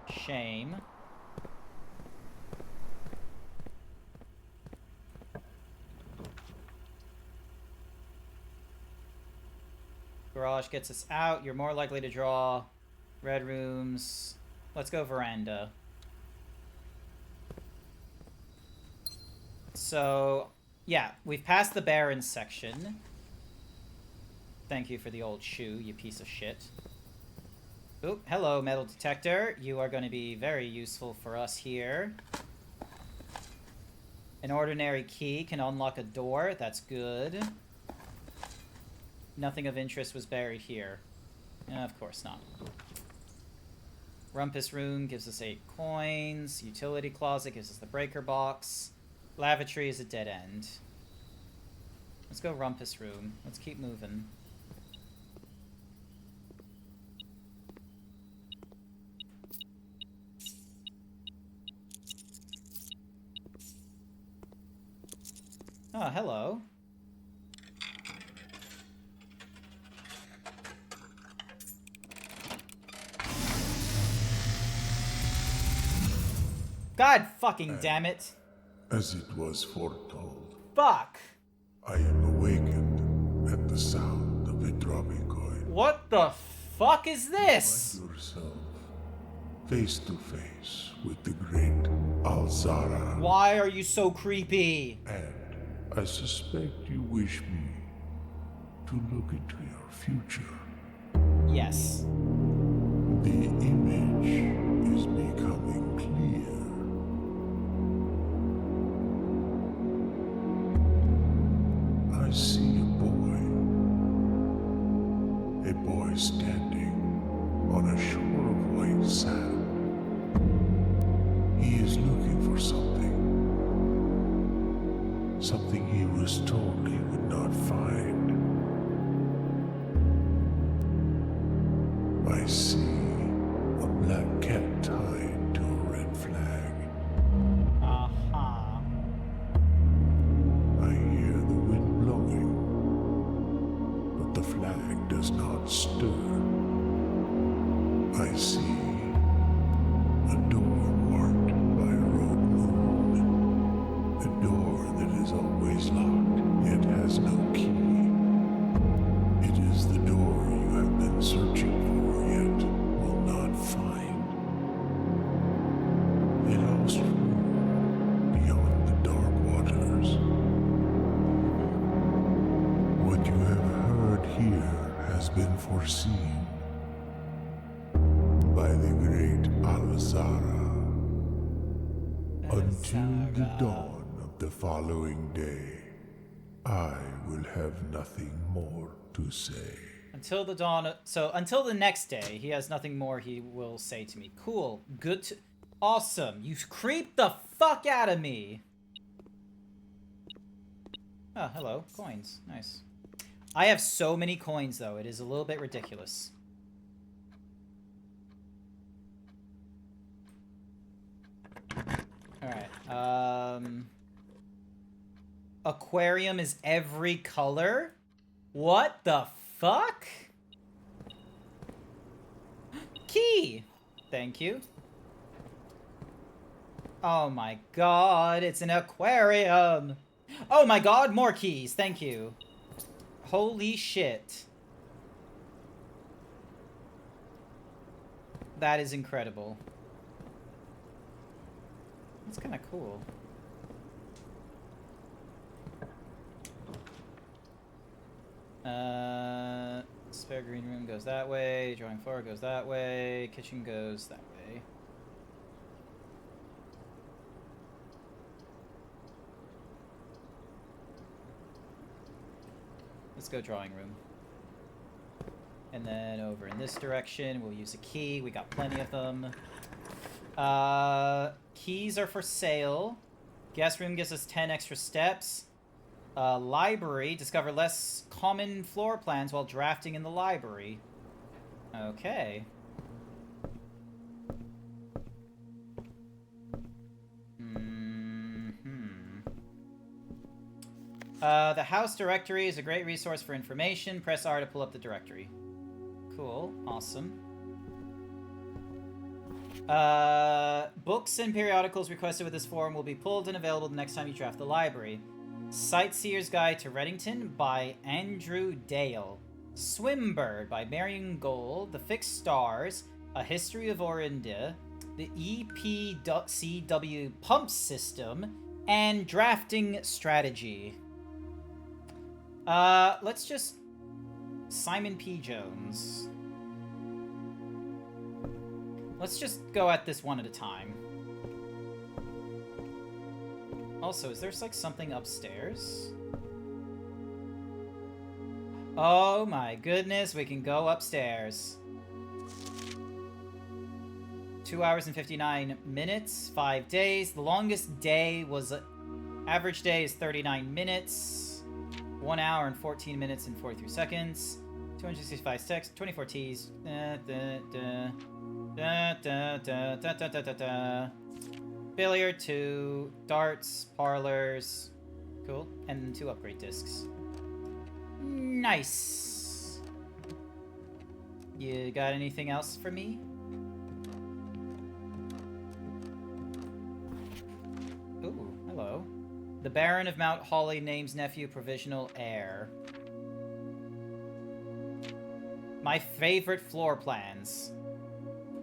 Shame. Garage gets us out. You're more likely to draw red rooms. Let's go veranda. So, yeah, we've passed the Barons section. Thank you for the old shoe, you piece of shit. Oh, hello, metal detector. You are going to be very useful for us here. An ordinary key can unlock a door. That's good. Nothing of interest was buried here. Of course not. Rumpus room gives us 8 coins. Utility closet gives us the breaker box. Lavatory is a dead end. Let's go Rumpus room. Let's keep moving. Oh, hello. God fucking damn it. As it was foretold, Fuck. I am awakened at the sound of a dropping coin. What the fuck is this? Find yourself face to face with the great Alzara. Why are you so creepy? And I suspect you wish me to look into your future. Yes. The image is becoming clear. I see a boy standing on a shore of white sand. He is looking for something he was told he would not find. I see a black cat tied to a red flag. I hear the wind blowing, but the flag does not stir. I see a door marked by a road moon. A door that is always locked, yet has no key. It is the door you have been searching for, yet will not find. A lost room beyond the dark waters. What you have heard here has been foreseen by the great Alzara. Until the dawn of the following day, I will have nothing more to say. Until the dawn, so until the next day, he has nothing more he will say to me. Cool. Good to, awesome. You creeped the fuck out of me. Oh, hello. Coins. Nice. I have so many coins, though. It is a little bit ridiculous. Alright. Aquarium is every color? What the fuck? Key! Thank you. Oh my god, it's an aquarium! Oh my god, more keys, thank you. Holy shit. That is incredible. That's kind of cool. Spare green room goes that way, drawing floor goes that way, kitchen goes that way. Let's go drawing room. And then over in this direction, we'll use a key. We got plenty of them. Keys are for sale. Guest room gives us 10 extra steps. Library. Discover less common floor plans while drafting in the library. Okay. The house directory is a great resource for information. Press R to pull up the directory. Cool. Awesome. Books and periodicals requested with this form will be pulled and available the next time you draft the library. Sightseer's Guide to Reddington by Andrew Dale. Swimbird by Marion Gold. The Fixed Stars. A History of Orinda. The EPCW Pump System. And Drafting Strategy. Let's just... Simon P. Jones. Let's just go at this one at a time. Also, is there like something upstairs? Oh my goodness, we can go upstairs. 2 hours and 59 minutes, 5 days. The longest day was... average day is 39 minutes. 1 hour and 14 minutes and 43 seconds. 265 steps, 24 T's. Billiard 2, darts, parlors, Cool. And 2 upgrade discs. Nice. You got anything else for me? Ooh, hello. The Baron of Mount Holly names nephew provisional heir. My favorite floor plans.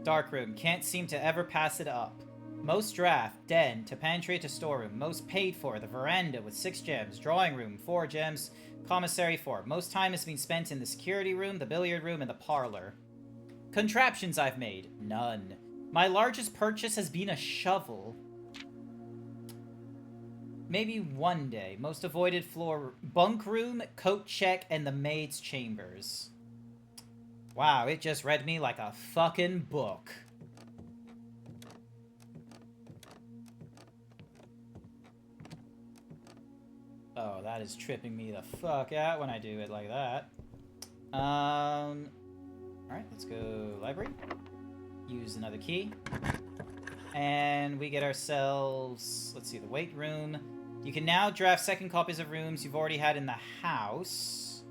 Darkroom, can't seem to ever pass it up. Most draft, den, to pantry to storeroom. Most paid for, the veranda with 6 gems. Drawing room, 4 gems. Commissary, 4. Most time has been spent in the security room, the billiard room, and the parlor. Contraptions I've made, none. My largest purchase has been a shovel. Maybe one day. Most avoided floor, bunk room, coat check, and the maid's chambers. Wow, it just read me like a fucking book. Oh, that is tripping me the fuck out when I do it like that. Alright, let's go library. Use another key. And we get ourselves, let's see, the weight room. You can now draft second copies of rooms you've already had in the house.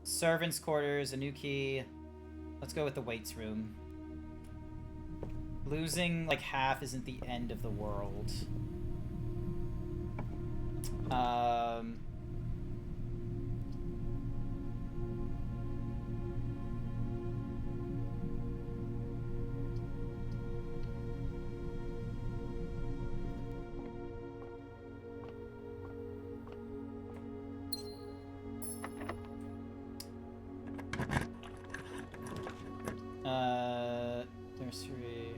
Servants' quarters, a new key. Let's go with the weights room. Losing like half isn't the end of the world. Nursery.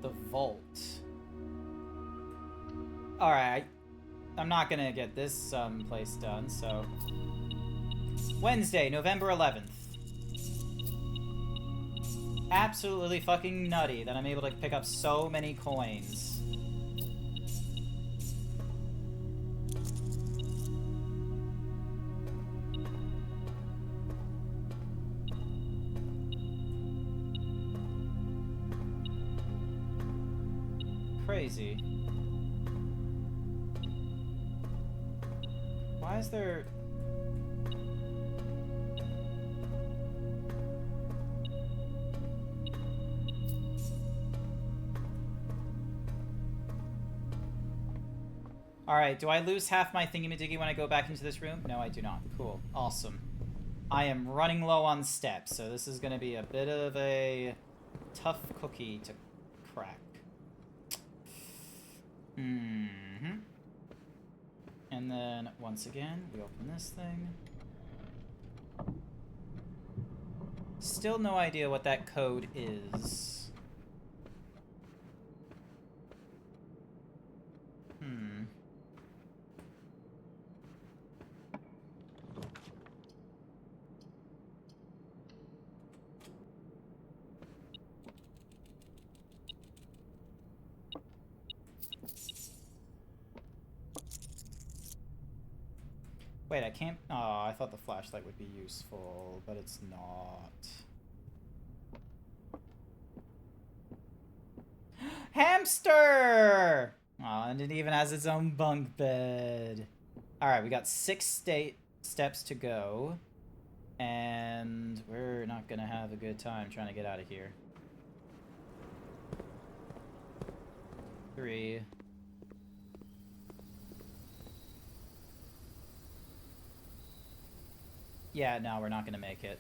The vault. Alright. I'm not gonna get this place done, so... Wednesday, November 11th. Absolutely fucking nutty that I'm able to pick up so many coins. Crazy. Why is there... Alright, do I lose half my thingy-majiggy when I go back into this room? No, I do not. Cool. Awesome. I am running low on steps, so this is going to be a bit of a tough cookie to crack. Mm-hmm. And then, once again, we open this thing. Still no idea what that code is. Wait, I can't... Oh, I thought the flashlight would be useful, but it's not. Hamster! Oh, and it even has its own bunk bed. Alright, we got 6 steps to go. And we're not gonna have a good time trying to get out of here. 3... Yeah, no, we're not gonna make it.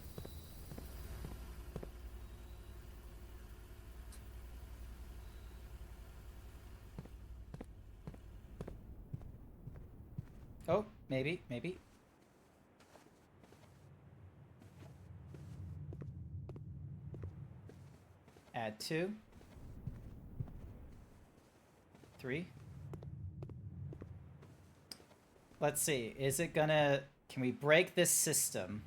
Oh, maybe, maybe. Add 2. 3. Let's see, is it gonna... Can we break this system?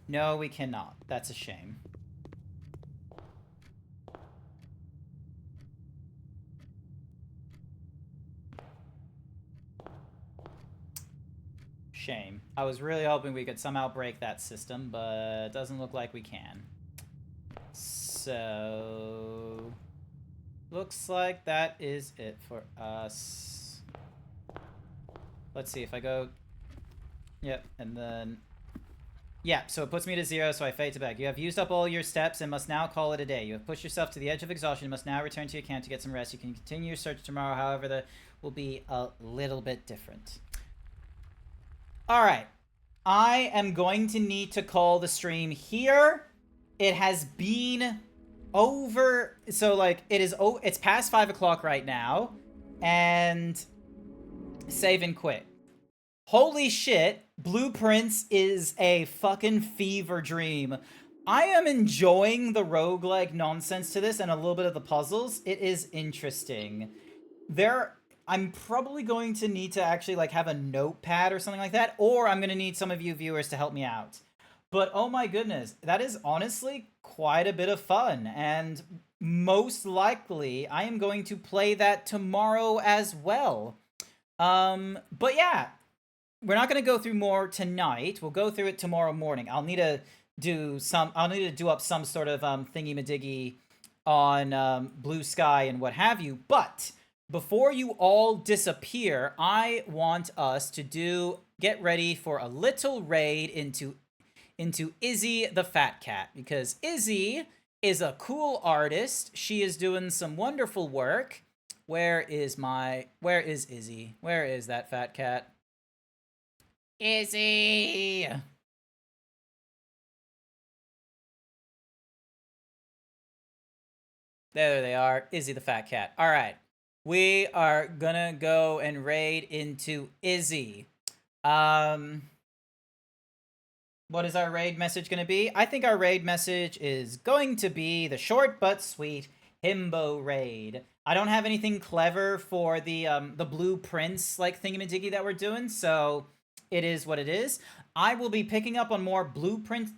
No, we cannot. That's a shame. Shame. I was really hoping we could somehow break that system, but it doesn't look like we can. So... looks like that is it for us. Let's see if I go... Yep, and then... Yeah, so it puts me to 0, so I fade to back. You have used up all your steps and must now call it a day. You have pushed yourself to the edge of exhaustion and must now return to your camp to get some rest. You can continue your search tomorrow, however, the will be a little bit different. Alright. I am going to need to call the stream here. It has been over... So, like, it's past 5 o'clock right now. And... Save and quit. Holy shit, Blueprints is a fucking fever dream. I am enjoying the roguelike nonsense to this and a little bit of the puzzles. It is interesting. I'm probably going to need to actually like have a notepad or something like that, or I'm going to need some of you viewers to help me out. But oh my goodness, that is honestly quite a bit of fun, and most likely I am going to play that tomorrow as well. But yeah. We're not going to go through more tonight. We'll go through it tomorrow morning. I'll need to do up some sort of thingy-madiggy on Blue Sky and what have you. But before you all disappear, I want us to get ready for a little raid into Izzy the Fat Cat, because Izzy is a cool artist. She is doing some wonderful work. Where is Izzy? Where is that fat cat? Izzy! There they are. Izzy the fat cat. Alright. We are gonna go and raid into Izzy. What is our raid message gonna be? I think our raid message is going to be the short but sweet himbo raid. I don't have anything clever for the blueprints like thingamadiggy that we're doing, so it is what it is. I will be picking up on more blueprints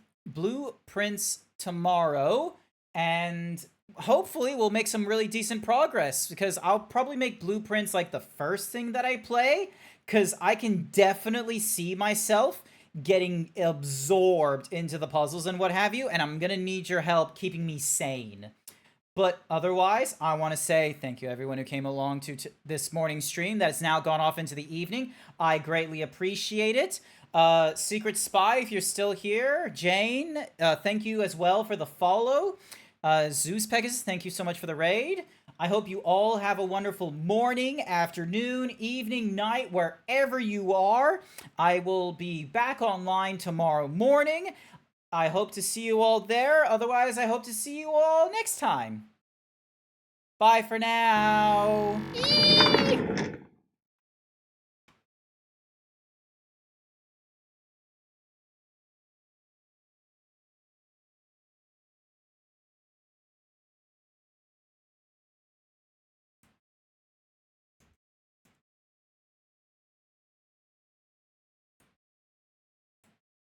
tomorrow, and hopefully we'll make some really decent progress, because I'll probably make blueprints like the first thing that I play, because I can definitely see myself getting absorbed into the puzzles and what have you, and I'm gonna need your help keeping me sane. But otherwise, I want to say thank you everyone who came along to this morning's stream that has now gone off into the evening. I greatly appreciate it. Secret Spy, if you're still here. Jane, thank you as well for the follow. Zeus Pegasus, thank you so much for the raid. I hope you all have a wonderful morning, afternoon, evening, night, wherever you are. I will be back online tomorrow morning. I hope to see you all there. Otherwise, I hope to see you all next time. Bye for now.